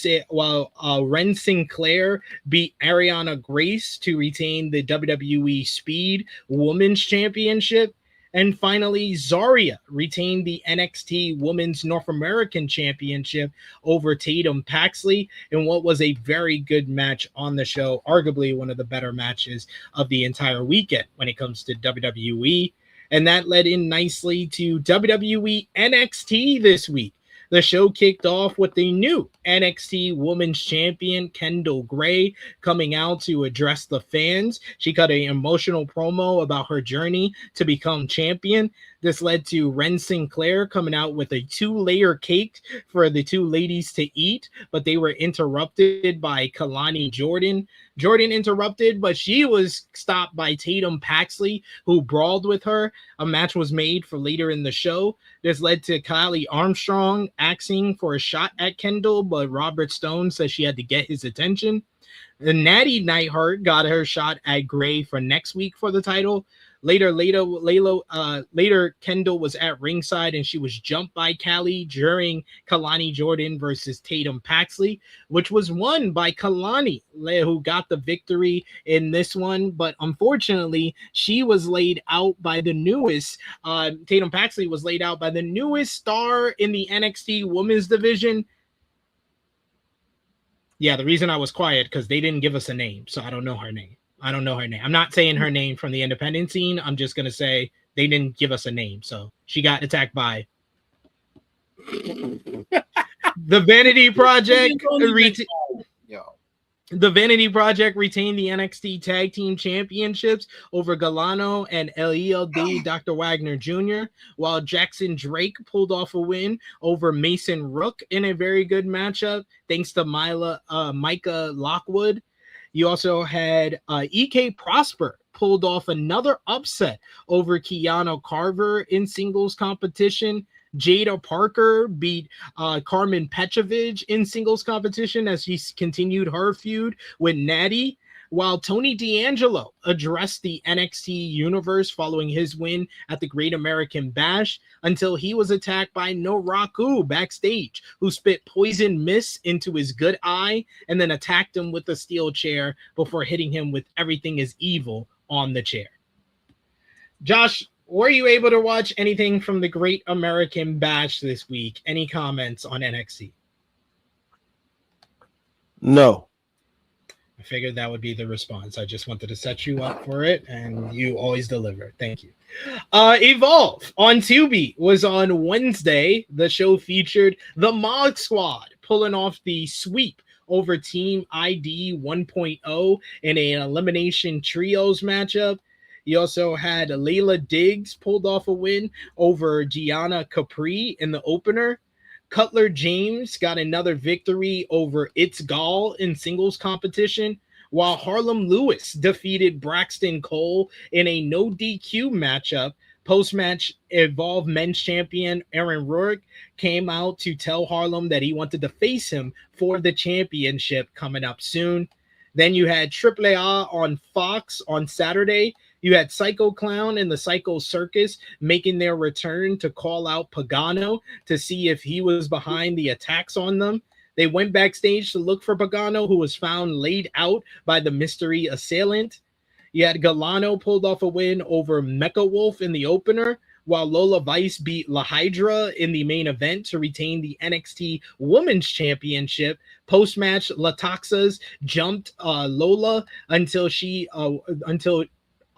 Ren Sinclair beat Ariana Grace to retain the WWE Speed Women's Championship. And finally, Zarya retained the NXT Women's North American Championship over Tatum Paxley in what was a very good match on the show, arguably one of the better matches of the entire weekend when it comes to WWE. And that led in nicely to WWE NXT this week. The show kicked off with the new NXT Women's Champion, Kendal Grey, coming out to address the fans. She cut an emotional promo about her journey to become champion. This led to Ren Sinclair coming out with a 2-layer cake for the two ladies to eat, but they were interrupted by Kalani Jordan. Jordan interrupted, but she was stopped by Tatum Paxley, who brawled with her. A match was made for later in the show. This led to Kylie Armstrong asking for a shot at Kendal, but Robert Stone says she had to get his attention. The Natty Neidhart got her shot at Grey for next week for the title. Later, Kendal was at ringside and she was jumped by Callie during Kalani Jordan versus Tatum Paxley, which was won by Kalani, who got the victory in this one. But unfortunately, she was laid out by the newest, Tatum Paxley was laid out by the newest star in the NXT Women's Division. Yeah, the reason I was quiet because they didn't give us a name, so I don't know her name. I'm not saying her name from the independent scene. I'm just going to say they didn't give us a name. So she got attacked by the Vanity Project. The Vanity Project retained the NXT Tag Team Championships over Galano and LELD Dr. Wagner Jr., while Jackson Drake pulled off a win over Mason Rook in a very good matchup, thanks to Micah Lockwood. You also had EK Prosper pulled off another upset over Keanu Carver in singles competition. Jada Parker beat Carmen Petrovic in singles competition as she continued her feud with Natty, while Tony D'Angelo addressed the NXT universe following his win at the Great American Bash until he was attacked by Noraku backstage, who spit poison mist into his good eye and then attacked him with a steel chair before hitting him with Everything is Evil on the chair. Josh, were you able to watch anything from the Great American Bash this week? Any comments on NXT? No. I figured that would be the response. I just wanted to set you up for it, and you always deliver. Thank you. Evolve on Tubi was on Wednesday. The show featured the Mod Squad pulling off the sweep over Team ID 1.0 in an elimination trios matchup. You also had Layla Diggs pulled off a win over Gianna Capri in the opener. Cutler James got another victory over It's Gall in singles competition, while Harlem Lewis defeated Braxton Cole in a no DQ matchup. Post-match, Evolve Men's Champion Aaron Rourke came out to tell Harlem that he wanted to face him for the championship coming up soon. Then you had AAA on Fox on Saturday. You had Psycho Clown and the Psycho Circus making their return to call out Pagano to see if he was behind the attacks on them. They went backstage to look for Pagano, who was found laid out by the mystery assailant. You had Galano pulled off a win over Mecha Wolf in the opener, while Lola Vice beat La Hydra in the main event to retain the NXT Women's Championship. Post-match, Lataxas jumped Lola until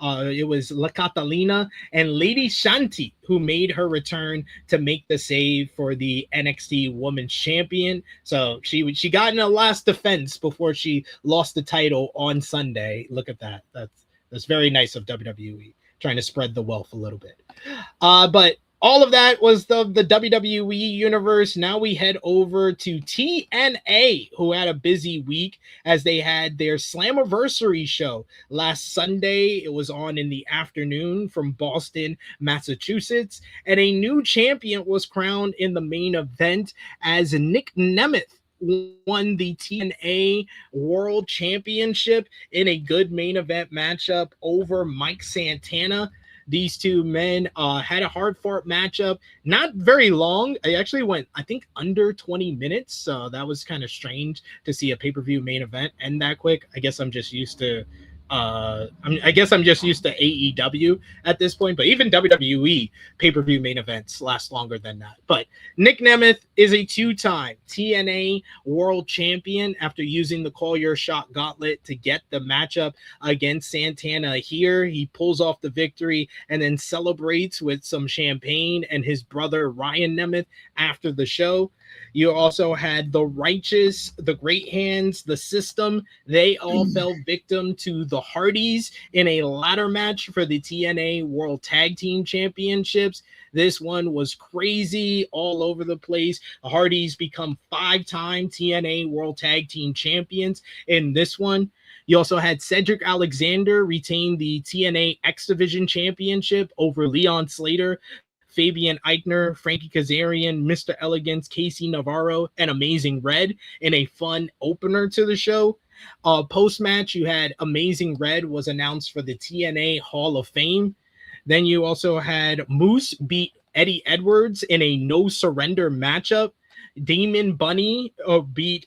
it was La Catalina and Lady Shanti who made her return to make the save for the NXT Women's Champion. So she got in a last defense before she lost the title on Sunday. Look at that. That's very nice of WWE, trying to spread the wealth a little bit. But all of that was the WWE universe. Now we head over to TNA, who had a busy week as they had their Slammiversary show last Sunday. It was on in the afternoon from Boston, Massachusetts, and a new champion was crowned in the main event as Nick Nemeth won the TNA World Championship in a good main event matchup over Mike Santana. These two men had a hard-fought matchup, not very long. It actually went, I think, under 20 minutes. So that was kind of strange to see a pay-per-view main event end that quick. I guess I'm just used to AEW at this point, but even WWE pay-per-view main events last longer than that. But Nick Nemeth is a two-time TNA World Champion after using the Call Your Shot Gauntlet to get the matchup against Santana here. He pulls off the victory and then celebrates with some champagne and his brother Ryan Nemeth after the show. You also had the Righteous, the Great Hands, the System. They all fell victim to the Hardys in a ladder match for the TNA World Tag Team Championships. This one was crazy, all over the place. The Hardys become 5-time TNA World Tag Team Champions in this one. You also had Cedric Alexander retain the TNA X Division Championship over Leon Slater, Fabian Eichner, Frankie Kazarian, Mr. Elegance, Casey Navarro, and Amazing Red in a fun opener to the show. Post-match, you had Amazing Red was announced for the TNA Hall of Fame. Then you also had Moose beat Eddie Edwards in a no-surrender matchup. Damon Bunny beat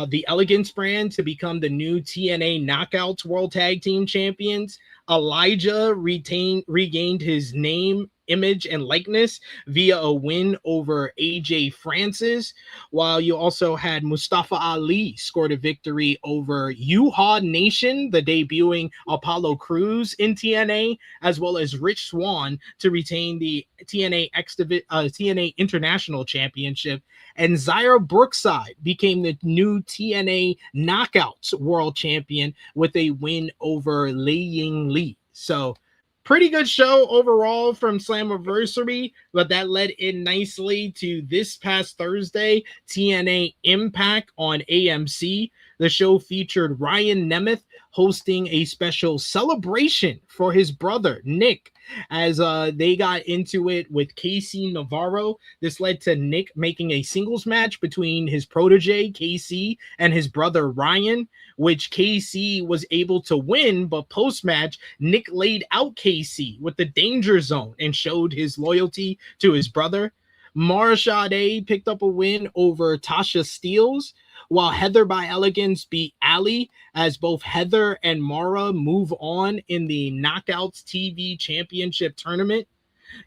the Elegance brand to become the new TNA Knockouts World Tag Team Champions. Elijah regained his name, image, and likeness via a win over AJ Francis, while you also had Mustafa Ali scored a victory over Yuha Nation, the debuting Apollo Crews in TNA, as well as Rich Swann to retain the TNA International Championship, and Zyra Brookside became the new TNA Knockouts World Champion with a win over Lei Ying Lee. So pretty good show overall from Slammiversary, but that led in nicely to this past Thursday, TNA Impact on AMC. The show featured Ryan Nemeth hosting a special celebration for his brother, Nick, as they got into it with Casey Navarro. This led to Nick making a singles match between his protege, KC, and his brother, Ryan, which KC was able to win, but post-match, Nick laid out KC with the danger zone and showed his loyalty to his brother. Mara Sade picked up a win over Tasha Steelz, while Heather by Elegance beat Ali, as both Heather and Mara move on in the Knockouts TV Championship Tournament.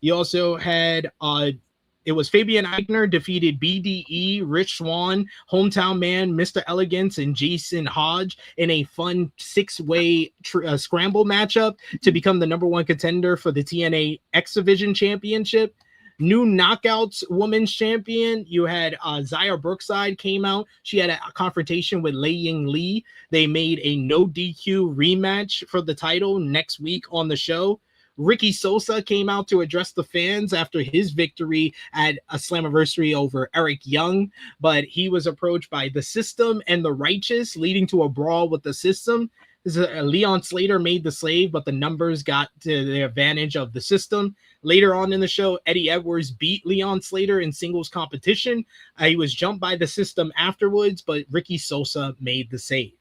You also had it was Fabian Eichner defeated BDE, Rich Swann, Hometown Man, Mr. Elegance, and Jason Hodge in a fun 6-way scramble matchup to become the #1 contender for the TNA X Division Championship. New Knockouts Women's Champion, you had Zyra Brookside came out. She had a confrontation with Lei Ying Lee. They made a no DQ rematch for the title next week on the show. Ricky Sosa came out to address the fans after his victory at a Slammiversary over Eric Young, but he was approached by the System and the Righteous, leading to a brawl with the System. Leon Slater made the save, but the numbers got to the advantage of the system. Later on in the show, Eddie Edwards beat Leon Slater in singles competition. He was jumped by the system afterwards, but Ricky Sosa made the save.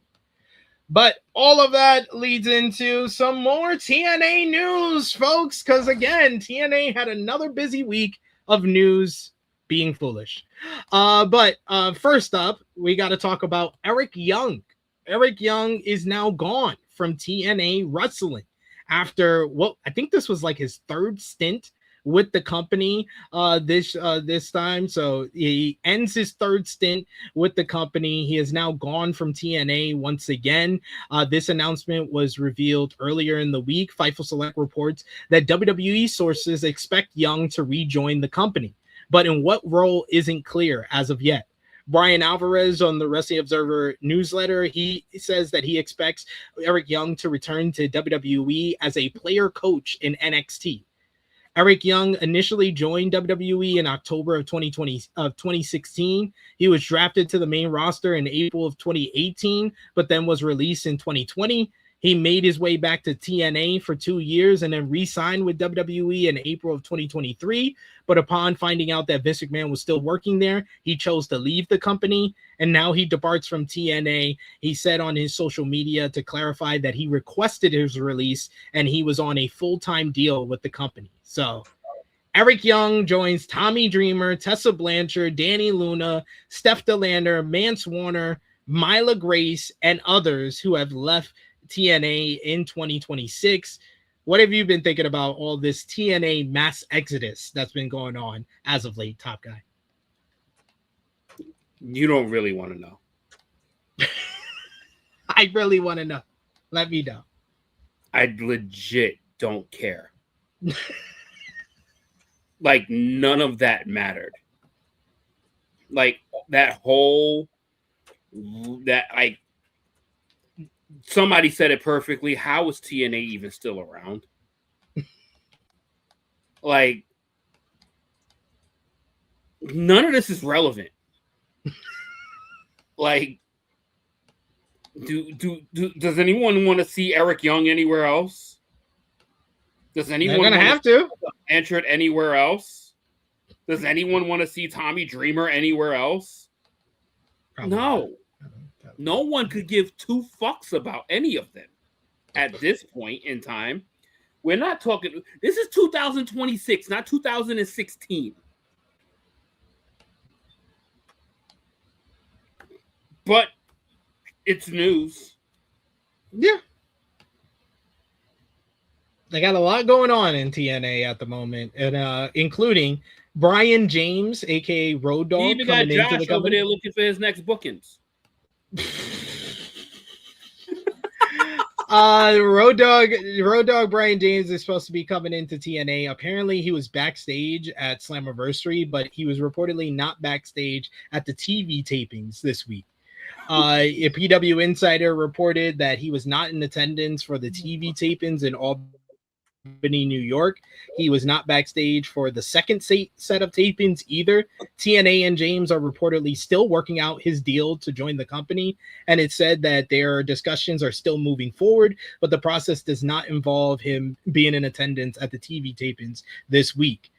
But all of that leads into some more TNA news, folks, because again, TNA had another busy week of news being foolish. But first up, we got to talk about Eric Young. Eric Young is now gone from TNA Wrestling after what I think this was like his third stint with the company this time. So he ends his third stint with the company. He is now gone from TNA once again. This announcement was revealed earlier in the week. Fightful Select reports that WWE sources expect Young to rejoin the company, but in what role isn't clear as of yet. Brian Alvarez on the Wrestling Observer newsletter, he says that he expects Eric Young to return to WWE as a player coach in NXT. Eric Young initially joined WWE in October of 2016. He was drafted to the main roster in April of 2018, but then was released in 2020. He made his way back to TNA for 2 years and then re-signed with WWE in April of 2023. But upon finding out that Vince McMahon was still working there, he chose to leave the company. And now he departs from TNA. He said on his social media to clarify that he requested his release and he was on a full-time deal with the company. So Eric Young joins Tommy Dreamer, Tessa Blanchard, Danny Luna, Steph DeLander, Mance Warner, Mila Grace, and others who have left TNA in 2026. What have you been thinking about all this TNA mass exodus that's been going on as of late, Top Guy? You don't really want to know. I really want to know. Let me know. I legit don't care. Like, none of that mattered. Like, somebody said it perfectly. How is TNA even still around? Like, none of this is relevant. Like, does anyone want to see Eric Young anywhere else? Does anyone want to have to enter it anywhere else? Does anyone want to see Tommy Dreamer anywhere else? Probably no. No one could give two fucks about any of them at this point in time. We're not talking. This is 2026, not 2016. But it's news. Yeah. They got a lot going on in TNA at the moment, and including Brian James, aka Road Dogg, he even coming got Josh into the company. Over there looking for his next bookings. Road Dogg Brian James is supposed to be coming into TNA. Apparently he was backstage at Slammiversary, but he was reportedly not backstage at the TV tapings this week. A PW Insider reported that he was not in attendance for the TV tapings in Albany, New York. He was not backstage for the second set of tapings either. TNA and James are reportedly still working out his deal to join the company, and it said that their discussions are still moving forward, but the process does not involve him being in attendance at the TV tapings this week.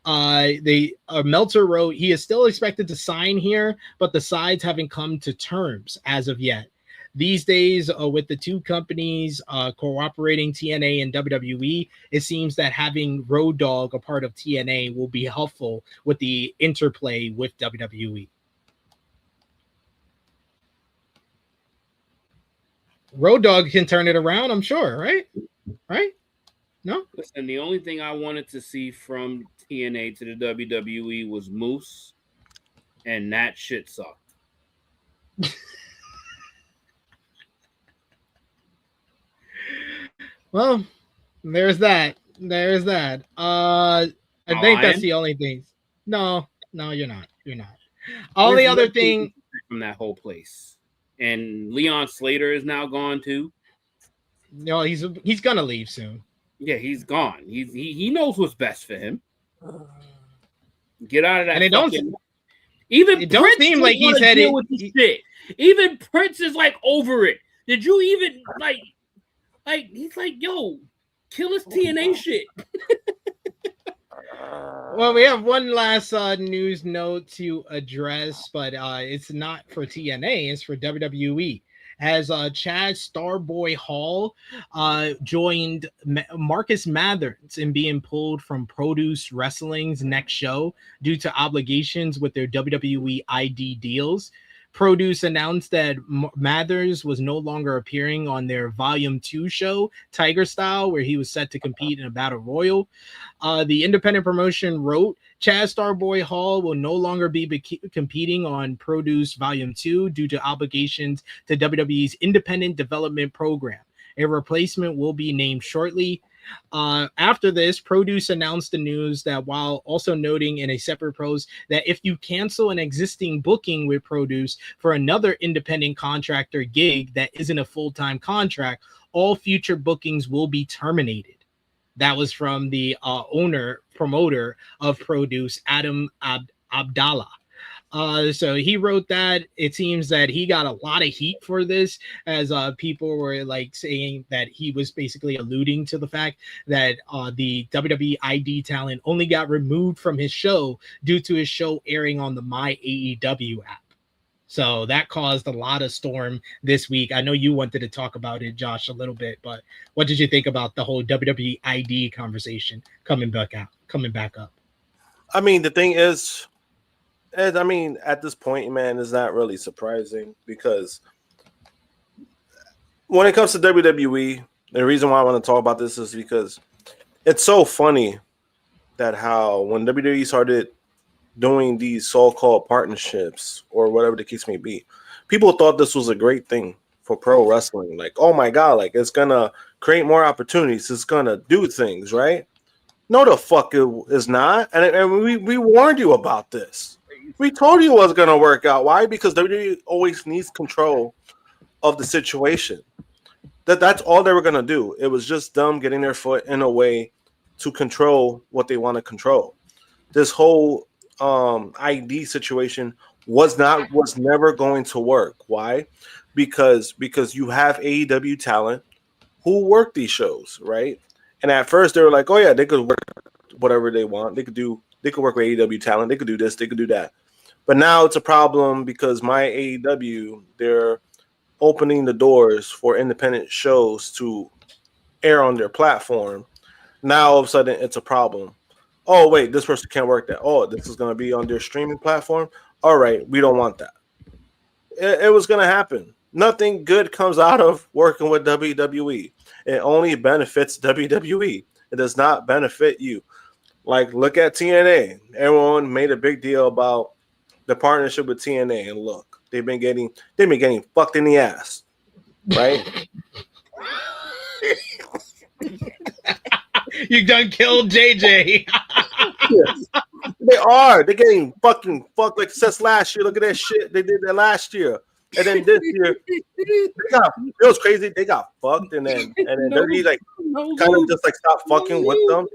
Meltzer wrote he is still expected to sign here, but the sides haven't come to terms as of yet. These days, with the two companies cooperating, TNA and WWE, it seems that having Road Dogg a part of TNA will be helpful with the interplay with WWE. Road Dogg can turn it around, I'm sure, right? Right? No? Listen, the only thing I wanted to see from TNA to the WWE was Moose, and that shit sucked. Well, there's that. I think that's the only thing. No, you're not. Only other thing from that whole place. And Leon Slater is now gone too. No, he's gonna leave soon. Yeah, he's gone. He knows what's best for him. Get out of that. And it don't seem like he's headed with this shit. Even Prince is like over it. Did you even like? Like he's like, yo, kill his TNA shit. Well, we have one last news note to address, but it's not for TNA, it's for WWE. As Chad Starboy Hall joined Marcus Mathers in being pulled from Produce Wrestling's next show due to obligations with their WWE ID deals. Produce announced that Mathers was no longer appearing on their Volume 2 show, Tiger Style, where he was set to compete in a Battle Royal. The independent promotion wrote, Chad Starboy Hall will no longer be competing on Produce Volume 2 due to obligations to WWE's Independent Development Program. A replacement will be named shortly. After this, Produce announced the news that while also noting in a separate post that if you cancel an existing booking with Produce for another independent contractor gig that isn't a full-time contract, all future bookings will be terminated. That was from the promoter of Produce, Adam Abdallah. So he wrote that. It seems that he got a lot of heat for this, as people were like saying that he was basically alluding to the fact that the WWE ID talent only got removed from his show due to his show airing on the My AEW app. So that caused a lot of storm this week. I know you wanted to talk about it, Josh, a little bit, but what did you think about the whole WWE ID conversation coming back up? I mean, the thing is, I mean, at this point, man, it's not really surprising because when it comes to WWE, the reason why I want to talk about this is because it's so funny that how when WWE started doing these so-called partnerships or whatever the case may be, people thought this was a great thing for pro wrestling. Like, oh my God, like it's going to create more opportunities. It's going to do things, right? No, the fuck it is not. And we warned you about this. We told you it was going to work out. Why? Because WWE always needs control of the situation. That's all they were going to do. It was just them getting their foot in a way to control what they want to control. This whole ID situation was never going to work. Why? Because you have AEW talent who work these shows, right? And at first they were like, oh yeah, they could work whatever they want. They could work with AEW talent. They could do this. They could do that. But now it's a problem because My AEW, they're opening the doors for independent shows to air on their platform. Now all of a sudden it's a problem. Oh wait, this person can't work that. Oh, this is going to be on their streaming platform. All right, we don't want that. It was going to happen. Nothing good comes out of working with WWE. It only benefits WWE. It does not benefit you. Like, look at TNA. Everyone made a big deal about the partnership with TNA, and look, they've been getting fucked in the ass, right? You done killed JJ. Yes. They are. They're getting fucking fucked like since last year. Look at that shit. They did that last year. And then this year, it was crazy. They got fucked, and then WWE kind of just like stopped fucking with them.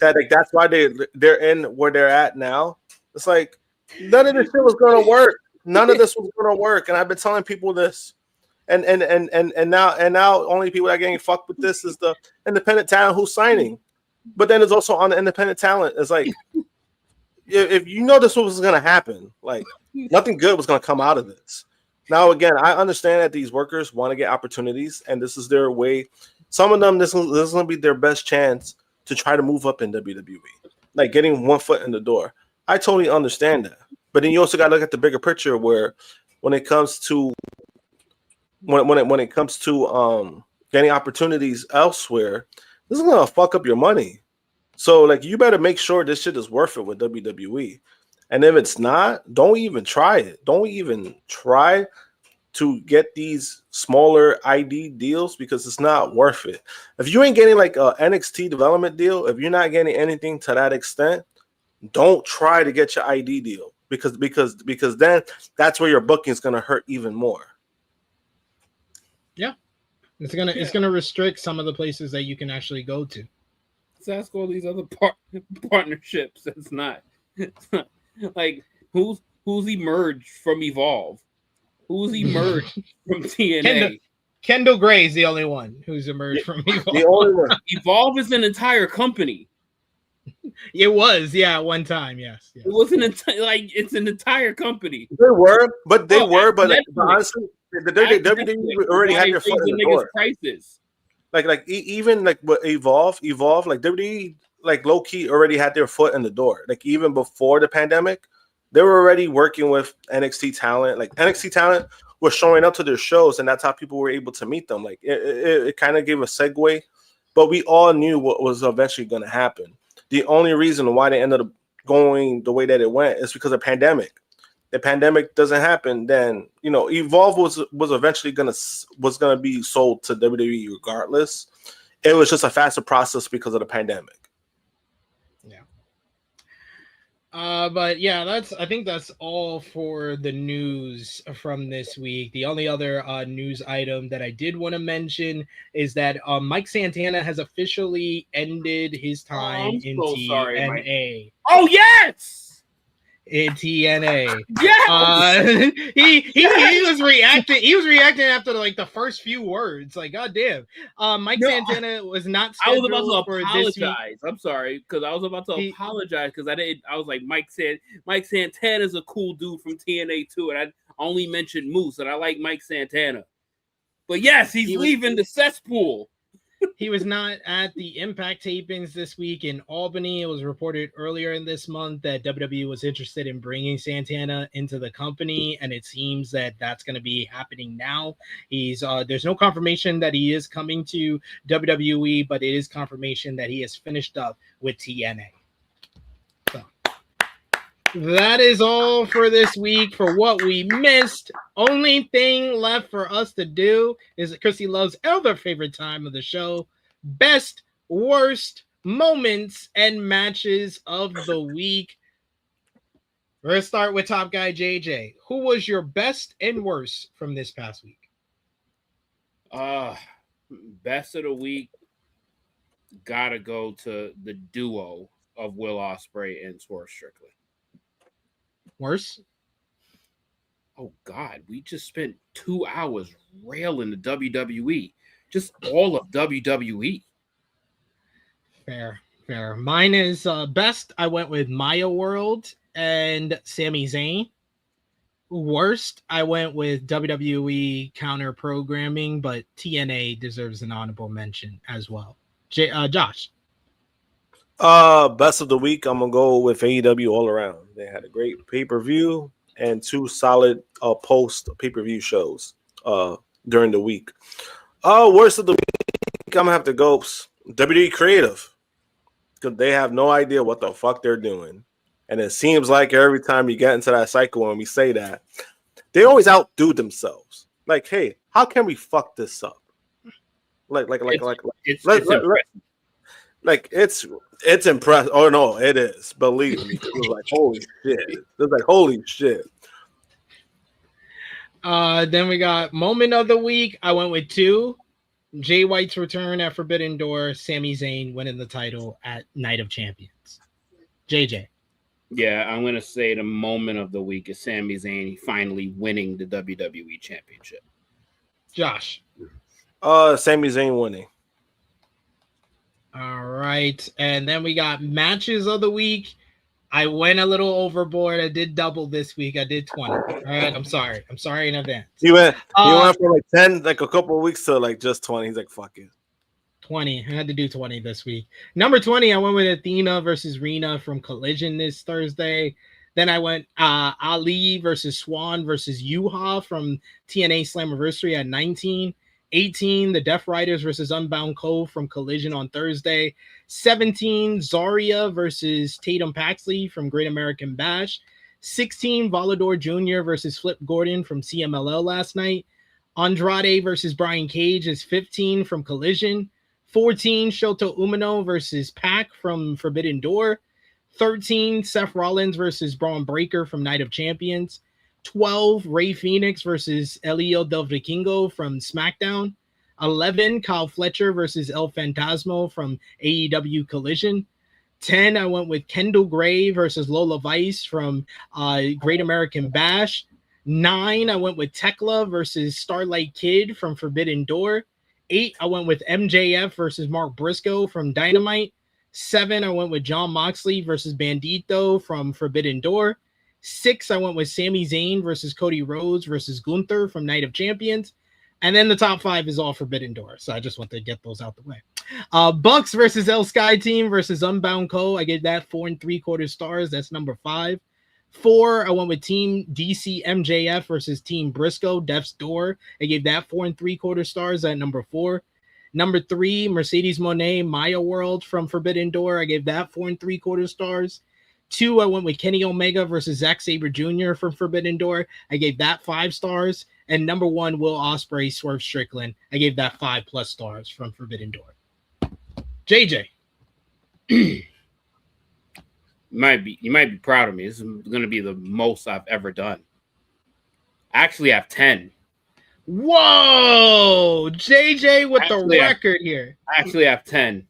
That's why they're in where they're at now. It's like none of this shit was gonna work. None of this was gonna work. And I've been telling people this. And now only people that are getting fucked with this is the independent talent who's signing. But then it's also on the independent talent. It's like if you know this was gonna happen, like nothing good was gonna come out of this. Now, again, I understand that these workers want to get opportunities, and this is their way. Some of them, this is going to be their best chance to try to move up in WWE, like getting one foot in the door. I totally understand that. But then you also got to look at the bigger picture where when it comes to getting opportunities elsewhere, this is going to fuck up your money. So, like, you better make sure this shit is worth it with WWE. And if it's not, don't even try it. Don't even try to get these smaller ID deals because it's not worth it. If you ain't getting like a NXT development deal, if you're not getting anything to that extent, don't try to get your ID deal because then that's where your booking is going to hurt even more. Yeah, it's gonna restrict some of the places that you can actually go to. Let's ask all these other partnerships. It's not. Like who's emerged from Evolve? Who's emerged from TNA? Kendal Grey is the only one who's emerged from Evolve. The only one. Evolve is an entire company. It was, yeah, at one time, yes. It wasn't it's an entire company. They were, but Netflix. honestly, the WWE already had their foot in the door. Prices. Even like what Evolve, like WWE, like low key already had their foot in the door. Like even before the pandemic, they were already working with NXT talent. Like NXT talent was showing up to their shows, and that's how people were able to meet them. Like it kind of gave a segue, but we all knew what was eventually going to happen. The only reason why they ended up going the way that it went is because of the pandemic. The pandemic doesn't happen, then Evolve was eventually gonna be sold to WWE regardless. It was just a faster process because of the pandemic. But yeah, I think that's all for the news from this week. The only other news item that I did want to mention is that Mike Santana has officially ended his time in TNA. Sorry, oh yes! In TNA. Yes! He was reacting. He was reacting after like the first few words. Like, goddamn. Mike Santana was not scheduled I was about to for apologize. this week. I'm sorry, because I was about to apologize because I was like, Mike Santana's a cool dude from TNA too, and I only mentioned Moose, and I like Mike Santana. But yes, he's leaving the cesspool. He was not at the Impact tapings this week in Albany. It was reported earlier in this month that WWE was interested in bringing Santana into the company, and it seems that that's going to be happening now. There's no confirmation that he is coming to WWE, but it is confirmation that he has finished up with TNA. That is all for this week for what we missed. Only thing left for us to do is Chrissy Love's other favorite time of the show, best, worst moments and matches of the week. We're going to start with top guy JJ. Who was your best and worst from this past week? Best of the week, gotta go to the duo of Will Ospreay and Swerve Strickland. Worse? Oh God, we just spent 2 hours railing the WWE. Just all of WWE. Fair. Mine is best. I went with Maya World and Sami Zayn. Worst, I went with WWE counter programming, but TNA deserves an honorable mention as well. Josh. Best of the week, I'm gonna go with AEW all around. They had a great pay-per-view and 2 solid post pay-per-view shows during the week. Worst of the week, I'm gonna have to go WWE Creative, because they have no idea what the fuck they're doing. And it seems like every time you get into that cycle and we say that, they always outdo themselves. Like, hey, how can we fuck this up? It's impressive. Oh no, it is. Believe me. It was like holy shit. Then we got moment of the week. I went with 2. Jay White's return at Forbidden Door. Sami Zayn winning the title at Night of Champions. JJ. Yeah, I'm gonna say the moment of the week is Sami Zayn finally winning the WWE Championship. Josh. Sami Zayn winning. All right, and then we got matches of the week. I went a little overboard. I did double this week. I did 20. All right, I'm sorry in advance. He went from like 10, like a couple of weeks to like just 20. He's like, fuck it. 20. I had to do 20 this week. Number 20, I went with Athena versus Rhea from Collision this Thursday. Then I went Ali versus Swan versus Yuha from TNA Slammiversary at 19. 18, the Death Riders versus Unbound Cove from Collision on Thursday. 17, Zarya versus Tatum Paxley from Great American Bash. 16, Volador Jr. versus Flip Gordon from CMLL last night. Andrade versus Brian Cage is 15 from Collision. 14, Shota Umino versus Pac from Forbidden Door. 13, Seth Rollins versus Braun Breaker from Night of Champions. 12, Rey Fenix versus Elio Del Vikingo from SmackDown. 11, Kyle Fletcher versus El Fantasmo from AEW Collision. 10, I went with Kendal Grey versus Lola Vice from Great American Bash. 9, I went with Tekla versus Starlight Kid from Forbidden Door. 8, I went with MJF versus Mark Briscoe from Dynamite. 7, I went with John Moxley versus Bandito from Forbidden Door. 6, I went with Sami Zayn versus Cody Rhodes versus Gunther from Night of Champions. And then the top 5 is all Forbidden Door. So I just want to get those out the way. Bucks versus El Sky Team versus Unbound Co. I gave that 4 3/4 stars. That's number 5. 4, I went with Team DC MJF versus Team Briscoe, Death's Door. I gave that 4 3/4 stars at number 4. Number 3, Mercedes Monè, Maya World from Forbidden Door. I gave that 4 3/4 stars. 2, I went with Kenny Omega versus Zack Sabre Jr. from Forbidden Door. I gave that 5 stars. And number 1, Will Ospreay, Swerve Strickland. I gave that 5+ stars from Forbidden Door. JJ. You might be proud of me. This is going to be the most I've ever done. I actually have 10. Whoa! JJ with the record here. I actually have 10.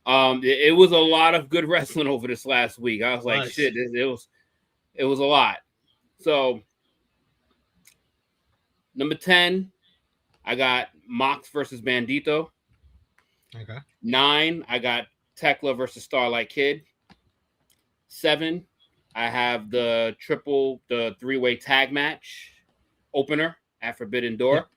It was a lot of good wrestling over this last week. I was like, nice. Shit, it was a lot. So number 10, I got Mox versus Bandito. Okay. 9, I got Tekla versus Starlight Kid. 7, I have the 3-way tag match opener at Forbidden Door. Yep.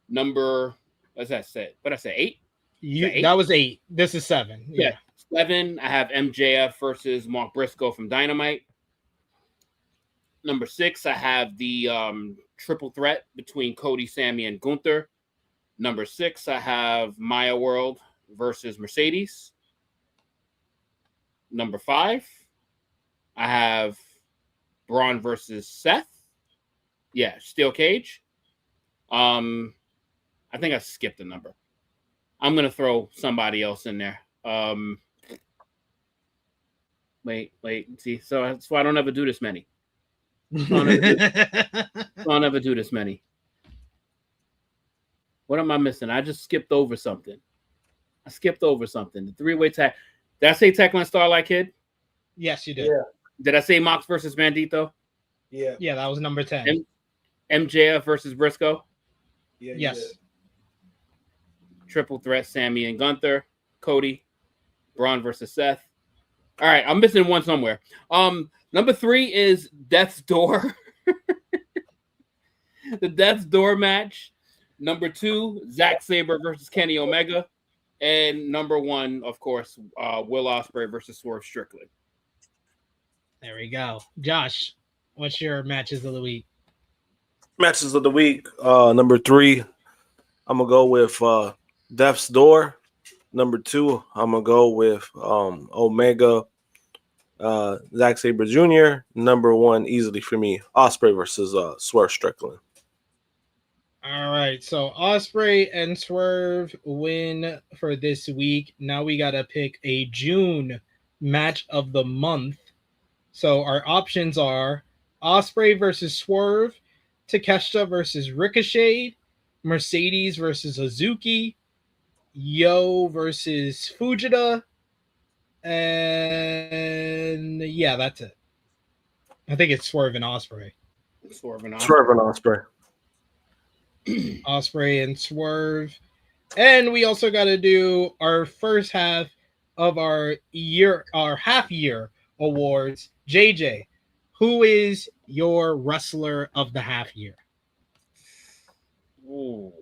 Number, what's that say? What did I say? 8? That was 8. This is 7. Yeah. 7, I have MJF versus Mark Briscoe from Dynamite. Number 6, I have the triple threat between Cody, Sami, and Gunther. Number 6, I have Maya World versus Mercedes. Number 5, I have Braun versus Seth. Yeah, steel cage. I think I skipped a number. I'm gonna throw somebody else in there. Wait. See, so that's why I don't ever do this many. I don't ever do this many. What am I missing? I just skipped over something. The 3-way tag. Did I say Tekla and Starlight Kid? Yes, you did. Yeah. Did I say Mox versus Bandito? Yeah. Yeah, that was number 10. MJF versus Briscoe? Yeah. Yes. Triple threat, Sami and Gunther. Cody. Braun versus Seth. All right, I'm missing one somewhere. Number 3 is Death's Door. The Death's Door match. Number 2, Zack Sabre versus Kenny Omega. And number 1, of course, Will Ospreay versus Swerve Strickland. There we go. Josh, what's your matches of the week? Matches of the week. Number 3, I'm gonna go with Death's Door. Number 2, I'm gonna go with Omega, Zack Sabre Jr. Number 1, easily for me, Ospreay versus Swerve Strickland. All right, so Ospreay and Swerve win for this week. Now we got to pick a June match of the month. So our options are Ospreay versus Swerve, Takeshita versus Ricochet, Mercedes versus Hazuki, Yo versus Fujita, and yeah, that's it. I think it's Swerve and Ospreay. Swerve and Ospreay. Ospreay and Swerve. And we also got to do our first half of our half year awards. JJ, who is your wrestler of the half year? Ooh.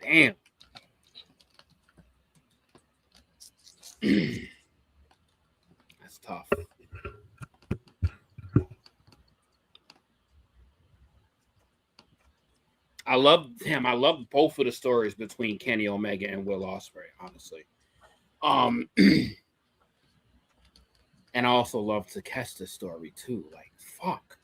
Damn. That's tough. I love both of the stories between Kenny Omega and Will Ospreay, honestly. And I also love Takeshita's story too. Like, fuck.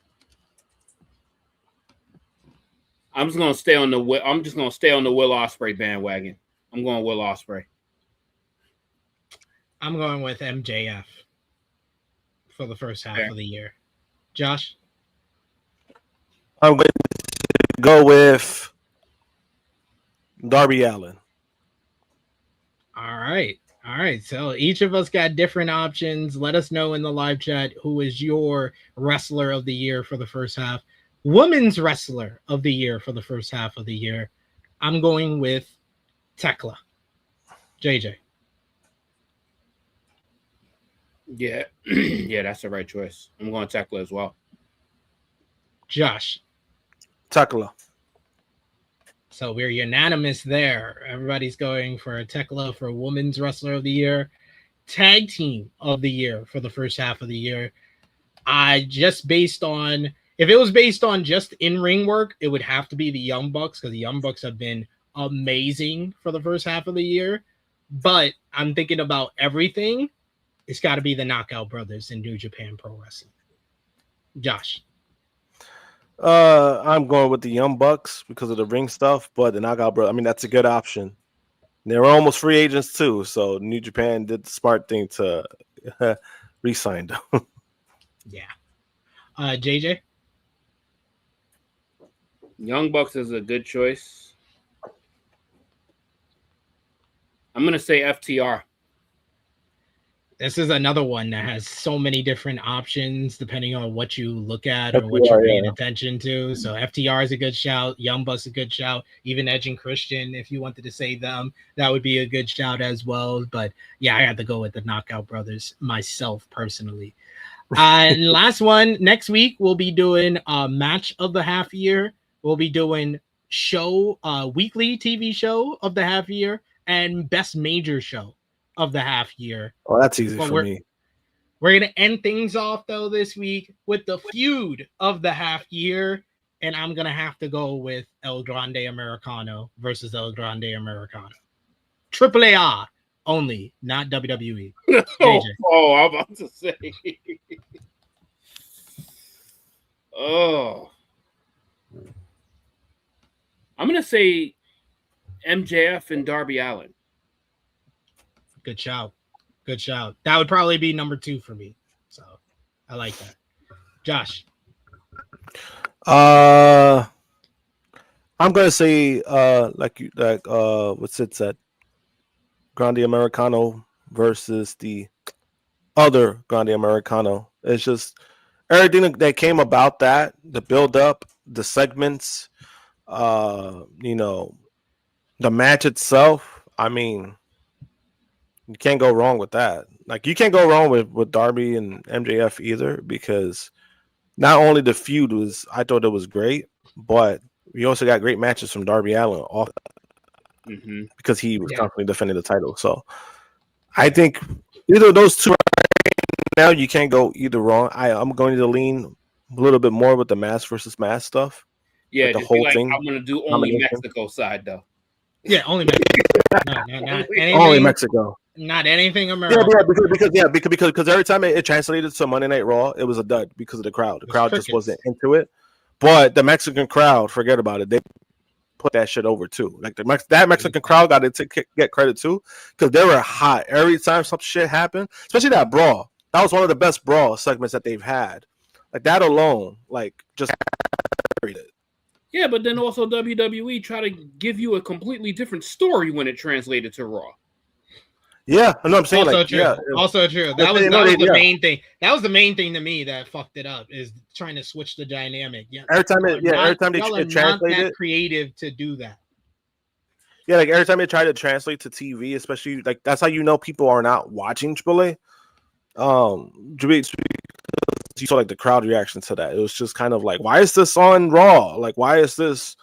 I'm just gonna stay on the Will Ospreay bandwagon. I'm going Will Ospreay. I'm going with MJF for the first half of the year. Josh? I'm going to go with Darby Allin. All right. All right, so each of us got different options. Let us know in the live chat who is your wrestler of the year for the first half. Women's wrestler of the year for the first half of the year. I'm going with Tekla. JJ. Yeah, yeah, that's the right choice. I'm going Tekla as well. Josh. Tekla. So we're unanimous there. Everybody's going for Tekla for Women's Wrestler of the Year. Tag Team of the Year for the first half of the year. If it was based on just in-ring work, it would have to be the Young Bucks, because the Young Bucks have been amazing for the first half of the year. But I'm thinking about everything. It's got to be the Knockout Brothers in New Japan Pro Wrestling. Josh. I'm going with the Young Bucks because of the ring stuff, but the Knockout Brothers, I mean, that's a good option. They were almost free agents too, so New Japan did the smart thing to re-sign them. Yeah. JJ? Young Bucks is a good choice. I'm going to say FTR. This is another one that has so many different options depending on what you look at or what you're paying attention to. So FTR is a good shout. Young Bucks is a good shout. Even Edge and Christian, if you wanted to say them, that would be a good shout as well. But yeah, I had to go with the Knockout Brothers myself personally. And last one, next week, we'll be doing a match of the half year. We'll be doing weekly TV show of the half year and best major show of the half year. Oh, that's easy for me. We're going to end things off, though, this week with the feud of the half year. And I'm going to have to go with El Grande Americano versus El Grande Americano. AAA only, not WWE. I'm about to say. I'm going to say MJF and Darby Allin. Good shout. Good shout. That would probably be number 2 for me. So I like that. Josh. I'm gonna say what's it said? Grande Americano versus the other Grande Americano. It's just everything that came about that, the build up, the segments, the match itself. I mean, you can't go wrong with that. Like, you can't go wrong with Darby and MJF either, because not only the feud I thought it was great, but we also got great matches from Darby Allin off because he was constantly defending the title. So I think either of those two right now, you can't go either wrong. I'm going to lean a little bit more with the mask versus mask stuff. Yeah, the whole thing. I'm going to do only Mexico side, though. Yeah, only Mexico. No, only Mexico. Not anything American. Because every time it translated to Monday Night Raw, it was a dud because of the crowd. The crowd just wasn't into it. But the Mexican crowd, forget about it. They put that shit over too. Like that Mexican crowd got to get credit too, because they were hot every time some shit happened. Especially that brawl. That was one of the best brawl segments that they've had. Like that alone, like just carried it. Yeah, but then also WWE try to give you a completely different story when it translated to Raw. Yeah, I know what I'm saying. Also like, true. Yeah, also true. That was the main thing. That was the main thing to me that fucked it up, is trying to switch the dynamic. Yeah. Every time they translated, creative to do that. Yeah, like every time they try to translate to TV, especially like that's how you know people are not watching AAA. You saw like the crowd reaction to that. It was just kind of like, why is this on Raw? Like, why is this?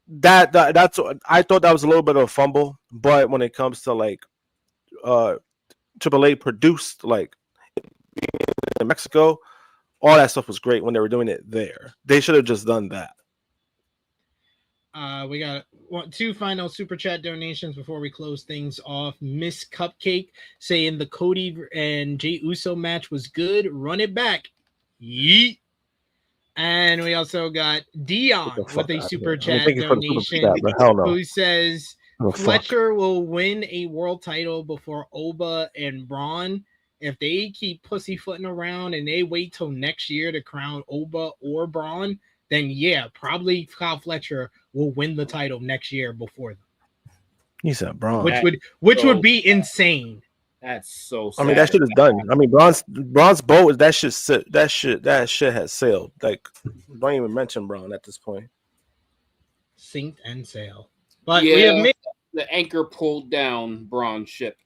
That's I thought that was a little bit of a fumble, but when it comes to like AAA produced like in Mexico, all that stuff was great when they were doing it there. They should have just done that. We got 2 final super chat donations before we close things off. Miss Cupcake saying the Cody and Jey Uso match was good. Run it back. Yeet. And we also got Dion with a super chat donation who says Fletcher will win a world title before Oba and Braun. If they keep pussyfooting around and they wait till next year to crown Oba or Braun, then yeah, probably Kyle Fletcher will win the title next year before them. He said Braun. which would be insane. That's so sad. I mean, that shit is done. I mean, Braun's boat is that shit. That shit has sailed. Like, don't even mention Braun at this point. Synced and sail. But yeah, we have made the anchor pulled down Braun's ship.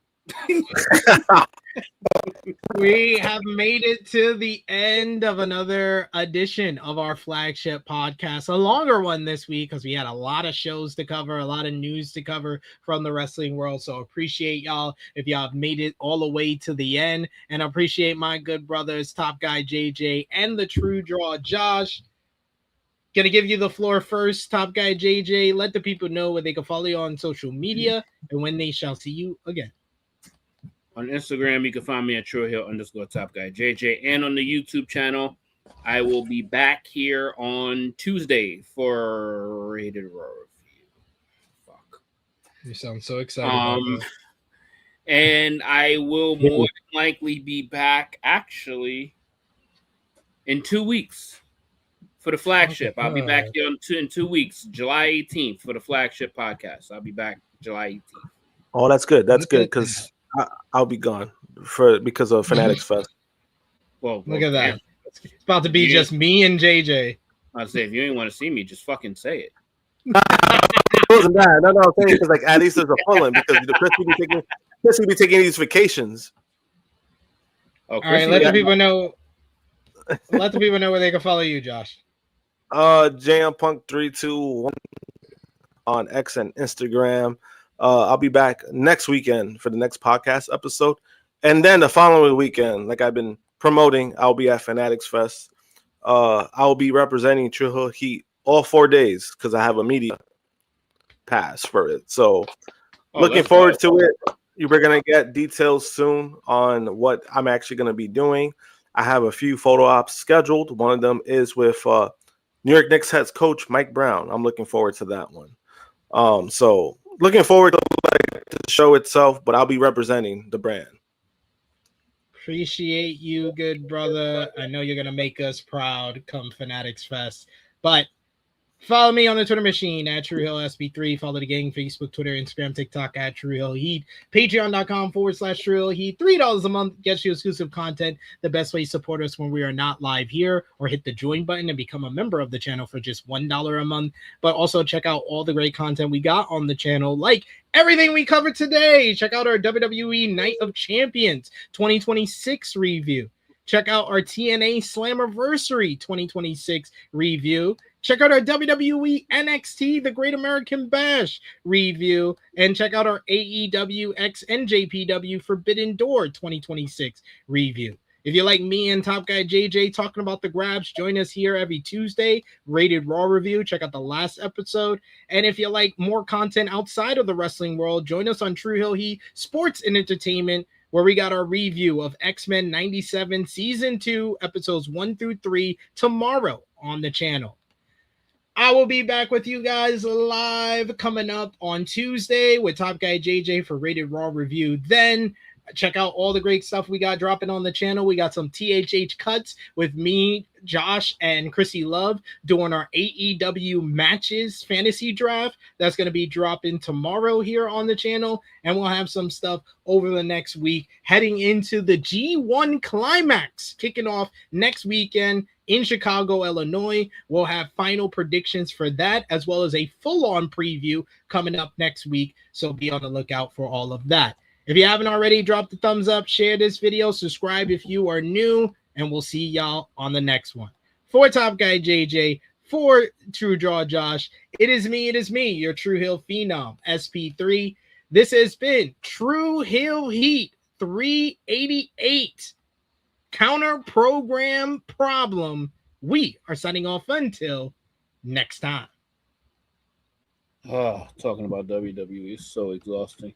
We have made it to the end of another edition of our flagship podcast, a longer one this week because we had a lot of shows to cover, a lot of news to cover from the wrestling world. So appreciate y'all if y'all have made it all the way to the end, and appreciate my good brothers, Top Guy JJ and the True Draw Josh. Gonna give you the floor first, Top Guy JJ. Let the people know where they can follow you on social media and when they shall see you again. On Instagram, you can find me at Tru Heel _Top Guy JJ, and on the YouTube channel, I will be back here on Tuesday for Rated Raw Review. Fuck. You sound so excited. And I will more than likely be back actually in 2 weeks for the flagship. I'll be back here in 2 weeks, July 18th for the flagship podcast. I'll be back July 18th. Oh, that's good. That's good because I'll be gone because of Fanatics Fest. Well, look at that. It's about to be just me and JJ. I'd say if you ain't want to see me, just fucking say it. It wasn't bad. No, I'm saying because like at least there's a pulling because Chris will be taking these vacations. Oh, all right, let the people know. Let the people know where they can follow you, Josh. JMPunk321 on X and Instagram. I'll be back next weekend for the next podcast episode. And then the following weekend, like I've been promoting, I'll be at Fanatics Fest. I'll be representing Tru Heel Heat all 4 days because I have a media pass for it. So looking forward to it. We're going to get details soon on what I'm actually going to be doing. I have a few photo ops scheduled. One of them is with New York Knicks head coach Mike Brown. I'm looking forward to that one. So looking forward to the show itself, but I'll be representing the brand. Appreciate you, good brother. I know you're going to make us proud come Fanatics Fest. But follow me on the Twitter machine at Tru Heel SB3. Follow the gang, Facebook, Twitter, Instagram, TikTok at Tru Heel Heat. Patreon.com/Tru Heel Heat. $3 a month gets you exclusive content. The best way to support us when we are not live here, or hit the join button and become a member of the channel for just $1 a month. But also check out all the great content we got on the channel, like everything we covered today. Check out our WWE Night of Champions 2026 review. Check out our TNA Slammiversary 2026 review. Check out our WWE NXT The Great American Bash review. And check out our AEW x NJPW Forbidden Door 2026 review. If you like me and Top Guy JJ talking about the grabs, join us here every Tuesday. Rated Raw Review. Check out the last episode. And if you like more content outside of the wrestling world, join us on Tru Heel Heat Sports and Entertainment, where we got our review of X-Men 97 Season 2, Episodes 1 through 3 tomorrow on the channel. I will be back with you guys live coming up on Tuesday with Top Guy JJ for Rated Raw Review. Then check out all the great stuff we got dropping on the channel. We got some THH cuts with me, Josh, and Chrissy Love doing our AEW matches fantasy draft. That's going to be dropping tomorrow here on the channel. And we'll have some stuff over the next week heading into the G1 Climax kicking off next weekend in Chicago, Illinois. We'll have final predictions for that, as well as a full-on preview coming up next week. So be on the lookout for all of that. If you haven't already, drop the thumbs up, share this video, subscribe if you are new, and we'll see y'all on the next one. For Top Guy JJ, for True Draw Josh, it is me, your Tru Heel Phenom, SP3. This has been Tru Heel Heat 388. Counter program problem. We are signing off until next time. Oh, talking about WWE is so exhausting.